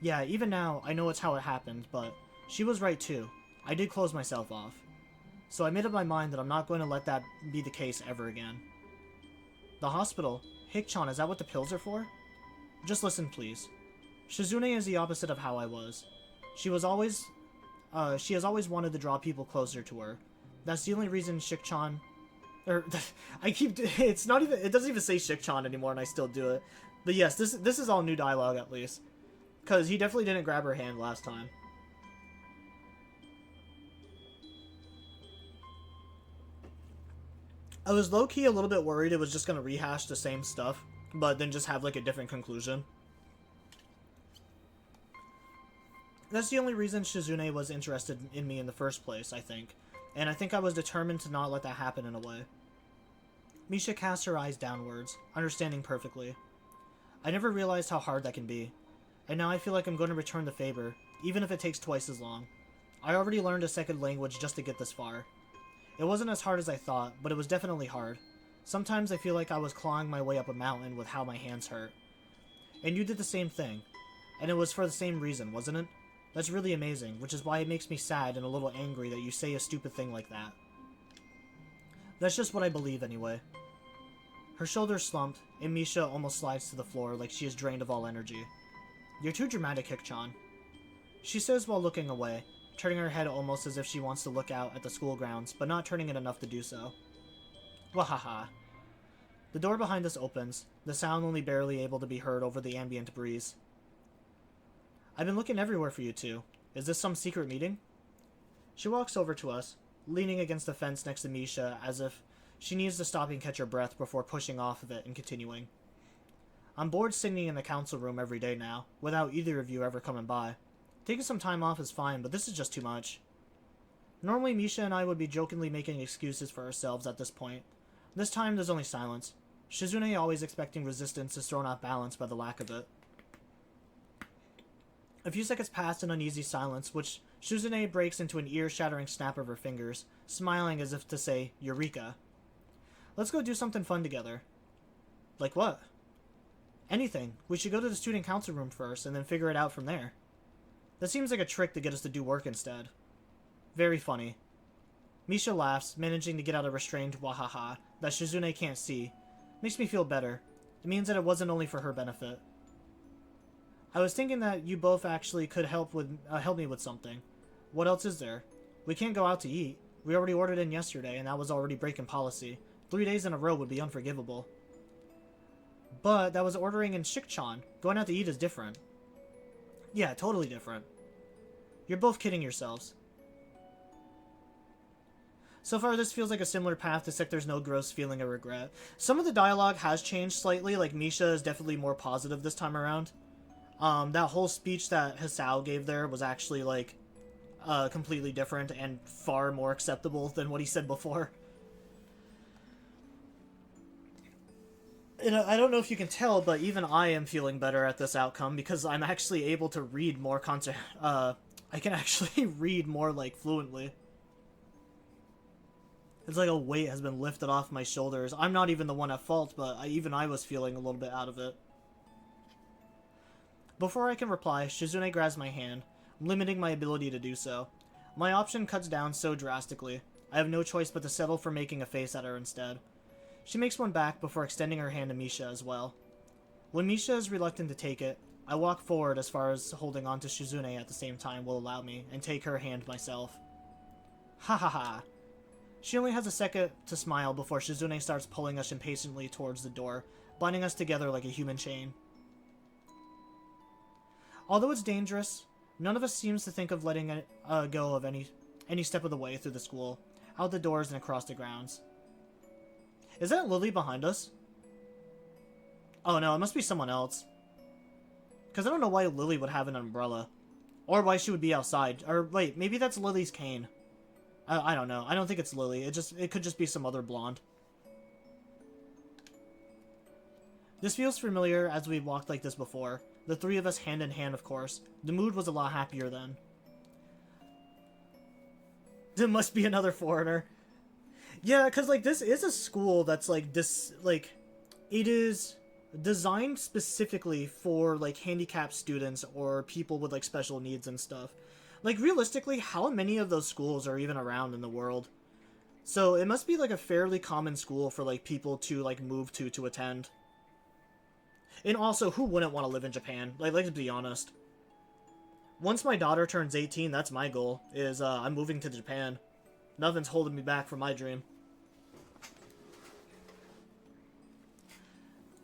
Yeah, even now, I know it's how it happened, but she was right too. I did close myself off. So I made up my mind that I'm not going to let that be the case ever again. The hospital? Hik-chan, is that what the pills are for? Just listen, please. Shizune is the opposite of how I was. She has always wanted to draw people closer to her. That's the only reason Shik-chan... it doesn't even say Shik-chan anymore, and I still do it. But yes, this is all new dialogue, at least. Because he definitely didn't grab her hand last time. I was low-key a little bit worried it was just going to rehash the same stuff, but then just have, like, a different conclusion. That's the only reason Shizune was interested in me in the first place, I think. And I think I was determined to not let that happen in a way. Misha cast her eyes downwards, understanding perfectly. I never realized how hard that can be. And now I feel like I'm going to return the favor, even if it takes twice as long. I already learned a second language just to get this far. It wasn't as hard as I thought, but it was definitely hard. Sometimes I feel like I was clawing my way up a mountain with how my hands hurt. And you did the same thing. And it was for the same reason, wasn't it? That's really amazing, which is why it makes me sad and a little angry that you say a stupid thing like that. That's just what I believe anyway. Her shoulders slumped, and Misha almost slides to the floor like she is drained of all energy. You're too dramatic, Hik-chan. She says while looking away, turning her head almost as if she wants to look out at the school grounds, but not turning it enough to do so. Wahaha. The door behind us opens, the sound only barely able to be heard over the ambient breeze. I've been looking everywhere for you two. Is this some secret meeting? She walks over to us, leaning against the fence next to Misha as if she needs to stop and catch her breath before pushing off of it and continuing. I'm bored sitting in the council room every day now, without either of you ever coming by. Taking some time off is fine, but this is just too much. Normally, Misha and I would be jokingly making excuses for ourselves at this point. This time, there's only silence. Shizune, always expecting resistance, is thrown off balance by the lack of it. A few seconds pass in uneasy silence, which Shizune breaks into an ear-shattering snap of her fingers, smiling as if to say, Eureka. Let's go do something fun together. Like what? Anything. We should go to the student council room first, and then figure it out from there. That seems like a trick to get us to do work instead. Very funny. Misha laughs, managing to get out a restrained wahaha that Shizune can't see. Makes me feel better. It means that it wasn't only for her benefit. I was thinking that you both actually could help me with something. What else is there? We can't go out to eat. We already ordered in yesterday, and that was already breaking policy. 3 days in a row would be unforgivable. But that was ordering in Shikchan. Going out to eat is different. Yeah, totally different. You're both kidding yourselves. So far, this feels like a similar path to Sector's no gross feeling of regret. Some of the dialogue has changed slightly, like Misha is definitely more positive this time around. That whole speech that Hisao gave there was actually, like, completely different and far more acceptable than what he said before. And I don't know if you can tell, but even I am feeling better at this outcome because I'm actually able to read more I can actually read more, like, fluently. It's like a weight has been lifted off my shoulders. I'm not even the one at fault, but even I was feeling a little bit out of it. Before I can reply, Shizune grabs my hand, limiting my ability to do so. My option cuts down so drastically. I have no choice but to settle for making a face at her instead. She makes one back before extending her hand to Misha as well. When Misha is reluctant to take it, I walk forward as far as holding on to Shizune at the same time will allow me, and take her hand myself. Ha ha ha. She only has a second to smile before Shizune starts pulling us impatiently towards the door, binding us together like a human chain. Although it's dangerous, none of us seems to think of letting it go of any step of the way through the school, out the doors and across the grounds. Is that Lily behind us? Oh no, it must be someone else. Because I don't know why Lily would have an umbrella. Or why she would be outside. Or wait, maybe that's Lily's cane. I don't know. I don't think it's Lily. It could just be some other blonde. This feels familiar as we've walked like this before. The three of us hand in hand, of course. The mood was a lot happier then. There must be another foreigner. Yeah, because, like, this is a school that's, like, it is designed specifically for, like, handicapped students or people with, like, special needs and stuff. Like, realistically, how many of those schools are even around in the world? So, it must be, like, a fairly common school for, like, people to, like, move to attend. And also, who wouldn't want to live in Japan? Like, let's be honest. Once my daughter turns 18, that's my goal, is, I'm moving to Japan. Nothing's holding me back from my dream.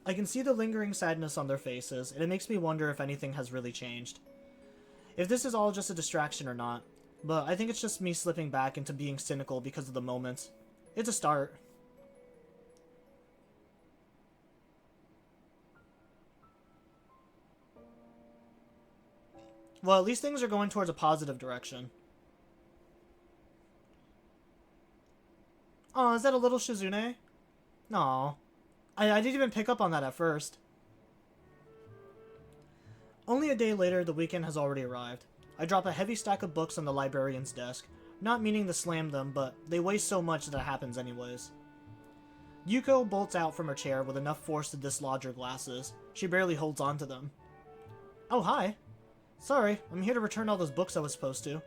I can see the lingering sadness on their faces, and it makes me wonder if anything has really changed. If this is all just a distraction or not, but I think it's just me slipping back into being cynical because of the moment. It's a start. Well, at least things are going towards a positive direction. Oh, is that a little Shizune? No. I didn't even pick up on that at first. Only a day later, the weekend has already arrived. I drop a heavy stack of books on the librarian's desk, not meaning to slam them, but they weigh so much that it happens anyways. Yuko bolts out from her chair with enough force to dislodge her glasses. She barely holds on to them. Oh, hi. Sorry, I'm here to return all those books I was supposed to.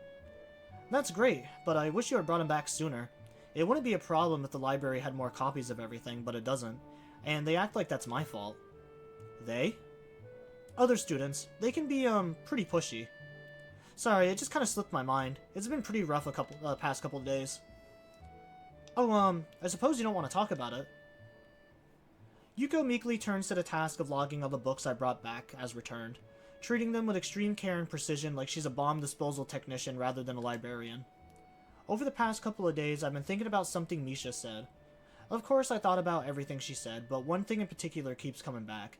That's great, but I wish you had brought them back sooner. It wouldn't be a problem if the library had more copies of everything, but it doesn't. And they act like that's my fault. They? Other students. They can be, pretty pushy. Sorry, it just kind of slipped my mind. It's been pretty rough past couple of days. Oh, I suppose you don't want to talk about it. Yuko meekly turns to the task of logging all the books I brought back as returned, treating them with extreme care and precision like she's a bomb disposal technician rather than a librarian. Over the past couple of days, I've been thinking about something Misha said. Of course, I thought about everything she said, but one thing in particular keeps coming back.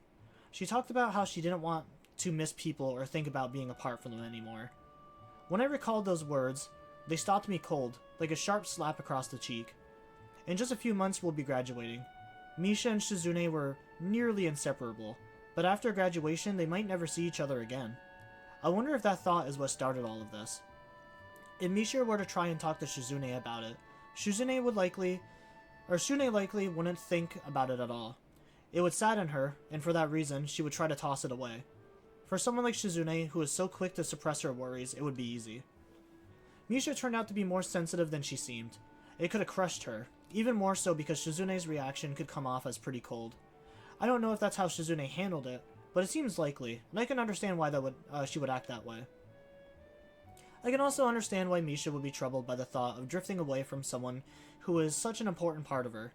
She talked about how she didn't want to miss people or think about being apart from them anymore. When I recalled those words, they stopped me cold, like a sharp slap across the cheek. In just a few months, we'll be graduating. Misha and Shizune were nearly inseparable, but after graduation, they might never see each other again. I wonder if that thought is what started all of this. If Misha were to try and talk to Shizune about it, Shune likely wouldn't think about it at all. It would sadden her, and for that reason, she would try to toss it away. For someone like Shizune, who is so quick to suppress her worries, it would be easy. Misha turned out to be more sensitive than she seemed. It could have crushed her, even more so because Shizune's reaction could come off as pretty cold. I don't know if that's how Shizune handled it, but it seems likely, and I can understand why she would act that way. I can also understand why Misha would be troubled by the thought of drifting away from someone who is such an important part of her.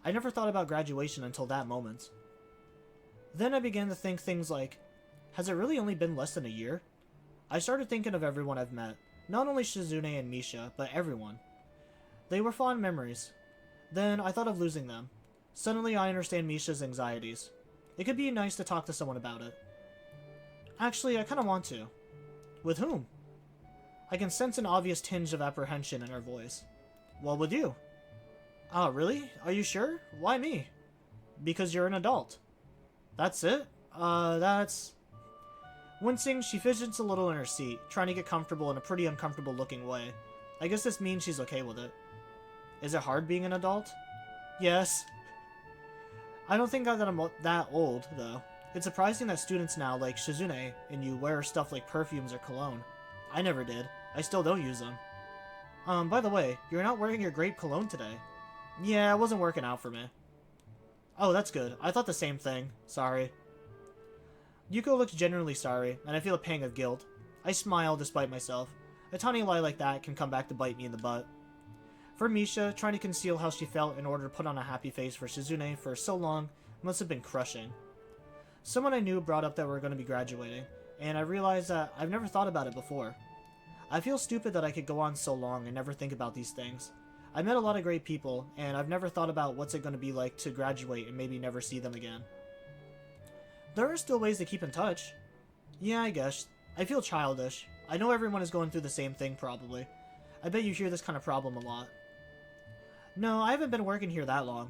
I never thought about graduation until that moment. Then I began to think things like, has it really only been less than a year? I started thinking of everyone I've met, not only Shizune and Misha, but everyone. They were fond memories. Then I thought of losing them. Suddenly I understand Misha's anxieties. It could be nice to talk to someone about it. Actually, I kind of want to. With whom? I can sense an obvious tinge of apprehension in her voice. Well, with you. Oh, really? Are you sure? Why me? Because you're an adult. That's it? That's... Wincing, she fidgets a little in her seat, trying to get comfortable in a pretty uncomfortable looking way. I guess this means she's okay with it. Is it hard being an adult? Yes. I don't think that I'm that old, though. It's surprising that students now, like Shizune, and you wear stuff like perfumes or cologne. I never did. I still don't use them. By the way, you're not wearing your grape cologne today. Yeah, it wasn't working out for me. Oh, that's good. I thought the same thing. Sorry. Yuko looks genuinely sorry, and I feel a pang of guilt. I smile despite myself. A tiny lie like that can come back to bite me in the butt. For Misha, trying to conceal how she felt in order to put on a happy face for Shizune for so long must have been crushing. Someone I knew brought up that we're going to be graduating, and I realized that I've never thought about it before. I feel stupid that I could go on so long and never think about these things. I met a lot of great people, and I've never thought about what's it going to be like to graduate and maybe never see them again. There are still ways to keep in touch. Yeah, I guess. I feel childish. I know everyone is going through the same thing, probably. I bet you hear this kind of problem a lot. No, I haven't been working here that long.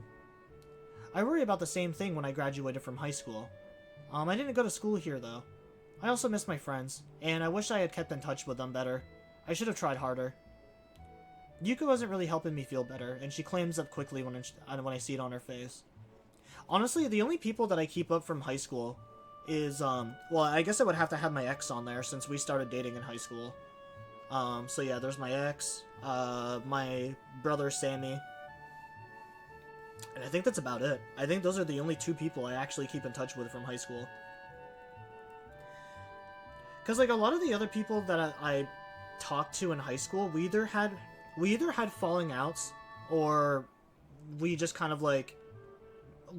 I worry about the same thing when I graduated from high school. I didn't go to school here, though. I also miss my friends, and I wish I had kept in touch with them better. I should have tried harder. Yuko isn't really helping me feel better, and she clams up quickly when I see it on her face. Honestly, the only people that I keep up from high school is, well, I guess I would have to have my ex on there since we started dating in high school. So yeah, there's my ex, my brother Sammy, and I think that's about it. I think those are the only two people I actually keep in touch with from high school. Because, like, a lot of the other people that I talked to in high school, we either had falling outs, or we just kind of, like,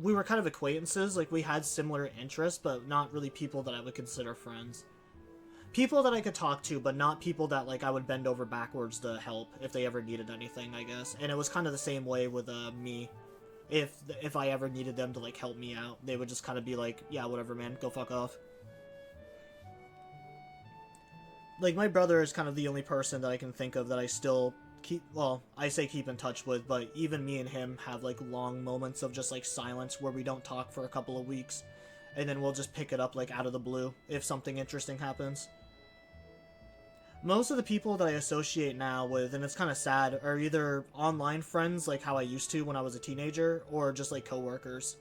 we were kind of acquaintances. Like, we had similar interests, but not really people that I would consider friends. People that I could talk to, but not people that, like, I would bend over backwards to help if they ever needed anything, I guess. And it was kind of the same way with me. If I ever needed them to, like, help me out, they would just kind of be like, yeah, whatever, man, go fuck off. Like, my brother is kind of the only person that I can think of that I still keep, well, I say keep in touch with, but even me and him have, like, long moments of just, like, silence where we don't talk for a couple of weeks, and then we'll just pick it up, like, out of the blue if something interesting happens. Most of the people that I associate now with, and it's kind of sad, are either online friends, like how I used to when I was a teenager, or just, like, coworkers.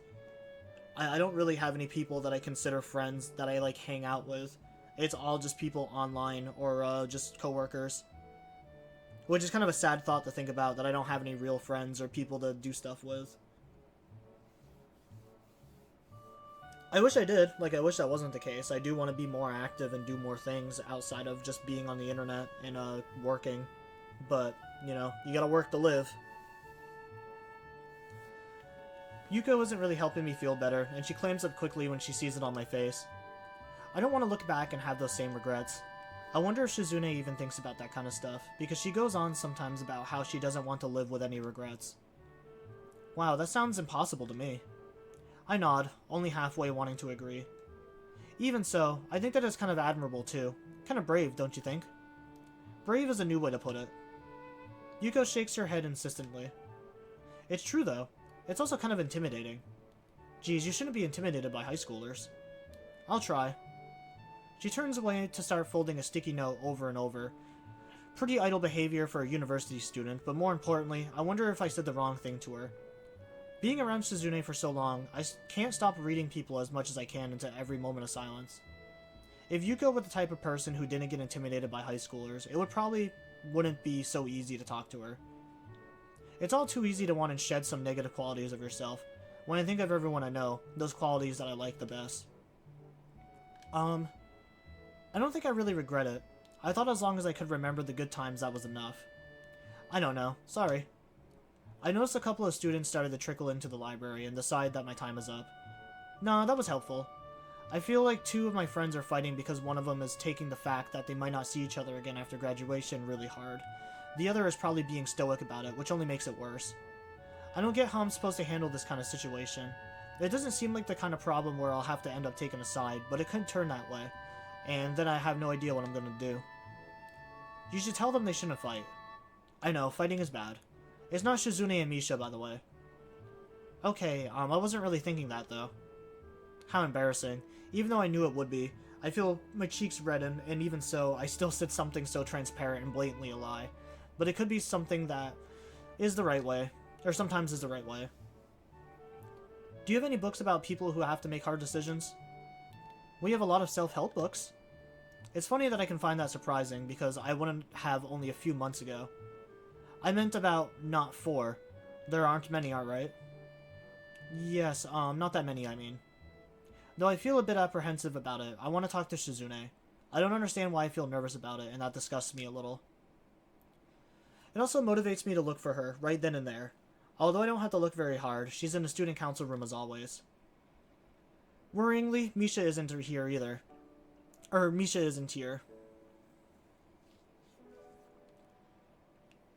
I don't really have any people that I consider friends that I, like, hang out with. It's all just people online, or just coworkers. Which is kind of a sad thought to think about, that I don't have any real friends or people to do stuff with. I wish I did. Like, I wish that wasn't the case. I do want to be more active and do more things outside of just being on the internet and working. But, you know, you gotta work to live. Yuko isn't really helping me feel better, and she clams up quickly when she sees it on my face. I don't want to look back and have those same regrets. I wonder if Shizune even thinks about that kind of stuff, because she goes on sometimes about how she doesn't want to live with any regrets. Wow, that sounds impossible to me. I nod, only halfway wanting to agree. Even so, I think that is kind of admirable too. Kind of brave, don't you think? Brave is a new way to put it. Yuko shakes her head insistently. It's true though. It's also kind of intimidating. Geez, you shouldn't be intimidated by high schoolers. I'll try. She turns away to start folding a sticky note over and over. Pretty idle behavior for a university student, but more importantly, I wonder if I said the wrong thing to her. Being around Shizune for so long, I can't stop reading people as much as I can into every moment of silence. If Yuko were the type of person who didn't get intimidated by high schoolers, it wouldn't be so easy to talk to her. It's all too easy to want to shed some negative qualities of yourself. When I think of everyone I know, those qualities that I like the best. I don't think I really regret it. I thought as long as I could remember the good times that was enough. I don't know. Sorry. I noticed a couple of students started to trickle into the library and decide that my time is up. Nah, that was helpful. I feel like 2 of my friends are fighting because one of them is taking the fact that they might not see each other again after graduation really hard. The other is probably being stoic about it, which only makes it worse. I don't get how I'm supposed to handle this kind of situation. It doesn't seem like the kind of problem where I'll have to end up taking a side, but it could turn that way. And then I have no idea what I'm gonna do. You should tell them they shouldn't fight. I know, fighting is bad. It's not Shizune and Misha, by the way. Okay, I wasn't really thinking that, though. How embarrassing. Even though I knew it would be, I feel my cheeks redden, and even so, I still said something so transparent and blatantly a lie. But it could be something that is the right way, or sometimes is the right way. Do you have any books about people who have to make hard decisions? We have a lot of self-help books. It's funny that I can find that surprising, because I wouldn't have only a few months ago. I meant about not 4. There aren't many, right? Yes, not that many, I mean. Though I feel a bit apprehensive about it, I want to talk to Shizune. I don't understand why I feel nervous about it, and that disgusts me a little. It also motivates me to look for her, right then and there. Although I don't have to look very hard, she's in the student council room as always. Worryingly, Misha isn't here either. Misha isn't here.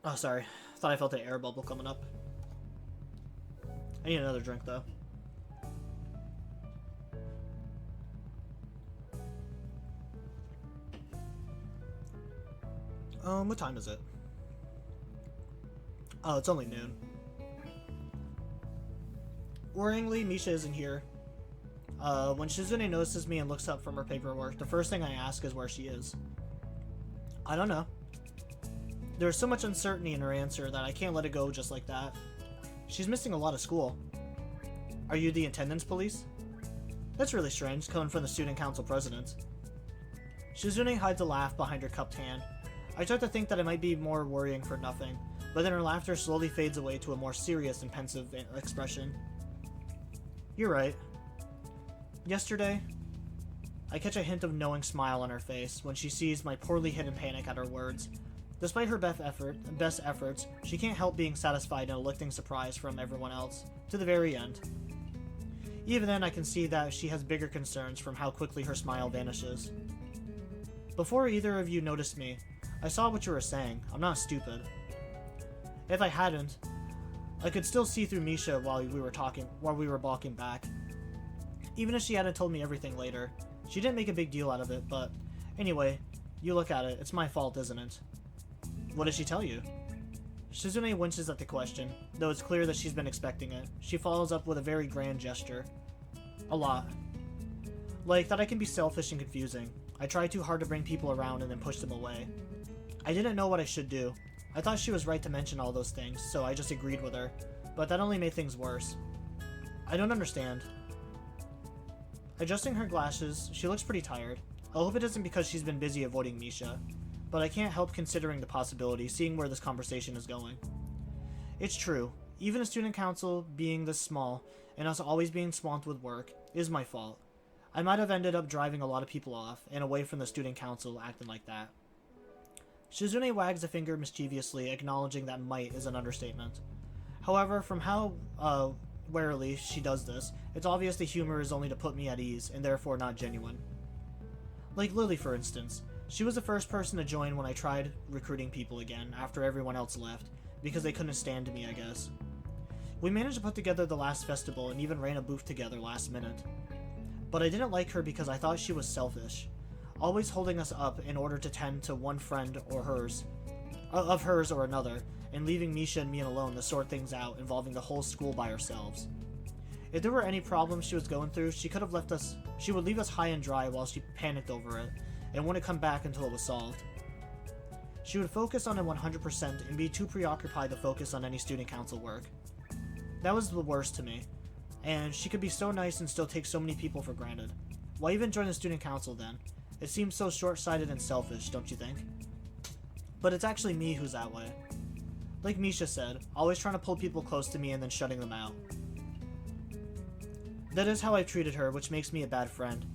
Oh, sorry. Thought I felt an air bubble coming up. I need another drink, though. What time is it? Oh, it's only noon. Worryingly, Misha isn't here. When Shizune notices me and looks up from her paperwork, the first thing I ask is where she is. I don't know. There's so much uncertainty in her answer that I can't let it go just like that. She's missing a lot of school. Are you the attendance police? That's really strange, coming from the student council president. Shizune hides a laugh behind her cupped hand. I start to think that it might be more worrying for nothing, but then her laughter slowly fades away to a more serious and pensive expression. You're right. Yesterday, I catch a hint of knowing smile on her face when she sees my poorly hidden panic at her words. Despite her best efforts, she can't help being satisfied and a lifting surprise from everyone else, to the very end. Even then, I can see that she has bigger concerns from how quickly her smile vanishes. Before either of you noticed me, I saw what you were saying. I'm not stupid. If I hadn't, I could still see through Misha while we were balking back. Even if she hadn't told me everything later. She didn't make a big deal out of it, but anyway, you look at it, it's my fault, isn't it? What did she tell you? Shizune winces at the question, though it's clear that she's been expecting it. She follows up with a very grand gesture. A lot. Like, that I can be selfish and confusing. I try too hard to bring people around and then push them away. I didn't know what I should do. I thought she was right to mention all those things, so I just agreed with her. But that only made things worse. I don't understand. Adjusting her glasses, she looks pretty tired. I hope it isn't because she's been busy avoiding Misha. But I can't help considering the possibility, seeing where this conversation is going. It's true. Even a student council being this small, and us always being swamped with work, is my fault. I might have ended up driving a lot of people off, and away from the student council acting like that. Shizune wags a finger mischievously, acknowledging that might is an understatement. However, from how warily she does this, it's obvious the humor is only to put me at ease, and therefore not genuine. Like Lily, for instance. She was the first person to join when I tried recruiting people again, after everyone else left, because they couldn't stand me, I guess. We managed to put together the last festival and even ran a booth together last minute. But I didn't like her because I thought she was selfish, always holding us up in order to tend to one friend or hers, of hers or another, and leaving Misha and me alone to sort things out involving the whole school by ourselves. If there were any problems she was going through, she would leave us high and dry while she panicked over it, and wouldn't come back until it was solved. She would focus on it 100% and be too preoccupied to focus on any student council work. That was the worst to me, and she could be so nice and still take so many people for granted. Why even join the student council then? It seems so short-sighted and selfish, don't you think? But it's actually me who's that way. Like Misha said, always trying to pull people close to me and then shutting them out. That is how I've treated her, which makes me a bad friend.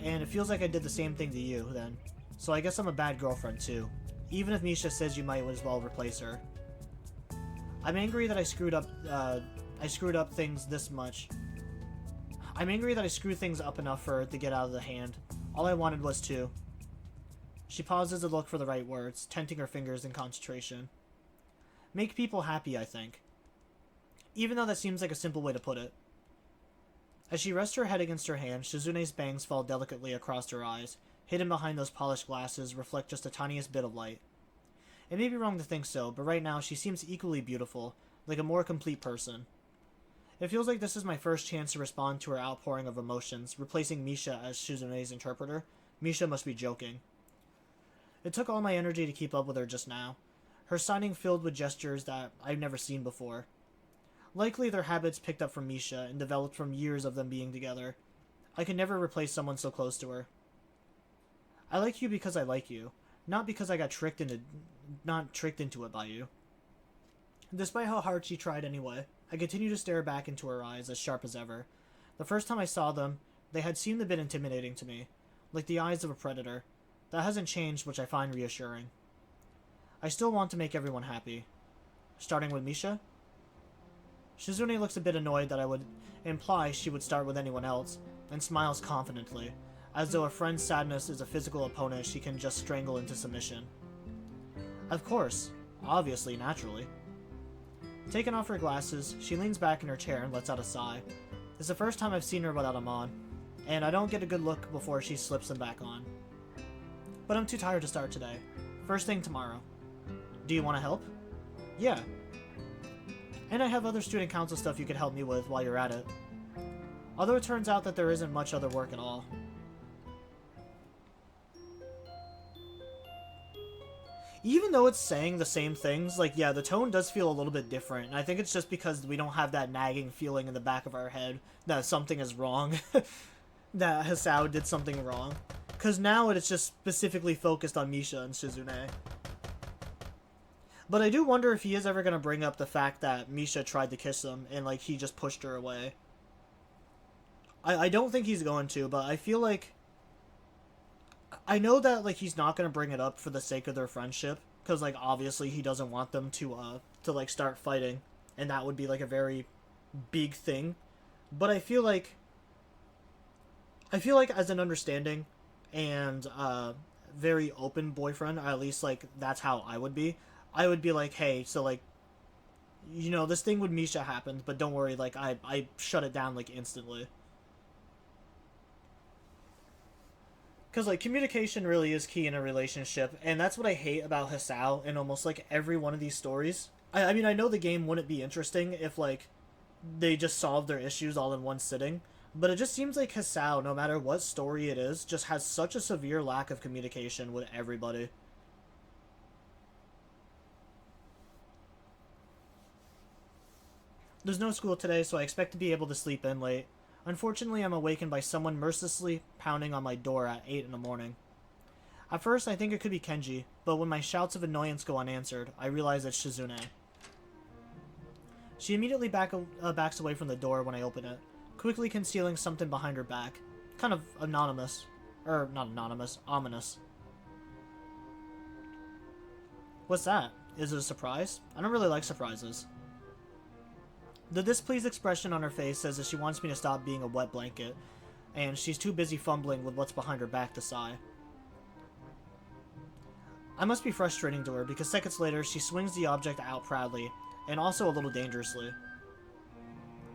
And it feels like I did the same thing to you, then. So I guess I'm a bad girlfriend, too. Even if Misha says you might as well replace her. I'm angry that I screwed up things this much. I'm angry that I screwed things up enough for it to get out of the hand. All I wanted was to. She pauses to look for the right words, tenting her fingers in concentration. Make people happy, I think. Even though that seems like a simple way to put it. As she rests her head against her hand, Shizune's bangs fall delicately across her eyes. Hidden behind those polished glasses reflect just the tiniest bit of light. It may be wrong to think so, but right now she seems equally beautiful, like a more complete person. It feels like this is my first chance to respond to her outpouring of emotions, replacing Misha as Shizune's interpreter. Misha must be joking. It took all my energy to keep up with her just now. Her signing filled with gestures that I've never seen before. Likely their habits picked up from Misha and developed from years of them being together. I could never replace someone so close to her. I like you because I like you, not because I got tricked into it by you. Despite how hard she tried anyway, I continue to stare back into her eyes as sharp as ever. The first time I saw them, they had seemed a bit intimidating to me, like the eyes of a predator. That hasn't changed, which I find reassuring. I still want to make everyone happy. Starting with Misha? Shizune looks a bit annoyed that I would imply she would start with anyone else, and smiles confidently, as though a friend's sadness is a physical opponent she can just strangle into submission. Of course. Obviously, naturally. Taking off her glasses, she leans back in her chair and lets out a sigh. It's the first time I've seen her without them on, and I don't get a good look before she slips them back on. But I'm too tired to start today. First thing tomorrow. Do you want to help? Yeah. And I have other student council stuff you could help me with while you're at it. Although it turns out that there isn't much other work at all. Even though it's saying the same things, like, yeah, the tone does feel a little bit different. And I think it's just because we don't have that nagging feeling in the back of our head that something is wrong. That Hisao did something wrong. Because now it's just specifically focused on Misha and Shizune. But I do wonder if he is ever going to bring up the fact that Misha tried to kiss him and, like, he just pushed her away. I don't think he's going to, but I feel like... I know that, like, he's not going to bring it up for the sake of their friendship. Because, like, obviously he doesn't want them to like, start fighting. And that would be, like, a very big thing. But I feel like as an understanding and very open boyfriend, or at least, like, that's how I would be. I would be like, hey, so, like, you know, this thing with Misha happened, but don't worry, like, I shut it down, like, instantly. Because, like, communication really is key in a relationship, and that's what I hate about Hisao in almost, like, every one of these stories. I mean, I know the game wouldn't be interesting if, like, they just solved their issues all in one sitting, but it just seems like Hisao, no matter what story it is, just has such a severe lack of communication with everybody. There's no school today, so I expect to be able to sleep in late. Unfortunately, I'm awakened by someone mercilessly pounding on my door at 8 in the morning. At first, I think it could be Kenji, but when my shouts of annoyance go unanswered, I realize it's Shizune. She immediately backs away from the door when I open it, quickly concealing something behind her back. Kind of anonymous. Not anonymous, ominous. What's that? Is it a surprise? I don't really like surprises. The displeased expression on her face says that she wants me to stop being a wet blanket, and she's too busy fumbling with what's behind her back to sigh. I must be frustrating to her because seconds later she swings the object out proudly, and also a little dangerously.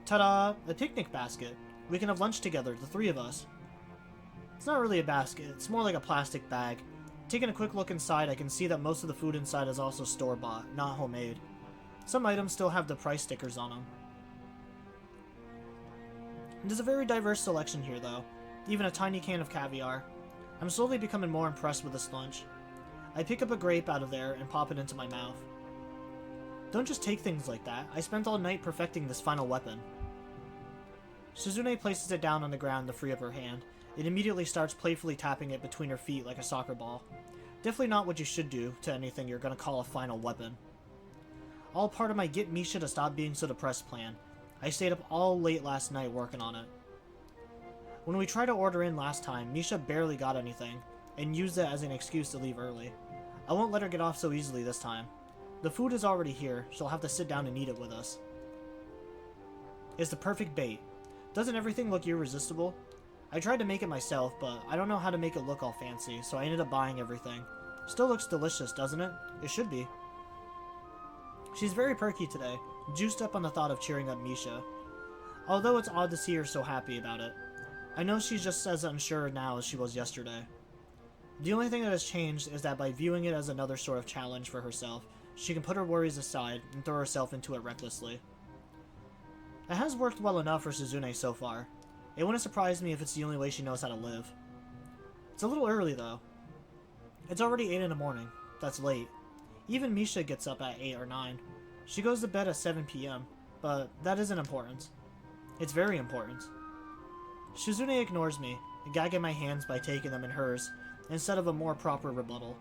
Ta-da! A picnic basket. We can have lunch together, the three of us. It's not really a basket, it's more like a plastic bag. Taking a quick look inside, I can see that most of the food inside is also store-bought, not homemade. Some items still have the price stickers on them. There's a very diverse selection here, though. Even a tiny can of caviar. I'm slowly becoming more impressed with this lunch. I pick up a grape out of there and pop it into my mouth. Don't just take things like that. I spent all night perfecting this final weapon. Shizune places it down on the ground to free up her hand. It immediately starts playfully tapping it between her feet like a soccer ball. Definitely not what you should do to anything you're gonna call a final weapon. All part of my get Misha to stop being so depressed plan. I stayed up all late last night working on it. When we tried to order in last time, Misha barely got anything, and used it as an excuse to leave early. I won't let her get off so easily this time. The food is already here, she'll have to sit down and eat it with us. It's the perfect bait. Doesn't everything look irresistible? I tried to make it myself, but I don't know how to make it look all fancy, so I ended up buying everything. Still looks delicious, doesn't it? It should be. She's very perky today, juiced up on the thought of cheering up Misha. Although it's odd to see her so happy about it. I know she's just as unsure now as she was yesterday. The only thing that has changed is that by viewing it as another sort of challenge for herself, she can put her worries aside and throw herself into it recklessly. It has worked well enough for Shizune so far. It wouldn't surprise me if it's the only way she knows how to live. It's a little early though. It's already 8 in the morning. That's late. Even Misha gets up at 8 or 9. She goes to bed at 7 p.m., but that isn't important. It's very important. Shizune ignores me, gagging my hands by taking them in hers, instead of a more proper rebuttal.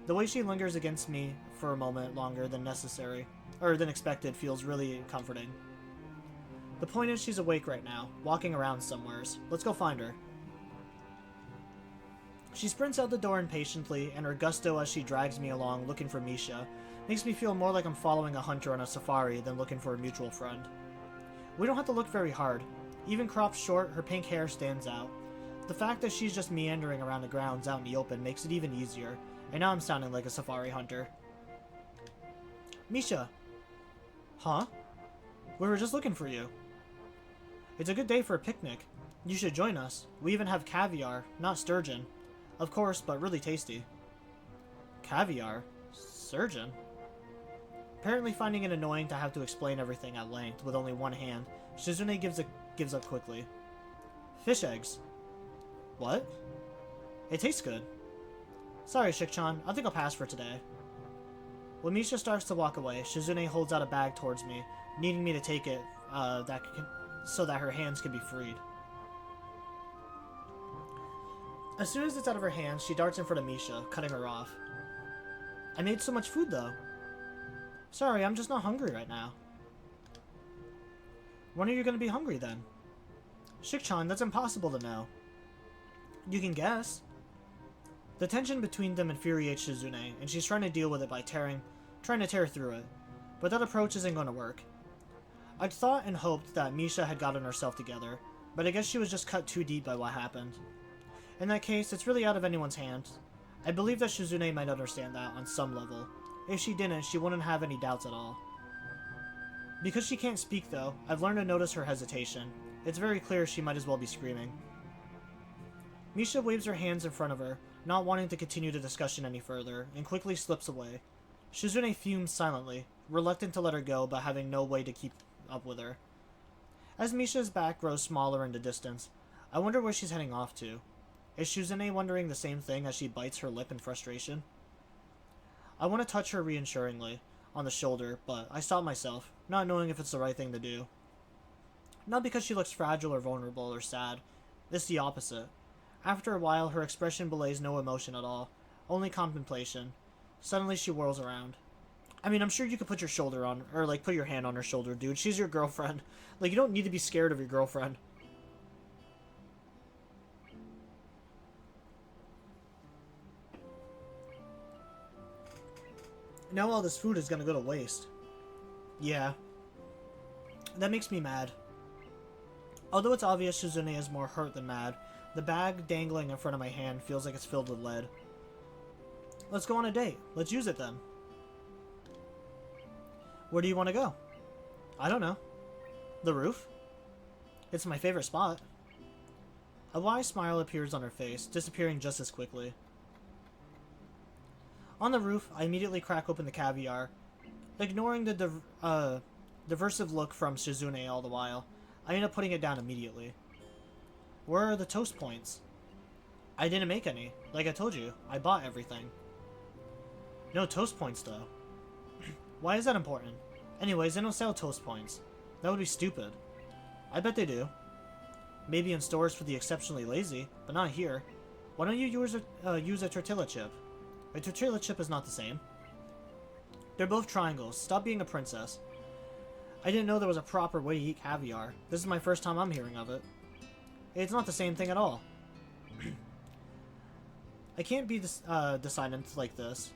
The way she lingers against me for a moment longer than necessary, or than expected, feels really comforting. The point is she's awake right now, walking around somewheres. Let's go find her. She sprints out the door impatiently, and her gusto as she drags me along looking for Misha makes me feel more like I'm following a hunter on a safari than looking for a mutual friend. We don't have to look very hard. Even cropped short, her pink hair stands out. The fact that she's just meandering around the grounds out in the open makes it even easier, and now I'm sounding like a safari hunter. Misha! Huh? We were just looking for you. It's a good day for a picnic. You should join us. We even have caviar, not sturgeon. Of course, but really tasty. Caviar? Sturgeon? Apparently finding it annoying to have to explain everything at length with only one hand, Shizune gives up quickly. Fish eggs. What? It tastes good. Sorry, Shik-chan. I think I'll pass for today. When Misha starts to walk away, Shizune holds out a bag towards me, needing me to take it so that her hands can be freed. As soon as it's out of her hands, she darts in front of Misha, cutting her off. I made so much food, though. Sorry, I'm just not hungry right now. When are you going to be hungry, then? Shik-chan, that's impossible to know. You can guess. The tension between them infuriates Shizune, and she's trying to deal with it by trying to tear through it. But that approach isn't going to work. I'd thought and hoped that Misha had gotten herself together, but I guess she was just cut too deep by what happened. In that case, it's really out of anyone's hands. I believe that Shizune might understand that on some level. If she didn't, she wouldn't have any doubts at all. Because she can't speak though, I've learned to notice her hesitation. It's very clear she might as well be screaming. Misha waves her hands in front of her, not wanting to continue the discussion any further, and quickly slips away. Shizune fumes silently, reluctant to let her go but having no way to keep up with her. As Misha's back grows smaller in the distance, I wonder where she's heading off to. Is Shizune wondering the same thing as she bites her lip in frustration? I want to touch her reassuringly on the shoulder, but I stop myself, not knowing if it's the right thing to do. Not because she looks fragile or vulnerable or sad. It's the opposite. After a while, her expression belays no emotion at all, only contemplation. Suddenly she whirls around. I mean, I'm sure you could put your shoulder on, or like put your hand on her shoulder, dude. She's your girlfriend. Like, you don't need to be scared of your girlfriend. Now all this food is gonna go to waste. Yeah. That makes me mad. Although it's obvious Shizune is more hurt than mad, the bag dangling in front of my hand feels like it's filled with lead. Let's go on a date. Let's use it then. Where do you want to go? I don't know. The roof? It's my favorite spot. A wide smile appears on her face, disappearing just as quickly. On the roof, I immediately crack open the caviar. Ignoring the diversive look from Shizune all the while, I end up putting it down immediately. Where are the toast points? I didn't make any. Like I told you, I bought everything. No toast points, though. Why is that important? Anyways, they don't sell toast points. That would be stupid. I bet they do. Maybe in stores for the exceptionally lazy, but not here. Why don't you use a tortilla chip? A tortilla chip is not the same. They're both triangles. Stop being a princess. I didn't know there was a proper way to eat caviar. This is my first time I'm hearing of it. It's not the same thing at all. I can't be decidant like this.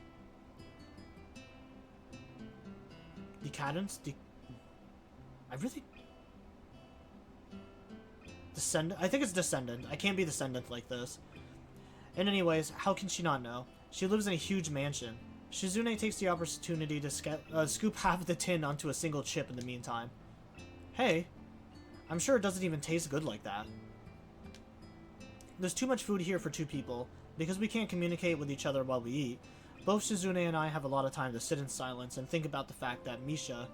Decadence? I really... Descendant? I think it's descendant. I can't be descendant like this. And anyways, how can she not know? She lives in a huge mansion. Shizune takes the opportunity to scoop half of the tin onto a single chip in the meantime. Hey, I'm sure it doesn't even taste good like that. There's too much food here for 2 people. Because we can't communicate with each other while we eat, both Shizune and I have a lot of time to sit in silence and think about the fact that Misha,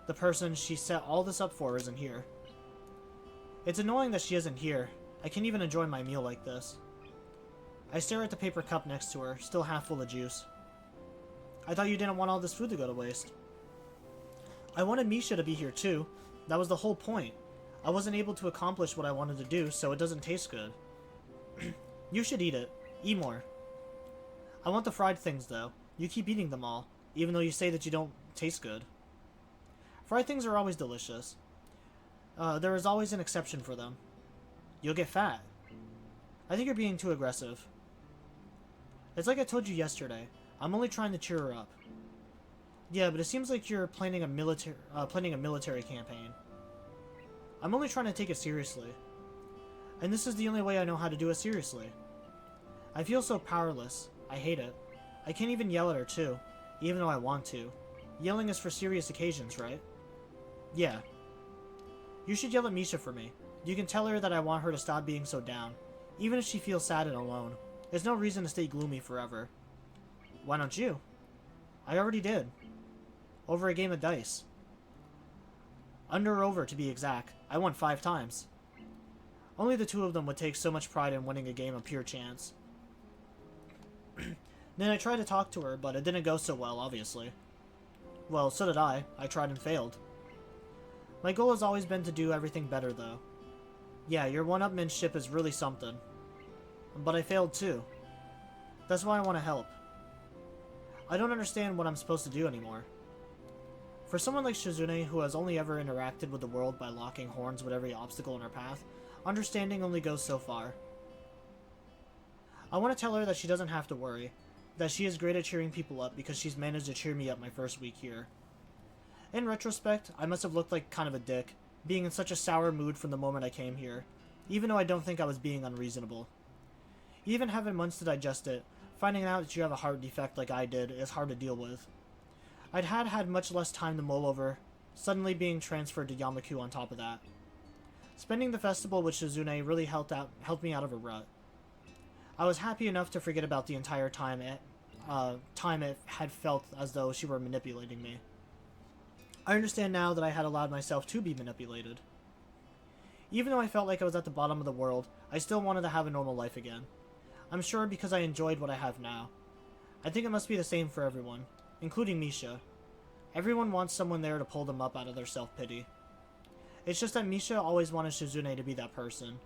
the person she set all this up for, isn't here. It's annoying that she isn't here. I can't even enjoy my meal like this. I stare at the paper cup next to her, still half full of juice. I thought you didn't want all this food to go to waste. I wanted Misha to be here too. That was the whole point. I wasn't able to accomplish what I wanted to do, so it doesn't taste good. You should eat it. Eat more. I want the fried things, though. You keep eating them all, even though you say that you don't taste good. Fried things are always delicious. There is always an exception for them. You'll get fat. I think you're being too aggressive. It's like I told you yesterday. I'm only trying to cheer her up. Yeah, but it seems like you're planning a military campaign. I'm only trying to take it seriously. And this is the only way I know how to do it seriously. I feel so powerless. I hate it. I can't even yell at her too, even though I want to. Yelling is for serious occasions, right? Yeah. You should yell at Misha for me. You can tell her that I want her to stop being so down, even if she feels sad and alone. There's no reason to stay gloomy forever. Why don't you? I already did. Over a game of dice. Under or over, to be exact. I won 5 times. Only the 2 of them would take so much pride in winning a game of pure chance. Then I tried to talk to her, but it didn't go so well, obviously. Well, so did I. I tried and failed. My goal has always been to do everything better, though. Yeah, your one-upmanship is really something. But I failed, too. That's why I want to help. I don't understand what I'm supposed to do anymore. For someone like Shizune, who has only ever interacted with the world by locking horns with every obstacle in her path, understanding only goes so far. I want to tell her that she doesn't have to worry, that she is great at cheering people up because she's managed to cheer me up my first week here. In retrospect, I must have looked like kind of a dick, being in such a sour mood from the moment I came here, even though I don't think I was being unreasonable. Even having months to digest it, finding out that you have a heart defect like I did is hard to deal with. I'd had much less time to mull over, suddenly being transferred to Yamaku on top of that. Spending the festival with Shizune really helped me out of a rut. I was happy enough to forget about the entire time it had felt as though she were manipulating me. I understand now that I had allowed myself to be manipulated. Even though I felt like I was at the bottom of the world, I still wanted to have a normal life again. I'm sure because I enjoyed what I have now. I think it must be the same for everyone, including Misha. Everyone wants someone there to pull them up out of their self-pity. It's just that Misha always wanted Shizune to be that person.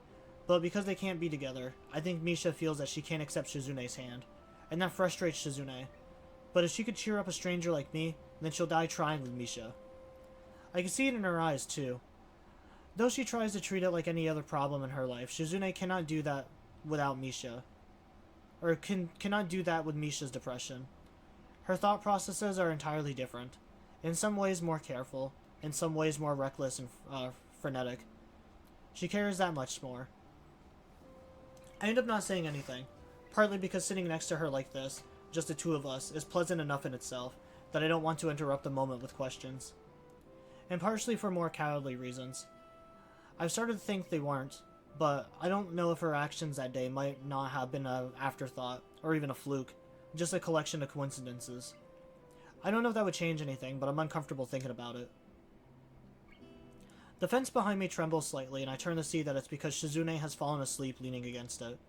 But because they can't be together, I think Misha feels that she can't accept Shizune's hand, and that frustrates Shizune. But if she could cheer up a stranger like me, then she'll die trying with Misha. I can see it in her eyes, too. Though she tries to treat it like any other problem in her life, Shizune cannot do that without Misha. Or cannot do that with Misha's depression. Her thought processes are entirely different. In some ways more careful, in some ways more reckless and frenetic. She cares that much more. I end up not saying anything, partly because sitting next to her like this, just the 2 of us, is pleasant enough in itself that I don't want to interrupt the moment with questions. And partially for more cowardly reasons. I've started to think they weren't, but I don't know if her actions that day might not have been an afterthought, or even a fluke, just a collection of coincidences. I don't know if that would change anything, but I'm uncomfortable thinking about it. The fence behind me trembles slightly, and I turn to see that it's because Shizune has fallen asleep leaning against it.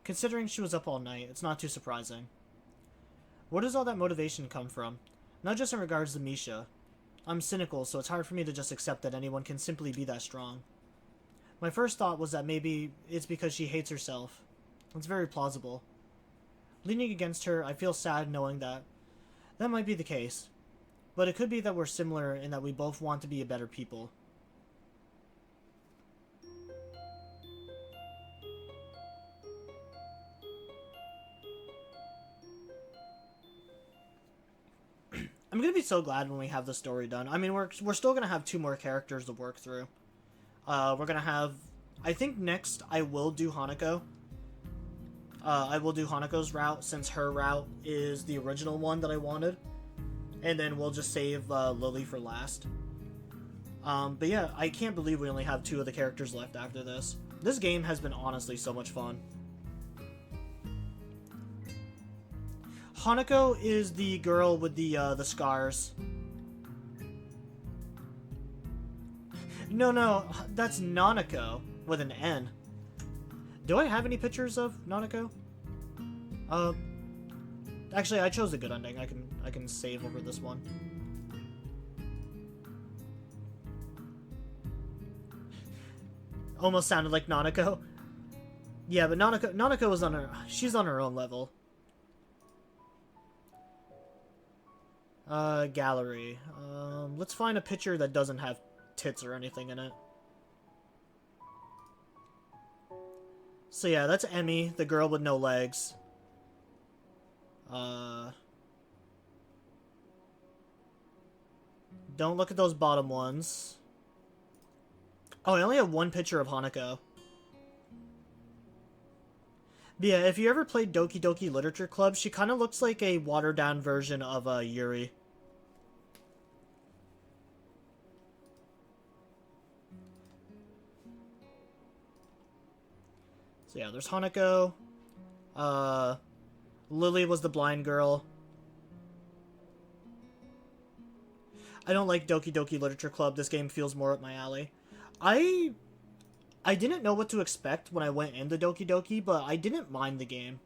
Considering she was up all night, it's not too surprising. Where does all that motivation come from? Not just in regards to Misha. I'm cynical, so it's hard for me to just accept that anyone can simply be that strong. My first thought was that maybe it's because she hates herself. It's very plausible. Leaning against her, I feel sad knowing that that might be the case. But it could be that we're similar in that we both want to be a better people. I'm gonna be so glad when we have the story done. I mean, we're still gonna have 2 more characters to work through. We're gonna have... I think next I will do Hanako. I will do Hanako's route, since her route is the original one that I wanted. And then we'll just save Lily for last. But yeah, I can't believe we only have 2 of the characters left after this. This game has been honestly so much fun. Hanako is the girl with the scars. No, that's Nanako with an N. Do I have any pictures of Nanako? Actually, I chose a good ending. I can save over this one. Almost sounded like Nanako. Yeah, but Nanako is on her. She's on her own level. Gallery. Let's find a picture that doesn't have tits or anything in it. So yeah, that's Emmy, the girl with no legs. Don't look at those bottom ones. Oh, I only have 1 picture of Hanako. But yeah, if you ever played Doki Doki Literature Club, she kind of looks like a watered-down version of Yuri. So yeah, there's Hanako. Lily was the blind girl. I don't like Doki Doki Literature Club. This game feels more up my alley. I didn't know what to expect when I went into Doki Doki, but I didn't mind the game.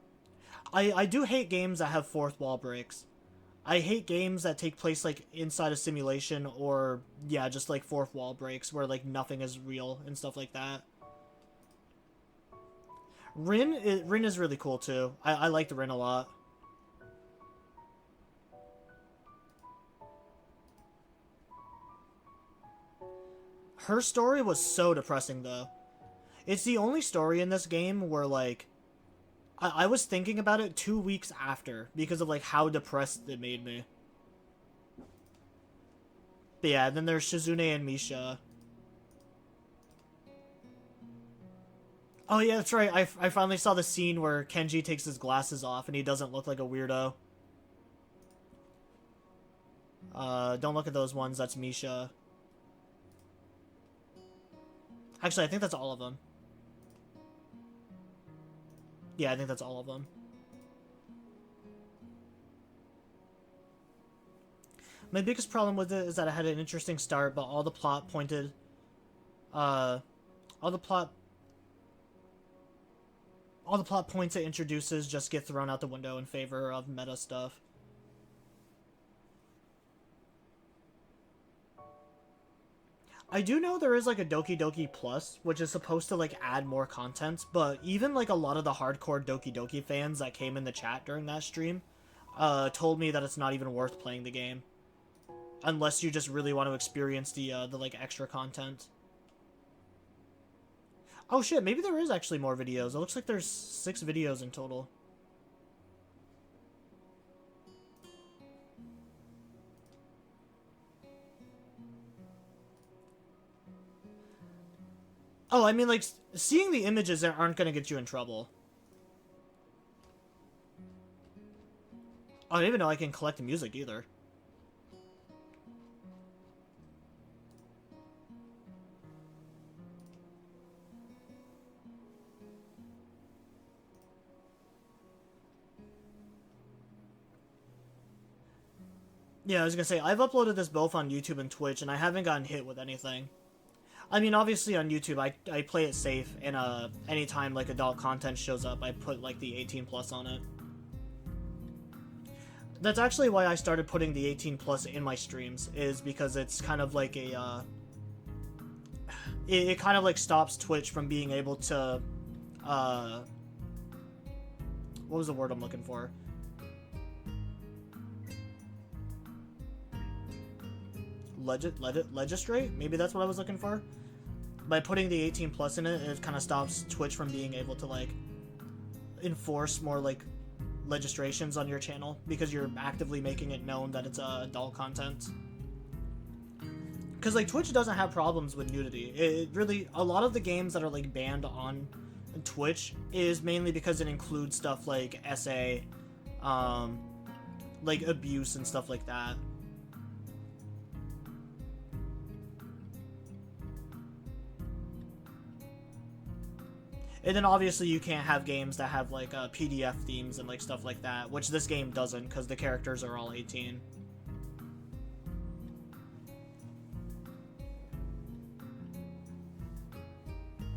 I do hate games that have 4th wall breaks. I hate games that take place, like, inside a simulation, or, yeah, just, like, 4th wall breaks, where, like, nothing is real and stuff like that. Rin is really cool, too. I liked Rin a lot. Her story was so depressing, though. It's the only story in this game where, like, I was thinking about it 2 weeks after because of, like, how depressed it made me. But yeah, then there's Shizune and Misha. Oh yeah, that's right. I finally saw the scene where Kenji takes his glasses off and he doesn't look like a weirdo. Don't look at those ones. That's Misha. Actually, I think that's all of them. Yeah, I think that's all of them. My biggest problem with it is that it had an interesting start, but all the plot pointed... all the plot points it introduces just get thrown out the window in favor of meta stuff. I do know there is, like, a Doki Doki Plus, which is supposed to, like, add more content, but even, like, a lot of the hardcore Doki Doki fans that came in the chat during that stream, told me that it's not even worth playing the game. Unless you just really want to experience the like, extra content. Oh shit, maybe there is actually more videos. It looks like there's 6 videos in total. Oh, I mean, like, seeing the images aren't gonna get you in trouble. I don't even know I can collect the music either. Yeah, I was gonna say, I've uploaded this both on YouTube and Twitch, and I haven't gotten hit with anything. I mean, obviously on YouTube, I play it safe, and anytime like adult content shows up, I put like the 18 plus on it. That's actually why I started putting the 18 plus in my streams, is because it's kind of like a it kind of like stops Twitch from being able to what was the word I'm looking for? Legislate? Maybe that's what I was looking for. By putting the 18 plus in it, it kind of stops Twitch from being able to like enforce more like legislations on your channel, because you're actively making it known that it's adult content. Because like Twitch doesn't have problems with nudity. It really, a lot of the games that are like banned on Twitch is mainly because it includes stuff like SA, like abuse and stuff like that. And then obviously you can't have games that have like PDF themes and like stuff like that, which this game doesn't, because the characters are all 18.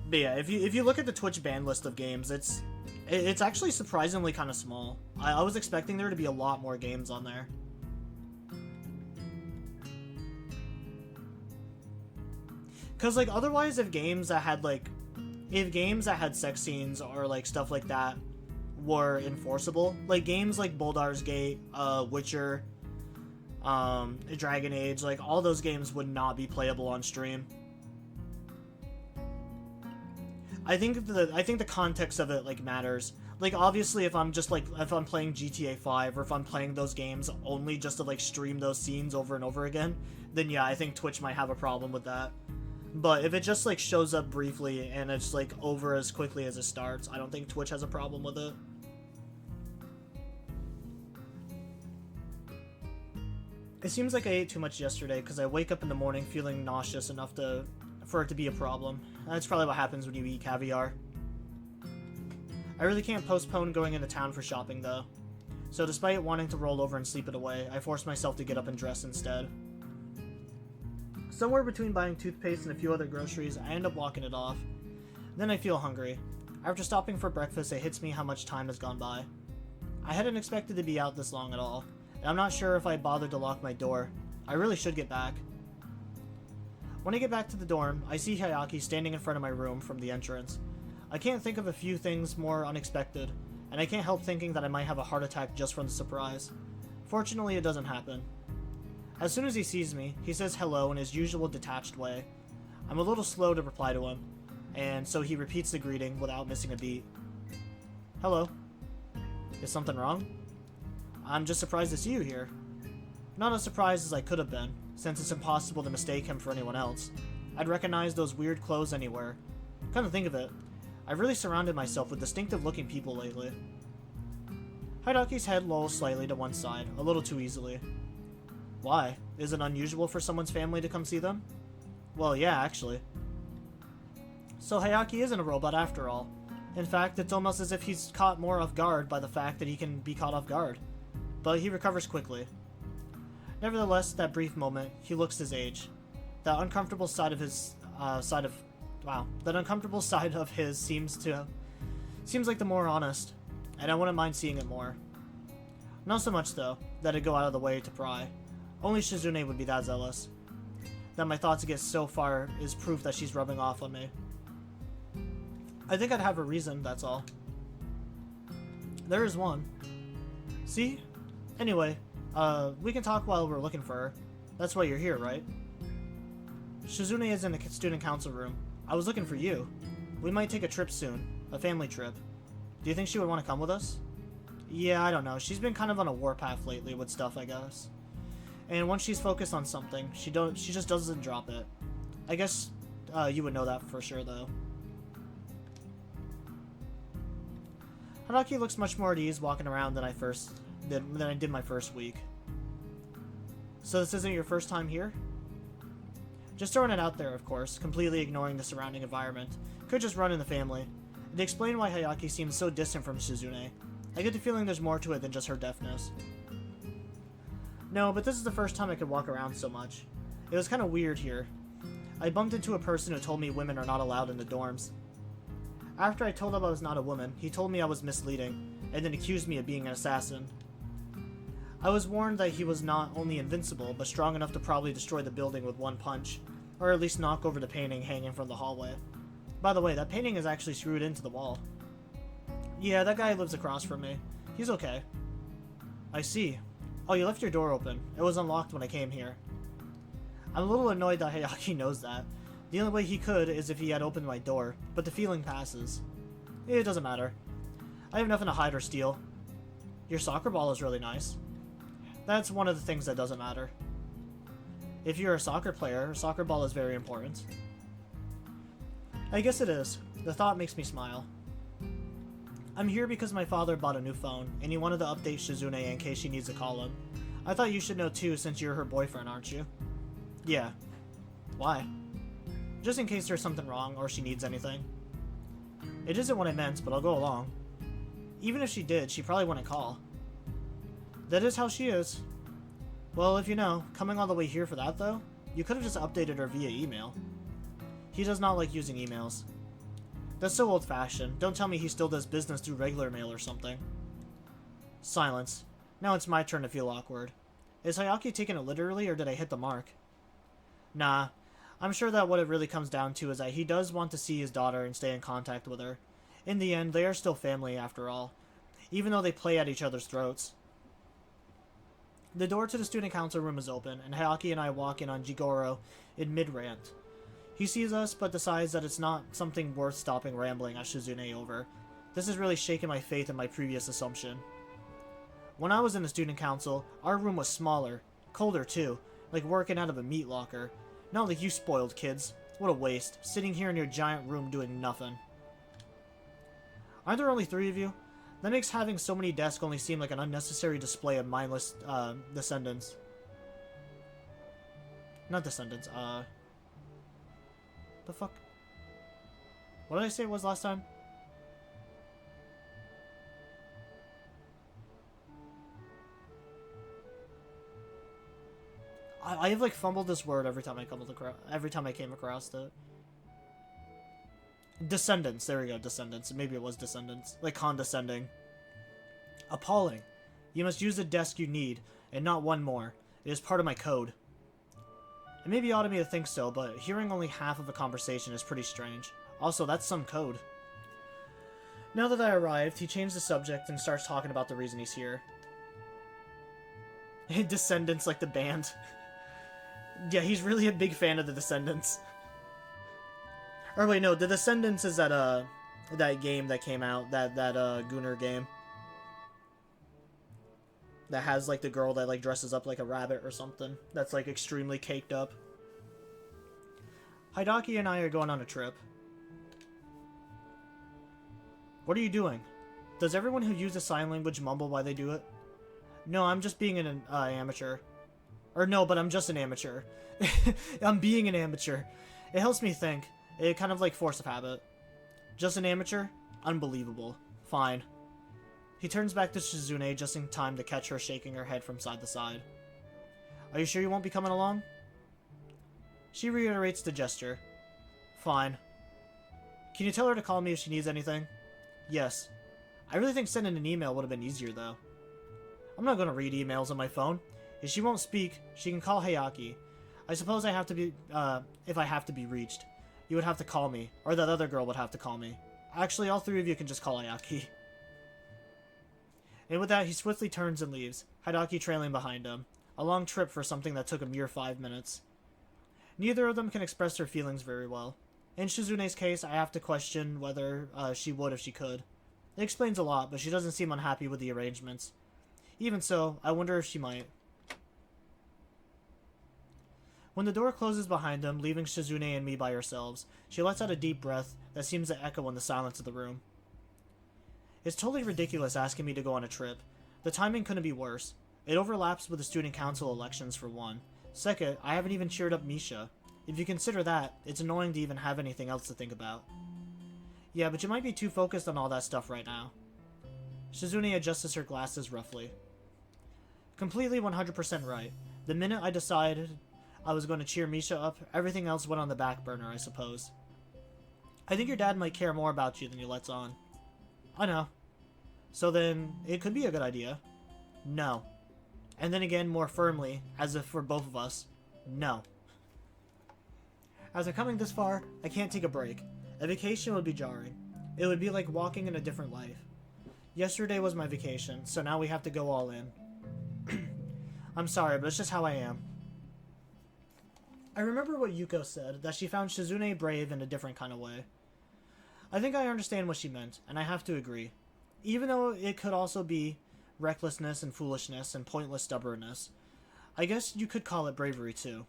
But yeah, if you look at the Twitch ban list of games, it's actually surprisingly kind of small. I was expecting there to be a lot more games on there. Because like otherwise, if games that had sex scenes or like stuff like that were enforceable, like games like Baldur's Gate, Witcher, Dragon Age, like all those games would not be playable on stream. I think the context of it like matters. Like obviously if I'm playing GTA 5 or if I'm playing those games only just to like stream those scenes over and over again, then yeah, I think Twitch might have a problem with that. But if it just like shows up briefly and it's like over as quickly as it starts, I don't think Twitch has a problem with it. It seems like I ate too much yesterday because I wake up in the morning feeling nauseous enough for it to be a problem. That's probably what happens when you eat caviar. I really can't postpone going into town for shopping though. So despite wanting to roll over and sleep it away, I force myself to get up and dress instead. Somewhere between buying toothpaste and a few other groceries, I end up walking it off. Then I feel hungry. After stopping for breakfast, it hits me how much time has gone by. I hadn't expected to be out this long at all, and I'm not sure if I bothered to lock my door. I really should get back. When I get back to the dorm, I see Hayaki standing in front of my room from the entrance. I can't think of a few things more unexpected, and I can't help thinking that I might have a heart attack just from the surprise. Fortunately, it doesn't happen. As soon as he sees me, he says hello in his usual detached way. I'm a little slow to reply to him, and so he repeats the greeting without missing a beat. Hello. Is something wrong? I'm just surprised to see you here. Not as surprised as I could have been, since it's impossible to mistake him for anyone else. I'd recognize those weird clothes anywhere. Come to think of it, I've really surrounded myself with distinctive-looking people lately. Hidaki's head lolls slightly to one side, a little too easily. Why? Is it unusual for someone's family to come see them? Well, yeah, actually. So Hayaki isn't a robot after all. In fact, it's almost as if he's caught more off guard by the fact that he can be caught off guard. But he recovers quickly. Nevertheless, that brief moment, he looks his age. That uncomfortable side of his seems like the more honest, and I wouldn't mind seeing it more. Not so much though that I'd go out of the way to pry. Only Shizune would be that zealous. That my thoughts get so far is proof that she's rubbing off on me. I think I'd have a reason, that's all. There is one. See? Anyway, we can talk while we're looking for her. That's why you're here, right? Shizune is in the student council room. I was looking for you. We might take a trip soon. A family trip. Do you think she would want to come with us? Yeah, I don't know. She's been kind of on a warpath lately with stuff, I guess. And once she's focused on something, she just doesn't drop it. I guess you would know that for sure, though. Haraki looks much more at ease walking around than I did my first week. So this isn't your first time here? Just throwing it out there, of course, completely ignoring the surrounding environment. Could just run in the family. It'd explain why Hayaki seems so distant from Shizune. I get the feeling there's more to it than just her deafness. No, but this is the first time I could walk around so much. It was kind of weird here. I bumped into a person who told me women are not allowed in the dorms. After I told him I was not a woman, he told me I was misleading, and then accused me of being an assassin. I was warned that he was not only invincible, but strong enough to probably destroy the building with one punch, or at least knock over the painting hanging from the hallway. By the way, that painting is actually screwed into the wall. Yeah, that guy lives across from me. He's okay. I see. Oh, you left your door open. It was unlocked when I came here. I'm a little annoyed that Hayaki knows that. The only way he could is if he had opened my door, but the feeling passes. It doesn't matter. I have nothing to hide or steal. Your soccer ball is really nice. That's one of the things that doesn't matter. If you're a soccer player, a soccer ball is very important. I guess it is. The thought makes me smile. I'm here because my father bought a new phone, and he wanted to update Shizune in case she needs to call him. I thought you should know too, since you're her boyfriend, aren't you? Yeah. Why? Just in case there's something wrong, or she needs anything. It isn't what I meant, but I'll go along. Even if she did, she probably wouldn't call. That is how she is. Well, if you know, coming all the way here for that though, you could have just updated her via email. He does not like using emails. That's so old-fashioned. Don't tell me he still does business through regular mail or something. Silence. Now it's my turn to feel awkward. Is Hayaki taking it literally, or did I hit the mark? Nah. I'm sure that what it really comes down to is that he does want to see his daughter and stay in contact with her. In the end, they are still family after all, even though they play at each other's throats. The door to the student council room is open, and Hayaki and I walk in on Jigoro in mid-rant. He sees us, but decides that it's not something worth stopping rambling at Shizune over. This has really shaken my faith in my previous assumption. When I was in the student council, our room was smaller, colder too, like working out of a meat locker. Not like you spoiled kids. What a waste, sitting here in your giant room doing nothing. Aren't there only 3 of you? That makes having so many desks only seem like an unnecessary display of mindless, descendants. Not descendants, the fuck? What did I say it was last time? I have like fumbled this word every time I came across it. Descendants. There we go. Descendants. Maybe it was descendants. Like condescending. Appalling. You must use the desk you need, and not one more. It is part of my code. It may be odd of me to think so, but hearing only half of a conversation is pretty strange. Also, that's some code. Now that I arrived, he changed the subject and starts talking about the reason he's here. Descendants, like the band. Yeah, he's really a big fan of the Descendants. Or wait, no, the Descendants is that game that came out, that Gunner game. That has, like, the girl that, like, dresses up like a rabbit or something. That's, like, extremely caked up. Hidaki and I are going on a trip. What are you doing? Does everyone who uses sign language mumble while they do it? No, I'm just being an amateur. Or no, but I'm just an amateur. I'm being an amateur. It helps me think. It kind of like force of habit. Just an amateur? Unbelievable. Fine. He turns back to Shizune just in time to catch her shaking her head from side to side. Are you sure you won't be coming along? She reiterates the gesture. Fine. Can you tell her to call me if she needs anything? Yes. I really think sending an email would have been easier though. I'm not going to read emails on my phone. If she won't speak, she can call Hayaki. I suppose I have to be, if I have to be reached. You would have to call me, or that other girl would have to call me. Actually, all 3 of you can just call Hayaki. And with that, he swiftly turns and leaves, Hidaki trailing behind him. A long trip for something that took a mere 5 minutes. Neither of them can express their feelings very well. In Shizune's case, I have to question whether she would if she could. It explains a lot, but she doesn't seem unhappy with the arrangements. Even so, I wonder if she might. When the door closes behind them, leaving Shizune and me by ourselves, she lets out a deep breath that seems to echo in the silence of the room. It's totally ridiculous asking me to go on a trip. The timing couldn't be worse. It overlaps with the student council elections for one. Second, I haven't even cheered up Misha. If you consider that, it's annoying to even have anything else to think about. Yeah, but you might be too focused on all that stuff right now. Shizune adjusts her glasses roughly. Completely 100% right. The minute I decided I was going to cheer Misha up, everything else went on the back burner, I suppose. I think your dad might care more about you than you lets on. I know. So then, it could be a good idea. No. And then again, more firmly, as if for both of us, no. As I'm coming this far, I can't take a break. A vacation would be jarring. It would be like walking in a different life. Yesterday was my vacation, so now we have to go all in. I'm sorry, but it's just how I am. I remember what Yuko said, that she found Shizune brave in a different kind of way. I think I understand what she meant, and I have to agree. Even though it could also be recklessness and foolishness and pointless stubbornness, I guess you could call it bravery too.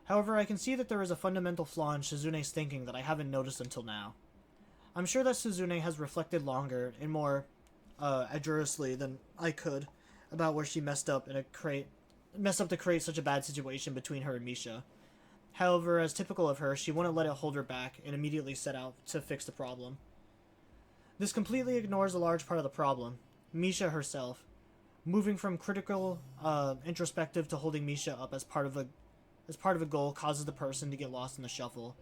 However, I can see that there is a fundamental flaw in Shizune's thinking that I haven't noticed until now. I'm sure that Shizune has reflected longer and more adroitly than I could about where she messed up to create such a bad situation between her and Misha. However, as typical of her, she wouldn't let it hold her back and immediately set out to fix the problem. This completely ignores a large part of the problem, Misha herself, moving from critical, introspective to holding Misha up as part of a goal causes the person to get lost in the shuffle.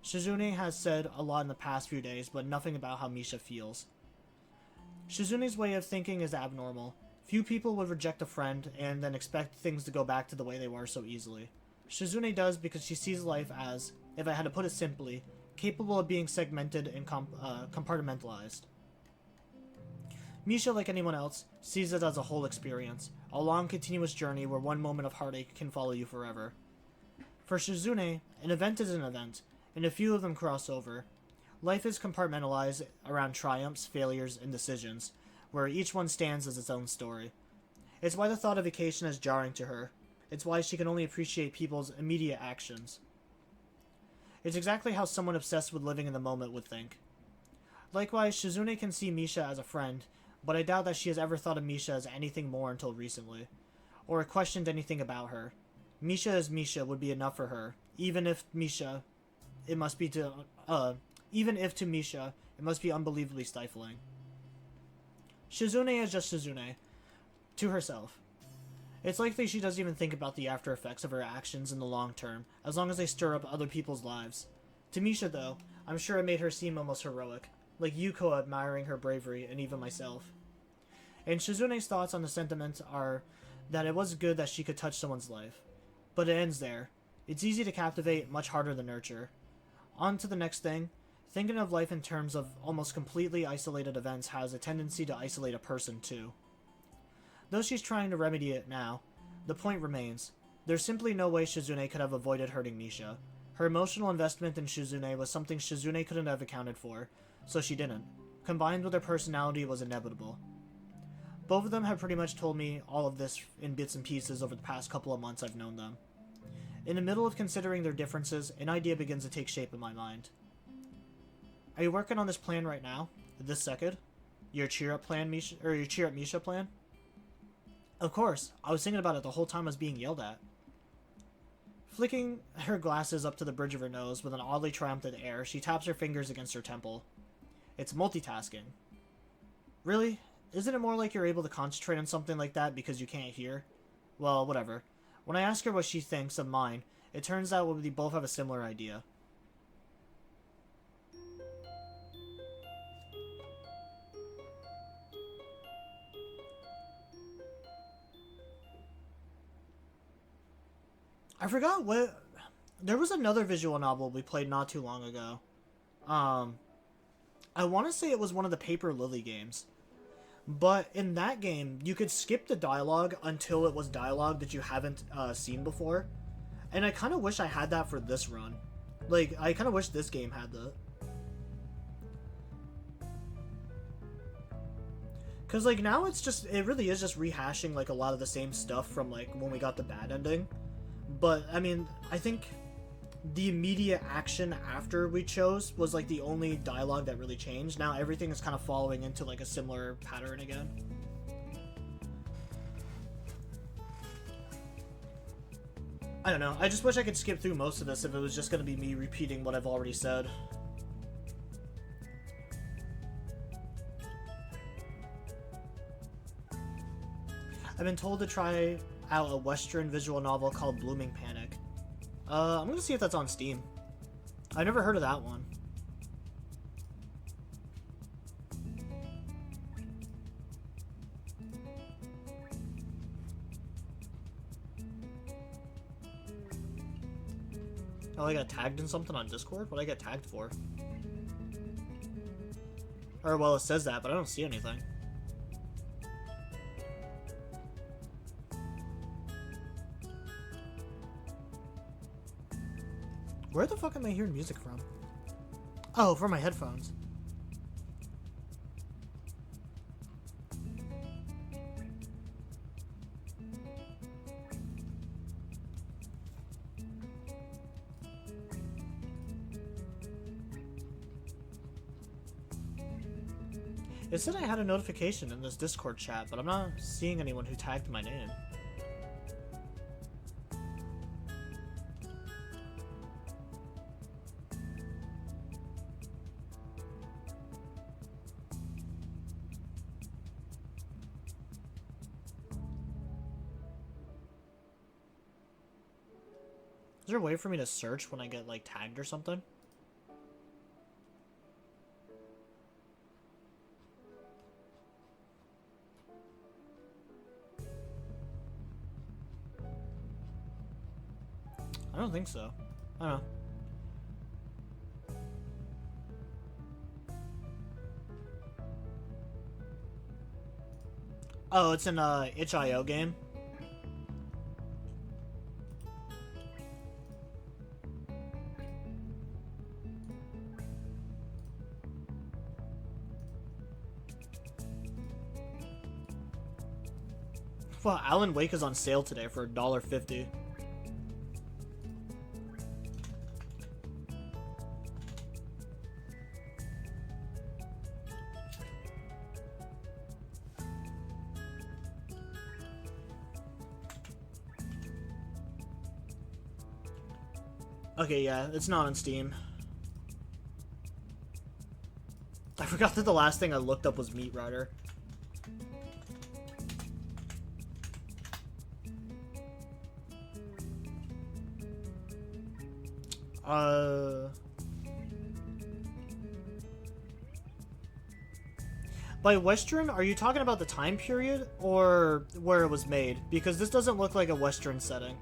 Shizune has said a lot in the past few days, but nothing about how Misha feels. Shizune's way of thinking is abnormal. Few people would reject a friend and then expect things to go back to the way they were so easily. Shizune does because she sees life as, if I had to put it simply, capable of being segmented and compartmentalized. Misha, like anyone else, sees it as a whole experience, a long continuous journey where one moment of heartache can follow you forever. For Shizune, an event is an event, and a few of them cross over. Life is compartmentalized around triumphs, failures, and decisions, where each one stands as its own story. It's why the thought of vacation is jarring to her. It's why she can only appreciate people's immediate actions. It's exactly how someone obsessed with living in the moment would think. Likewise, Shizune can see Misha as a friend, but I doubt that she has ever thought of Misha as anything more until recently, or questioned anything about her. Misha as Misha would be enough for her, even if to Misha, it must be unbelievably stifling. Shizune is just Shizune, to herself. It's likely she doesn't even think about the after effects of her actions in the long term, as long as they stir up other people's lives. To Misha, though, I'm sure it made her seem almost heroic, like Yuko admiring her bravery, and even myself. And Shizune's thoughts on the sentiment are that it was good that she could touch someone's life. But it ends there. It's easy to captivate, much harder to nurture. On to the next thing. Thinking of life in terms of almost completely isolated events has a tendency to isolate a person too. Though she's trying to remedy it now, the point remains. There's simply no way Shizune could have avoided hurting Misha. Her emotional investment in Shizune was something Shizune couldn't have accounted for, so she didn't. Combined with her personality, it was inevitable. Both of them have pretty much told me all of this in bits and pieces over the past couple of months I've known them. In the middle of considering their differences, an idea begins to take shape in my mind. Are you working on this plan right now? This second? Your cheer up plan, Misha, or your cheer up Misha plan? Of course. I was thinking about it the whole time I was being yelled at. Flicking her glasses up to the bridge of her nose with an oddly triumphant air, she taps her fingers against her temple. It's multitasking. Really? Isn't it more like you're able to concentrate on something like that because you can't hear? Well, whatever. When I ask her what she thinks of mine, it turns out we both have a similar idea. I forgot what... There was another visual novel we played not too long ago. I want to say it was one of the Paper Lily games. But in that game, you could skip the dialogue until it was dialogue that you haven't seen before. And I kind of wish I had that for this run. Like, I kind of wish this game had that. Because, like, now it's just... It really is just rehashing, like, a lot of the same stuff from, like, when we got the bad ending. But, I mean, I think the immediate action after we chose was, like, the only dialogue that really changed. Now everything is kind of following into, like, a similar pattern again. I don't know. I just wish I could skip through most of this if it was just going to be me repeating what I've already said. I've been told to try out a Western visual novel called Blooming Panic. I'm gonna see if that's on Steam. I've never heard of that one. Oh, I got tagged in something on Discord? What did I get tagged for? Or, well, it says that, but I don't see anything. Where the fuck am I hearing music from? Oh, from my headphones. It said I had a notification in this Discord chat, but I'm not seeing anyone who tagged my name. Is there a way for me to search when I get, like, tagged or something? I don't think so. I don't know. Oh, it's an itch.io game. Well, Alan Wake is on sale today for $1.50. Okay, yeah, it's not on Steam. I forgot that the last thing I looked up was Meat Rider. By Western, are you talking about the time period or where it was made? Because this doesn't look like a Western setting.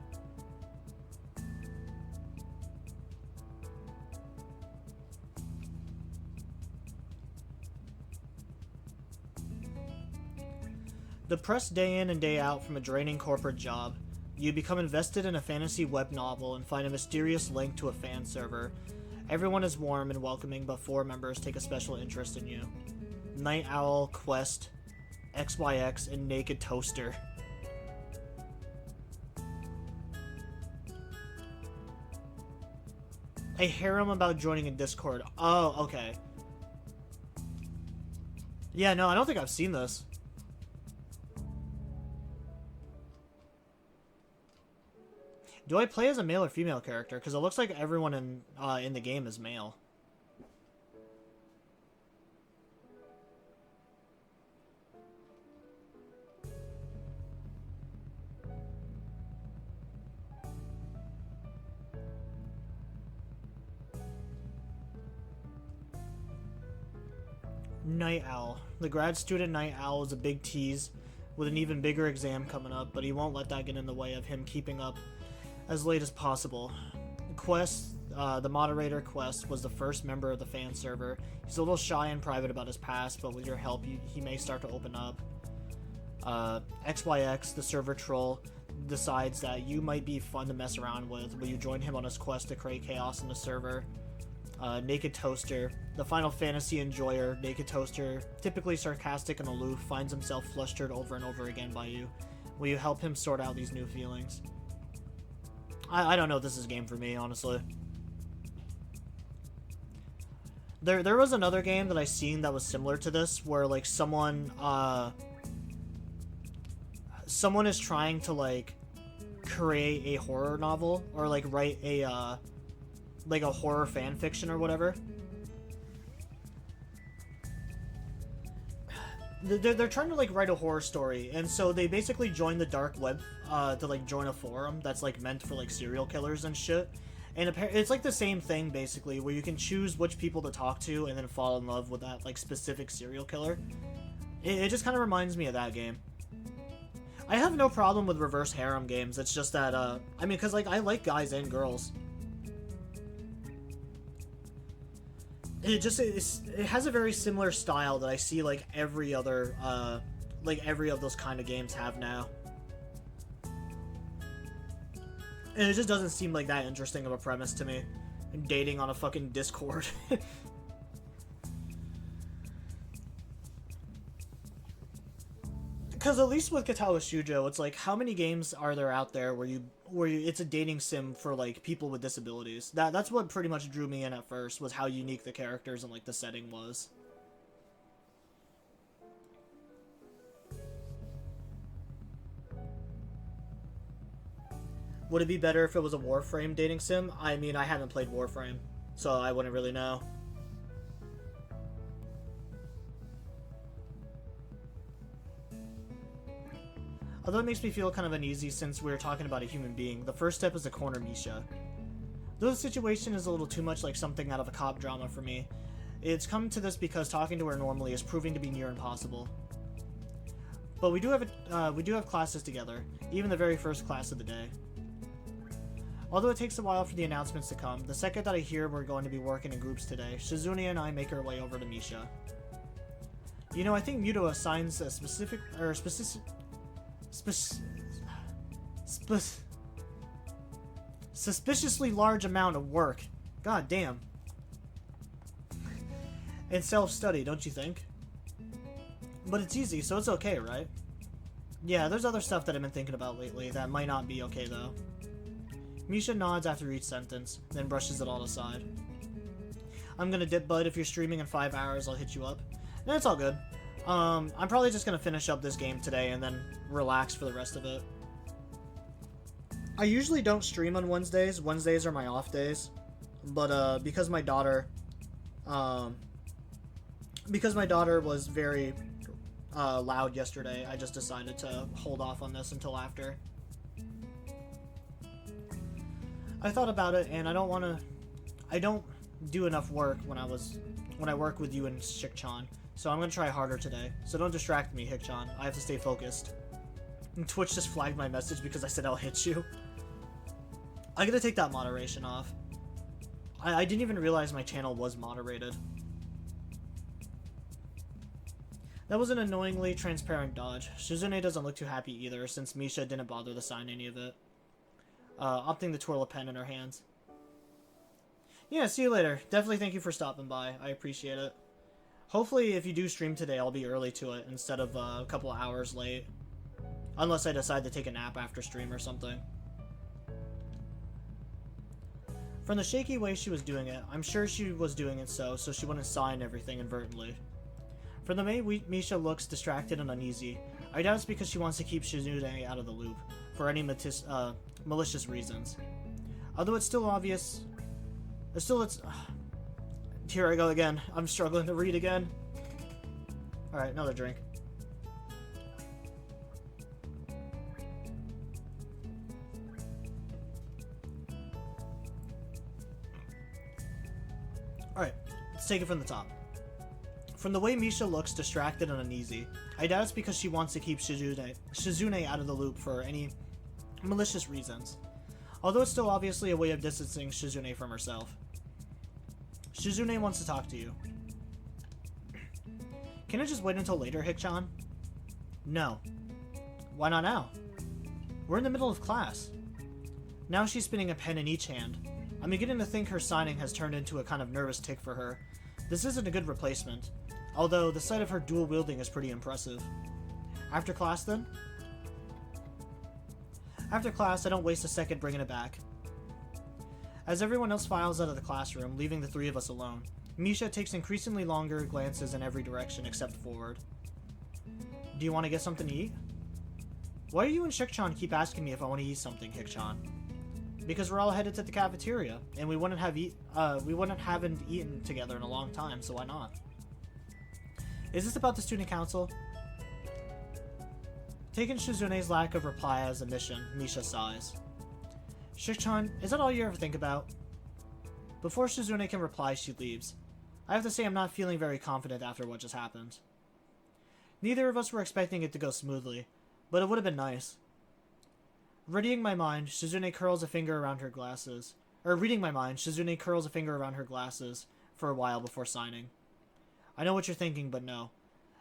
Depressed day in and day out from a draining corporate job, you become invested in a fantasy web novel and find a mysterious link to a fan server. Everyone is warm and welcoming, but 4 members take a special interest in you. Night Owl, Quest, XYX, and Naked Toaster. A harem about joining a Discord. Oh, okay. Yeah, no, I don't think I've seen this. Do I play as a male or female character? Because it looks like everyone in the game is male. Night Owl. The grad student Night Owl is a big tease with an even bigger exam coming up, but he won't let that get in the way of him keeping up as late as possible. Quest, the moderator Quest, was the first member of the fan server. He's a little shy and private about his past, but with your help, he may start to open up. XYX, the server troll, decides that you might be fun to mess around with. Will you join him on his quest to create chaos in the server? Naked Toaster, the Final Fantasy enjoyer. Naked Toaster, typically sarcastic and aloof, finds himself flustered over and over again by you. Will you help him sort out these new feelings? I don't know if this is a game for me, honestly. There was another game that I seen that was similar to this, where like someone is trying to like create a horror novel or like write a like a horror fan fiction or whatever. they're trying to like write a horror story, and so they basically join the dark web to like join a forum that's like meant for like serial killers and shit. And it's like the same thing basically, where you can choose which people to talk to and then fall in love with that like specific serial killer. It just kind of reminds me of that game. I have no problem with reverse harem games. It's just that I mean, because like I like guys and girls. It has a very similar style that I see like every other of those kind of games have now. And it just doesn't seem like that interesting of a premise to me. Dating on a fucking Discord. Because at least with Katawa Shoujo, it's like, how many games are there out there where it's a dating sim for like people with disabilities? That's what pretty much drew me in at first, was how unique the characters and like the setting was. Would it be better if it was a Warframe dating sim? I mean, I haven't played Warframe, so I wouldn't really know. Although it makes me feel kind of uneasy since we're talking about a human being, the first step is to corner Misha. Though the situation is a little too much like something out of a cop drama for me, it's come to this because talking to her normally is proving to be near impossible. But we do have classes together, even the very first class of the day. Although it takes a while for the announcements to come, the second that I hear we're going to be working in groups today, Shizune and I make our way over to Misha. You know, I think Muto assigns a suspiciously large amount of work. God damn. And self-study, don't you think? But it's easy, so it's okay, right? Yeah, there's other stuff that I've been thinking about lately that might not be okay, though. Misha nods after each sentence, then brushes it all aside. I'm gonna dip, bud. If you're streaming in 5 hours, I'll hit you up. No, it's all good. I'm probably just gonna finish up this game today and then relax for the rest of it. I usually don't stream on Wednesdays. Wednesdays are my off days. But, because my daughter was very, loud yesterday, I just decided to hold off on this until after. I thought about it, and I don't do enough work when I work with you and Shik-chan, so I'm gonna try harder today. So don't distract me, Hik-chan. I have to stay focused. And Twitch just flagged my message because I said I'll hit you. I gotta take that moderation off. I didn't even realize my channel was moderated. That was an annoyingly transparent dodge. Shizune doesn't look too happy either, since Misha didn't bother to sign any of it. Opting to twirl a pen in her hands. Yeah, see you later. Definitely thank you for stopping by. I appreciate it. Hopefully, if you do stream today, I'll be early to it instead of a couple of hours late. Unless I decide to take a nap after stream or something. From the shaky way she was doing it, I'm sure she was doing it so she wouldn't sign everything inadvertently. From the way Misha looks distracted and uneasy, I doubt it's because she wants to keep Shizune out of the loop, for any malicious reasons. Although it's still obvious... Here I go again. I'm struggling to read again. Alright, another drink. Alright, let's take it from the top. From the way Misha looks distracted and uneasy, I doubt it's because she wants to keep Shizune out of the loop for any malicious reasons. Although it's still obviously a way of distancing Shizune from herself. Shizune wants to talk to you. Can I just wait until later, Hik-chan? No. Why not now? We're in the middle of class. Now she's spinning a pen in each hand. I'm beginning to think her signing has turned into a kind of nervous tic for her. This isn't a good replacement. Although, the sight of her dual wielding is pretty impressive. After class, then? After class, I don't waste a second bringing it back. As everyone else files out of the classroom, leaving the three of us alone, Misha takes increasingly longer glances in every direction except forward. Do you want to get something to eat? Why do you and Shik-chan keep asking me if I want to eat something, Hik-chan? Because we're all headed to the cafeteria, and we haven't eaten together in a long time, so why not? Is this about the student council? Taking Shizune's lack of reply as a mission, Misha sighs. Shik-chan, is that all you ever think about? Before Shizune can reply, she leaves. I have to say I'm not feeling very confident after what just happened. Neither of us were expecting it to go smoothly, but it would have been nice. Readying my mind, Shizune curls a finger around her glasses. Reading my mind, Shizune curls a finger around her glasses for a while before signing. I know what you're thinking, but no.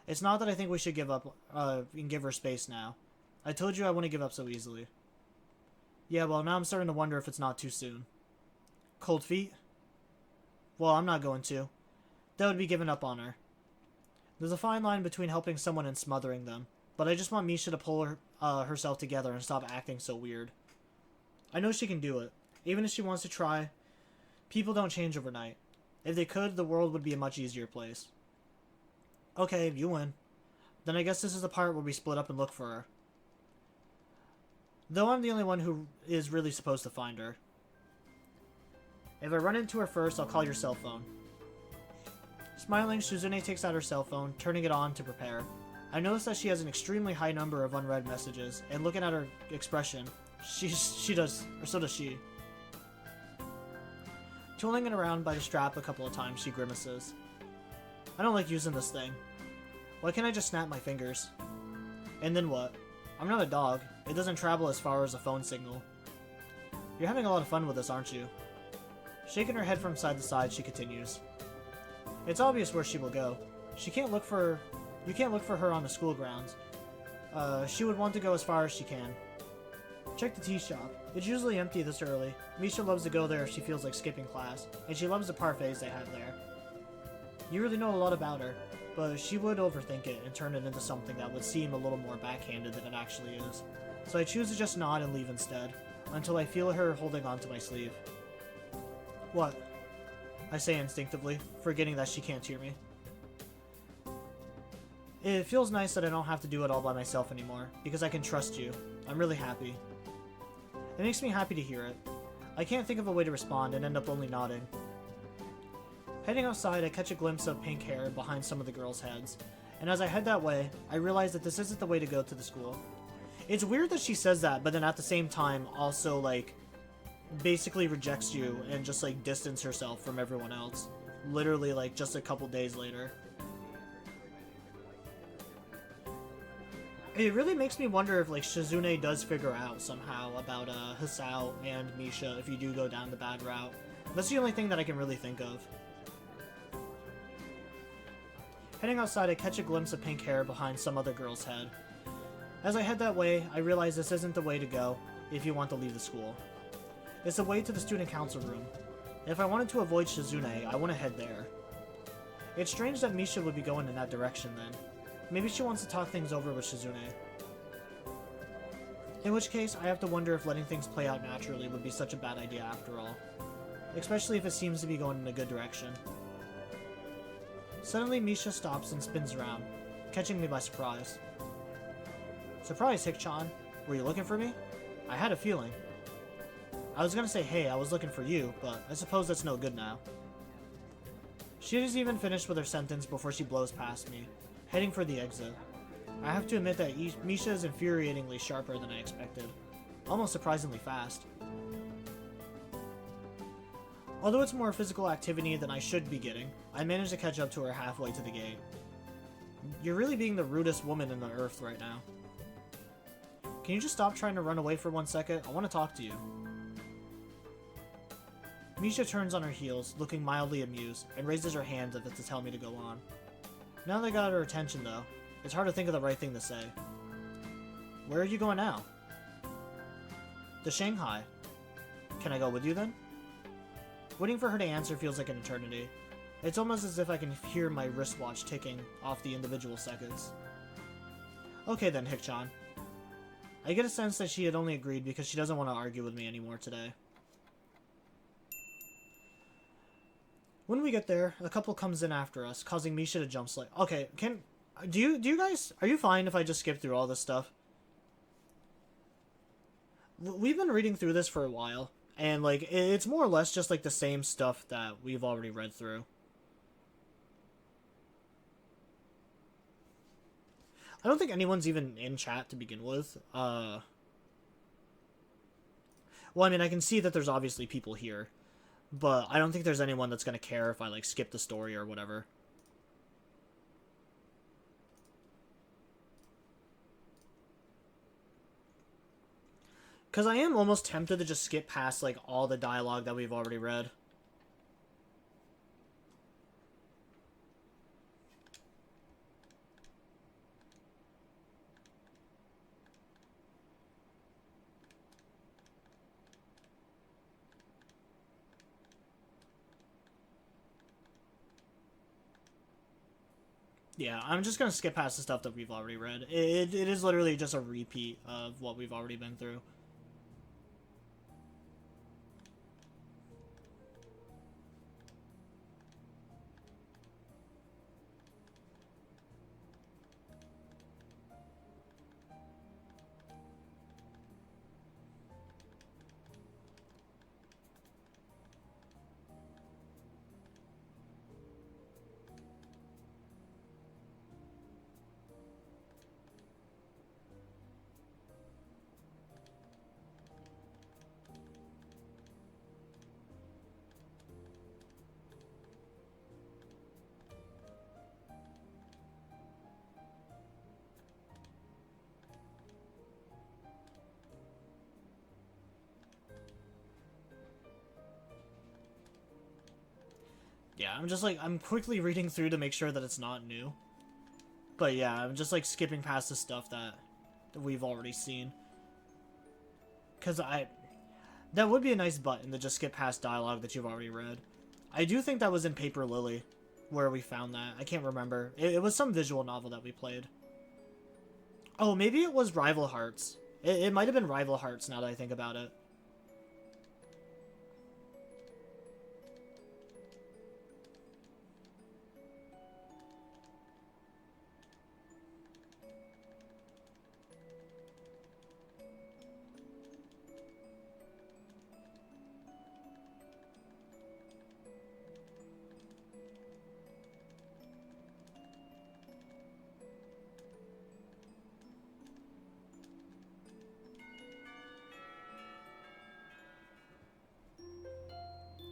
It's not that I think we should give up, and give her space now. I told you I wouldn't give up so easily. Yeah, well, now I'm starting to wonder if it's not too soon. Cold feet? Well, I'm not going to. That would be giving up on her. There's a fine line between helping someone and smothering them, but I just want Misha to pull herself together and stop acting so weird. I know she can do it. Even if she wants to try, people don't change overnight. If they could, the world would be a much easier place. Okay, you win. Then I guess this is the part where we split up and look for her. Though I'm the only one who is really supposed to find her. If I run into her first, I'll call your cell phone. Smiling, Shizune takes out her cell phone, turning it on to prepare. I notice that she has an extremely high number of unread messages, and looking at her expression, so does she. Tooling it around by the strap a couple of times, she grimaces. I don't like using this thing. Why can't I just snap my fingers? And then what? I'm not a dog. It doesn't travel as far as a phone signal. You're having a lot of fun with this, aren't you? Shaking her head from side to side, she continues. It's obvious where she will go. You can't look for her on the school grounds. She would want to go as far as she can. Check the tea shop. It's usually empty this early. Misha loves to go there if she feels like skipping class, and she loves the parfaits they have there. You really know a lot about her, but she would overthink it and turn it into something that would seem a little more backhanded than it actually is. So I choose to just nod and leave instead, until I feel her holding onto my sleeve. What? I say instinctively, forgetting that she can't hear me. It feels nice that I don't have to do it all by myself anymore, because I can trust you. I'm really happy. It makes me happy to hear it. I can't think of a way to respond and end up only nodding. Heading outside, I catch a glimpse of pink hair behind some of the girls' heads, and as I head that way, I realize that this isn't the way to go to the school. It's weird that she says that, but then at the same time also, like, basically rejects you and just, like, distance herself from everyone else. Literally, like, just a couple days later. It really makes me wonder if, like, Shizune does figure out somehow about, Hisao and Misha if you do go down the bad route. That's the only thing that I can really think of. Heading outside, I catch a glimpse of pink hair behind some other girl's head. As I head that way, I realize this isn't the way to go if you want to leave the school. It's the way to the student council room. If I wanted to avoid Shizune, I want to head there. It's strange that Misha would be going in that direction then. Maybe she wants to talk things over with Shizune. In which case, I have to wonder if letting things play out naturally would be such a bad idea after all. Especially if it seems to be going in a good direction. Suddenly, Misha stops and spins around, catching me by surprise. Surprise, Hik-chan. Were you looking for me? I had a feeling. I was gonna say, hey, I was looking for you, but I suppose that's no good now. She hasn't even finished with her sentence before she blows past me, heading for the exit. I have to admit that Misha is infuriatingly sharper than I expected. Almost surprisingly fast. Although it's more physical activity than I should be getting, I managed to catch up to her halfway to the gate. You're really being the rudest woman in the earth right now. Can you just stop trying to run away for 1 second? I want to talk to you. Misha turns on her heels, looking mildly amused, and raises her hand as if to tell me to go on. Now that I got her attention though, it's hard to think of the right thing to say. Where are you going now? To Shanghai. Can I go with you then? Waiting for her to answer feels like an eternity. It's almost as if I can hear my wristwatch ticking off the individual seconds. Okay then, Hik-chan. I get a sense that she had only agreed because she doesn't want to argue with me anymore today. When we get there, a couple comes in after us, causing Misha to jump slightly. Okay, do you guys, are you fine if I just skip through all this stuff? We've been reading through this for a while, and like, it's more or less just like the same stuff that we've already read through. I don't think anyone's even in chat to begin with. Well, I mean, I can see that there's obviously people here, but I don't think there's anyone that's gonna care if I, like, skip the story or whatever. Because I am almost tempted to just skip past, like, all the dialogue that we've already read. Yeah, I'm just gonna skip past the stuff that we've already read. It is literally just a repeat of what we've already been through. Yeah, I'm just like, I'm quickly reading through to make sure that it's not new. But yeah, I'm just like skipping past the stuff that we've already seen. Because that would be a nice button to just skip past dialogue that you've already read. I do think that was in Paper Lily, where we found that. I can't remember. It was some visual novel that we played. Oh, maybe it was Rival Hearts. It might have been Rival Hearts now that I think about it.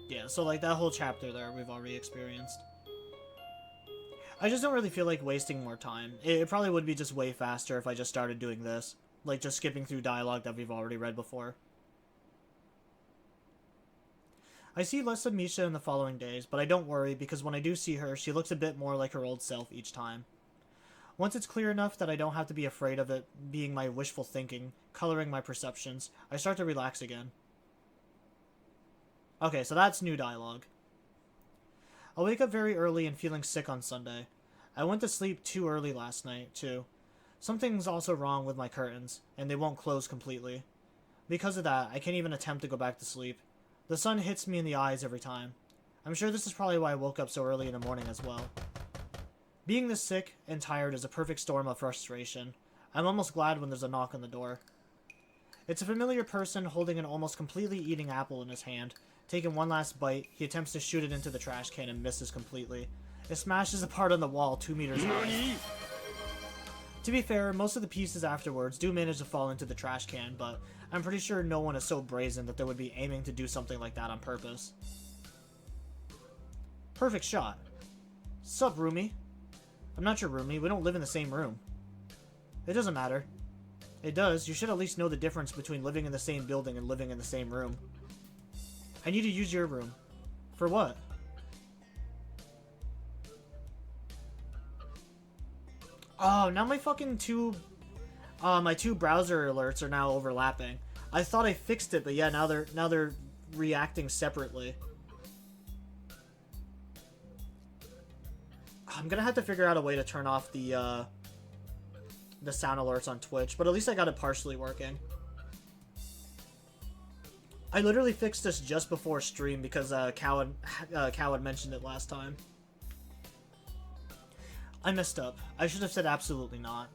Yeah, so like that whole chapter there we've already experienced. I just don't really feel like wasting more time. It probably would be just way faster if I just started doing this. Like just skipping through dialogue that we've already read before. I see less of Misha in the following days, but I don't worry because when I do see her, she looks a bit more like her old self each time. Once it's clear enough that I don't have to be afraid of it being my wishful thinking, coloring my perceptions, I start to relax again. Okay, so that's new dialogue. I'll wake up very early and feeling sick on Sunday. I went to sleep too early last night, too. Something's also wrong with my curtains, and they won't close completely. Because of that, I can't even attempt to go back to sleep. The sun hits me in the eyes every time. I'm sure this is probably why I woke up so early in the morning as well. Being this sick and tired is a perfect storm of frustration. I'm almost glad when there's a knock on the door. It's a familiar person holding an almost completely eating apple in his hand. Taking one last bite, he attempts to shoot it into the trash can and misses completely. It smashes apart on the wall 2 meters high. To be fair, most of the pieces afterwards do manage to fall into the trash can, but I'm pretty sure no one is so brazen that they would be aiming to do something like that on purpose. Perfect shot. Sup, roomie? I'm not your roomie, we don't live in the same room. It doesn't matter. It does, you should at least know the difference between living in the same building and living in the same room. I need to use your room. For what? Oh, now my fucking my two browser alerts are now overlapping. I thought I fixed it, but yeah, now they're reacting separately. I'm gonna have to figure out a way to turn off the sound alerts on Twitch, but at least I got it partially working. I literally fixed this just before stream because Cow had mentioned it last time. I messed up. I should have said absolutely not.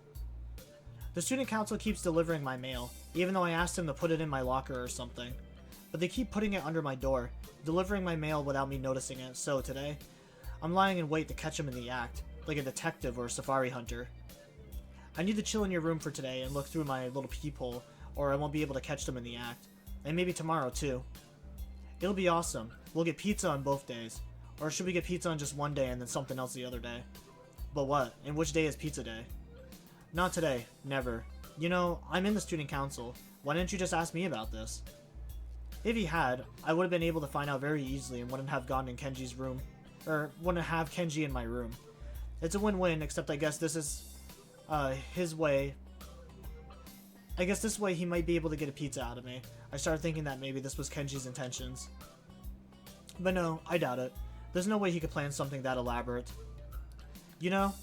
The student council keeps delivering my mail, even though I asked them to put it in my locker or something. But they keep putting it under my door, delivering my mail without me noticing it, so today, I'm lying in wait to catch them in the act, like a detective or a safari hunter. I need to chill in your room for today and look through my little peephole, or I won't be able to catch them in the act. And maybe tomorrow, too. It'll be awesome. We'll get pizza on both days. Or should we get pizza on just one day and then something else the other day? But what? And which day is pizza day? Not today. Never. You know, I'm in the student council. Why didn't you just ask me about this? If he had, I would have been able to find out very easily and wouldn't have gone in Kenji's room. Or wouldn't have Kenji in my room. It's a win-win, except I guess this is his way. I guess this way he might be able to get a pizza out of me. I started thinking that maybe this was Kenji's intentions. But no, I doubt it. There's no way he could plan something that elaborate. You know,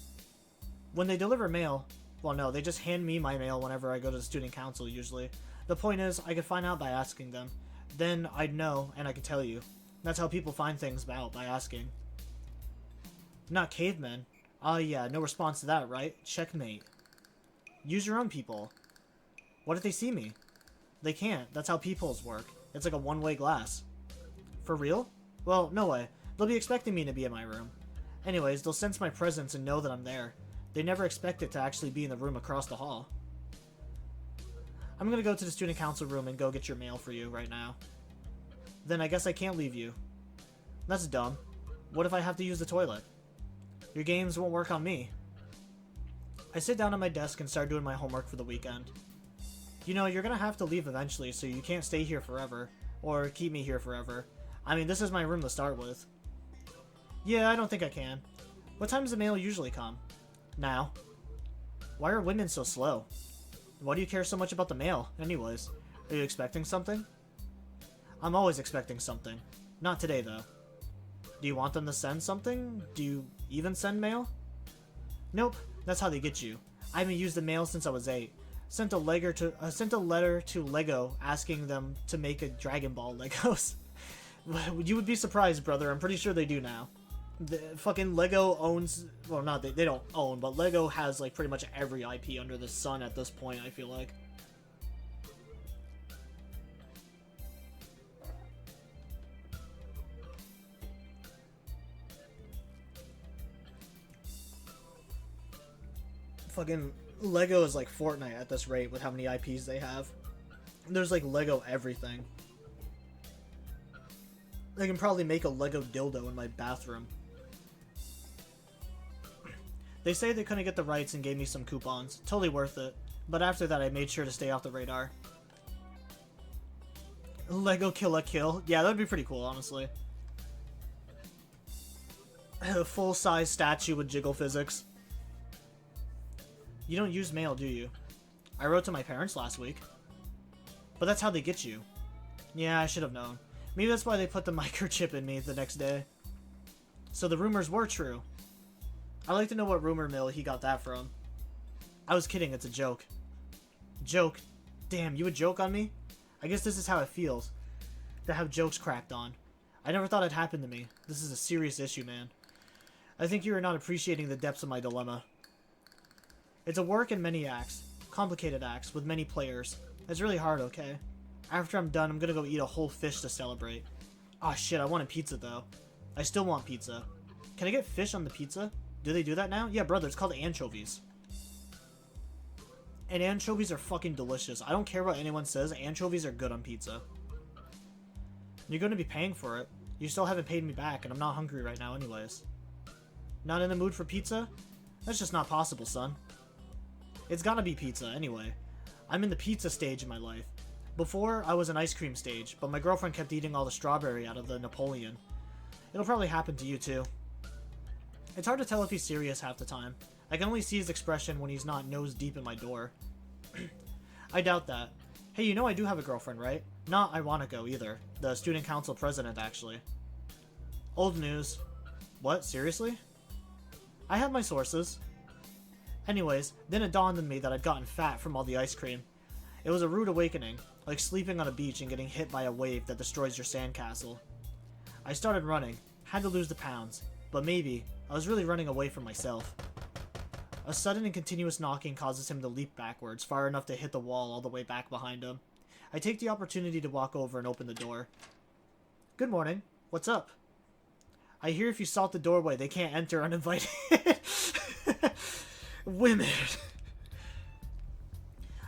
when they deliver mail, well no, they just hand me my mail whenever I go to the student council usually. The point is, I could find out by asking them. Then I'd know, and I could tell you. That's how people find things out, by asking. Not cavemen. Oh yeah, no response to that, right? Checkmate. Use your own people. What if they see me? They can't. That's how peepholes work. It's like a one-way glass. For real? Well, no way. They'll be expecting me to be in my room. Anyways, they'll sense my presence and know that I'm there. They never expect it to actually be in the room across the hall. I'm gonna go to the student council room and go get your mail for you right now. Then I guess I can't leave you. That's dumb. What if I have to use the toilet? Your games won't work on me. I sit down at my desk and start doing my homework for the weekend. You know, you're gonna have to leave eventually, so you can't stay here forever. Or keep me here forever. I mean, this is my room to start with. Yeah, I don't think I can. What time does the mail usually come? Now. Why are women so slow? Why do you care so much about the mail, anyways? Are you expecting something? I'm always expecting something. Not today, though. Do you want them to send something? Do you even send mail? Nope, that's how they get you. I haven't used the mail since I was 8. Sent a letter to Lego asking them to make a Dragon Ball Legos. You would be surprised, brother. I'm pretty sure they do now. The fucking Lego owns, well, not they don't own, but Lego has like pretty much every IP under the sun at this point, I feel like. Fucking Lego is like Fortnite at this rate with how many IPs they have. There's like Lego everything. I can probably make a Lego dildo in my bathroom. They say they couldn't get the rights and gave me some coupons. Totally worth it. But after that, I made sure to stay off the radar. Lego Kill a Kill. Yeah, that would be pretty cool, honestly. A full-size statue with jiggle physics. You don't use mail, do you? I wrote to my parents last week. But that's how they get you. Yeah, I should have known. Maybe that's why they put the microchip in me the next day. So the rumors were true. I'd like to know what rumor mill he got that from. I was kidding, it's a joke. Joke? Damn, you would joke on me? I guess this is how it feels. To have jokes cracked on. I never thought it happened to me. This is a serious issue, man. I think you are not appreciating the depths of my dilemma. It's a work in many acts. Complicated acts, with many players. It's really hard, okay? After I'm done, I'm gonna go eat a whole fish to celebrate. Aw shit, I wanted pizza though. I still want pizza. Can I get fish on the pizza? Do they do that now? Yeah, brother, it's called anchovies. And anchovies are fucking delicious. I don't care what anyone says, anchovies are good on pizza. You're gonna be paying for it. You still haven't paid me back, and I'm not hungry right now anyways. Not in the mood for pizza? That's just not possible, son. It's gotta be pizza, anyway. I'm in the pizza stage in my life. Before, I was an ice cream stage, but my girlfriend kept eating all the strawberry out of the Napoleon. It'll probably happen to you, too. It's hard to tell if he's serious half the time. I can only see his expression when he's not nose deep in my door. I doubt that. Hey, you know I do have a girlfriend, right? Not Iwanako, either. The student council president, actually. Old news. What? Seriously? I have my sources. Anyways, then it dawned on me that I'd gotten fat from all the ice cream. It was a rude awakening, like sleeping on a beach and getting hit by a wave that destroys your sandcastle. I started running, had to lose the pounds, but maybe I was really running away from myself. A sudden and continuous knocking causes him to leap backwards, far enough to hit the wall all the way back behind him. I take the opportunity to walk over and open the door. Good morning. What's up? I hear if you salt the doorway, they can't enter uninvited. Women.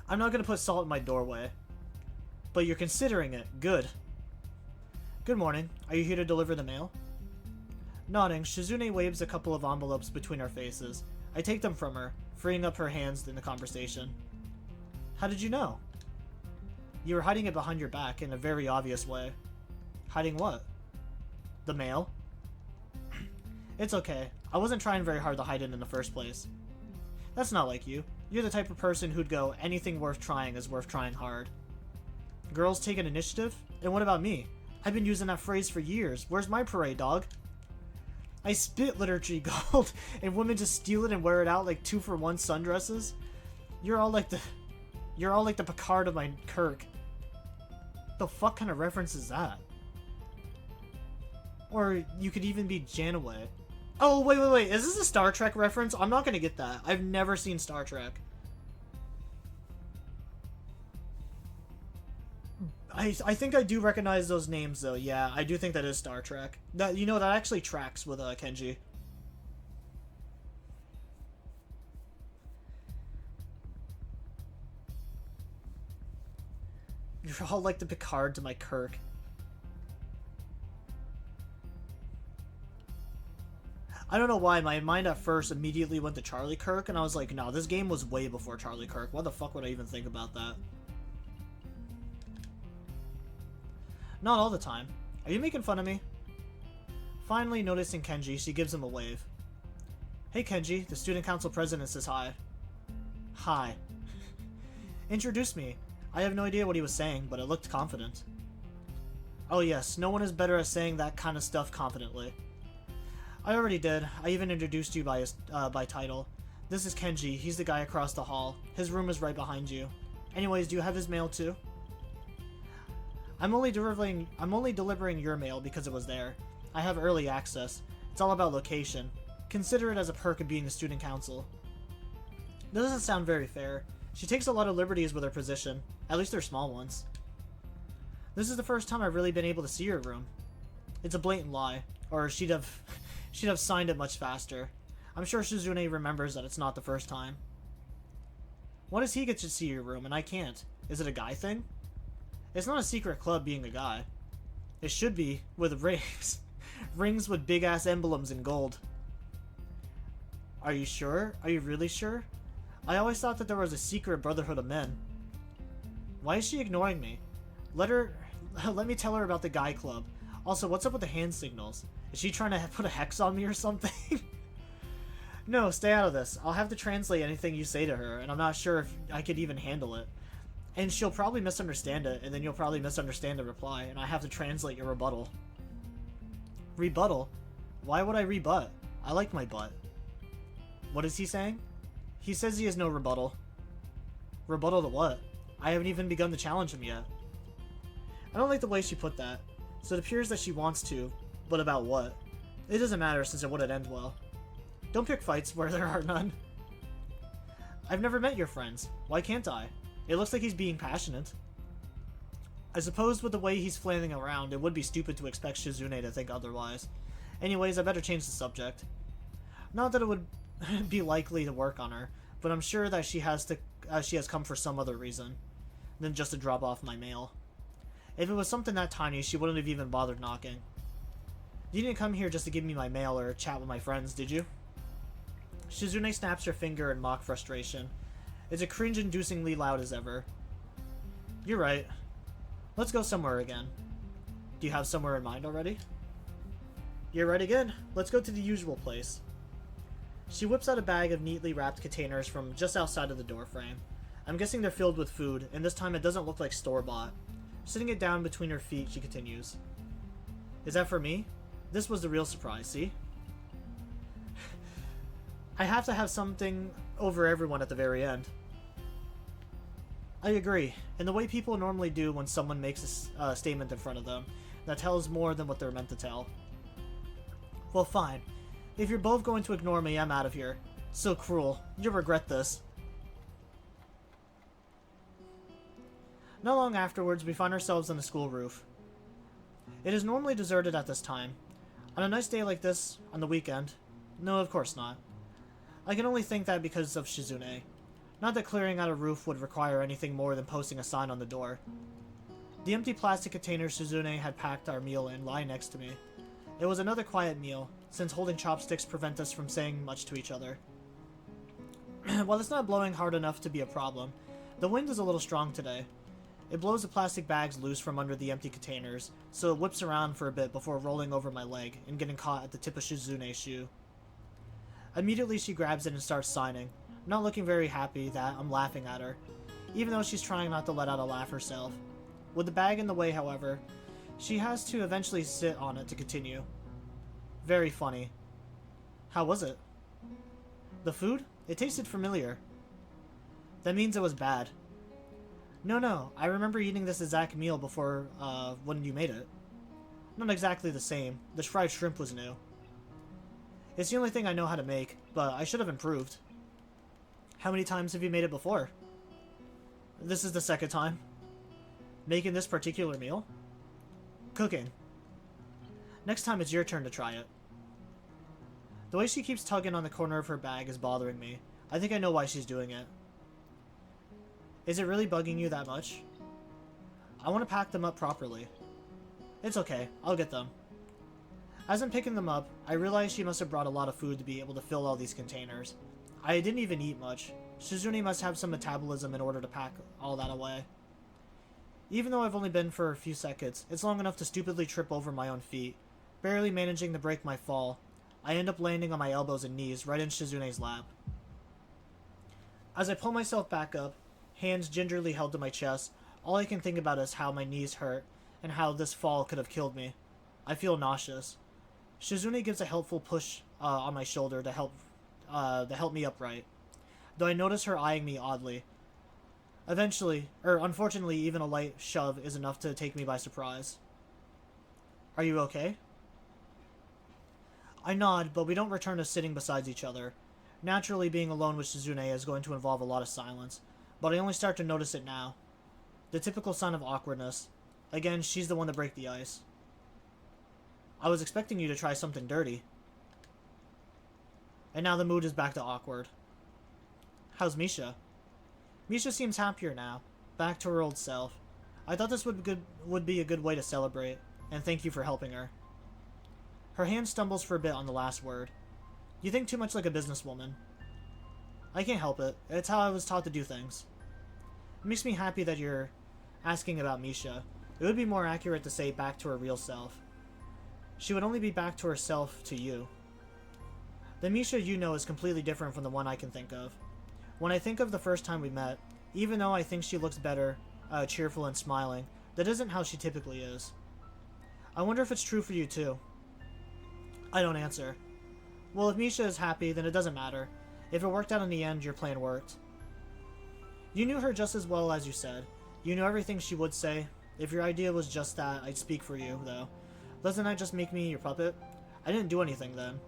I'm not gonna put salt in my doorway. But you're considering it. Good. Good morning. Are you here to deliver the mail? Nodding, Shizune waves a couple of envelopes between our faces. I take them from her, freeing up her hands in the conversation. How did you know? You were hiding it behind your back in a very obvious way. Hiding what? The mail? It's okay. I wasn't trying very hard to hide it in the first place. That's not like you. You're the type of person who'd go, anything worth trying is worth trying hard. Girls take an initiative? And what about me? I've been using that phrase for years. Where's my parade, dog? I spit liturgy gold, and women just steal it and wear it out like 2-for-1 sundresses? You're all like the Picard of my Kirk. The fuck kind of reference is that? Or you could even be Janaway. Oh, wait. Is this a Star Trek reference? I'm not gonna get that. I've never seen Star Trek. I think I do recognize those names, though. Yeah, I do think that is Star Trek. That that actually tracks with Kenji. You're all like the Picard to my Kirk. I don't know why, my mind at first immediately went to Charlie Kirk, and I was like, no, this game was way before Charlie Kirk. Why the fuck would I even think about that? Not all the time. Are you making fun of me? Finally noticing Kenji, she gives him a wave. Hey Kenji, the student council president says hi. Hi. Introduce me. I have no idea what he was saying, but it looked confident. Oh yes, no one is better at saying that kind of stuff confidently. I already did. I even introduced you by title. This is Kenji. He's the guy across the hall. His room is right behind you. Anyways, do you have his mail too? I'm only delivering your mail because it was there. I have early access. It's all about location. Consider it as a perk of being the student council. That doesn't sound very fair. She takes a lot of liberties with her position. At least they're small ones. This is the first time I've really been able to see her room. It's a blatant lie. Or she'd have signed it much faster. I'm sure Shizune remembers that it's not the first time. Why does he get to see your room and I can't? Is it a guy thing? It's not a secret club being a guy. It should be, with rings. Rings with big-ass emblems in gold. Are you sure? Are you really sure? I always thought that there was a secret brotherhood of men. Why is she ignoring me? Let me tell her about the guy club. Also, what's up with the hand signals? Is she trying to put a hex on me or something? No, stay out of this. I'll have to translate anything you say to her, and I'm not sure if I could even handle it. And she'll probably misunderstand it, and then you'll probably misunderstand the reply, and I have to translate your rebuttal. Rebuttal? Why would I rebut? I like my butt. What is he saying? He says he has no rebuttal. Rebuttal to what? I haven't even begun to challenge him yet. I don't like the way she put that. So it appears that she wants to, but about what? It doesn't matter since it wouldn't end well. Don't pick fights where there are none. I've never met your friends. Why can't I? It looks like he's being passionate. I suppose with the way he's flailing around, it would be stupid to expect Shizune to think otherwise. Anyways, I better change the subject. Not that it would be likely to work on her, but I'm sure that she has come for some other reason than just to drop off my mail. If it was something that tiny, she wouldn't have even bothered knocking. You didn't come here just to give me my mail or chat with my friends, did you? Shizune snaps her finger in mock frustration. It's a cringe-inducingly loud as ever. You're right. Let's go somewhere again. Do you have somewhere in mind already? You're right again. Let's go to the usual place. She whips out a bag of neatly wrapped containers from just outside of the doorframe. I'm guessing they're filled with food, and this time it doesn't look like store-bought. Sitting it down between her feet, she continues. Is that for me? This was the real surprise, see? I have to have something over everyone at the very end. I agree, and the way people normally do when someone makes a statement in front of them that tells more than what they're meant to tell. Well, fine. If you're both going to ignore me, I'm out of here. So cruel. You'll regret this. Not long afterwards, we find ourselves on the school roof. It is normally deserted at this time. On a nice day like this, on the weekend, no, of course not. I can only think that because of Shizune. Not that clearing out a roof would require anything more than posting a sign on the door. The empty plastic container Shizune had packed our meal in lie next to me. It was another quiet meal, since holding chopsticks prevent us from saying much to each other. While it's not blowing hard enough to be a problem, the wind is a little strong today. It blows the plastic bags loose from under the empty containers, so it whips around for a bit before rolling over my leg and getting caught at the tip of Shizune's shoe. Immediately she grabs it and starts signing, not looking very happy that I'm laughing at her, even though she's trying not to let out a laugh herself. With the bag in the way, however, she has to eventually sit on it to continue. Very funny. How was it? The food? It tasted familiar. That means it was bad. No, I remember eating this exact meal before, when you made it. Not exactly the same. The fried shrimp was new. It's the only thing I know how to make, but I should have improved. How many times have you made it before? This is the second time. Making this particular meal? Cooking. Next time it's your turn to try it. The way she keeps tugging on the corner of her bag is bothering me. I think I know why she's doing it. Is it really bugging you that much? I want to pack them up properly. It's okay, I'll get them. As I'm picking them up, I realize she must have brought a lot of food to be able to fill all these containers. I didn't even eat much. Shizune must have some metabolism in order to pack all that away. Even though I've only been for a few seconds, it's long enough to stupidly trip over my own feet. Barely managing to break my fall, I end up landing on my elbows and knees right in Shizune's lap. As I pull myself back up, hands gingerly held to my chest, all I can think about is how my knees hurt and how this fall could have killed me. I feel nauseous. Shizune gives a helpful push on my shoulder to help me upright, though I notice her eyeing me oddly. Unfortunately, even a light shove is enough to take me by surprise. Are you okay? I nod, but we don't return to sitting beside each other. Naturally, being alone with Shizune is going to involve a lot of silence, but I only start to notice it now. The typical sign of awkwardness. Again, she's the one to break the ice. I was expecting you to try something dirty. And now the mood is back to awkward. How's Misha? Misha seems happier now, back to her old self. I thought this would be a good way to celebrate, and thank you for helping her. Her hand stumbles for a bit on the last word. You think too much like a businesswoman. I can't help it. It's how I was taught to do things. It makes me happy that you're asking about Misha. It would be more accurate to say back to her real self. She would only be back to herself to you. The Misha you know is completely different from the one I can think of. When I think of the first time we met, even though I think she looks better, cheerful and smiling, that isn't how she typically is. I wonder if it's true for you too. I don't answer. Well, if Misha is happy, then it doesn't matter. If it worked out in the end, your plan worked. You knew her just as well as you said. You knew everything she would say. If your idea was just that, I'd speak for you, though. Doesn't that just make me your puppet? I didn't do anything then.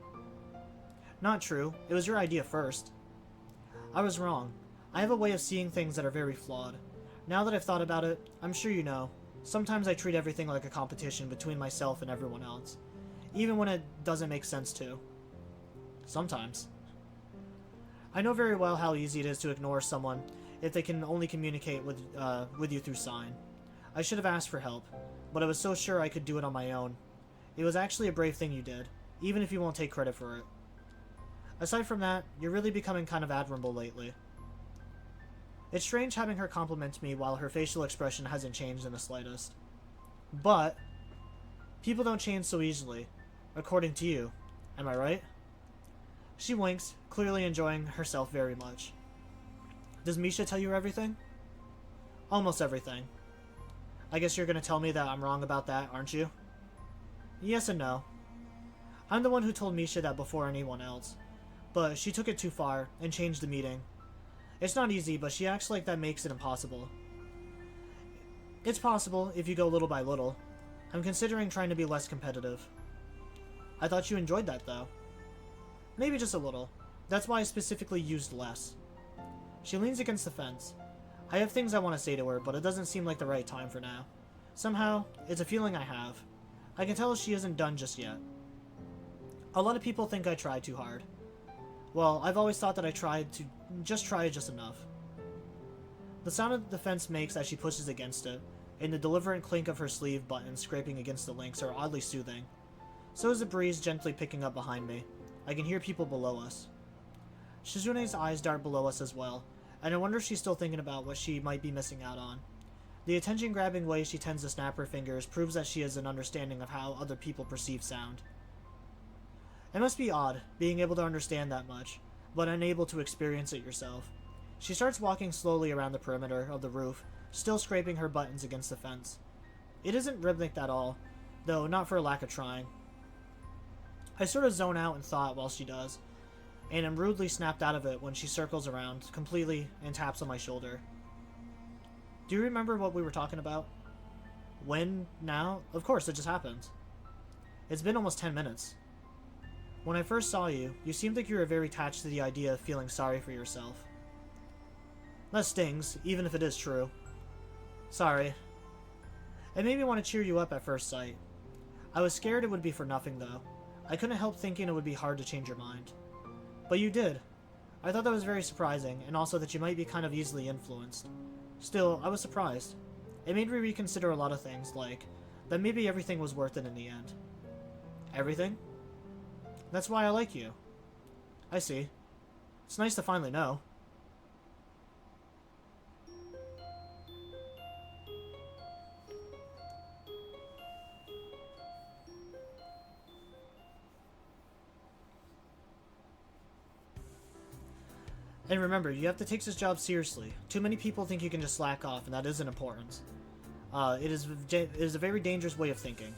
Not true. It was your idea first. I was wrong. I have a way of seeing things that are very flawed. Now that I've thought about it, I'm sure you know. Sometimes I treat everything like a competition between myself and everyone else. Even when it doesn't make sense to. Sometimes. I know very well how easy it is to ignore someone if they can only communicate with you through sign. I should have asked for help, but I was so sure I could do it on my own. It was actually a brave thing you did, even if you won't take credit for it. Aside from that, you're really becoming kind of admirable lately. It's strange having her compliment me while her facial expression hasn't changed in the slightest. But, people don't change so easily, according to you. Am I right? She winks, clearly enjoying herself very much. Does Misha tell you everything? Almost everything. I guess you're gonna tell me that I'm wrong about that, aren't you? Yes and no. I'm the one who told Misha that before anyone else, but she took it too far and changed the meeting. It's not easy, but she acts like that makes it impossible. It's possible if you go little by little. I'm considering trying to be less competitive. I thought you enjoyed that, though. Maybe just a little. That's why I specifically used less. She leans against the fence. I have things I want to say to her, but it doesn't seem like the right time for now. Somehow, it's a feeling I have. I can tell she isn't done just yet. A lot of people think I tried too hard. Well, I've always thought that I tried just enough. The sound of the fence makes as she pushes against it, and the deliberate clink of her sleeve buttons scraping against the links are oddly soothing. So is the breeze gently picking up behind me. I can hear people below us. Shizune's eyes dart below us as well, and I wonder if she's still thinking about what she might be missing out on. The attention-grabbing way she tends to snap her fingers proves that she has an understanding of how other people perceive sound. It must be odd, being able to understand that much, but unable to experience it yourself. She starts walking slowly around the perimeter of the roof, still scraping her buttons against the fence. It isn't rhythmic at all, though not for lack of trying. I sort of zone out in thought while she does, and am rudely snapped out of it when she circles around completely and taps on my shoulder. Do you remember what we were talking about? When? Now? Of course, it just happened. It's been almost 10 minutes. When I first saw you, you seemed like you were very attached to the idea of feeling sorry for yourself. That stings, even if it is true. Sorry. It made me want to cheer you up at first sight. I was scared it would be for nothing, though. I couldn't help thinking it would be hard to change your mind. But you did. I thought that was very surprising, and also that you might be kind of easily influenced. Still, I was surprised. It made me reconsider a lot of things, like that maybe everything was worth it in the end. Everything? That's why I like you. I see. It's nice to finally know. And remember, you have to take this job seriously. Too many people think you can just slack off, and that isn't important. It is a very dangerous way of thinking.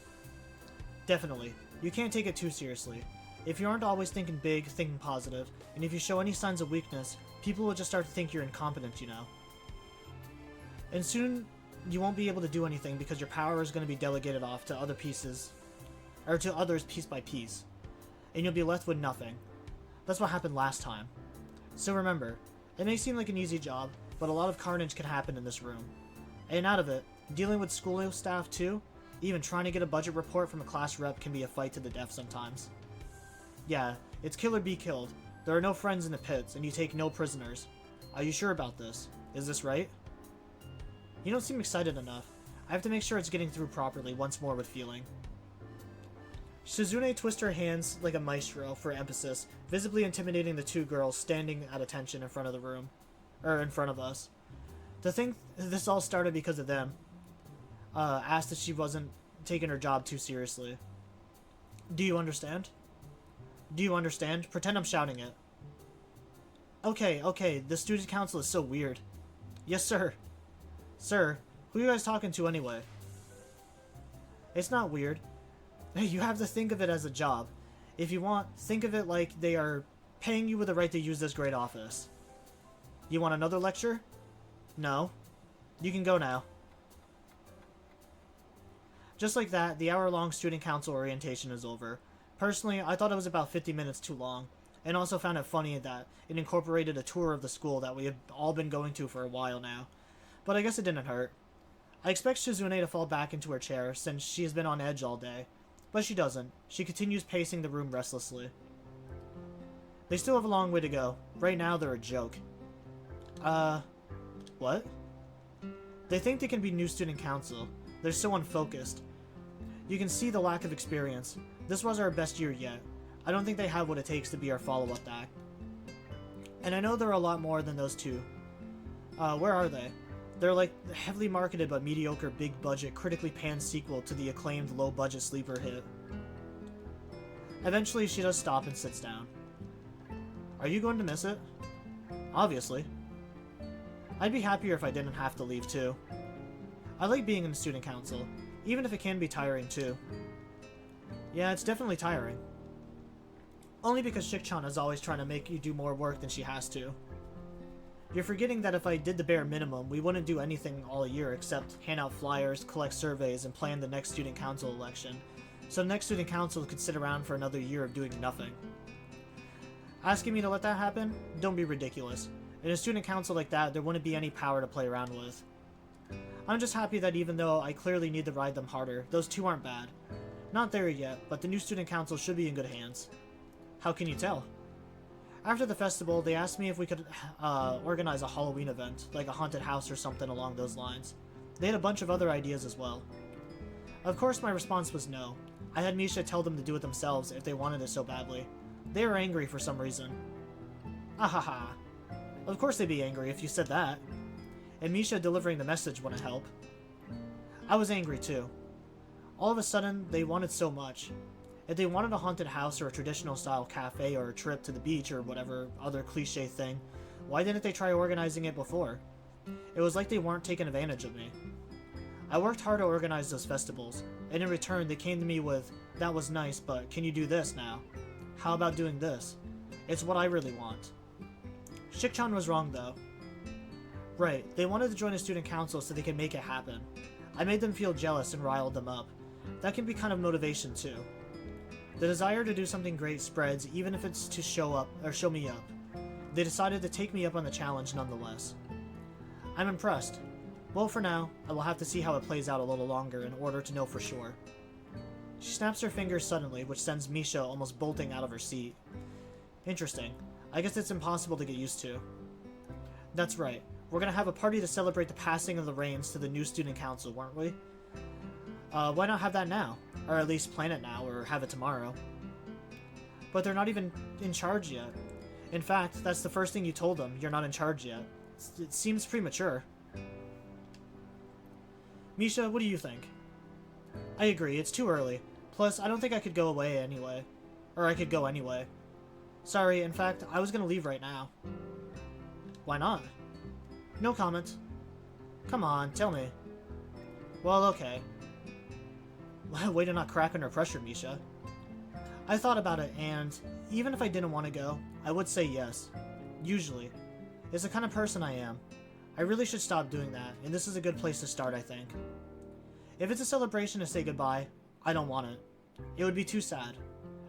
Definitely. You can't take it too seriously. If you aren't always thinking big, thinking positive, and if you show any signs of weakness, people will just start to think you're incompetent, you know. And soon, you won't be able to do anything because your power is going to be delegated off to other pieces, or to others piece by piece. And you'll be left with nothing. That's what happened last time. So remember, it may seem like an easy job, but a lot of carnage can happen in this room. And out of it, dealing with school staff too, even trying to get a budget report from a class rep can be a fight to the death sometimes. Yeah, it's kill or be killed. There are no friends in the pits, and you take no prisoners. Are you sure about this? Is this right? You don't seem excited enough. I have to make sure it's getting through properly once more with feeling. Shizune twists her hands like a maestro for emphasis, visibly intimidating the two girls standing at attention in front of the room. In front of us. To think this all started because of them. Asked if she wasn't taking her job too seriously. Do you understand? Do you understand? Pretend I'm shouting it. Okay, the student council is so weird. Yes, sir. Sir, who are you guys talking to anyway? It's not weird. You have to think of it as a job. If you want, think of it like they are paying you with the right to use this great office. You want another lecture? No. You can go now. Just like that, the hour-long student council orientation is over. Personally, I thought it was about 50 minutes too long, and also found it funny that it incorporated a tour of the school that we have all been going to for a while now. But I guess it didn't hurt. I expect Shizune to fall back into her chair since she has been on edge all day. But she doesn't. She continues pacing the room restlessly. They still have a long way to go. Right now, they're a joke. What? They think they can be new student council. They're so unfocused. You can see the lack of experience. This was our best year yet. I don't think they have what it takes to be our follow-up act. And I know there are a lot more than those two. Where are they? They're like the heavily marketed but mediocre big-budget, critically panned sequel to the acclaimed low-budget sleeper hit. Eventually, she does stop and sits down. Are you going to miss it? Obviously. I'd be happier if I didn't have to leave too. I like being in the student council, even if it can be tiring too. Yeah, it's definitely tiring. Only because Shik-chan is always trying to make you do more work than she has to. You're forgetting that if I did the bare minimum, we wouldn't do anything all year except hand out flyers, collect surveys, and plan the next student council election. So the next student council could sit around for another year of doing nothing. Asking me to let that happen? Don't be ridiculous. In a student council like that, there wouldn't be any power to play around with. I'm just happy that even though I clearly need to ride them harder, those two aren't bad. Not there yet, but the new student council should be in good hands. How can you tell? After the festival, they asked me if we could organize a Halloween event, like a haunted house or something along those lines. They had a bunch of other ideas as well. Of course, my response was no. I had Misha tell them to do it themselves if they wanted it so badly. They were angry for some reason. Ahaha. Of course they'd be angry if you said that. And Misha delivering the message wouldn't help. I was angry too. All of a sudden, they wanted so much. If they wanted a haunted house or a traditional style cafe or a trip to the beach or whatever other cliche thing, why didn't they try organizing it before? It was like they weren't taking advantage of me. I worked hard to organize those festivals, and in return they came to me with, "That was nice, but can you do this now? How about doing this? It's what I really want." Shik-chan was wrong though. Right, they wanted to join a student council so they could make it happen. I made them feel jealous and riled them up. That can be kind of motivation too. The desire to do something great spreads even if it's to show me up. They decided to take me up on the challenge nonetheless. I'm impressed. Well, for now, I will have to see how it plays out a little longer in order to know for sure. She snaps her fingers suddenly, which sends Misha almost bolting out of her seat. Interesting. I guess it's impossible to get used to. That's right. We're gonna have a party to celebrate the passing of the reins to the new student council, weren't we? Why not have that now? Or at least plan it now, or have it tomorrow. But they're not even in charge yet. In fact, that's the first thing you told them, you're not in charge yet. It seems premature. Misha, what do you think? I agree, it's too early. Plus, I don't think I could go away anyway. Or I could go anyway. Sorry, in fact, I was gonna leave right now. Why not? No comment. Come on, tell me. Well, okay. Way to not crack under pressure, Misha. I thought about it, and even if I didn't want to go, I would say yes. Usually. It's the kind of person I am. I really should stop doing that, and this is a good place to start, I think. If it's a celebration to say goodbye, I don't want it. It would be too sad.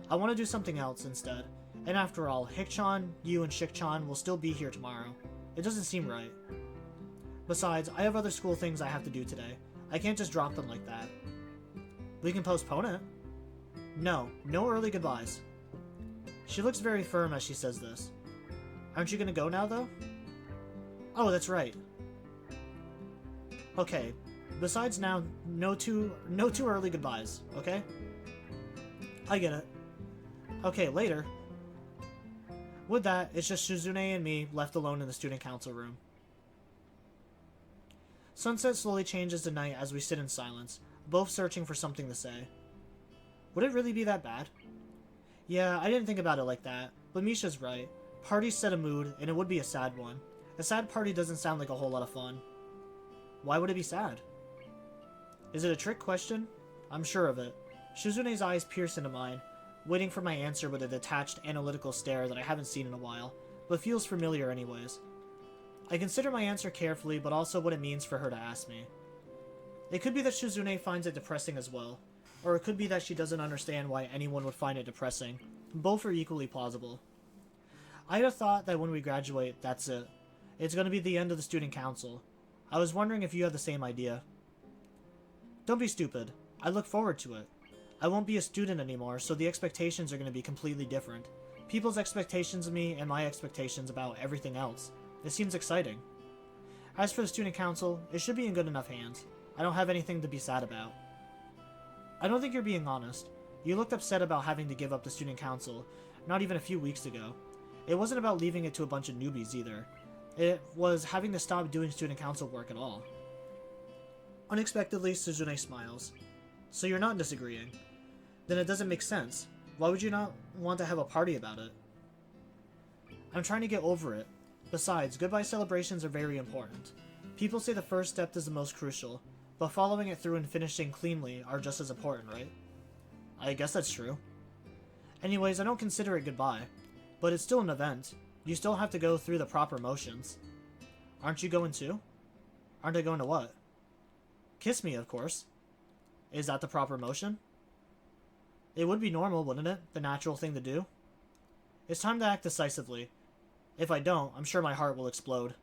I want to do something else instead. And after all, Hik-chan, you, and Shik-chan will still be here tomorrow. It doesn't seem right. Besides, I have other school things I have to do today. I can't just drop them like that. We can postpone it. No early goodbyes. She looks very firm as she says this. Aren't you gonna go now, though? Oh, that's right. Okay. Besides now, no too early goodbyes, okay? I get it. Okay, later. With that, it's just Shizune and me left alone in the student council room. Sunset slowly changes to night as we sit in silence, both searching for something to say. Would it really be that bad? Yeah, I didn't think about it like that, but Misha's right. Parties set a mood, and it would be a sad one. A sad party doesn't sound like a whole lot of fun. Why would it be sad? Is it a trick question? I'm sure of it. Shizune's eyes pierce into mine, waiting for my answer with a detached, analytical stare that I haven't seen in a while, but feels familiar anyways. I consider my answer carefully, but also what it means for her to ask me. It could be that Shizune finds it depressing as well, or it could be that she doesn't understand why anyone would find it depressing. Both are equally plausible. I had a thought that when we graduate, that's it. It's going to be the end of the student council. I was wondering if you had the same idea. Don't be stupid. I look forward to it. I won't be a student anymore, so the expectations are going to be completely different. People's expectations of me and my expectations about everything else. It seems exciting. As for the student council, it should be in good enough hands. I don't have anything to be sad about. I don't think you're being honest. You looked upset about having to give up the student council, not even a few weeks ago. It wasn't about leaving it to a bunch of newbies either. It was having to stop doing student council work at all. Unexpectedly, Shizune smiles. So you're not disagreeing. Then it doesn't make sense. Why would you not want to have a party about it? I'm trying to get over it. Besides, goodbye celebrations are very important. People say the first step is the most crucial, but following it through and finishing cleanly are just as important, right? I guess that's true. Anyways, I don't consider it goodbye, but it's still an event. You still have to go through the proper motions. Aren't you going too? Aren't I going to what? Kiss me, of course. Is that the proper motion? It would be normal, wouldn't it? The natural thing to do? It's time to act decisively. If I don't, I'm sure my heart will explode.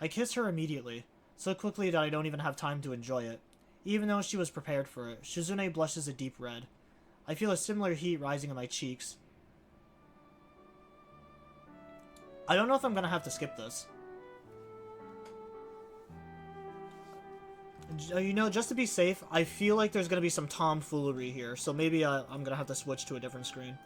I kiss her immediately, so quickly that I don't even have time to enjoy it. Even though she was prepared for it, Shizune blushes a deep red. I feel a similar heat rising in my cheeks. I don't know if I'm gonna have to skip this. You know, just to be safe, I feel like there's gonna be some tomfoolery here, so maybe I'm gonna have to switch to a different screen.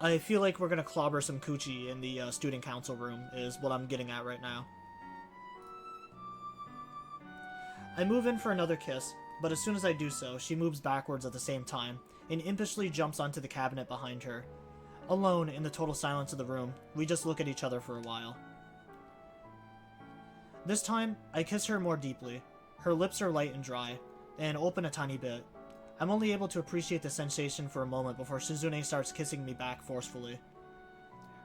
I feel like we're gonna clobber some coochie in the student council room, is what I'm getting at right now. I move in for another kiss, but as soon as I do so, she moves backwards at the same time, and impishly jumps onto the cabinet behind her. Alone, in the total silence of the room, we just look at each other for a while. This time, I kiss her more deeply. Her lips are light and dry, and open a tiny bit. I'm only able to appreciate the sensation for a moment before Shizune starts kissing me back forcefully.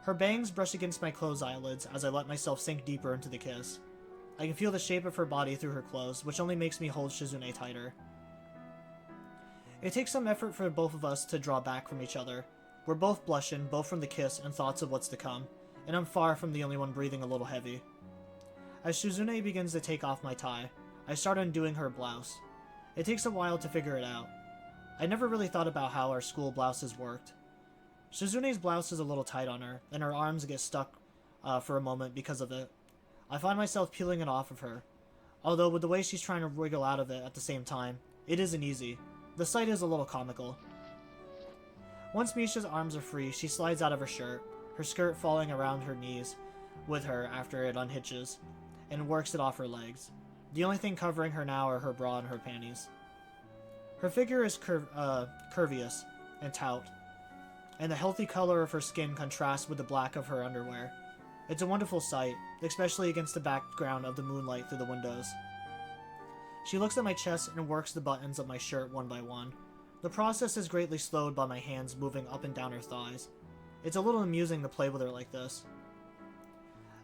Her bangs brush against my closed eyelids as I let myself sink deeper into the kiss. I can feel the shape of her body through her clothes, which only makes me hold Shizune tighter. It takes some effort for both of us to draw back from each other. We're both blushing, both from the kiss and thoughts of what's to come, and I'm far from the only one breathing a little heavy. As Shizune begins to take off my tie, I start undoing her blouse. It takes a while to figure it out. I never really thought about how our school blouses worked. Shizune's blouse is a little tight on her, and her arms get stuck for a moment because of it. I find myself peeling it off of her, although with the way she's trying to wriggle out of it at the same time, it isn't easy. The sight is a little comical. Once Misha's arms are free, she slides out of her shirt, her skirt falling around her knees with her after it unhitches, and works it off her legs. The only thing covering her now are her bra and her panties. Her figure is curvious and taut, and the healthy color of her skin contrasts with the black of her underwear. It's a wonderful sight, especially against the background of the moonlight through the windows. She looks at my chest and works the buttons of my shirt one by one. The process is greatly slowed by my hands moving up and down her thighs. It's a little amusing to play with her like this.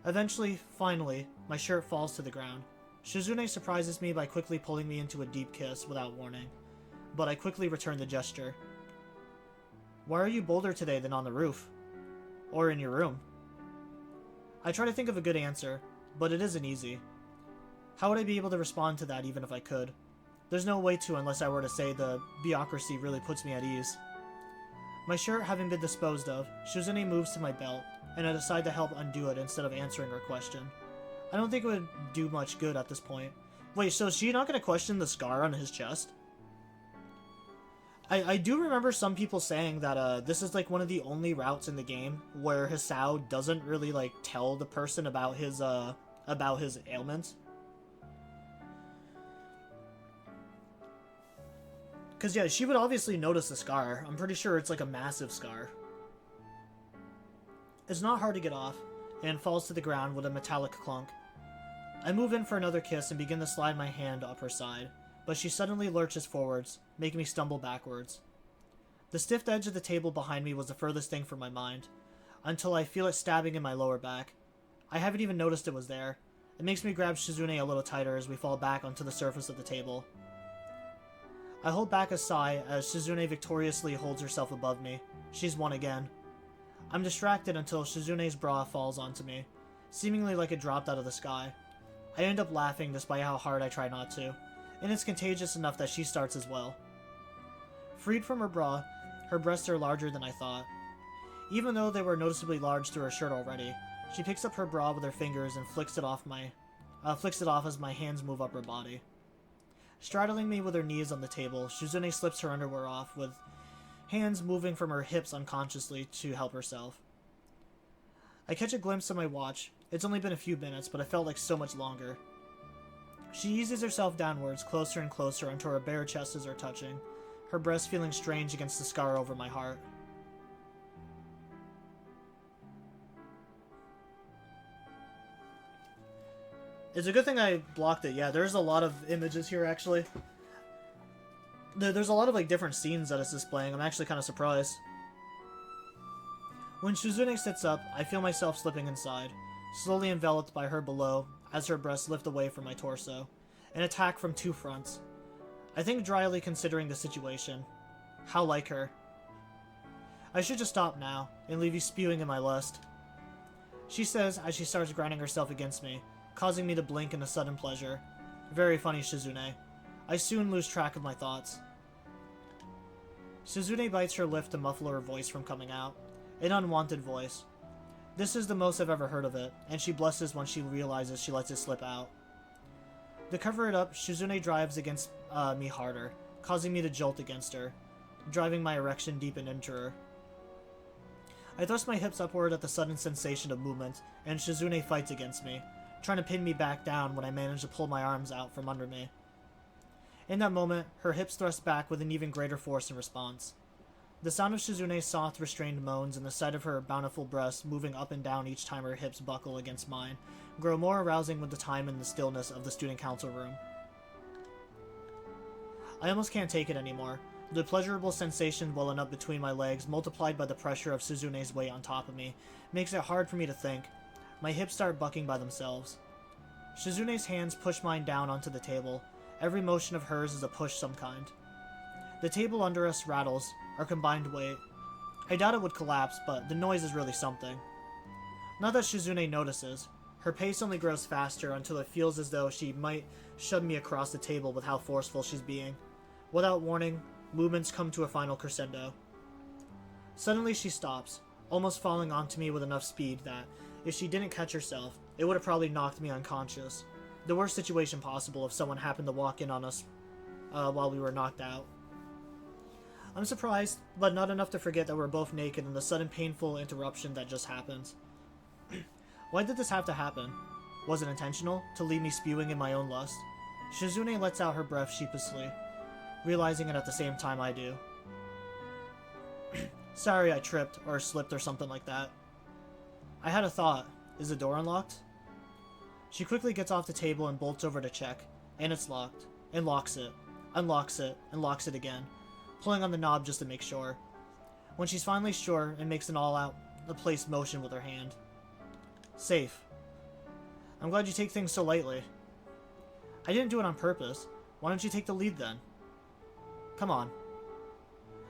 Eventually, finally, my shirt falls to the ground. Shizune surprises me by quickly pulling me into a deep kiss without warning, but I quickly return the gesture. Why are you bolder today than on the roof? Or in your room? I try to think of a good answer, but it isn't easy. How would I be able to respond to that even if I could? There's no way to unless I were to say the bureaucracy really puts me at ease. My shirt having been disposed of, Shizune moves to my belt, and I decide to help undo it instead of answering her question. I don't think it would do much good at this point. Wait, so is she not going to question the scar on his chest? I do remember some people saying that this is like one of the only routes in the game where Hisao doesn't really like tell the person about his ailments. Cause yeah, she would obviously notice the scar. I'm pretty sure it's like a massive scar. It's not hard to get off, and falls to the ground with a metallic clunk. I move in for another kiss and begin to slide my hand up her side, but she suddenly lurches forwards, making me stumble backwards. The stiff edge of the table behind me was the furthest thing from my mind, until I feel it stabbing in my lower back. I haven't even noticed it was there. It makes me grab Shizune a little tighter as we fall back onto the surface of the table. I hold back a sigh as Shizune victoriously holds herself above me. She's won again. I'm distracted until Shizune's bra falls onto me, seemingly like it dropped out of the sky. I end up laughing despite how hard I try not to, and it's contagious enough that she starts as well. Freed from her bra, her breasts are larger than I thought. Even though they were noticeably large through her shirt already, she picks up her bra with her fingers and flicks it off as my hands move up her body. Straddling me with her knees on the table, Shizune slips her underwear off, with hands moving from her hips unconsciously to help herself. I catch a glimpse of my watch. It's only been a few minutes, but I felt like so much longer. She eases herself downwards, closer and closer until her bare chest is touching, her breast feeling strange against the scar over my heart. It's a good thing I blocked it. Yeah, there's a lot of images here, actually. There's a lot of, like, different scenes that it's displaying. I'm actually kind of surprised. When Shizune sits up, I feel myself slipping inside, slowly enveloped by her below as her breasts lift away from my torso. An attack from two fronts. I think dryly considering the situation. How like her. I should just stop now, and leave you spewing in my lust. She says as she starts grinding herself against me, causing me to blink in a sudden pleasure. Very funny, Shizune. I soon lose track of my thoughts. Shizune bites her lip to muffle her voice from coming out. An unwanted voice. This is the most I've ever heard of it, and she blushes when she realizes she lets it slip out. To cover it up, Shizune drives against me harder, causing me to jolt against her, driving my erection deep and into her. I thrust my hips upward at the sudden sensation of movement, and Shizune fights against me, trying to pin me back down when I manage to pull my arms out from under me. In that moment, her hips thrust back with an even greater force in response. The sound of Shizune's soft, restrained moans and the sight of her bountiful breasts moving up and down each time her hips buckle against mine grow more arousing with the time and the stillness of the student council room. I almost can't take it anymore. The pleasurable sensation welling up between my legs, multiplied by the pressure of Shizune's weight on top of me, makes it hard for me to think. My hips start bucking by themselves. Shizune's hands push mine down onto the table. Every motion of hers is a push some kind. The table under us rattles, our combined weight. I doubt it would collapse, but the noise is really something. Not that Shizune notices. Her pace only grows faster until it feels as though she might shove me across the table with how forceful she's being. Without warning, movements come to a final crescendo. Suddenly she stops, almost falling onto me with enough speed that, if she didn't catch herself, it would have probably knocked me unconscious. The worst situation possible if someone happened to walk in on us while we were knocked out. I'm surprised, but not enough to forget that we're both naked in the sudden painful interruption that just happened. Why did this have to happen? Was it intentional, to leave me spewing in my own lust? Shizune lets out her breath sheepishly, realizing it at the same time I do. Sorry I tripped, or slipped or something like that. I had a thought. Is the door unlocked? She quickly gets off the table and bolts over to check, and it's locked, and locks it, unlocks it, and locks it again, pulling on the knob just to make sure. When she's finally sure, and makes an all-out placed motion with her hand. Safe. I'm glad you take things so lightly. I didn't do it on purpose. Why don't you take the lead then? Come on.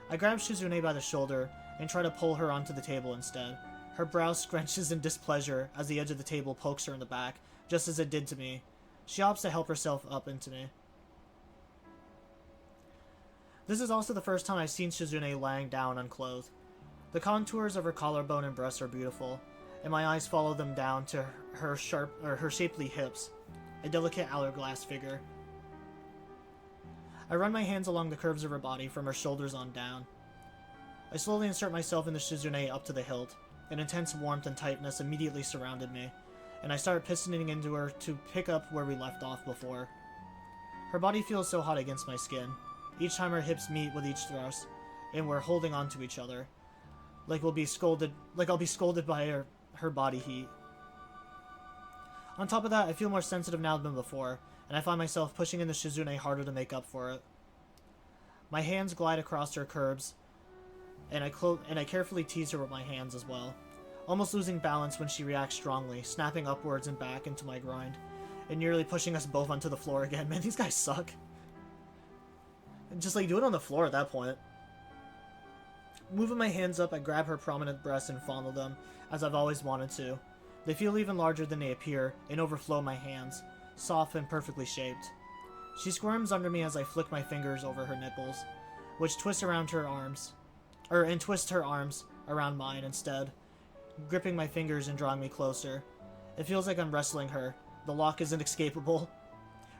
I grab Shizune by the shoulder and try to pull her onto the table instead. Her brow scrunches in displeasure as the edge of the table pokes her in the back, just as it did to me. She opts to help herself up into me. This is also the first time I've seen Shizune lying down unclothed. The contours of her collarbone and breasts are beautiful, and my eyes follow them down to her shapely hips, a delicate hourglass figure. I run my hands along the curves of her body from her shoulders on down. I slowly insert myself into Shizune up to the hilt. An intense warmth and tightness immediately surrounded me, and I start pistoning into her to pick up where we left off before. Her body feels so hot against my skin, each time our hips meet with each thrust, and we're holding on to each other, like I'll be scolded by her body heat. On top of that, I feel more sensitive now than before, and I find myself pushing into Shizune harder to make up for it. My hands glide across her curves, and I carefully tease her with my hands as well, almost losing balance when she reacts strongly, snapping upwards and back into my groin, and nearly pushing us both onto the floor again. Man, these guys suck. Just like, do it on the floor at that point. Moving my hands up, I grab her prominent breasts and fondle them, as I've always wanted to. They feel even larger than they appear, and overflow my hands, soft and perfectly shaped. She squirms under me as I flick my fingers over her nipples, which twist around her arms, and twist her arms around mine instead, gripping my fingers and drawing me closer. It feels like I'm wrestling her. The lock isn't escapable.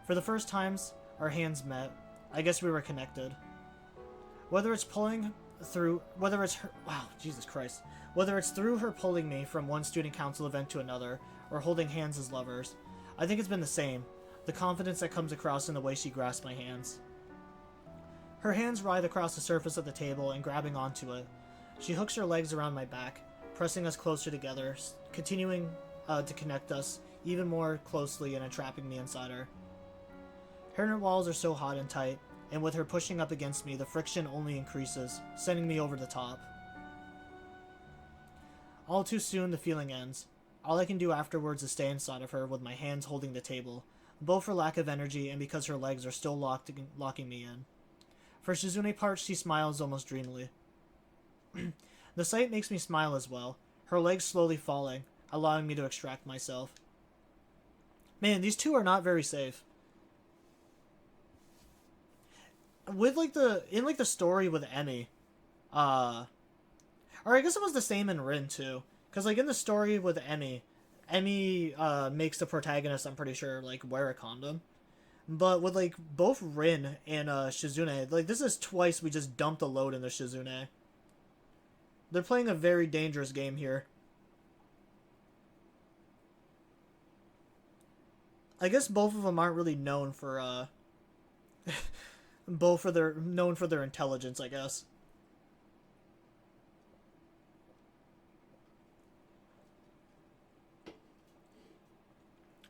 For the first times, our hands met. I guess we were connected. Whether it's through her pulling me from one student council event to another, or holding hands as lovers, I think it's been the same. The confidence that comes across in the way she grasps my hands. Her hands writhe across the surface of the table and grabbing onto it. She hooks her legs around my back, pressing us closer together, continuing to connect us even more closely and entrapping me inside her. Her inner walls are so hot and tight, and with her pushing up against me, the friction only increases, sending me over the top. All too soon, the feeling ends. All I can do afterwards is stay inside of her with my hands holding the table, both for lack of energy and because her legs are still locking me in. For Shizune part, she smiles almost dreamily. The sight makes me smile as well, her legs slowly falling, allowing me to extract myself. Man, these two are not very safe. In the story with Emmy, Or I guess it was the same in Rin too, because like in the story with Emmy makes the protagonist, I'm pretty sure, like wear a condom. But with like both Rin and Shizune, like this is twice we just dumped a load into Shizune. They're playing a very dangerous game here. I guess both of them aren't really known for both for their known for their intelligence, I guess.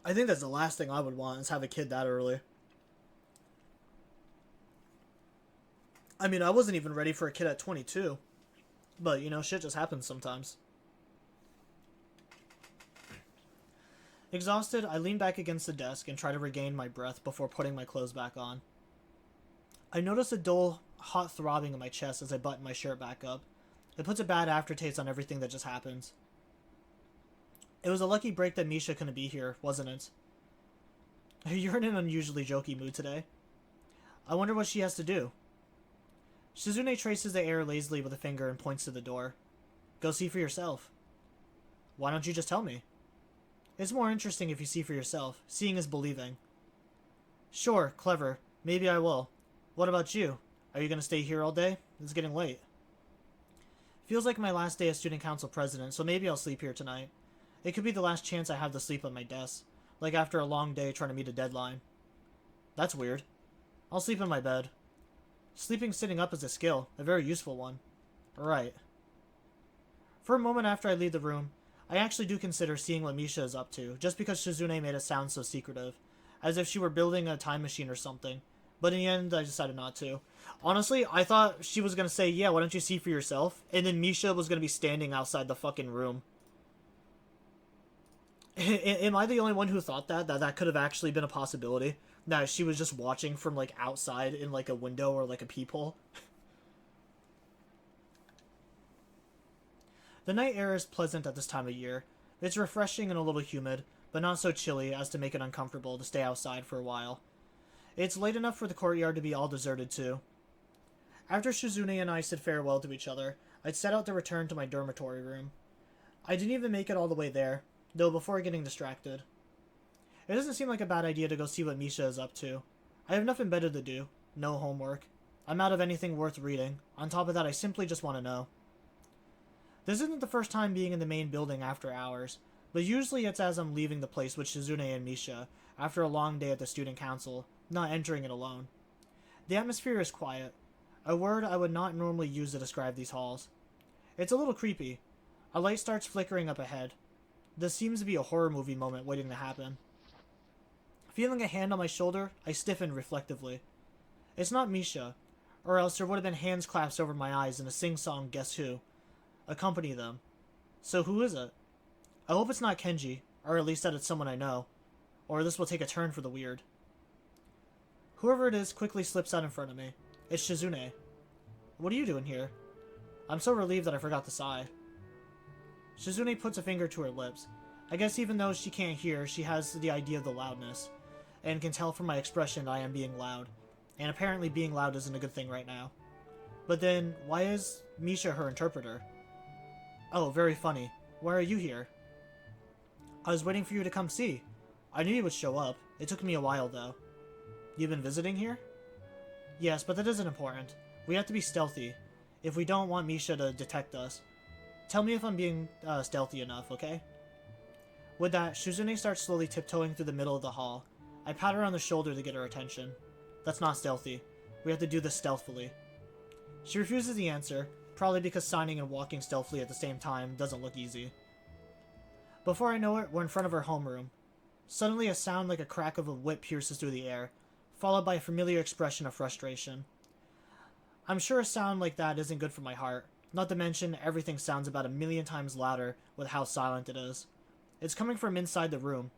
I think that's the last thing I would want is have a kid that early. I mean, I wasn't even ready for a kid at 22. But, you know, shit just happens sometimes. Exhausted, I lean back against the desk and try to regain my breath before putting my clothes back on. I notice a dull, hot throbbing in my chest as I button my shirt back up. It puts a bad aftertaste on everything that just happened. It was a lucky break that Misha couldn't be here, wasn't it? You're in an unusually jokey mood today. I wonder what she has to do. Shizune traces the air lazily with a finger and points to the door. Go see for yourself. Why don't you just tell me? It's more interesting if you see for yourself. Seeing is believing. Sure, clever. Maybe I will. What about you? Are you going to stay here all day? It's getting late. Feels like my last day as student council president, so maybe I'll sleep here tonight. It could be the last chance I have to sleep at my desk, like after a long day trying to meet a deadline. That's weird. I'll sleep in my bed. Sleeping sitting up is a skill, a very useful one. Right. For a moment after I leave the room, I actually do consider seeing what Misha is up to, just because Shizune made it sound so secretive, as if she were building a time machine or something. But in the end, I decided not to. Honestly, I thought she was going to say, yeah, why don't you see for yourself? And then Misha was going to be standing outside the fucking room. Am I the only one who thought that could have actually been a possibility? That she was just watching from, like, outside in, like, a window or, like, a peephole? The night air is pleasant at this time of year. It's refreshing and a little humid, but not so chilly as to make it uncomfortable to stay outside for a while. It's late enough for the courtyard to be all deserted, too. After Shizune and I said farewell to each other, I'd set out to return to my dormitory room. I didn't even make it all the way there, though before getting distracted. It doesn't seem like a bad idea to go see what Misha is up to. I have nothing better to do. No homework. I'm out of anything worth reading. On top of that, I simply just want to know. This isn't the first time being in the main building after hours, but usually it's as I'm leaving the place with Shizune and Misha, after a long day at the student council, not entering it alone. The atmosphere is quiet, a word I would not normally use to describe these halls. It's a little creepy. A light starts flickering up ahead. This seems to be a horror movie moment waiting to happen. Feeling a hand on my shoulder, I stiffen reflectively. It's not Misha, or else there would have been hands clasped over my eyes and a sing-song Guess Who accompany them. So who is it? I hope it's not Kenji, or at least that it's someone I know, or this will take a turn for the weird. Whoever it is quickly slips out in front of me. It's Shizune. What are you doing here? I'm so relieved that I forgot to sigh. Shizune puts a finger to her lips. I guess even though she can't hear, she has the idea of the loudness, and can tell from my expression I am being loud. And apparently being loud isn't a good thing right now. But then, why is Misha her interpreter? Oh, very funny. Why are you here? I was waiting for you to come see. I knew you would show up. It took me a while, though. You've been visiting here? Yes, but that isn't important. We have to be stealthy, if we don't want Misha to detect us. Tell me if I'm being stealthy enough, okay? With that, Shizune starts slowly tiptoeing through the middle of the hall. I pat her on the shoulder to get her attention. That's not stealthy. We have to do this stealthily. She refuses the answer, probably because signing and walking stealthily at the same time doesn't look easy. Before I know it, we're in front of her homeroom. Suddenly a sound like a crack of a whip pierces through the air, followed by a familiar expression of frustration. I'm sure a sound like that isn't good for my heart, not to mention everything sounds about 1,000,000 times louder with how silent it is. It's coming from inside the room.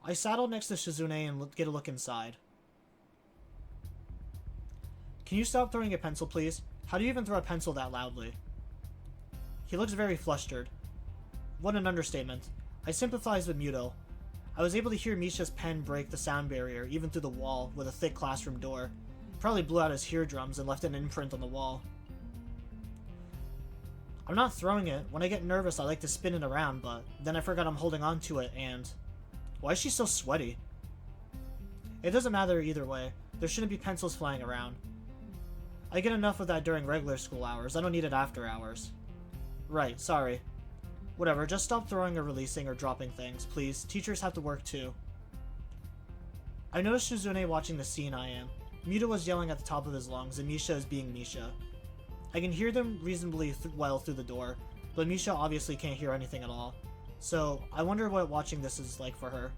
I saddle next to Shizune and get a look inside. Can you stop throwing a pencil, please? How do you even throw a pencil that loudly? He looks very flustered. What an understatement. I sympathize with Muto. I was able to hear Misha's pen break the sound barrier, even through the wall, with a thick classroom door. Probably blew out his eardrums and left an imprint on the wall. I'm not throwing it. When I get nervous, I like to spin it around, but then I forgot I'm holding on to it, and... Why is she so sweaty? It doesn't matter either way. There shouldn't be pencils flying around. I get enough of that during regular school hours. I don't need it after hours. Right, sorry. Whatever, just stop throwing or releasing or dropping things, please. Teachers have to work too. I noticed Shizune watching the scene I am. Muta was yelling at the top of his lungs, and Misha is being Misha. I can hear them reasonably well through the door, but Misha obviously can't hear anything at all. So, I wonder what watching this is like for her.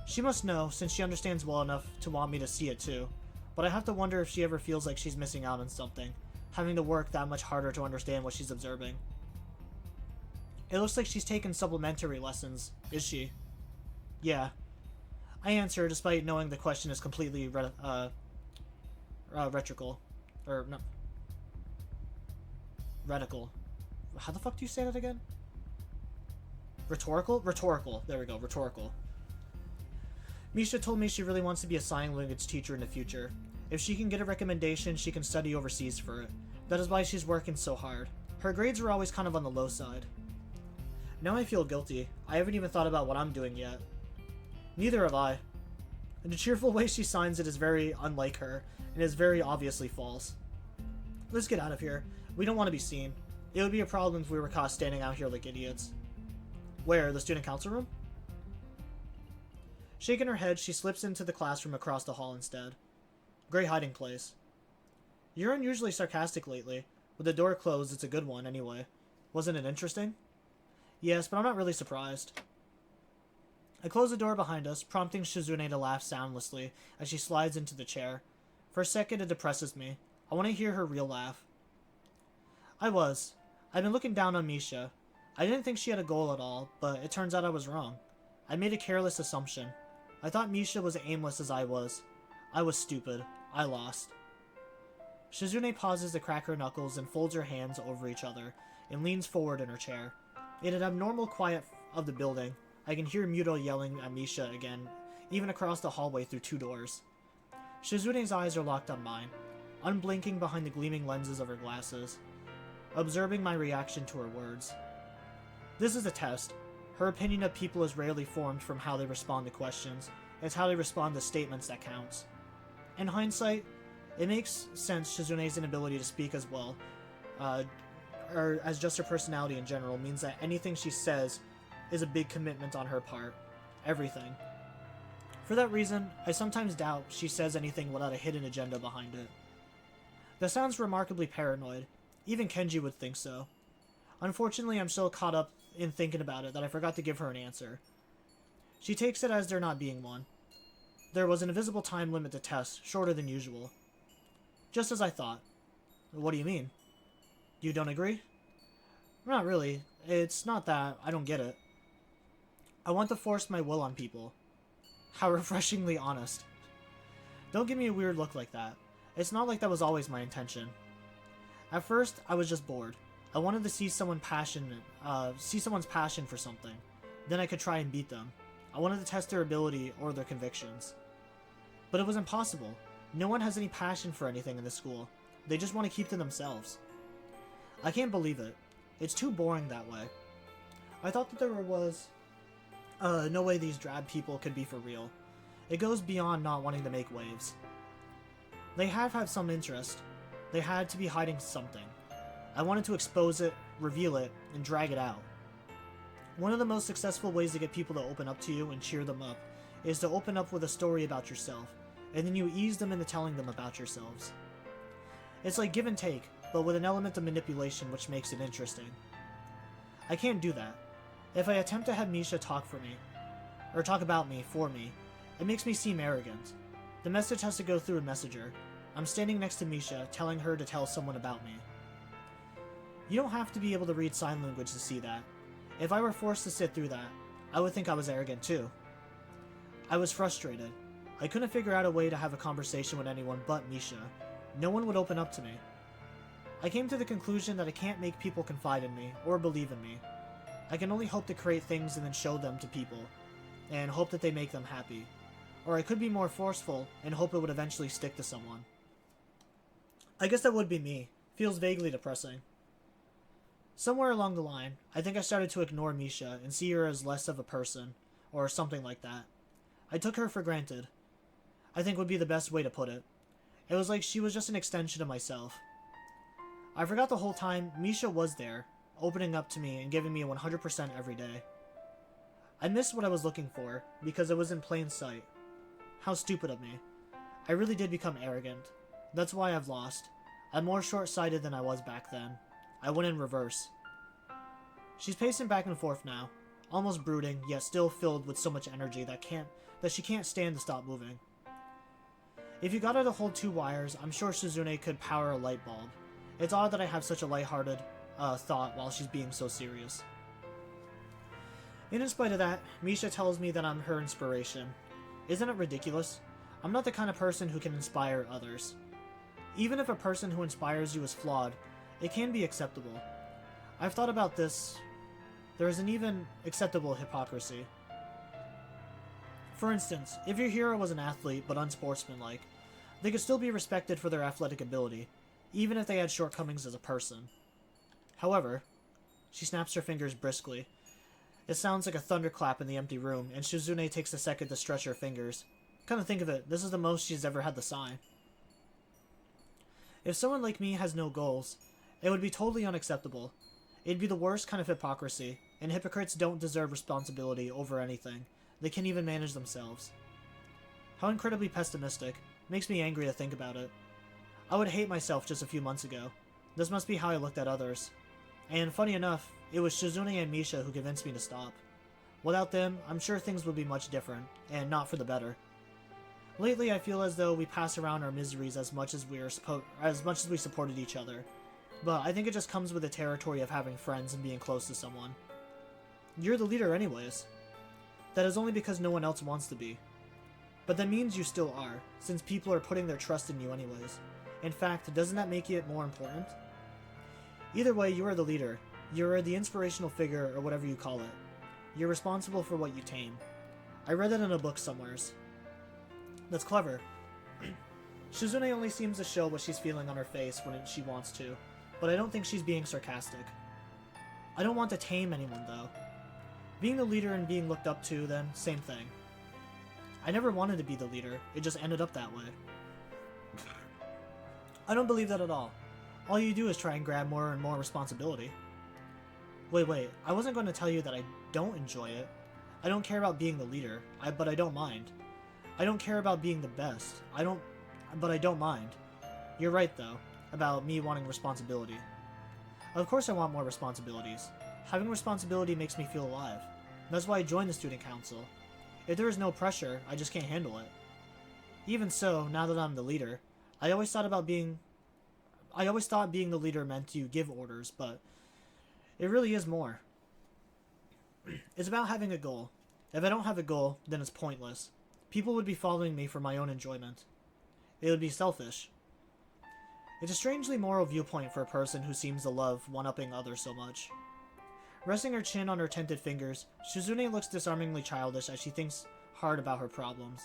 She must know, since she understands well enough to want me to see it too. But I have to wonder if she ever feels like she's missing out on something, having to work that much harder to understand what she's observing. It looks like she's taken supplementary lessons, is she? Yeah. I answer despite knowing the question is completely rhetorical. Or, no. Reticle. How the fuck do you say that again? Rhetorical? Rhetorical. There we go, rhetorical. Misha told me she really wants to be a sign language teacher in the future. If she can get a recommendation, she can study overseas for it. That is why she's working so hard. Her grades were always kind of on the low side. Now I feel guilty. I haven't even thought about what I'm doing yet. Neither have I. And the cheerful way she signs it is very unlike her, and is very obviously false. Let's get out of here. We don't want to be seen. It would be a problem if we were caught standing out here like idiots. Where? The student council room? Shaking her head, she slips into the classroom across the hall instead. Great hiding place. You're unusually sarcastic lately. With the door closed, it's a good one anyway. Wasn't it interesting? Yes, but I'm not really surprised. I close the door behind us, prompting Shizune to laugh soundlessly as she slides into the chair. For a second, it depresses me. I want to hear her real laugh. I've been looking down on Misha. I didn't think she had a goal at all, but it turns out I was wrong. I made a careless assumption. I thought Misha was aimless as I was. I was stupid. I lost. Shizune pauses to crack her knuckles and folds her hands over each other and leans forward in her chair. In an abnormal quiet of the building, I can hear Muto yelling at Misha again, even across the hallway through 2 doors. Shizune's eyes are locked on mine, unblinking behind the gleaming lenses of her glasses, observing my reaction to her words. This is a test. Her opinion of people is rarely formed from how they respond to questions. It's how they respond to statements that counts. In hindsight, it makes sense Shizune's inability to speak as well, or as just her personality in general, means that anything she says is a big commitment on her part. Everything. For that reason, I sometimes doubt she says anything without a hidden agenda behind it. That sounds remarkably paranoid. Even Kenji would think so. Unfortunately, I'm so caught up in thinking about it that I forgot to give her an answer. She takes it as there not being one. There was an invisible time limit to tests, shorter than usual. Just as I thought. What do you mean? You don't agree? Not really. It's not that. I don't get it. I want to force my will on people. How refreshingly honest. Don't give me a weird look like that. It's not like that was always my intention. At first, I was just bored. I wanted to see someone's passion for something. Then I could try and beat them. I wanted to test their ability or their convictions. But it was impossible. No one has any passion for anything in this school. They just want to keep to themselves. I can't believe it. It's too boring that way. I thought that there was no way these drab people could be for real. It goes beyond not wanting to make waves. They have had some interest. They had to be hiding something. I wanted to expose it, reveal it, and drag it out. One of the most successful ways to get people to open up to you and cheer them up is to open up with a story about yourself, and then you ease them into telling them about yourselves. It's like give and take, but with an element of manipulation which makes it interesting. I can't do that. If I attempt to have Misha talk for me, or talk about me for me, it makes me seem arrogant. The message has to go through a messenger. I'm standing next to Misha, telling her to tell someone about me. You don't have to be able to read sign language to see that. If I were forced to sit through that, I would think I was arrogant too. I was frustrated. I couldn't figure out a way to have a conversation with anyone but Misha. No one would open up to me. I came to the conclusion that I can't make people confide in me, or believe in me. I can only hope to create things and then show them to people, and hope that they make them happy. Or I could be more forceful, and hope it would eventually stick to someone. I guess that would be me. Feels vaguely depressing. Somewhere along the line, I think I started to ignore Misha and see her as less of a person, or something like that. I took her for granted. I think would be the best way to put it. It was like she was just an extension of myself. I forgot the whole time Misha was there, opening up to me and giving me 100% every day. I missed what I was looking for, because it was in plain sight. How stupid of me. I really did become arrogant. That's why I've lost. I'm more short-sighted than I was back then. I went in reverse. She's pacing back and forth now, almost brooding, yet still filled with so much energy that she can't stand to stop moving. If you got her to hold 2 wires, I'm sure Shizune could power a light bulb. It's odd that I have such a lighthearted thought while she's being so serious. And in spite of that, Misha tells me that I'm her inspiration. Isn't it ridiculous? I'm not the kind of person who can inspire others. Even if a person who inspires you is flawed, it can be acceptable. I've thought about this. There is an even acceptable hypocrisy. For instance, if your hero was an athlete but unsportsmanlike, they could still be respected for their athletic ability, even if they had shortcomings as a person. However, she snaps her fingers briskly. It sounds like a thunderclap in the empty room, and Shizune takes a second to stretch her fingers. Come to think of it, this is the most she's ever had to sigh. If someone like me has no goals, it would be totally unacceptable. It'd be the worst kind of hypocrisy, and hypocrites don't deserve responsibility over anything. They can't even manage themselves. How incredibly pessimistic. Makes me angry to think about it. I would hate myself just a few months ago. This must be how I looked at others. And funny enough, it was Shizune and Misha who convinced me to stop. Without them, I'm sure things would be much different, and not for the better. Lately, I feel as though we pass around our miseries as much as we supported each other. But I think it just comes with the territory of having friends and being close to someone. You're the leader anyways. That is only because no one else wants to be. But that means you still are, since people are putting their trust in you anyways. In fact, doesn't that make it more important? Either way, you are the leader. You are the inspirational figure, or whatever you call it. You're responsible for what you tame. I read that in a book somewheres. That's clever. Shizune only seems to show what she's feeling on her face when she wants to, but I don't think she's being sarcastic. I don't want to tame anyone, though. Being the leader and being looked up to, then, same thing. I never wanted to be the leader, it just ended up that way. I don't believe that at all. All you do is try and grab more and more responsibility. Wait, I wasn't going to tell you that I don't enjoy it. I don't care about being the leader, but I don't mind. I don't care about being the best, but I don't mind. You're right, though, about me wanting responsibility. Of course I want more responsibilities. Having responsibility makes me feel alive. That's why I joined the student council. If there is no pressure, I just can't handle it. Even so, now that I'm the leader, I always thought being the leader meant you give orders, but it really is more. It's about having a goal. If I don't have a goal, then it's pointless. People would be following me for my own enjoyment. It would be selfish. It's a strangely moral viewpoint for a person who seems to love one-upping others so much. Resting her chin on her tented fingers, Shizune looks disarmingly childish as she thinks hard about her problems.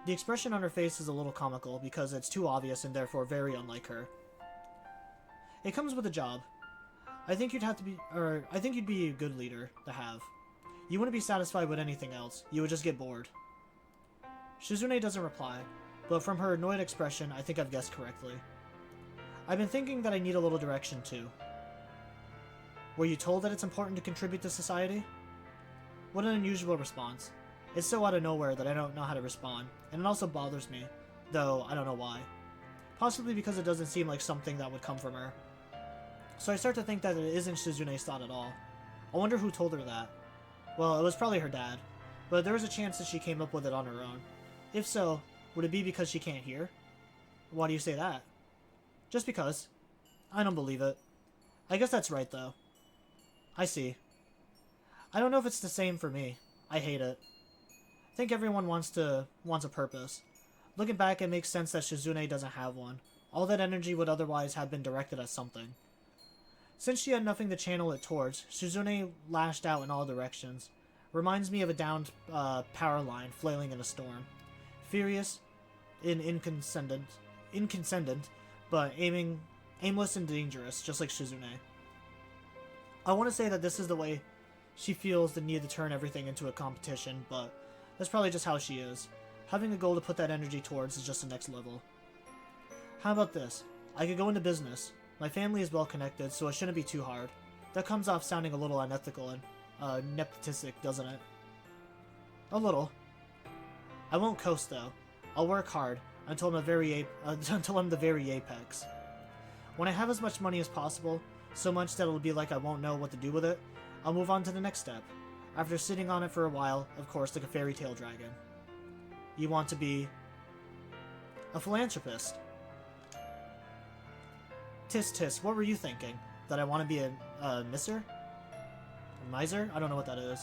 The expression on her face is a little comical because it's too obvious and therefore very unlike her. It comes with a job. I think you'd be a good leader to have. You wouldn't be satisfied with anything else. You would just get bored. Shizune doesn't reply, but from her annoyed expression, I think I've guessed correctly. I've been thinking that I need a little direction too. Were you told that it's important to contribute to society? What an unusual response. It's so out of nowhere that I don't know how to respond, and it also bothers me, though I don't know why. Possibly because it doesn't seem like something that would come from her. So I start to think that it isn't Shizune's thought at all. I wonder who told her that. Well, it was probably her dad, but there is a chance that she came up with it on her own. If so, would it be because she can't hear? Why do you say that? Just because. I don't believe it. I guess that's right, though. I see. I don't know if it's the same for me. I hate it. I think everyone wants a purpose. Looking back, it makes sense that Shizune doesn't have one. All that energy would otherwise have been directed at something. Since she had nothing to channel it towards, Shizune lashed out in all directions. Reminds me of a downed power line flailing in a storm. Furious, incandescent, but aimless and dangerous, just like Shizune. I want to say that this is the way she feels the need to turn everything into a competition, but that's probably just how she is. Having a goal to put that energy towards is just the next level. How about this? I could go into business. My family is well connected, so it shouldn't be too hard. That comes off sounding a little unethical and nepotistic, doesn't it? A little. I won't coast though. I'll work hard until I'm the very apex. When I have as much money as possible, so much that it'll be like I won't know what to do with it, I'll move on to the next step. After sitting on it for a while, of course, like a fairy tale dragon. You want to be a philanthropist. Tis tis, what were you thinking? That I want to be a miser? A miser? I don't know what that is.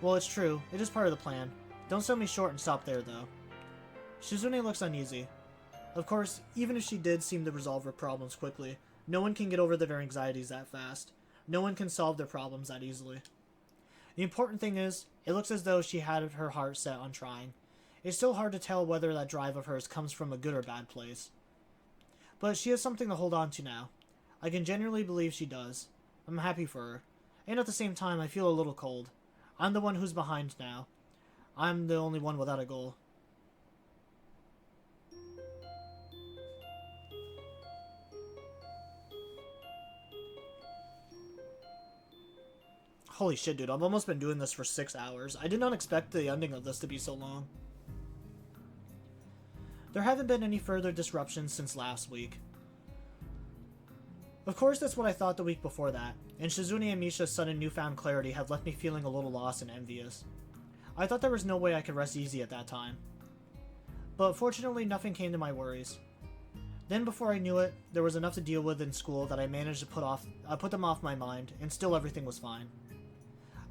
Well, it's true. It is part of the plan. Don't sell me short and stop there, though. Shizune looks uneasy. Of course, even if she did seem to resolve her problems quickly, no one can get over their anxieties that fast. No one can solve their problems that easily. The important thing is, it looks as though she had her heart set on trying. It's still hard to tell whether that drive of hers comes from a good or bad place. But she has something to hold on to now. I can genuinely believe she does. I'm happy for her. And at the same time, I feel a little cold. I'm the one who's behind now. I'm the only one without a goal. Holy shit, dude. I've almost been doing this for 6 hours. I did not expect the ending of this to be so long. There haven't been any further disruptions since last week. Of course, that's what I thought the week before that, and Shizune and Misha's sudden newfound clarity had left me feeling a little lost and envious. I thought there was no way I could rest easy at that time. But fortunately, nothing came to my worries. Then before I knew it, there was enough to deal with in school that I managed to put them off my mind, and still everything was fine.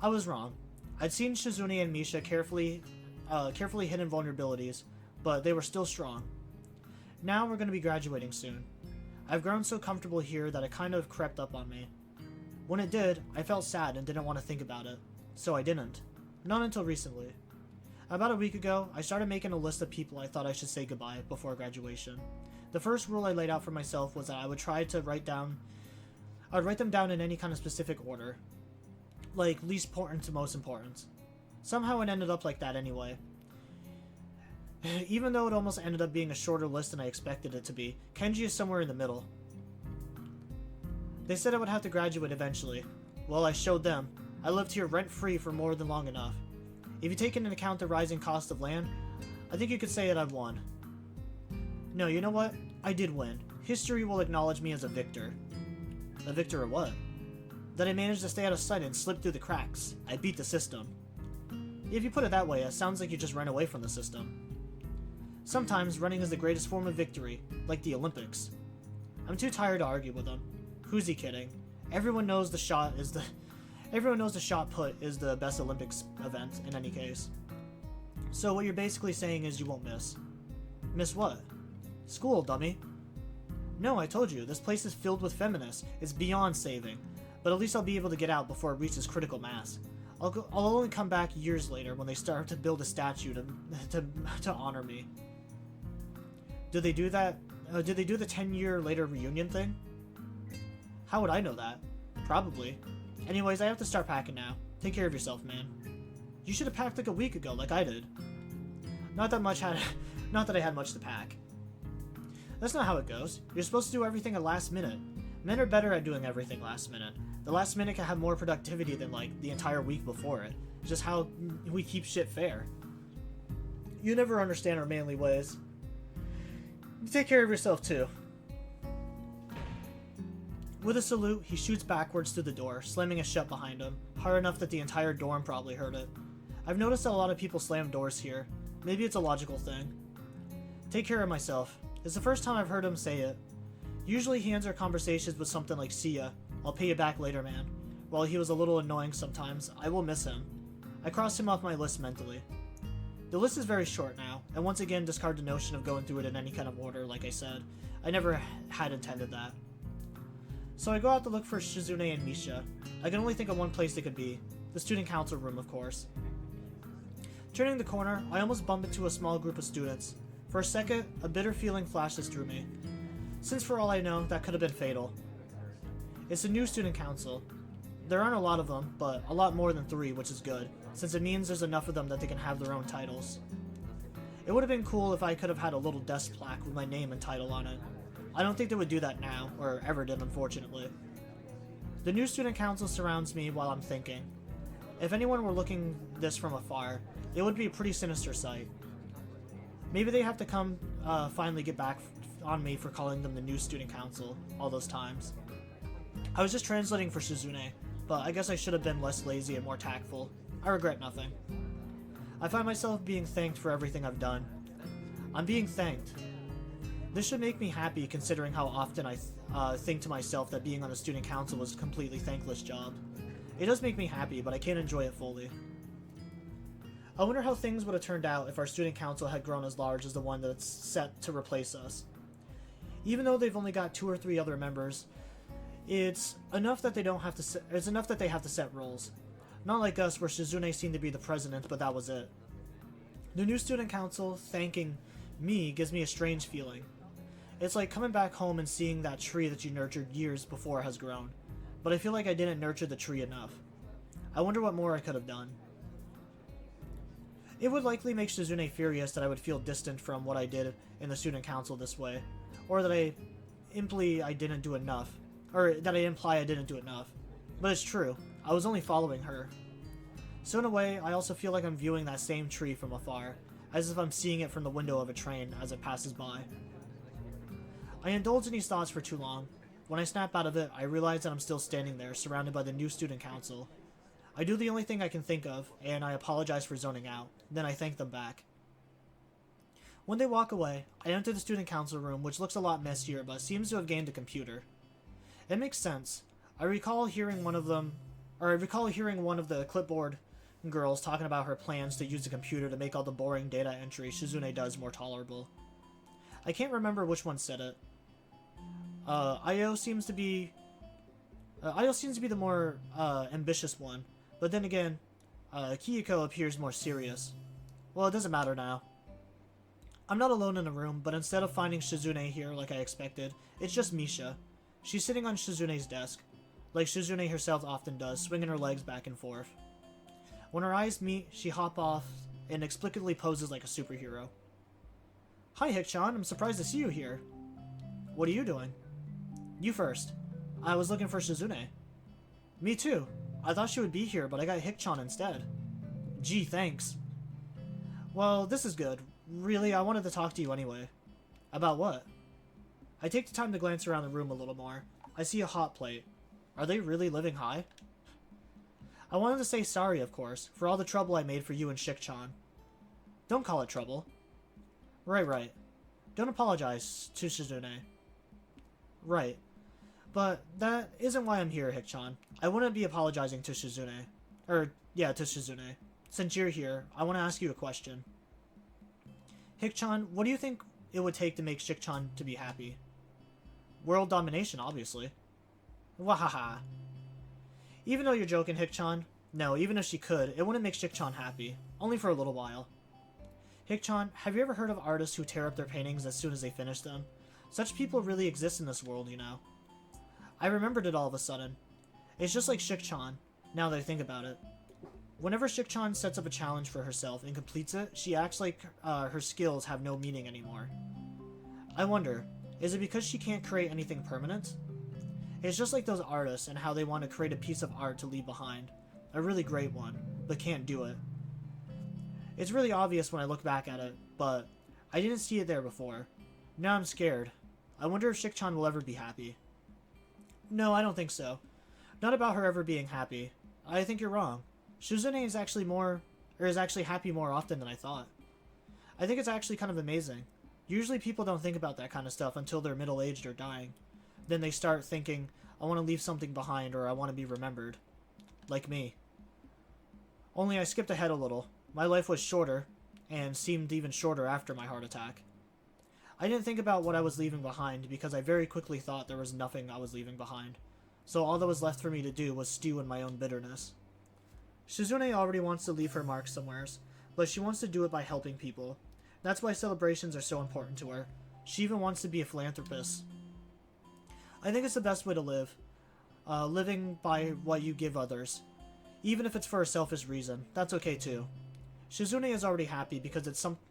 I was wrong. I'd seen Shizune and Misha carefully hidden vulnerabilities, but they were still strong. Now we're going to be graduating soon. I've grown so comfortable here that it kind of crept up on me. When it did, I felt sad and didn't want to think about it, so I didn't. Not until recently. About a week ago, I started making a list of people I thought I should say goodbye before graduation. The first rule I laid out for myself was that I would try to write them down in any kind of specific order. Like, least important to most important. Somehow it ended up like that anyway. Even though it almost ended up being a shorter list than I expected it to be, Kenji is somewhere in the middle. They said I would have to graduate eventually. Well, I showed them. I lived here rent-free for more than long enough. If you take into account the rising cost of land, I think you could say that I've won. No, you know what? I did win. History will acknowledge me as a victor. A victor of what? That I managed to stay out of sight and slip through the cracks. I beat the system. If you put it that way, it sounds like you just ran away from the system. Sometimes running is the greatest form of victory, like the Olympics. I'm too tired to argue with them. Who's he kidding? Everyone knows the shot put is the best Olympics event in any case. So what you're basically saying is you won't miss. Miss what? School, dummy. No, I told you, this place is filled with feminists. It's beyond saving. But at least I'll be able to get out before it reaches critical mass. I'll only come back years later when they start to build a statue to honor me. Did they do that? Did they do the 10-year later reunion thing? How would I know that? Probably. Anyways, I have to start packing now. Take care of yourself, man. You should have packed like a week ago, like I did. Not that I had much to pack. That's not how it goes. You're supposed to do everything at last minute. Men are better at doing everything last minute. The last minute can have more productivity than like the entire week before it. It's just how we keep shit fair. You never understand our manly ways. You take care of yourself too. With a salute, he shoots backwards through the door, slamming it shut behind him, hard enough that the entire dorm probably heard it. I've noticed that a lot of people slam doors here. Maybe it's a logical thing. Take care of myself. It's the first time I've heard him say it. Usually he ends our conversations with something like, see ya, I'll pay you back later, man. While he was a little annoying sometimes, I will miss him. I crossed him off my list mentally. The list is very short now, and once again discard the notion of going through it in any kind of order, like I said. I never had intended that. So I go out to look for Shizune and Misha. I can only think of one place they could be. The student council room, of course. Turning the corner, I almost bump into a small group of students. For a second, a bitter feeling flashes through me. Since for all I know, that could have been fatal. It's the new student council. There aren't a lot of them, but a lot more than 3, which is good, since it means there's enough of them that they can have their own titles. It would have been cool if I could have had a little desk plaque with my name and title on it. I don't think they would do that now, or ever did, unfortunately. The new student council surrounds me while I'm thinking. If anyone were looking this from afar, it would be a pretty sinister sight. Maybe they have to come finally get back on me for calling them the new student council all those times. I was just translating for Shizune, but I guess I should have been less lazy and more tactful. I regret nothing. I find myself being thanked for everything I've done. I'm being thanked. This should make me happy considering how often I think to myself that being on the student council was a completely thankless job. It does make me happy, but I can't enjoy it fully. I wonder how things would have turned out if our student council had grown as large as the one that's set to replace us. Even though they've only got 2 or 3 other members, it's enough that they have to set roles. Not like us, where Shizune seemed to be the president, but that was it. The new student council thanking me gives me a strange feeling. It's like coming back home and seeing that tree that you nurtured years before has grown, but I feel like I didn't nurture the tree enough. I wonder what more I could have done. It would likely make Shizune furious that I would feel distant from what I did in the student council this way, or that I imply I didn't do enough. But it's true, I was only following her. So in a way, I also feel like I'm viewing that same tree from afar, as if I'm seeing it from the window of a train as it passes by. I indulge in these thoughts for too long. When I snap out of it, I realize that I'm still standing there, surrounded by the new student council. I do the only thing I can think of, and I apologize for zoning out. Then I thank them back. When they walk away, I enter the student council room, which looks a lot messier, but seems to have gained a computer. It makes sense. I recall hearing one of the clipboard girls talking about her plans to use the computer to make all the boring data entry Shizune does more tolerable. I can't remember which one said it. Io seems to be the more ambitious one, but then again, Kiyoko appears more serious. Well, it doesn't matter now. I'm not alone in the room, but instead of finding Shizune here like I expected, it's just Misha. She's sitting on Shizune's desk, like Shizune herself often does, swinging her legs back and forth. When our eyes meet, she hops off and inexplicably poses like a superhero. Hi, Hikchan, I'm surprised to see you here. What are you doing? You first. I was looking for Shizune. Me too. I thought she would be here, but I got Hikchan instead. Gee, thanks. Well, this is good. Really, I wanted to talk to you anyway. About what? I take the time to glance around the room a little more. I see a hot plate. Are they really living high? I wanted to say sorry, of course, for all the trouble I made for you and Shikchan. Don't call it trouble. Right. Don't apologize to Shizune. Right. But that isn't why I'm here, Hikchan. I wouldn't be apologizing to Shizune. To Shizune. Since you're here, I want to ask you a question. Hikchan, what do you think it would take to make Shikchan to be happy? World domination, obviously. Wahaha. Even though you're joking, Hikchan, no, even if she could, it wouldn't make Shikchan happy. Only for a little while. Hikchan, have you ever heard of artists who tear up their paintings as soon as they finish them? Such people really exist in this world, you know. I remembered it all of a sudden. It's just like Shikchan, now that I think about it. Whenever Shikchan sets up a challenge for herself and completes it, she acts like her skills have no meaning anymore. I wonder, is it because she can't create anything permanent? It's just like those artists and how they want to create a piece of art to leave behind. A really great one, but can't do it. It's really obvious when I look back at it, but I didn't see it there before. Now I'm scared. I wonder if Shikchan will ever be happy. No, I don't think so. Not about her ever being happy. I think you're wrong. Shizune is actually happy more often than I thought. I think it's actually kind of amazing. Usually people don't think about that kind of stuff until they're middle-aged or dying. Then they start thinking, I want to leave something behind or I want to be remembered. Like me. Only I skipped ahead a little. My life was shorter, and seemed even shorter after my heart attack. I didn't think about what I was leaving behind because I very quickly thought there was nothing I was leaving behind. So all that was left for me to do was stew in my own bitterness. Shizune already wants to leave her mark somewheres, but she wants to do it by helping people. That's why celebrations are so important to her. She even wants to be a philanthropist. I think it's the best way to live. living by what you give others. Even if it's for a selfish reason, that's okay too. Shizune is already happy because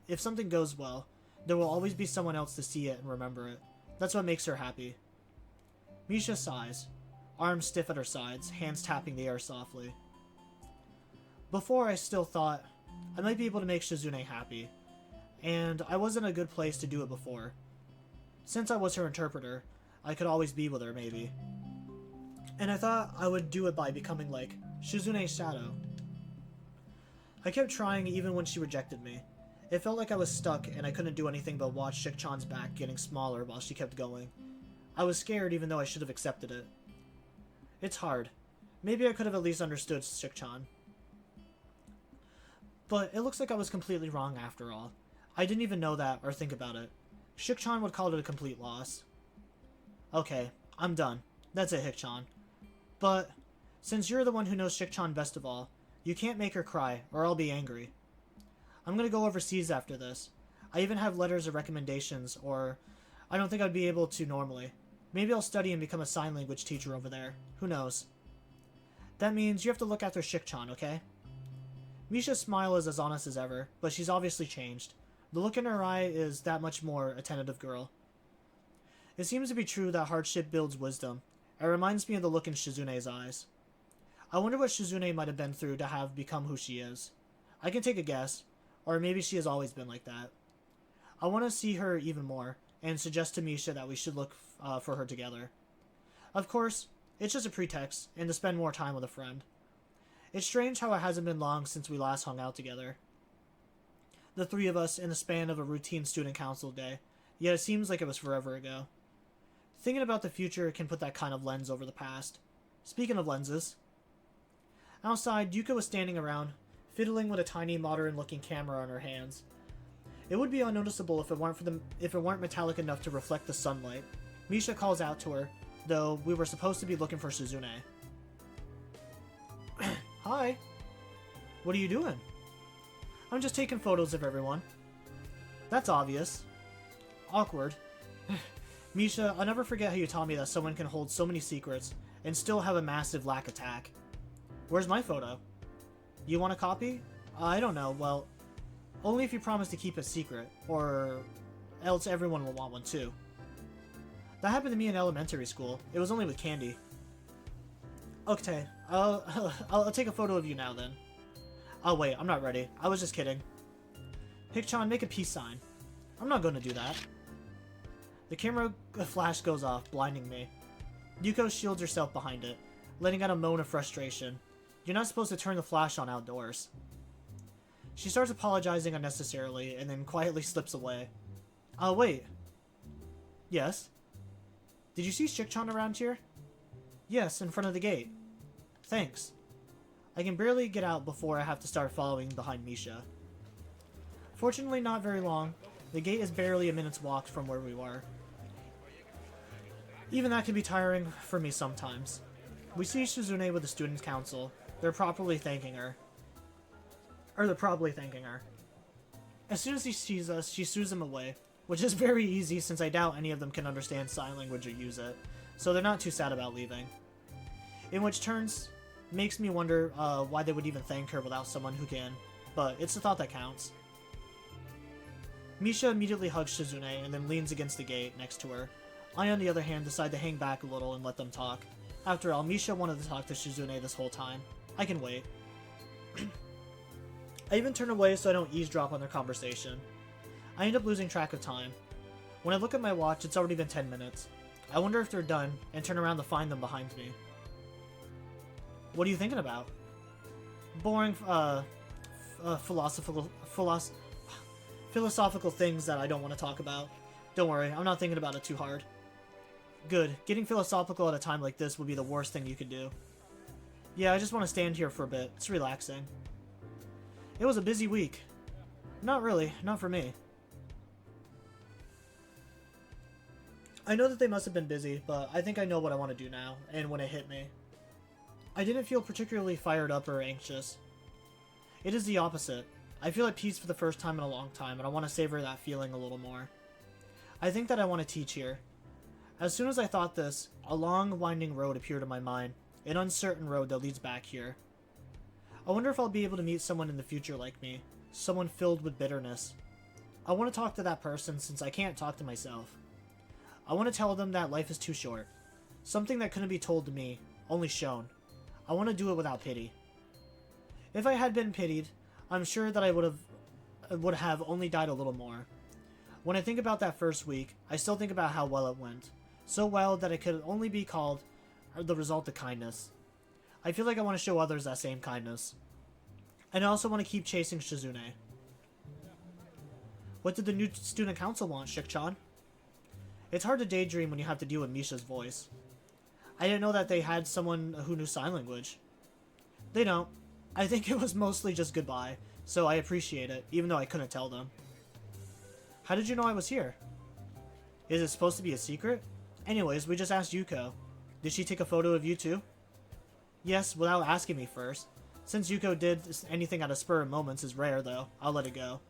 if something goes well, there will always be someone else to see it and remember it. That's what makes her happy. Misha sighs, arms stiff at her sides, hands tapping the air softly. Before, I still thought I might be able to make Shizune happy, and I was in a good place to do it before. Since I was her interpreter, I could always be with her, maybe. And I thought I would do it by becoming like Shizune's shadow. I kept trying even when she rejected me. It felt like I was stuck and I couldn't do anything but watch Shik-chan's back getting smaller while she kept going. I was scared even though I should have accepted it. It's hard. Maybe I could have at least understood Shik-chan. But it looks like I was completely wrong after all. I didn't even know that or think about it. Shik-chan would call it a complete loss. Okay, I'm done. That's it, Hik-chan. But, since you're the one who knows Shik-chan best of all, you can't make her cry, or I'll be angry. I'm gonna go overseas after this. I even have letters of recommendations, or I don't think I'd be able to normally. Maybe I'll study and become a sign language teacher over there. Who knows? That means you have to look after Shik-chan, okay? Misha's smile is as honest as ever, but she's obviously changed. The look in her eye is that much more a tentative girl. It seems to be true that hardship builds wisdom. It reminds me of the look in Shizune's eyes. I wonder what Shizune might have been through to have become who she is. I can take a guess, or maybe she has always been like that. I want to see her even more, and suggest to Misha that we should look for her together. Of course, it's just a pretext, and to spend more time with a friend. It's strange how it hasn't been long since we last hung out together. The three of us in the span of a routine student council day, yet it seems like it was forever ago. Thinking about the future can put that kind of lens over the past. Speaking of lenses. Outside, Yuka was standing around, fiddling with a tiny modern-looking camera in her hands. It would be unnoticeable if it weren't metallic enough to reflect the sunlight. Misha calls out to her, though we were supposed to be looking for Shizune. Hi. What are you doing? I'm just taking photos of everyone. That's obvious. Awkward. Misha, I'll never forget how you taught me that someone can hold so many secrets and still have a massive lack attack. Where's my photo? You want a copy? I don't know, well, only if you promise to keep it secret, or else everyone will want one too. That happened to me in elementary school. It was only with candy. Okay, I'll take a photo of you now then. Oh wait, I'm not ready. I was just kidding. Hik-chan, make a peace sign. I'm not going to do that. The camera flash goes off, blinding me. Yuko shields herself behind it, letting out a moan of frustration. You're not supposed to turn the flash on outdoors. She starts apologizing unnecessarily, and then quietly slips away. Oh, wait. Yes? Did you see Shik-chan around here? Yes, in front of the gate. Thanks. I can barely get out before I have to start following behind Misha. Fortunately, not very long. The gate is barely a minute's walk from where we were. Even that can be tiring for me sometimes. We see Shizune with the students' council. They're probably thanking her. As soon as he sees us, she shoos them away, which is very easy since I doubt any of them can understand sign language or use it, so they're not too sad about leaving. In which turns makes me wonder why they would even thank her without someone who can, but it's the thought that counts. Misha immediately hugs Shizune and then leans against the gate next to her. I, on the other hand, decide to hang back a little and let them talk. After all, Misha wanted to talk to Shizune this whole time. I can wait. I even turn away so I don't eavesdrop on their conversation. I end up losing track of time. When I look at my watch, it's already been 10 minutes. I wonder if they're done, and turn around to find them behind me. What are you thinking about? Boring, philosophical things that I don't want to talk about. Don't worry, I'm not thinking about it too hard. Good. Getting philosophical at a time like this would be the worst thing you could do. Yeah, I just want to stand here for a bit. It's relaxing. It was a busy week. Not really. Not for me. I know that they must have been busy, but I think I know what I want to do now, and when it hit me. I didn't feel particularly fired up or anxious. It is the opposite. I feel at peace for the first time in a long time, and I want to savor that feeling a little more. I think that I want to teach here. As soon as I thought this, a long, winding road appeared in my mind, an uncertain road that leads back here. I wonder if I'll be able to meet someone in the future like me, someone filled with bitterness. I want to talk to that person since I can't talk to myself. I want to tell them that life is too short. Something that couldn't be told to me, only shown. I want to do it without pity. If I had been pitied, I'm sure that I would have only died a little more. When I think about that first week, I still think about how well it went. So well that it could only be called the result of kindness. I feel like I want to show others that same kindness. And I also want to keep chasing Shizune. What did the new student council want, Shik-chan? It's hard to daydream when you have to deal with Misha's voice. I didn't know that they had someone who knew sign language. They don't. I think it was mostly just goodbye, so I appreciate it, even though I couldn't tell them. How did you know I was here? Is it supposed to be a secret? Anyways, we just asked Yuko. Did she take a photo of you too? Yes, without asking me first. Since Yuko did anything at a spur of moments is rare, though. I'll let it go.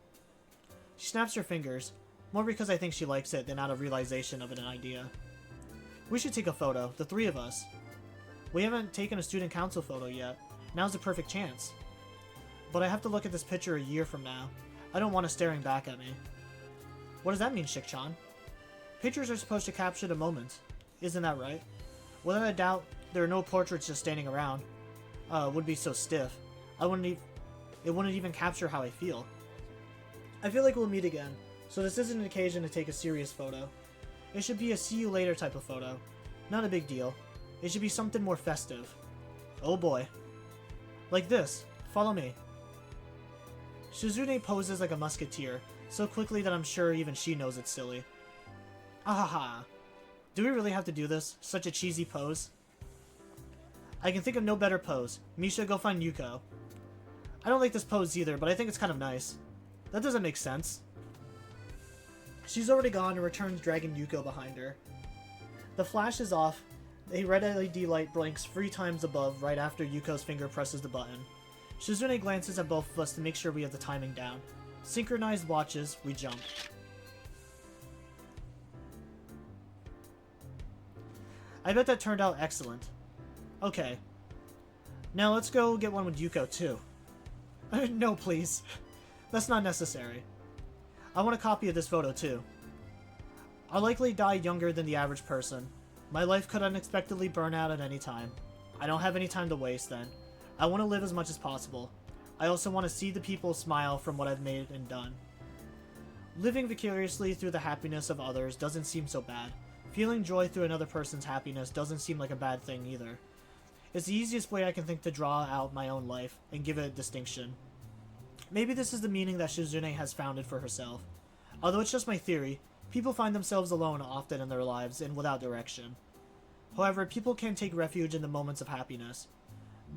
She snaps her fingers, more because I think she likes it than out of realization of an idea. We should take a photo, the three of us. We haven't taken a student council photo yet. Now's the perfect chance. But I have to look at this picture a year from now. I don't want it staring back at me. What does that mean, Shik-chan? Pictures are supposed to capture the moment. Isn't that right? Without a doubt, there are no portraits just standing around. It would be so stiff. It wouldn't even capture how I feel. I feel like we'll meet again, so this isn't an occasion to take a serious photo. It should be a see you later type of photo. Not a big deal. It should be something more festive. Oh boy. Like this. Follow me. Shizune poses like a musketeer, so quickly that I'm sure even she knows it's silly. Ahaha. Do we really have to do this? Such a cheesy pose? I can think of no better pose. Misha, go find Yuko. I don't like this pose either, but I think it's kind of nice. That doesn't make sense. She's already gone and returns dragging Yuko behind her. The flash is off. A red LED light blinks 3 times above right after Yuko's finger presses the button. Shizune glances at both of us to make sure we have the timing down. Synchronized watches, we jump. I bet that turned out excellent. Okay. Now let's go get one with Yuko too. No, please. That's not necessary. I want a copy of this photo too. I'll likely die younger than the average person. My life could unexpectedly burn out at any time. I don't have any time to waste then. I want to live as much as possible. I also want to see the people smile from what I've made and done. Living vicariously through the happiness of others doesn't seem so bad. Feeling joy through another person's happiness doesn't seem like a bad thing either. It's the easiest way I can think to draw out my own life and give it a distinction. Maybe this is the meaning that Shizune has founded for herself. Although it's just my theory, people find themselves alone often in their lives and without direction. However, people can take refuge in the moments of happiness.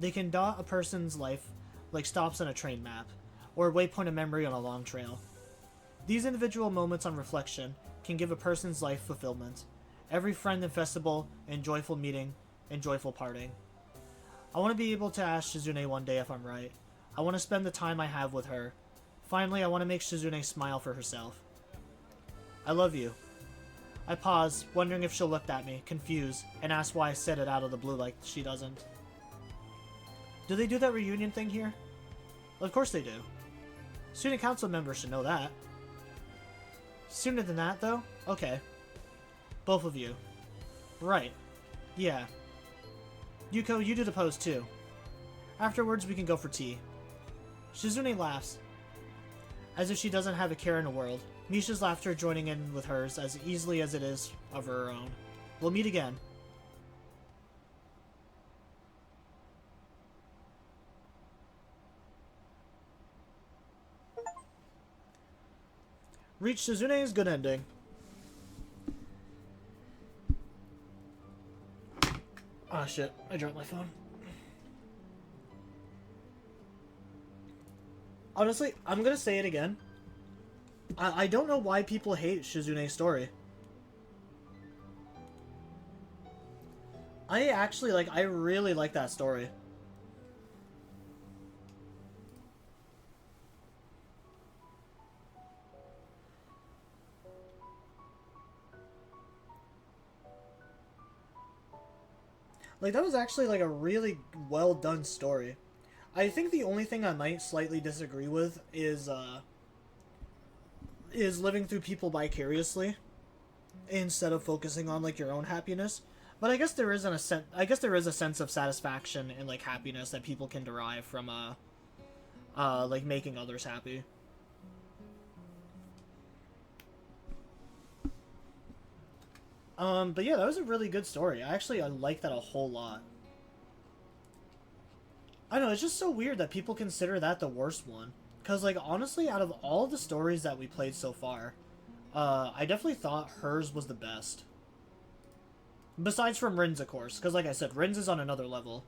They can dot a person's life like stops on a train map, or a waypoint of memory on a long trail. These individual moments on reflection can give a person's life fulfillment. Every friend and festival and joyful meeting and joyful parting. I want to be able to ask Shizune one day if I'm right. I want to spend the time I have with her. Finally, I want to make Shizune smile for herself. I love you. I pause, wondering if she'll look at me, confused, and ask why I said it out of the blue like she doesn't. Do they do that reunion thing here? Of course they do. Student council members should know that. Sooner than that, though? Okay. Both of you. Right. Yeah. Yuko, you do the pose too. Afterwards, we can go for tea. Shizune laughs, as if she doesn't have a care in the world. Misha's laughter joining in with hers as easily as it is of her own. We'll meet again. Reach Shizune's good ending. Ah, shit. I dropped my phone. Honestly, I'm gonna say it again. I don't know why people hate Shizune's story. I really like that story. Like, that was actually, like, a really well done story. I think the only thing I might slightly disagree with is living through people vicariously instead of focusing on, like, your own happiness. But I guess there is a sense of satisfaction and, like, happiness that people can derive from, like, making others happy. But yeah, that was a really good story. I like that a whole lot. I know, it's just so weird that people consider that the worst one. Because, like, honestly, out of all the stories that we played so far, I definitely thought hers was the best. Besides from Rin's, of course. Because, like I said, Rin's is on another level.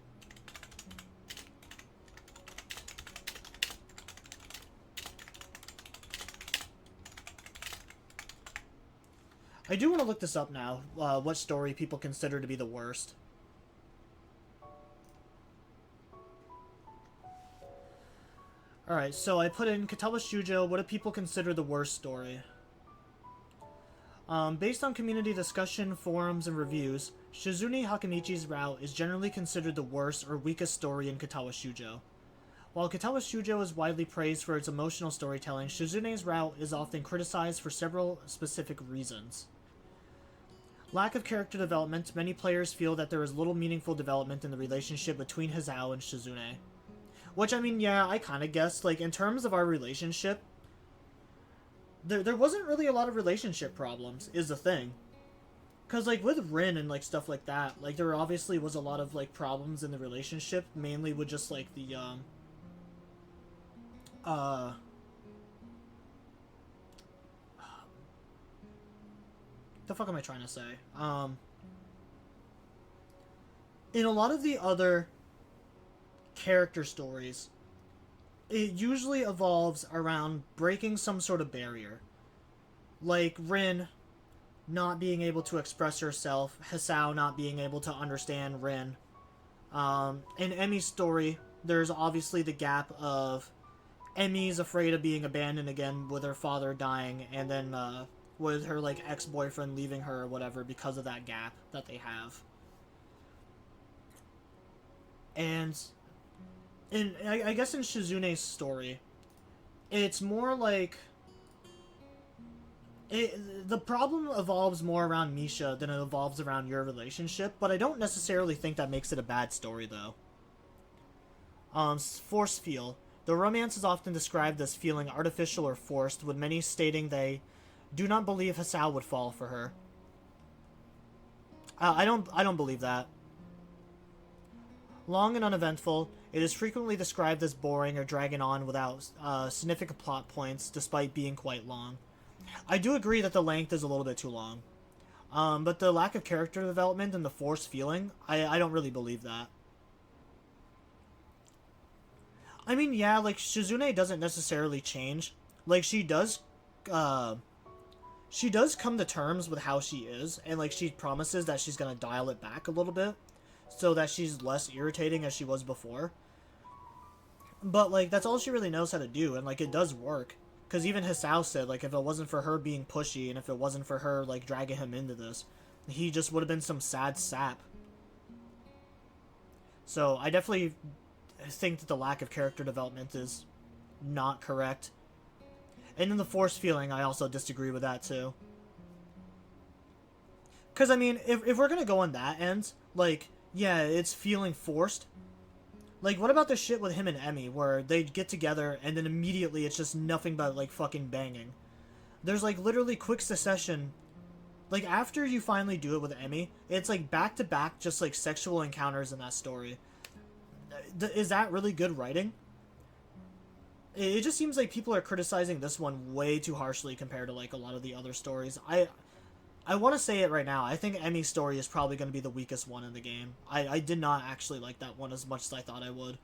I do want to look this up now, what story people consider to be the worst. Alright, so I put in Katawa Shoujo, what do people consider the worst story? Based on community discussion, forums, and reviews, Shizune Hakanichi's route is generally considered the worst or weakest story in Katawa Shoujo. While Katawa Shoujo is widely praised for its emotional storytelling, Shizune's route is often criticized for several specific reasons. Lack of character development, many players feel that there is little meaningful development in the relationship between Hisao and Shizune. Which, I mean, yeah, I kind of guessed. Like, in terms of our relationship, there wasn't really a lot of relationship problems, is the thing. Because, like, with Rin and, like, stuff like that, like, there obviously was a lot of, like, problems in the relationship, mainly with just, like, the fuck am I trying to say? In a lot of the other character stories, it usually evolves around breaking some sort of barrier. Like Rin not being able to express herself, Hisao not being able to understand Rin. In Emi's story, there's obviously the gap of Emi's afraid of being abandoned again with her father dying, and then with her like ex-boyfriend leaving her or whatever because of that gap that they have. And I guess in Shizune's story, it's more like the problem evolves more around Misha than it evolves around your relationship, but I don't necessarily think that makes it a bad story, though. Force feel. The romance is often described as feeling artificial or forced, with many stating they do not believe Hisao would fall for her. I don't believe that. Long and uneventful, it is frequently described as boring or dragging on without significant plot points, despite being quite long. I do agree that the length is a little bit too long. But the lack of character development and the forced feeling, I don't really believe that. I mean, yeah, like, Shizune doesn't necessarily change. Like, she does come to terms with how she is, and, like, she promises that she's gonna dial it back a little bit, so that she's less irritating as she was before. But, like, that's all she really knows how to do, and, like, it does work. Because even Hisao said, like, if it wasn't for her being pushy, and if it wasn't for her, like, dragging him into this, he just would have been some sad sap. So, I definitely think that the lack of character development is not correct. And then the forced feeling, I also disagree with that, too. Because, I mean, if we're gonna go on that end, like, yeah, it's feeling forced. Like, what about the shit with him and Emi, where they get together, and then immediately it's just nothing but, like, fucking banging? There's, like, literally quick succession. Like, after you finally do it with Emi, it's, like, back-to-back just, like, sexual encounters in that story. Is that really good writing? It just seems like people are criticizing this one way too harshly compared to, like, a lot of the other stories. I want to say it right now. I think Emi's story is probably going to be the weakest one in the game. I did not actually like that one as much as I thought I would.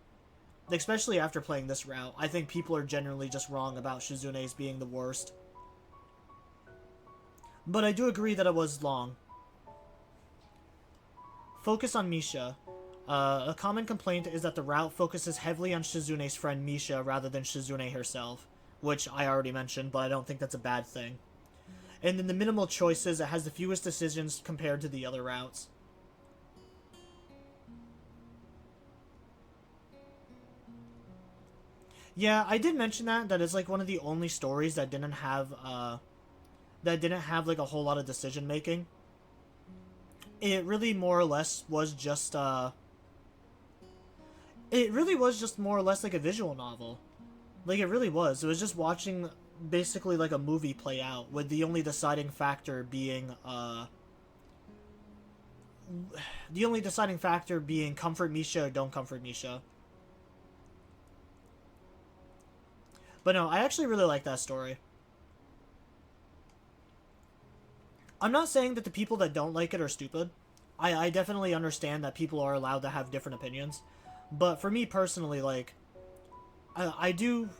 Especially after playing this route. I think people are generally just wrong about Shizune's being the worst. But I do agree that it was long. Focus on Misha. A common complaint is that the route focuses heavily on Shizune's friend Misha rather than Shizune herself, which I already mentioned, but I don't think that's a bad thing. And in the minimal choices, it has the fewest decisions compared to the other routes. Yeah, I did mention that it's like one of the only stories that didn't have like a whole lot of decision making. It really more or less was just it really was just more or less like a visual novel. Like it really was. It was just watching basically like a movie play out with the only deciding factor being comfort Misha or don't comfort Misha. But no, I actually really like that story. I'm not saying that the people that don't like it are stupid. I definitely understand that people are allowed to have different opinions. But for me personally, like, I do.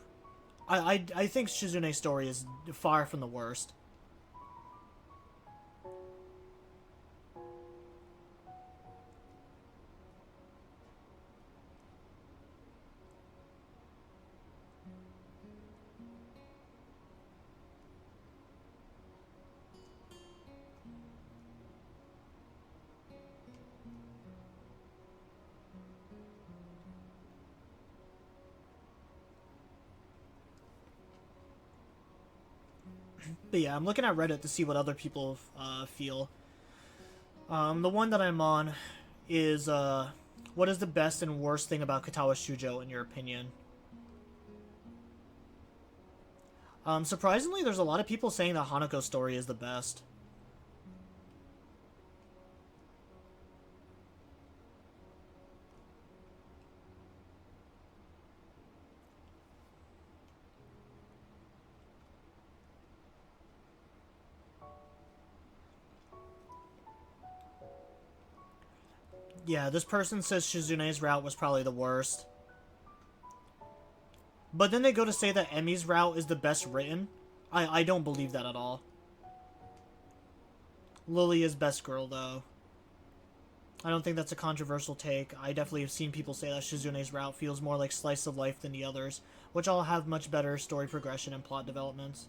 I think Shizune's story is far from the worst. But yeah, I'm looking at Reddit to see what other people feel. The one that I'm on is what is the best and worst thing about Katawa Shoujo in your opinion? Surprisingly, there's a lot of people saying that Hanako's story is the best. Yeah, this person says Shizune's route was probably the worst. But then they go to say that Emi's route is the best written. I don't believe that at all. Lily is best girl, though. I don't think that's a controversial take. I definitely have seen people say that Shizune's route feels more like slice of life than the others, which all have much better story progression and plot developments.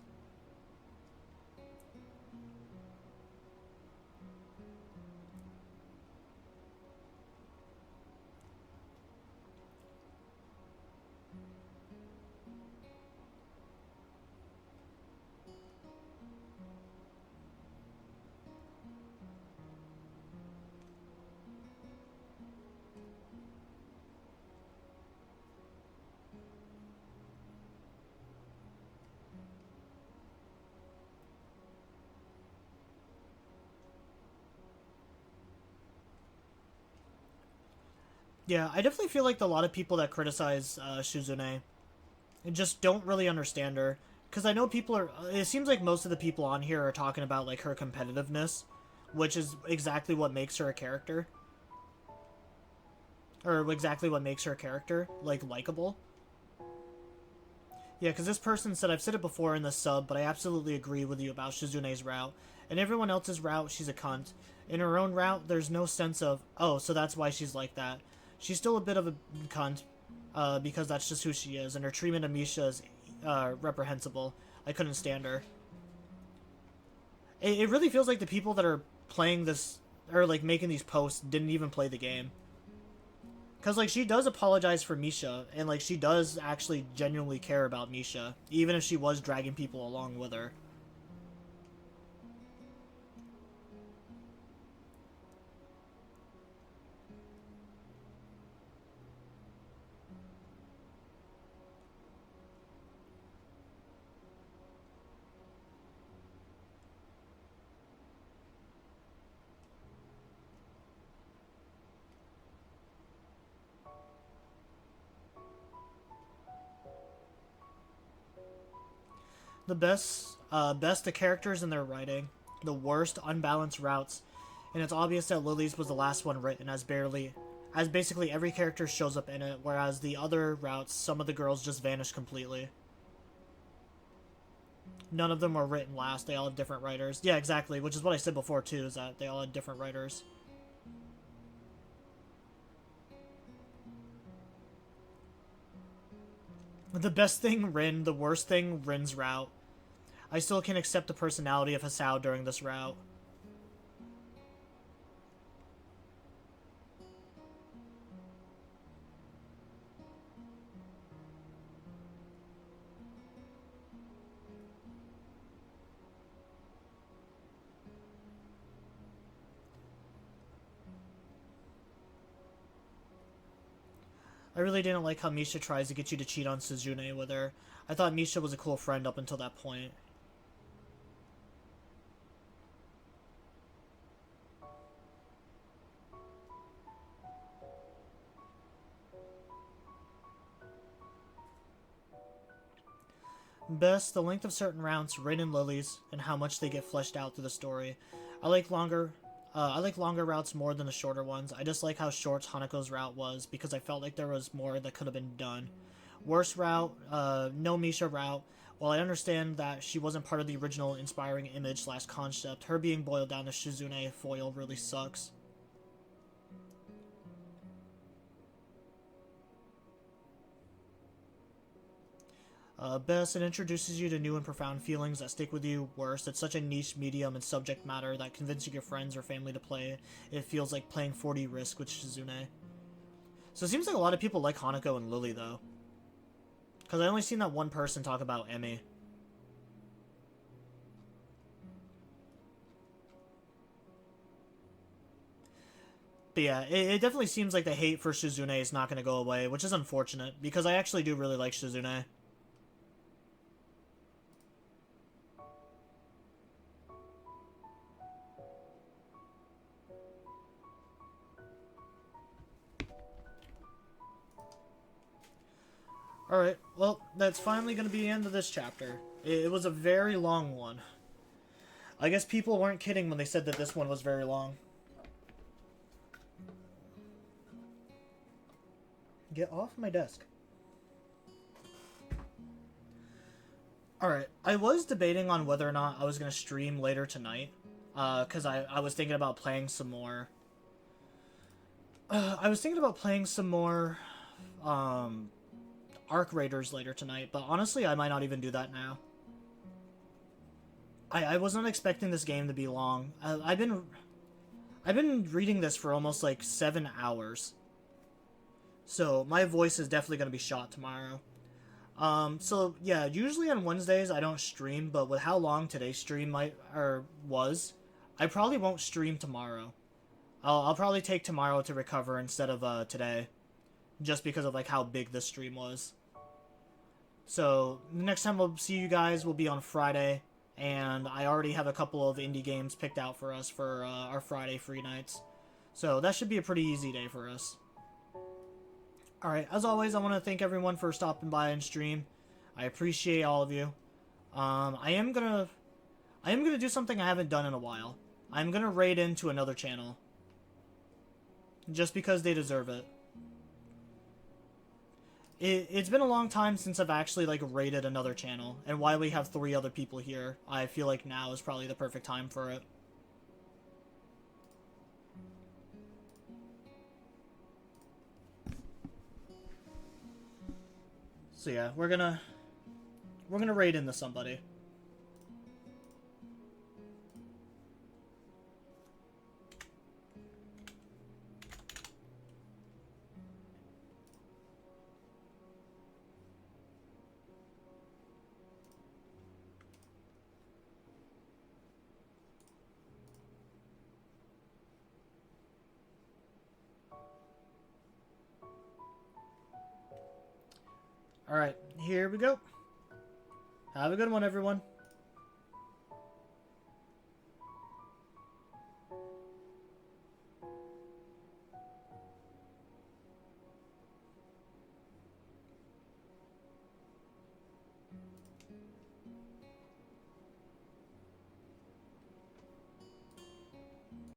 Yeah, I definitely feel like a lot of people that criticize Shizune just don't really understand her. Because I know people are. It seems like most of the people on here are talking about like her competitiveness, which is exactly what makes her a character, or exactly what makes her a character like likable. Yeah, because this person said I've said it before in the sub, but I absolutely agree with you about Shizune's route. In everyone else's route, she's a cunt. In her own route, there's no sense of oh, so that's why she's like that. She's still a bit of a cunt, because that's just who she is, and her treatment of Misha is reprehensible. I couldn't stand her. It really feels like the people that are playing this or like making these posts didn't even play the game. Cause like she does apologize for Misha, and like she does actually genuinely care about Misha, even if she was dragging people along with her. The best the characters and their writing, the worst unbalanced routes, and it's obvious that Lily's was the last one written as basically every character shows up in it, whereas the other routes, some of the girls just vanish completely. None of them were written last. They all have different writers. Yeah, exactly. Which is what I said before too. Is that they all had different writers. The best thing Rin, the worst thing Rin's route. I still can accept the personality of Hasao during this route. I really didn't like how Misha tries to get you to cheat on Shizune with her. I thought Misha was a cool friend up until that point. Best, the length of certain routes, Rain and Lilies, and how much they get fleshed out through the story. I like longer routes more than the shorter ones. I just like how short Hanako's route was because I felt like there was more that could have been done. Worst route, no Misha route. While I understand that she wasn't part of the original inspiring image / concept, her being boiled down to Shizune foil really sucks. Best, it introduces you to new and profound feelings that stick with you. Worst, it's such a niche medium and subject matter that convincing your friends or family to play it feels like playing 40 Risk with Shizune. So it seems like a lot of people like Hanako and Lily, though. Because I only seen that one person talk about Emmy. But yeah, it definitely seems like the hate for Shizune is not going to go away, which is unfortunate, because I actually do really like Shizune. Alright, well, that's finally going to be the end of this chapter. It was a very long one. I guess people weren't kidding when they said that this one was very long. Get off my desk. Alright, I was debating on whether or not I was going to stream later tonight. Because I was thinking about playing some more. I was thinking about playing some more Arc Raiders later tonight, but honestly, I might not even do that now. I was not expecting this game to be long. I've been reading this for almost like 7 hours. So my voice is definitely going to be shot tomorrow. So yeah, usually on Wednesdays I don't stream, but with how long today's stream was, I probably won't stream tomorrow. I'll probably take tomorrow to recover instead of today, just because of like how big this stream was. So the next time we'll see you guys will be on Friday, and I already have a couple of indie games picked out for us for our Friday free nights. So that should be a pretty easy day for us. Alright, as always, I want to thank everyone for stopping by and stream. I appreciate all of you. I am gonna do something I haven't done in a while. I'm gonna raid into another channel. Just because they deserve it. It's been a long time since I've actually like raided another channel, and while we have 3 other people here, I feel like now is probably the perfect time for it. So yeah, we're gonna raid into somebody. Alright, here we go. Have a good one, everyone.